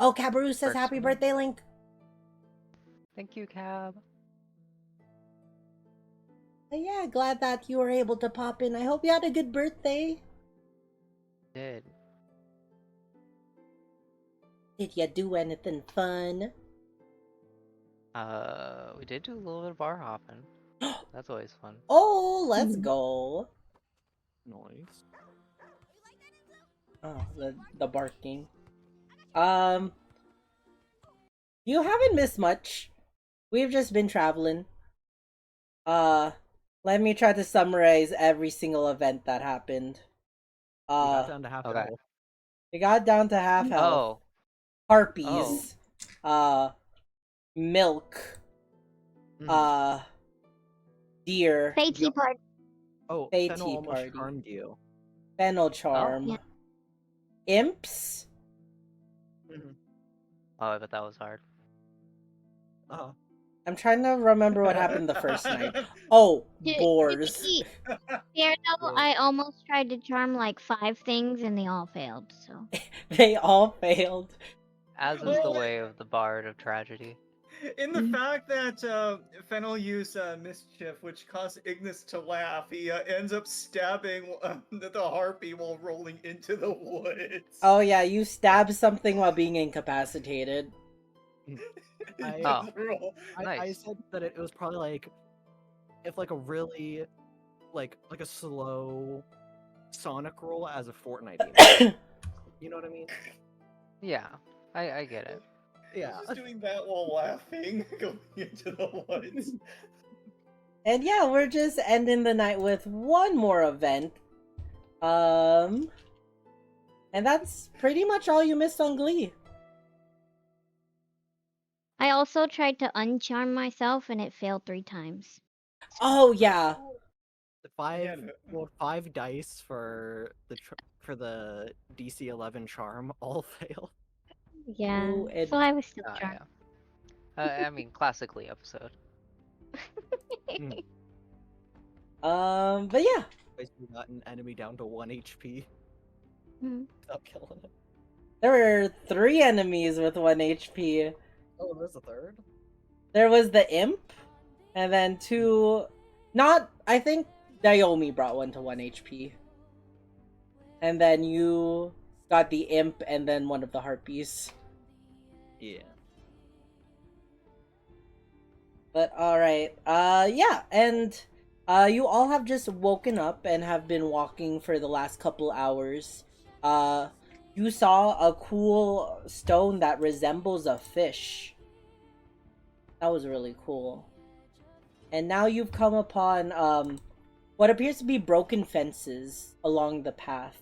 Speaker 1: Oh, Cabaroo says
Speaker 8: First
Speaker 1: happy
Speaker 8: one.
Speaker 1: birthday, Link.
Speaker 8: Thank you, Cab.
Speaker 1: Yeah, glad that you were able to pop in. I hope you had a good birthday.
Speaker 8: Did.
Speaker 1: Did you do anything fun?
Speaker 8: We did do a little bit of bar hopping. That's always fun.
Speaker 1: Oh, let's go.
Speaker 5: Nice.
Speaker 1: Oh, the barking. You haven't missed much. We've just been traveling. Let me try to summarize every single event that happened.
Speaker 5: We got down to half
Speaker 8: okay.
Speaker 5: health.
Speaker 1: We got down to half health.
Speaker 8: Oh.
Speaker 1: Harpies. Milk.
Speaker 5: Mhm.
Speaker 1: Deer.
Speaker 4: Fatey
Speaker 5: Yep.
Speaker 4: party.
Speaker 5: Oh,
Speaker 1: Fey
Speaker 5: Fennel
Speaker 1: tea
Speaker 5: almost
Speaker 1: party.
Speaker 5: charmed you.
Speaker 1: Fennel charm.
Speaker 4: Yeah.
Speaker 1: Imps.
Speaker 8: Oh, but that was hard.
Speaker 5: Uh-huh.
Speaker 1: I'm trying to remember what happened the first night. Oh, boars.
Speaker 4: Yeah, no, I almost tried to charm like 5 things and they all failed, so.
Speaker 1: They all failed.
Speaker 8: As is the way of the Bard of Tragedy.
Speaker 3: In the fact that Fennel used mischief, which caused Ignis to laugh, he ends up stabbing the harpy while rolling into the woods.
Speaker 1: Oh yeah, you stabbed something while being incapacitated.
Speaker 8: Oh.
Speaker 5: I
Speaker 8: Nice.
Speaker 5: said that it was probably like if like a really like a slow Sonic roll as a Fortnite emote. You know what I mean?
Speaker 8: Yeah. I get it.
Speaker 2: Yeah.
Speaker 3: Just doing that while laughing, going into the woods.
Speaker 1: And yeah, we're just ending the night with one more event. And that's pretty much all you missed on Glee.
Speaker 4: I also tried to uncharm myself and it failed 3 times.
Speaker 1: Oh yeah.
Speaker 2: Five
Speaker 3: Yeah,
Speaker 2: rolled 5 dice for the DC 11 charm, all failed.
Speaker 4: Yeah.
Speaker 1: Ooh, and
Speaker 4: So I was still
Speaker 8: Oh
Speaker 4: charmed.
Speaker 8: yeah. I mean, classically episode.
Speaker 1: but yeah.
Speaker 2: Basically got an enemy down to 1 HP
Speaker 4: Hmm.
Speaker 2: without killing it.
Speaker 1: There were 3 enemies with 1 HP.
Speaker 2: Oh, there's a third?
Speaker 1: There was the imp, and then 2. Not. I think Naomi brought 1 to 1 HP. And then you got the imp and then one of the harpies.
Speaker 5: Yeah.
Speaker 1: But alright. Yeah, and you all have just woken up and have been walking for the last couple hours. You saw a cool stone that resembles a fish. That was really cool. And now you've come upon what appears to be broken fences along the path.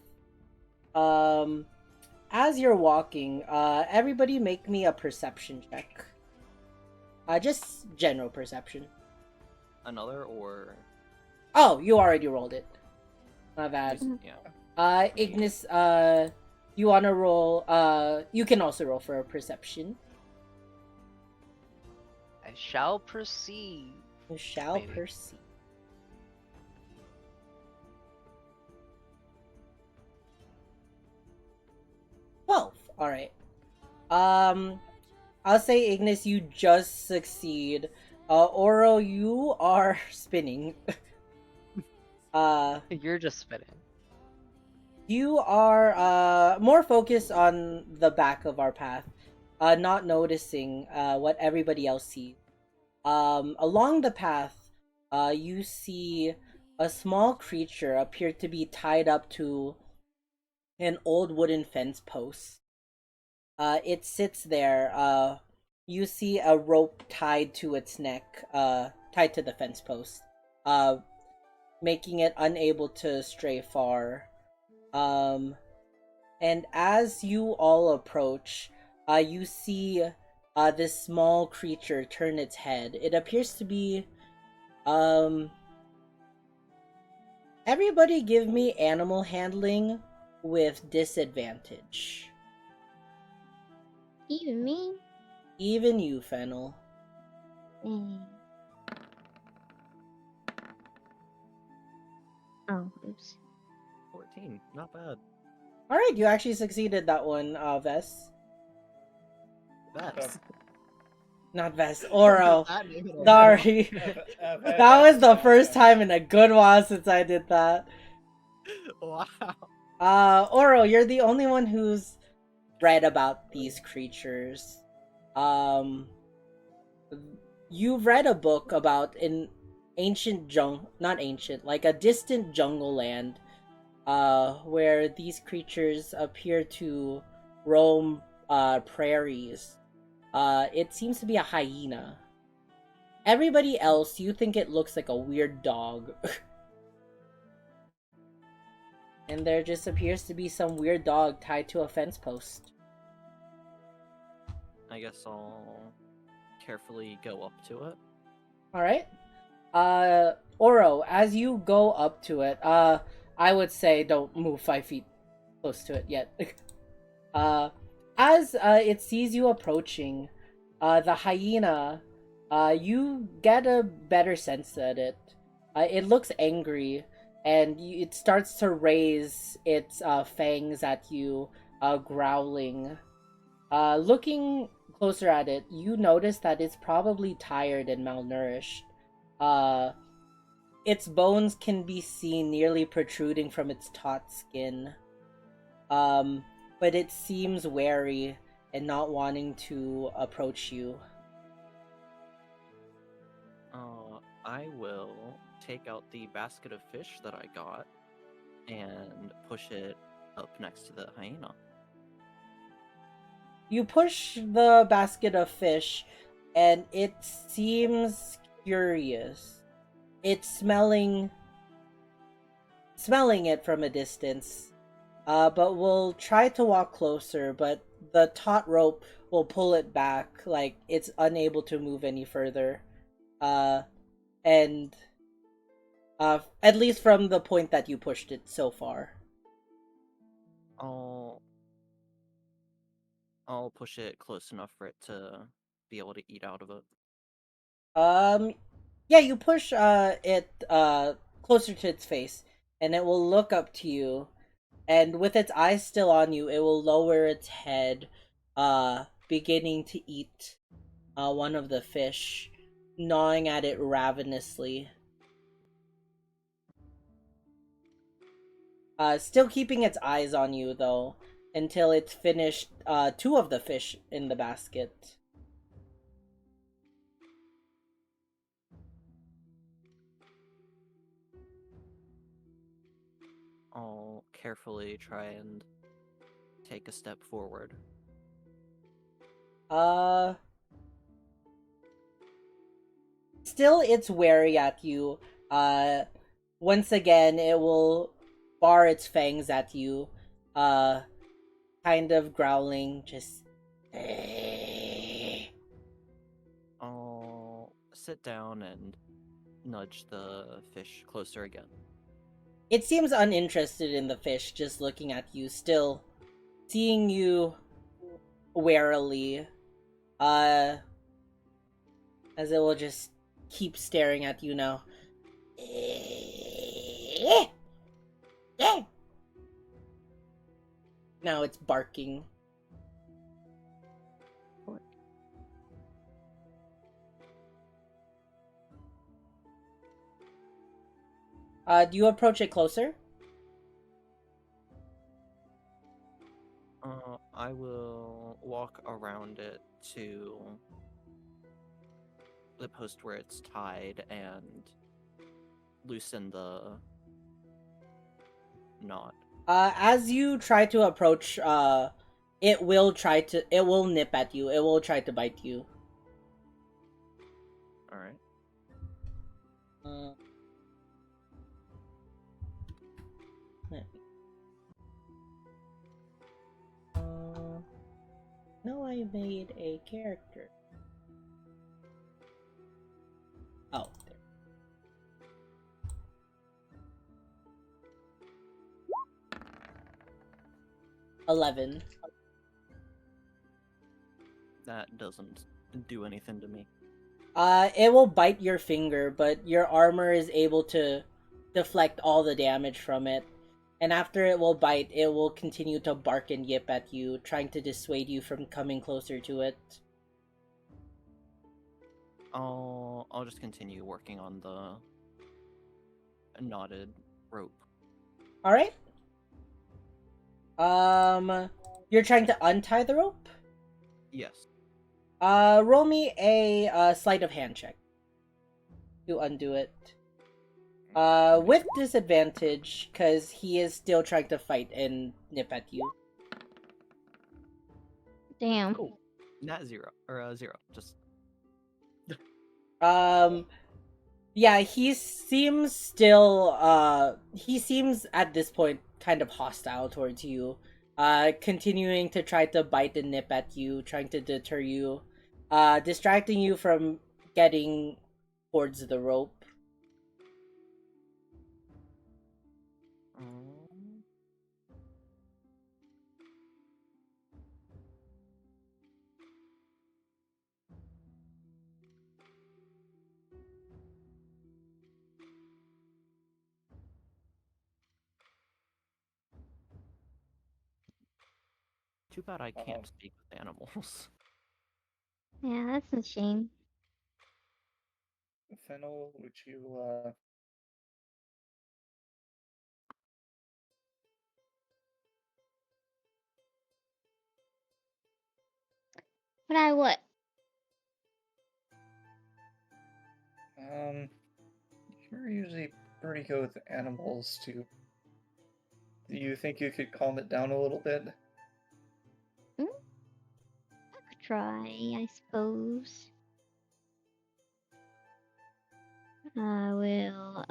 Speaker 1: As you're walking, everybody make me a perception check. Just general perception.
Speaker 5: Another or
Speaker 1: Oh, you already rolled it. My bad.
Speaker 5: yeah.
Speaker 1: Ignis, you wanna roll, you can also roll for a perception.
Speaker 8: I shall proceed.
Speaker 1: You shall
Speaker 8: Maybe.
Speaker 1: perceive. 12. Alright. I'll say Ignis, you just succeed. Oro, you are spinning.
Speaker 8: You're just spitting.
Speaker 1: You are more focused on the back of our path, not noticing what everybody else sees. Along the path, you see a small creature appear to be tied up to an old wooden fence post. It sits there. You see a rope tied to its neck, tied to the fence post, making it unable to stray far. And as you all approach, you see this small creature turn its head. It appears to be, everybody give me animal handling with disadvantage.
Speaker 4: Even me?
Speaker 1: Even you, Fennel.
Speaker 4: Dang. Oh, oops.
Speaker 5: 14. Not bad.
Speaker 1: Alright, you actually succeeded that one, Vess.
Speaker 2: That's
Speaker 1: Not Vess, Oro.
Speaker 2: that name at all.
Speaker 1: Sorry. That was the first time in a good while since I did that.
Speaker 2: Wow.
Speaker 1: Oro, you're the only one who's read about these creatures. You've read a book about an ancient not ancient, like a distant jungle land, where these creatures appear to roam, prairies. It seems to be a hyena. Everybody else, you think it looks like a weird dog. And there just appears to be some weird dog tied to a fence post.
Speaker 5: I guess I'll carefully go up to it.
Speaker 1: Alright. Oro, as you go up to it, I would say don't move 5 feet close to it yet. As it sees you approaching, the hyena, you get a better sense at it. It looks angry, and it starts to raise its fangs at you, growling. Looking closer at it, you notice that it's probably tired and malnourished. Its bones can be seen nearly protruding from its taut skin. But it seems wary and not wanting to approach you.
Speaker 5: I will take out the basket of fish that I got and push it up next to the hyena.
Speaker 1: You push the basket of fish, and it seems curious. It's smelling it from a distance. But we'll try to walk closer, but the taut rope will pull it back, like it's unable to move any further. Uh, and at least from the point that you pushed it so far.
Speaker 5: I'll push it close enough for it to be able to eat out of it.
Speaker 1: Yeah, you push it closer to its face, and it will look up to you, and with its eyes still on you, it will lower its head, beginning to eat one of the fish, gnawing at it ravenously. Still keeping its eyes on you though, until it's finished two of the fish in the basket.
Speaker 5: I'll carefully try and take a step forward.
Speaker 1: Still it's wary at you. Uh Once again it will bar its fangs at you, uh kind of growling, just
Speaker 5: I'll sit down and nudge the fish closer again.
Speaker 1: it seems uninterested in the fish, just looking at you, still seeing you warily. Uh as it will just keep staring at you now. Now it's barking. Do you approach it closer?
Speaker 5: I will walk around it to the post where it's tied and loosen the knot.
Speaker 1: As you try to approach, it will nip at you. It will try to bite you.
Speaker 5: Alright.
Speaker 1: Uh, let me- no, I made a character. Oh, there. 11.
Speaker 5: That doesn't do anything to me.
Speaker 1: It will bite your finger, but your armor is able to deflect all the damage from it. And after it will bite, it will continue to bark and yip at you, trying to dissuade you from coming closer to it.
Speaker 5: I'll just continue working on the knotted rope.
Speaker 1: All right. You're trying to untie the rope?
Speaker 5: Yes.
Speaker 1: Roll me a sleight of hand check to undo it. With disadvantage, because he is still trying to fight and nip at you.
Speaker 4: Damn.
Speaker 5: Cool. Not zero or zero. Just
Speaker 1: Yeah, he seems still, he seems at this point kind of hostile towards you. Continuing to try to bite and nip at you, trying to deter you, distracting you from getting towards the rope.
Speaker 5: too bad I can't speak with animals.
Speaker 4: Yeah, that's a shame.
Speaker 3: Fennel, would you
Speaker 4: But I what?
Speaker 3: you're usually pretty good with animals too. Do you think you could calm it down a little bit?
Speaker 4: Hmm? try, I suppose. I will,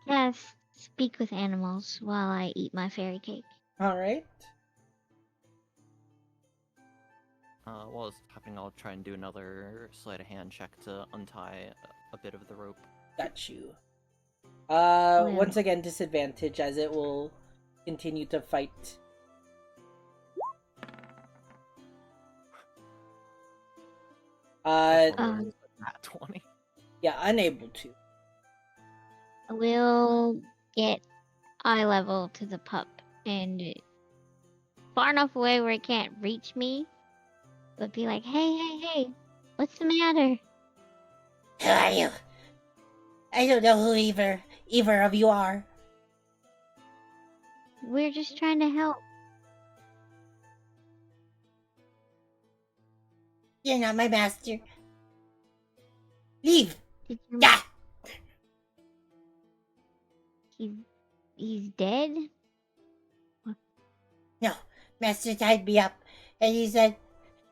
Speaker 4: cast Speak with Animals while I eat my fairy cake.
Speaker 1: Alright.
Speaker 5: While it's happening, I'll try and do another sleight of hand check to untie a bit of the rope.
Speaker 1: Got you.
Speaker 4: Well.
Speaker 1: Once again, disadvantage as it will continue to fight.
Speaker 5: Nat 20.
Speaker 1: Yeah, unable to.
Speaker 4: We'll get eye level to the pup and far enough away where it can't reach me, but be like, hey, what's the matter?
Speaker 1: Who are you? I don't know who either of you are.
Speaker 4: We're just trying to help.
Speaker 1: You're not my master. Leave!
Speaker 4: Did you...
Speaker 1: Yeah!
Speaker 4: He's dead?
Speaker 1: No, Master tied me up, and he said,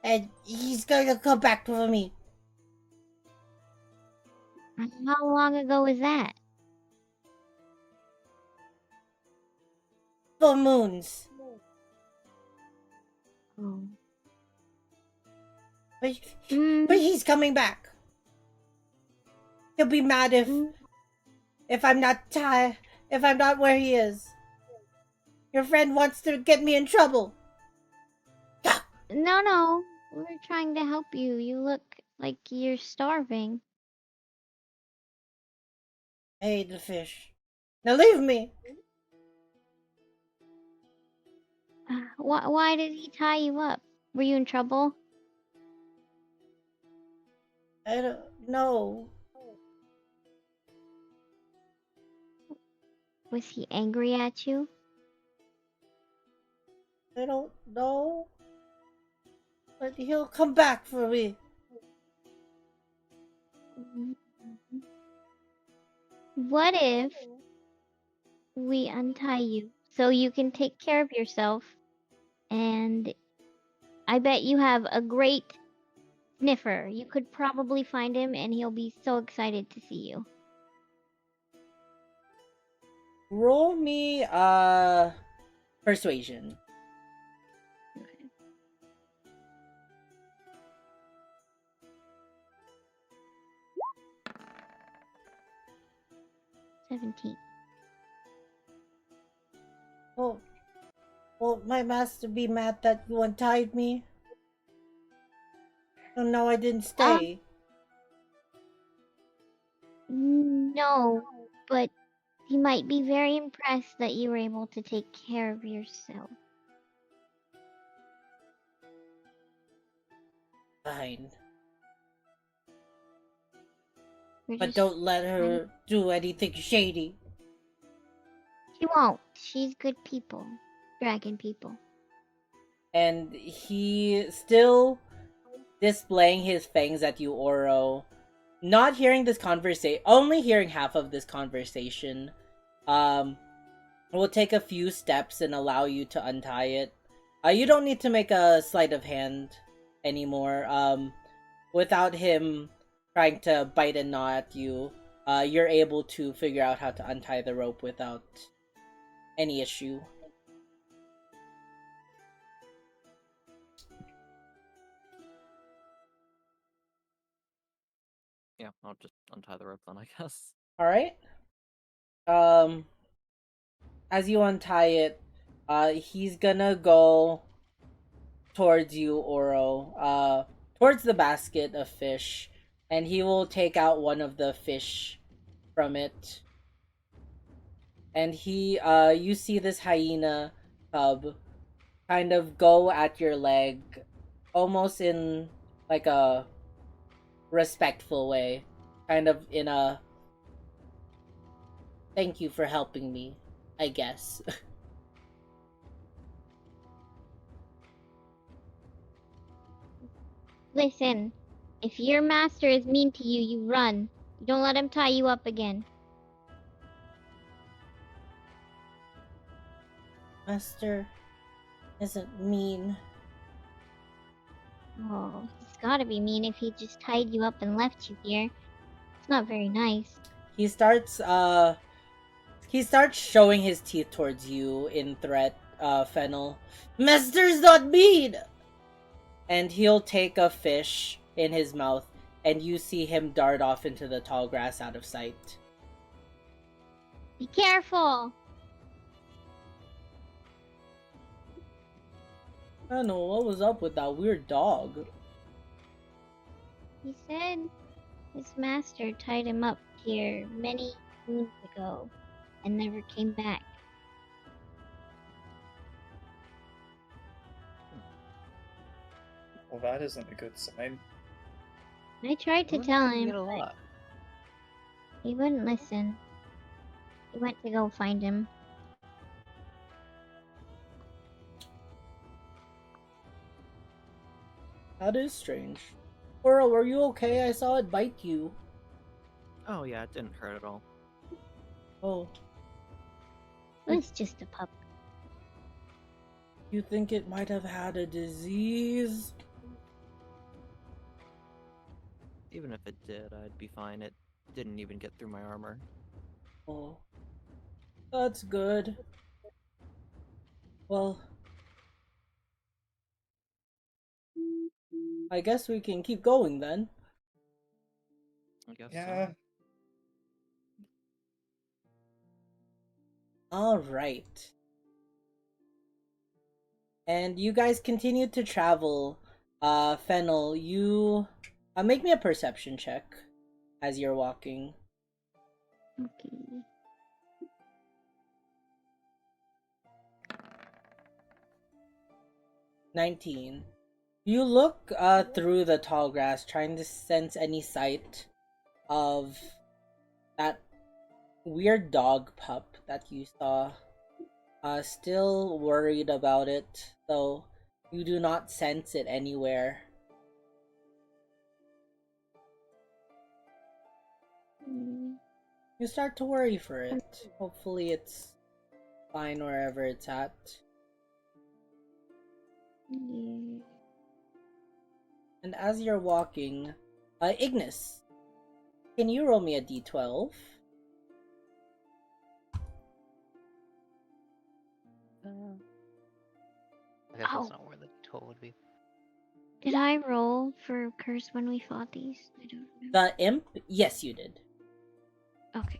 Speaker 1: and he's going to come back for me.
Speaker 4: How long ago was that?
Speaker 1: Full moons.
Speaker 4: Oh.
Speaker 1: But he's coming back. He'll be mad if I'm not if I'm not where he is. Your friend wants to get me in trouble.
Speaker 4: No. We're trying to help you. You look like you're starving.
Speaker 1: I ate the fish. Now leave me.
Speaker 4: Why did he tie you up? Were you in trouble?
Speaker 1: I don't know.
Speaker 4: Was he angry at you?
Speaker 1: I don't know. But he'll come back for me.
Speaker 4: What if we untie you so you can take care of yourself? And I bet you have a great sniffer. You could probably find him and he'll be so excited to see you.
Speaker 1: Roll me persuasion.
Speaker 4: Okay. 17.
Speaker 1: Won't my master be mad that you untied me? Oh no, I didn't stay.
Speaker 4: No, but he might be very impressed that you were able to take care of yourself.
Speaker 1: Fine.
Speaker 4: We're
Speaker 1: But
Speaker 4: just
Speaker 1: don't let
Speaker 4: trying-
Speaker 1: her do anything shady.
Speaker 4: She won't. She's good people. Dragon people.
Speaker 1: And he still displaying his fangs at you, Oro. Not hearing this conversation, only hearing half of this conversation. Will take a few steps and allow you to untie it. You don't need to make a sleight of hand anymore. Without him trying to bite and gnaw at you, you're able to figure out how to untie the rope without any issue.
Speaker 5: Yeah, I'll just untie the rope then, I guess.
Speaker 1: Alright. As you untie it, he's gonna go towards you, Oro, towards the basket of fish, and he will take out one of the fish from it. And you see this hyena cub kind of go at your leg, almost in like a respectful way, kind of in a thank you for helping me, I guess.
Speaker 4: Listen, if your master is mean to you, you run. You don't let him tie you up again.
Speaker 1: Master isn't mean.
Speaker 4: Oh, he's gotta be mean if he just tied you up and left you here. It's not very nice.
Speaker 1: He starts showing his teeth towards you in threat, Fennel. Master's not mean! And he'll take a fish in his mouth, and you see him dart off into the tall grass out of sight.
Speaker 4: Be careful!
Speaker 1: I don't know what was up with that weird dog.
Speaker 4: He said his master tied him up here many moons ago and never came back.
Speaker 3: Well, that isn't a good sign.
Speaker 4: I tried to
Speaker 8: Wouldn't
Speaker 4: tell
Speaker 8: that
Speaker 4: him,
Speaker 8: mean a
Speaker 4: but
Speaker 8: lot?
Speaker 4: he wouldn't listen. He went to go find him.
Speaker 1: That is strange. Coral, were you okay? I saw it bite you.
Speaker 5: Oh yeah, it didn't hurt at all.
Speaker 1: Oh,
Speaker 4: It was just a pup.
Speaker 1: you think it might have had a disease?
Speaker 5: Even if it did, I'd be fine. It didn't even get through my armor.
Speaker 1: Oh, that's good. Well, I guess we can keep going then.
Speaker 5: I guess
Speaker 3: Yeah.
Speaker 5: so.
Speaker 1: Alright. And you guys continue to travel. Fennel, you make me a perception check as you're walking.
Speaker 4: Okay.
Speaker 1: 19. You look through the tall grass, trying to sense any sight of that weird dog pup that you saw. Still worried about it, though you do not sense it anywhere. You start to worry for it. Hopefully it's fine wherever it's at.
Speaker 4: Yeah.
Speaker 1: And as you're walking, Ignis, can you roll me a d12?
Speaker 8: I guess
Speaker 4: Ow.
Speaker 8: that's not where the toll would be.
Speaker 4: Did I roll for curse when we fought these? I don't remember.
Speaker 1: The imp? Yes, you did.
Speaker 4: Okay.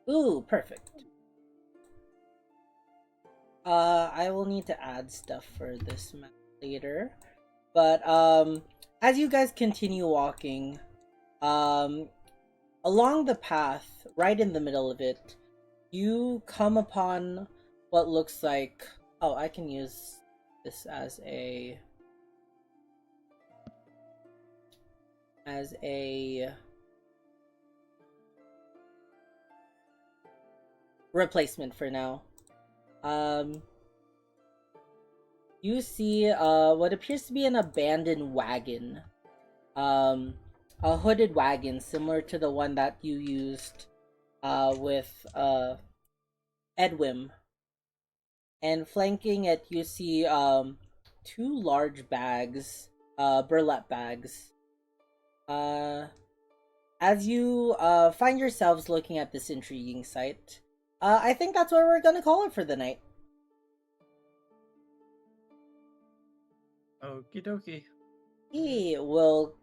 Speaker 1: Ooh, perfect. I will need to add stuff for this map later. But, as you guys continue walking, along the path, right in the middle of it, you come upon what looks like... Oh, I can use this as a replacement for now. You see what appears to be an abandoned wagon. A hooded wagon similar to the one that you used with Edwin. And flanking it, you see two large bags, burlap bags. As you find yourselves looking at this intriguing sight, I think that's where we're gonna call it for the night.
Speaker 3: Okie dokie.
Speaker 1: We'll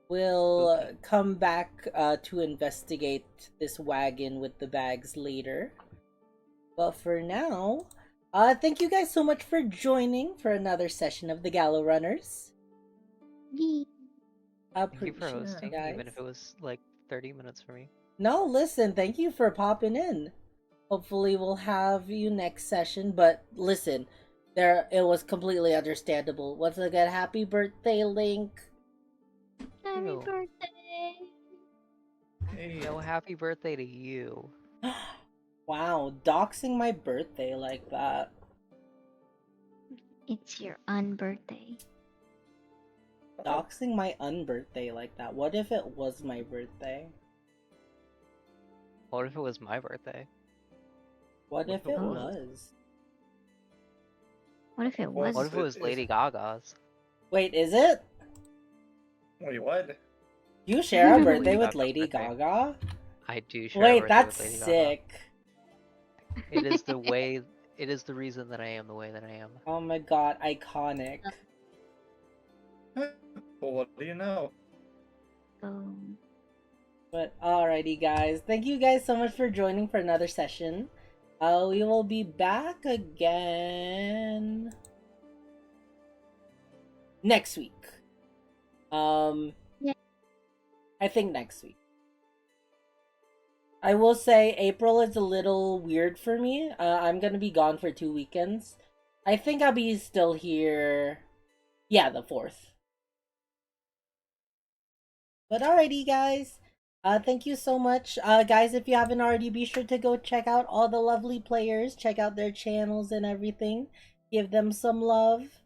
Speaker 5: Okay.
Speaker 1: come back to investigate this wagon with the bags later. But for now, thank you guys so much for joining for another session of the Gallow Runners.
Speaker 4: Yee.
Speaker 8: Thank you for
Speaker 1: Appreciate it,
Speaker 8: hosting,
Speaker 1: guys.
Speaker 8: even if it was like 30 minutes for me.
Speaker 1: No, listen, thank you for popping in. Hopefully we'll have you next session, but listen, it was completely understandable. Once again, happy birthday, Link.
Speaker 4: Happy
Speaker 8: Ew.
Speaker 4: birthday!
Speaker 3: Hey.
Speaker 8: No, happy birthday to you.
Speaker 1: Wow, doxing my birthday like that.
Speaker 4: It's your unbirthday.
Speaker 1: Doxing my unbirthday like that. What if it was my birthday?
Speaker 8: What if it was my birthday?
Speaker 1: What if it
Speaker 4: Oh.
Speaker 1: was?
Speaker 4: What if it was?
Speaker 8: What if it was Lady Gaga's?
Speaker 1: Wait, is it?
Speaker 3: Wait, what?
Speaker 1: You share a
Speaker 8: Totally
Speaker 1: birthday with
Speaker 8: not my
Speaker 1: Lady
Speaker 8: birthday.
Speaker 1: Gaga?
Speaker 8: I do share a
Speaker 1: Wait,
Speaker 8: birthday
Speaker 1: that's
Speaker 8: with Lady Gaga.
Speaker 1: sick.
Speaker 8: It is the way. It is the reason that I am the way that I am.
Speaker 1: Oh my god, iconic.
Speaker 3: Well, what do you know?
Speaker 4: Um,
Speaker 1: But alrighty, guys. Thank you guys so much for joining for another session. We will be back again next week.
Speaker 4: Yeah.
Speaker 1: I think next week. I will say April is a little weird for me. I'm gonna be gone for 2 weekends. I think I'll be still here. Yeah, the 4th. But alrighty, guys. Thank you so much. Guys, if you haven't already, be sure to go check out all the lovely players. Check out their channels and everything. Give them some love.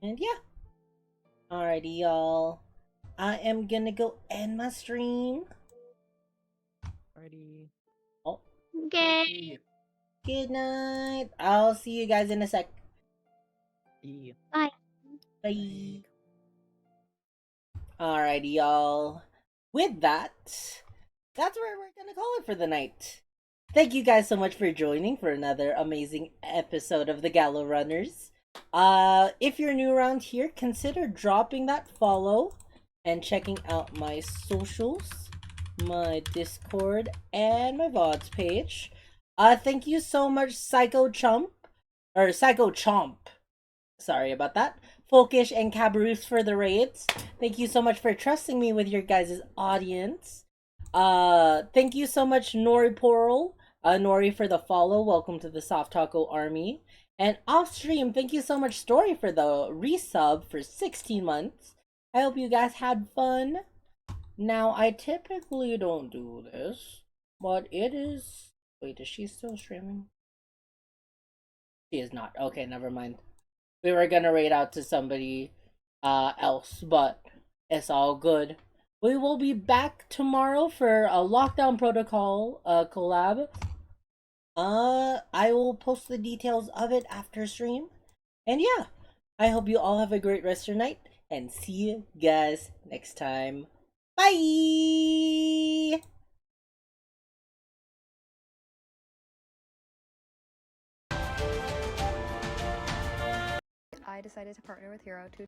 Speaker 1: And yeah. Alrighty, y'all. I am gonna go end my stream.
Speaker 5: Alrighty.
Speaker 1: Oh,
Speaker 4: okay.
Speaker 1: good night. I'll see you guys in a sec.
Speaker 5: Yeah.
Speaker 4: Bye.
Speaker 1: Bye. Alrighty, y'all. With that, that's where we're gonna call it for the night. Thank you guys so much for joining for another amazing episode of the Gallow Runners. If you're new around here, consider dropping that follow and checking out my socials, my Discord, and my VODs page. Thank you so much, Psycho Chomp. Sorry about that. Folkish and Cabaroos for the raids. Thank you so much for trusting me with your guys' audience. Thank you so much, Nori Porl. Nori for the follow. Welcome to the Soft Taco Army. And off stream, thank you so much, Story, for the resub for 16 months. I hope you guys had fun. Now, I typically don't do this, but it is. Wait, is she still streaming? She is not. Okay, never mind. We were gonna raid out to somebody else, but it's all good. We will be back tomorrow for a Lockdown Protocol collab. I will post the details of it after stream. And yeah, I hope you all have a great rest of your night and see you guys next time. Bye!
Speaker 9: I decided to partner with Hero to